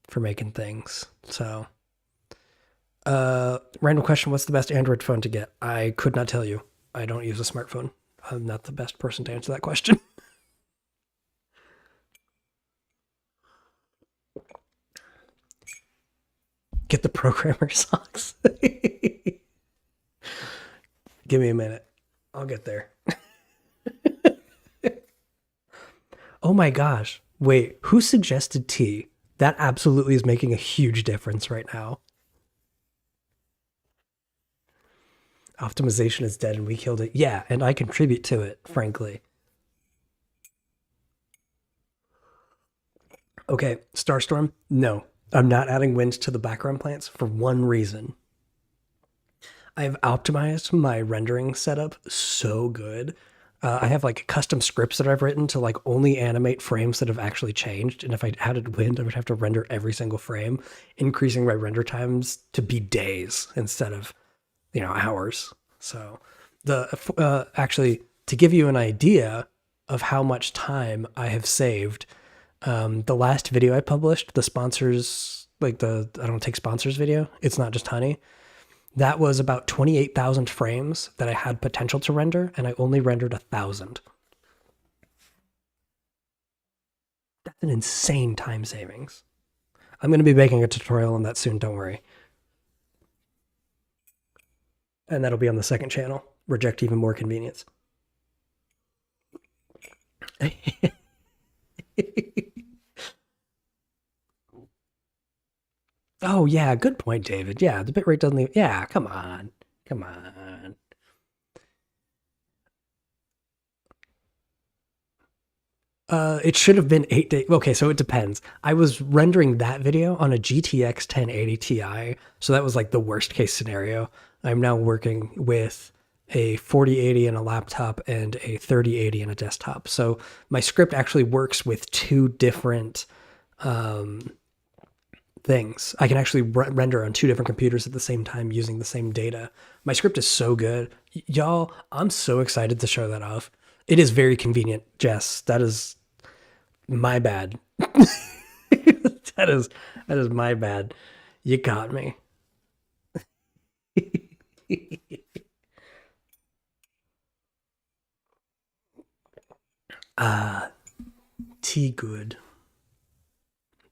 for making things. So, random question: what's the best Android phone to get? I could not tell you. I don't use a smartphone. I'm not the best person to answer that question. Get the programmer socks. Give me a minute. I'll get there. Oh my gosh. Wait, who suggested tea? That absolutely is making a huge difference right now. Optimization is dead and we killed it. Yeah, and I contribute to it, frankly. Okay, Starstorm, no. I'm not adding wind to the background plants for one reason. I've optimized my rendering setup so good. I have like custom scripts that I've written to like only animate frames that have actually changed. And if I added wind, I would have to render every single frame, increasing my render times to be days instead of, hours. So actually, to give you an idea of how much time I have saved, the last video I published, the sponsors, like the I don't take sponsors video, it's not just honey. That was about 28,000 frames that I had potential to render, and I only rendered 1,000. That's an insane time savings. I'm going to be making a tutorial on that soon, don't worry. And that'll be on the second channel. Reject even more convenience. Oh, yeah, good point, David. Yeah, the bitrate doesn't even. Yeah, come on. Come on. It should have been 8 days. Okay, so it depends. I was rendering that video on a GTX 1080 Ti, so that was like the worst case scenario. I'm now working with a 4080 in a laptop and a 3080 in a desktop. So my script actually works with two different things. I can actually render on two different computers at the same time using the same data. My script is so good. Y'all, I'm so excited to show that off. It is very convenient, Jess. That is my bad. that is that is my bad. You got me. Ah, tea good.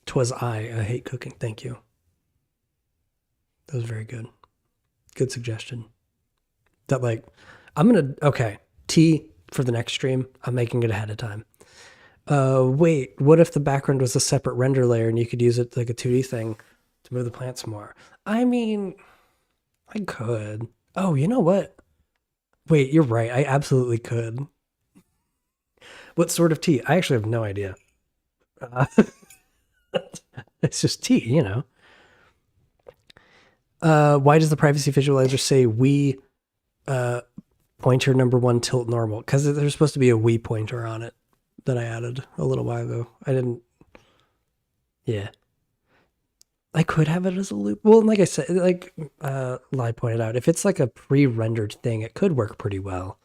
'Twas I hate cooking. Thank you. That was very good. Good suggestion. That like I'm gonna okay. Tea for the next stream. I'm making it ahead of time. Wait, what if the background was a separate render layer and you could use it like a 2D thing to move the plants more? I mean, I could. Oh, you know what? Wait, you're right. I absolutely could. What sort of tea? I actually have no idea. Uh, it's just tea. Why does the privacy visualizer say we pointer number one tilt normal? Because there's supposed to be a we pointer on it that I added a little while ago. I didn't. Yeah. I could have it as a loop. Well, like I said, like Lai pointed out, if it's like a pre-rendered thing, it could work pretty well.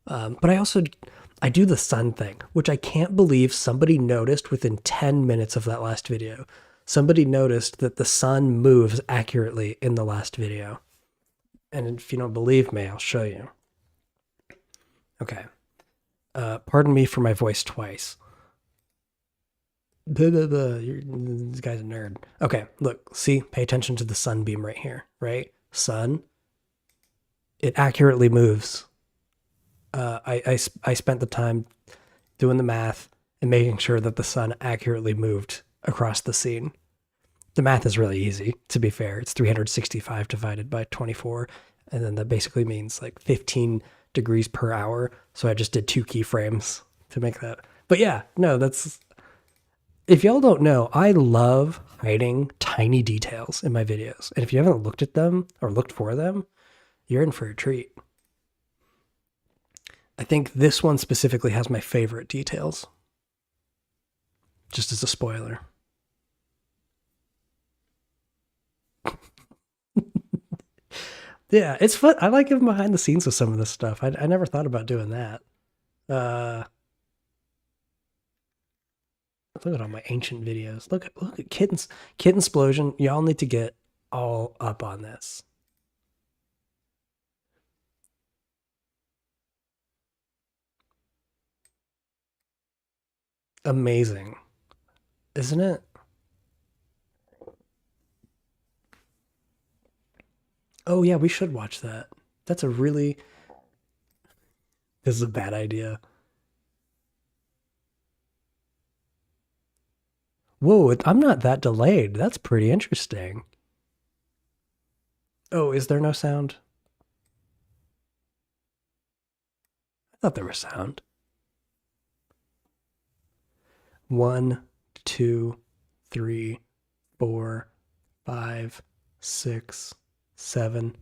But I do the sun thing, which I can't believe somebody noticed within 10 minutes of that last video. Somebody noticed that the sun moves accurately in the last video. And if you don't believe me, I'll show you. Okay. Pardon me for my voice twice. Blah, blah, blah. This guy's a nerd. Okay, look, see, pay attention to the sunbeam right here, right? Sun. It accurately moves. I spent the time doing the math and making sure that the sun accurately moved across the scene. The math is really easy, to be fair. It's 365 divided by 24, and then that basically means like 15 degrees per hour. So I just did 2 keyframes to make that. But yeah, no, that's if y'all don't know, I love hiding tiny details in my videos. And if you haven't looked at them or looked for them, you're in for a treat. I think this one specifically has my favorite details. Just as a spoiler. Yeah, it's fun. I like getting behind the scenes with some of this stuff. I never thought about doing that. Look at all my ancient videos. Look at Kitten Explosion. Y'all need to get all up on this. Amazing, isn't it? Oh yeah, we should watch that. That's a really. This is a bad idea. Whoa, I'm not that delayed. That's pretty interesting. Oh, is there no sound? I thought there was sound. 1, 2, 3, 4, 5, 6, 7.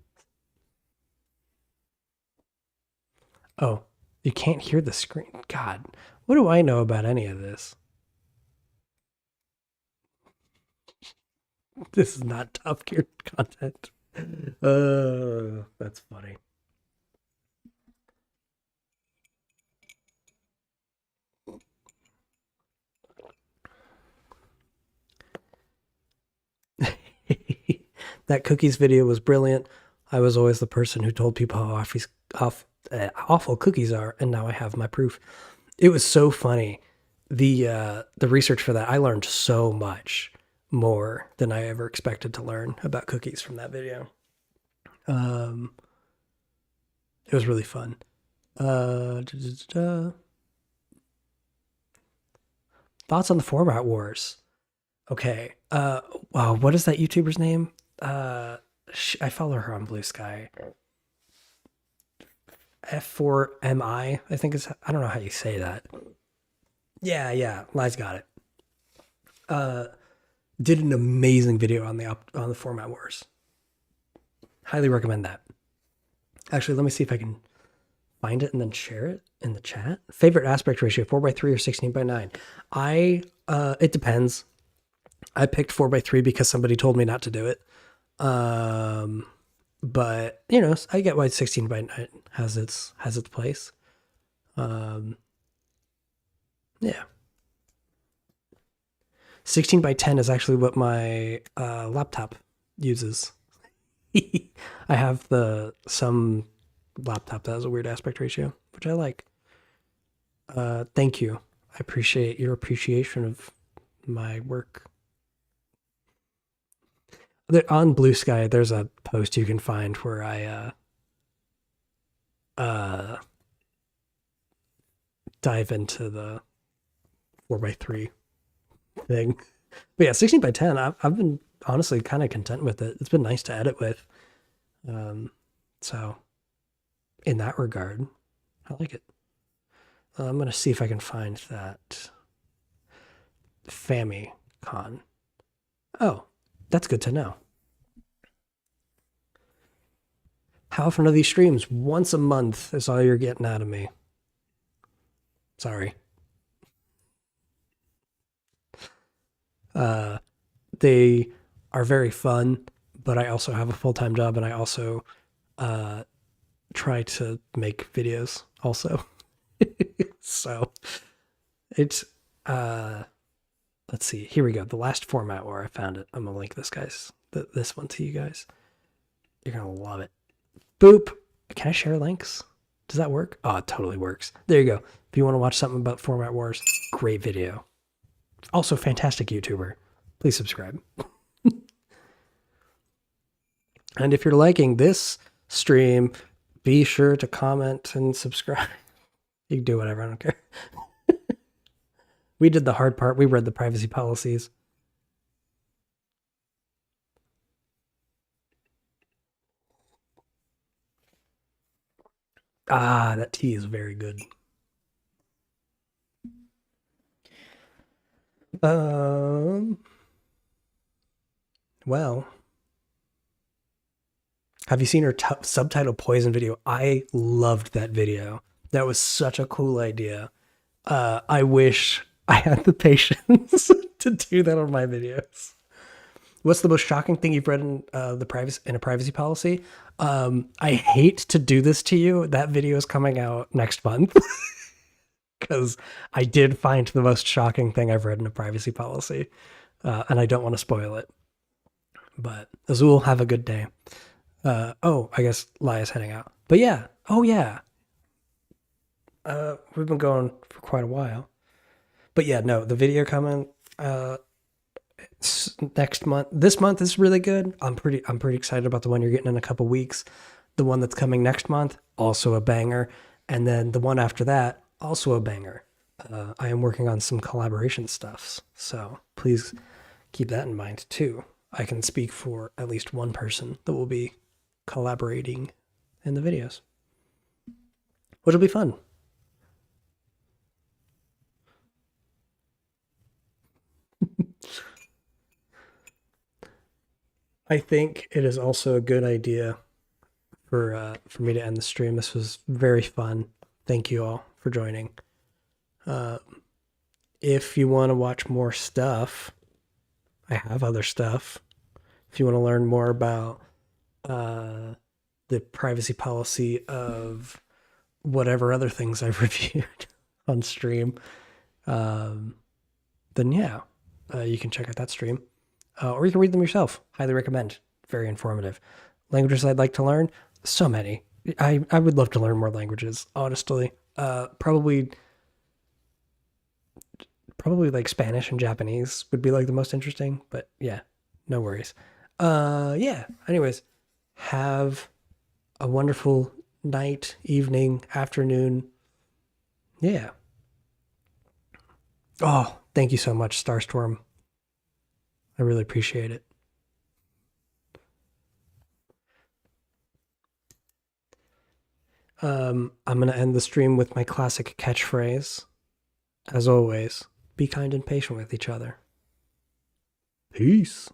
Oh, you can't hear the screen. God, what do I know about any of this? This is not Top Gear content. That's funny. That cookies video was brilliant. I was always the person who told people how awful cookies are, and now I have my proof. It was so funny. The research for that, I learned so much more than I ever expected to learn about cookies from that video. Um, it was really fun. Da, da, da, da. Thoughts on the format wars? Okay. Wow. What is that YouTuber's name? I follow her on Blue Sky. F4MI, I think is. I don't know how you say that. Yeah, yeah. Lies got it. Uh, did an amazing video on the format wars. Highly recommend that. Actually, let me see if I can find it and then share it in the chat. Favorite aspect ratio: 4:3 or 16:9. It depends. I picked 4:3 because somebody told me not to do it. Um, but I get why 16:9 has its place. Um, yeah, 16:10 is actually what my laptop uses. I have some laptop that has a weird aspect ratio, which I like. Thank you. I appreciate your appreciation of my work. On Blue Sky, there's a post you can find where I uh, dive into the 4:3 thing. But yeah, 16:10, I've been honestly kind of content with it. It's been nice to edit with. So in that regard, I like it. I'm going to see if I can find that FamiCon. Oh, that's good to know. How often are these streams? Once a month is all you're getting out of me. Sorry. They are very fun, but I also have a full-time job and I also try to make videos also. So it's let's see. Here we go. The last format where I found it. I'm gonna link this one to you guys. You're gonna love it. Boop. Can I share links? Does that work? Oh, it totally works. There you go. If you want to watch something about format wars, great video. Also, fantastic YouTuber. Please subscribe. And if you're liking this stream, be sure to comment and subscribe. You can do whatever. I don't care. We did the hard part. We read the privacy policies. Ah, that tea is very good. Well, have you seen her subtitle poison video? I loved that video. That was such a cool idea. I wish I had the patience to do that on my videos. What's the most shocking thing you've read in a privacy policy? I hate to do this to you. That video is coming out next month because I did find the most shocking thing I've read in a privacy policy, and I don't want to spoil it. But Azul, have a good day. I guess Laya's heading out. But yeah, oh yeah, we've been going for quite a while. But yeah, no, the video coming next month. This month is really good. I'm pretty excited about the one you're getting in a couple weeks. The one that's coming next month, also a banger, and then the one after that, also a banger. I am working on some collaboration stuffs, so please keep that in mind too. I can speak for at least one person that will be collaborating in the videos, which will be fun. I think it is also a good idea for me to end the stream. This was very fun. Thank you all for joining. Uh, if you want to watch more stuff, I have other stuff. If you want to learn more about uh, the privacy policy of whatever other things I've reviewed on stream, um, then yeah, you can check out that stream. Or you can read them yourself. Highly recommend. Very informative. Languages I'd like to learn? So many. I would love to learn more languages, honestly. Probably like Spanish and Japanese would be like the most interesting, but yeah, no worries. Yeah. Anyways, have a wonderful night, evening, afternoon. Yeah. Oh, thank you so much, Starstorm. I really appreciate it. I'm gonna end the stream with my classic catchphrase. As always, be kind and patient with each other. Peace.